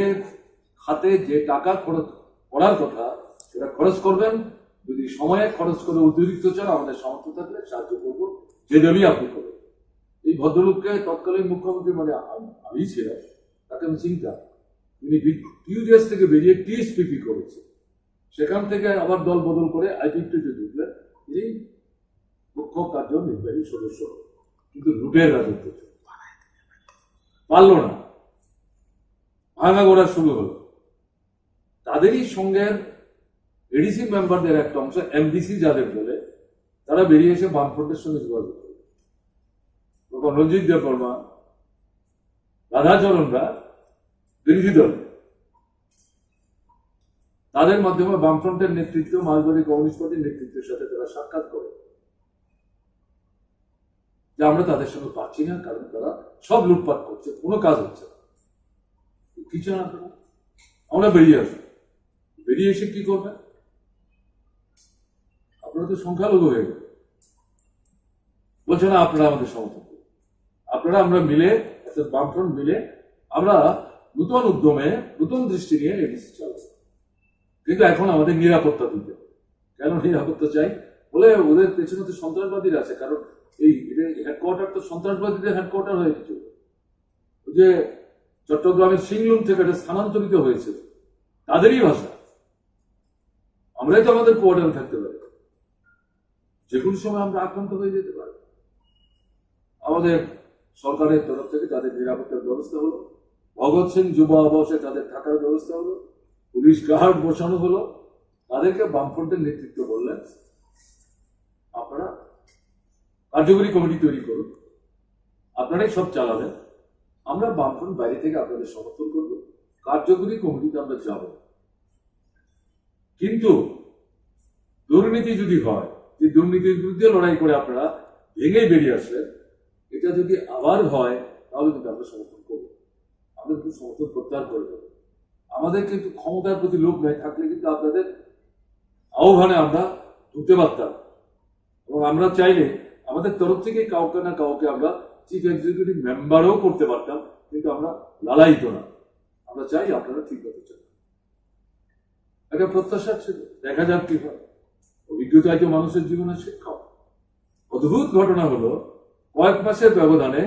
S21: খাতে যে টাকা খরচ করার কথা সেটা খরচ করবেন যদি সময়ে খরচ করে অতিরিক্ত চান আমাদের সামর্থ্য থাকলে সাহায্য করবো যে দাবি আপনি করবেন এই ভদ্রলোককে তৎকালীন মুখ্যমন্ত্রী মানে আমি ছিলাম তাকে আমি চিন্তা তিনি টিউডিএস থেকে বেরিয়ে টিএসপিপি করেছে সেখান থেকে আবার দল বদল করে আইপিএফটিতে ঢুকলেন তিনি মুখ্য কার্যনির্বাহী সদস্য কিন্তু লুটের রাজত্ব পারল না ভাঙা গোড়া শুরু হলো তাদেরই সঙ্গে এডিসি মেম্বারদের একটা অংশ এমডিসি যাদের বলে তারা বেরিয়ে এসে বামফ্রন্টের সঙ্গে যোগাযোগ করে তখন রঞ্জিত দেববর্মা রাধাচরণরা বিরোধী দল তাদের মাধ্যমে বামফ্রন্টের নেতৃত্ব মালবাড়ি কমিউনিস্ট পার্টির নেতৃত্বের সাথে তারা সাক্ষাৎ করে যে আমরা তাদের সঙ্গে পাচ্ছি না কারণ তারা সব লুটপাট করছে কোনো কাজ হচ্ছে না কিছু না আমরা বেরিয়ে আসবো বেরিয়ে এসে কি করবেন আপনারা তো সংখ্যালঘু হয়ে গেল বলছে না আপনারা আমাদের সমর্থন করুন আপনারা আমরা মিলে বামফ্রন্ট মিলে আমরা নতুন উদ্যমে নতুন দৃষ্টি নিয়ে এডিসি চালাবো কিন্তু এখন আমাদের নিরাপত্তা দিতে কেন নিরাপত্তা চাই বলে ওদের পেছনে তো সন্ত্রাসবাদীরা আছে কারণ এই হেডকোয়ার্টার তো সন্ত্রাসবাদীদের হেডকোয়ার্টার হয়ে কিছু ওই যে চট্টগ্রামের সিংলুম থেকে এটা স্থানান্তরিত হয়েছে তাদেরই ভাষা আমরাই তো আমাদের কোয়ার্টারে থাকতে পারি যে কোনো সময় আমরা আক্রান্ত হয়ে যেতে পারি আমাদের সরকারের তরফ থেকে তাদের নিরাপত্তার ব্যবস্থা হলো ভগৎ সিং যুব আবাসে তাদের থাকার ব্যবস্থা হলো পুলিশ গার্ড বসানো হলো তাদেরকে বামফ্রন্টের নেতৃত্ব বললেন আপনারা কার্যকরী কমিটি তৈরি করুন আপনারাই সব চালাবেন আমরা বামফ্রন্ট বাইরে থেকে আপনাদের সমর্থন করব কার্যকরী কমিটিতে আমরা যাব কিন্তু দুর্নীতি যদি হয় যে দুর্নীতির বিরুদ্ধে লড়াই করে আপনারা ভেঙে বেরিয়ে আসলেন এটা যদি আবার হয় তাহলে কিন্তু আমরা সমর্থন করবো আমরা কিন্তু সমর্থন প্রত্যাহার করে দেবো আমাদের কিন্তু ক্ষমতার প্রতি লোভ নাই থাকলে কিন্তু আপনাদের আহ্বানে আমরা ঢুকতে পারতাম এবং আমরা চাইলে আমাদের তরফ থেকে কাউকে না কাউকে আমরা চিফ এক্সিকিউটিভ মেম্বারও করতে পারতাম কিন্তু আমরা লালায়িত না আমরা চাই আপনারা ঠিক হতে চান একটা প্রত্যাশা ছিল দেখা যাক কি হয় অভিজ্ঞতাই তো মানুষের জীবনের শিক্ষক অদ্ভুত ঘটনা হলো কয়েক মাসের ব্যবধানে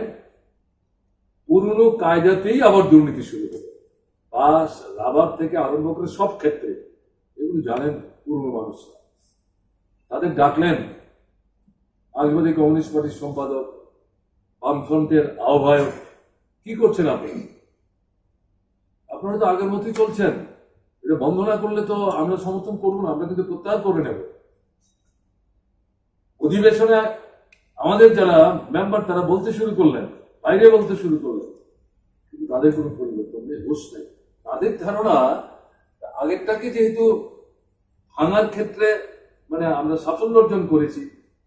S21: পুরনো কায়দাতেই আবার দুর্নীতি শুরু হলো বাস রাবার থেকে আরম্ভ করে সব ক্ষেত্রে এগুলো জানেন পূর্ব মানুষরা। তাদের ডাকলেন আজবাদী কমিউনিস্ট পার্টির সম্পাদক, বামফ্রন্টের আহ্বায়ক, কি করছেন আপনি? আপনারা তো আগের মতোই চলছেন, এটা বন্ধ না করলে তো আমরা সমর্থন করবো না, আমরা কিন্তু প্রত্যাহার করে নেব। অধিবেশনে আমাদের যারা মেম্বার তারা বলতে শুরু করলেন, বাইরে বলতে শুরু করলেন, কিন্তু তাদের কোনো পরিবর্তন নেই, হুঁশ নেই। তাদের ধারণা আগেরটাকে যেহেতু ভাঙার ক্ষেত্রে মানে আমরা সাফল্য অর্জন করেছি,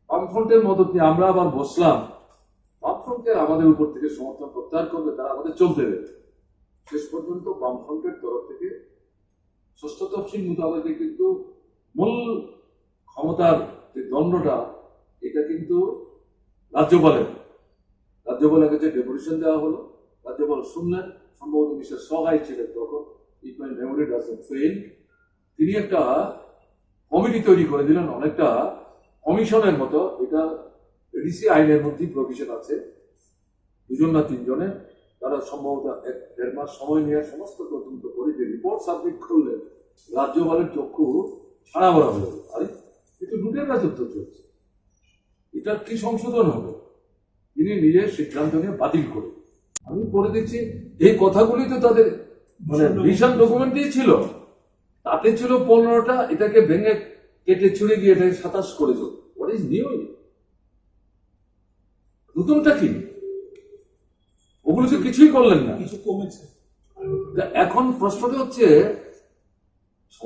S21: বামফ্রন্টের মদত নিয়ে আমরা আবার বসলাম, বামফ্রন্টের আমাদের উপর থেকে সমর্থন প্রত্যাহার করবে, তারা আমাদের চলতে দেবে। শেষ পর্যন্ত বামফ্রন্টের তরফ থেকে ষষ্ঠ তফসিল মোতাবেকে কিন্তু মূল ক্ষমতার যে দণ্ডটা এটা কিন্তু রাজ্যপালের কাছে ডেপুটেশন দেওয়া হলো। রাজ্যপাল শুনলেন, সম্ভবত মিস্টার সহায় ছিলেন তখন, if my memory doesn't fail, তিনি একটা কমিটি তৈরি করে দিলেন, অনেকটা কমিশনের মতো। এটা এডিসি আইনের মধ্যেই প্রভিশন আছে, 2 না 3 জনের, তারা সম্ভবত 1-1.5 মাস সময় নিয়ে সমস্ত তদন্ত করে যে রিপোর্ট সাবমিট করলেন, রাজ্যপালের চক্ষু ছাড়া বলা হলো, আরে কিন্তু লুটের রাজত্ব চলছে, এটার কি সংশোধন হবে? তিনি নিজের সিদ্ধান্ত নিয়ে বাতিল করে। আমি পড়ে দেখছি এই কথাগুলি তো তাদের মানে ভিশন ডকুমেন্টেই ছিল, তাতে ছিল 15টা, এটাকে ভেঙে কেটে ছুড়ে গিয়ে এটাকে 27 করে দিল। What is new? নতুনটা কি? ওগুলো তো কিছুই করলেন না, কিছু কমেছে। এখন প্রশ্নটা হচ্ছে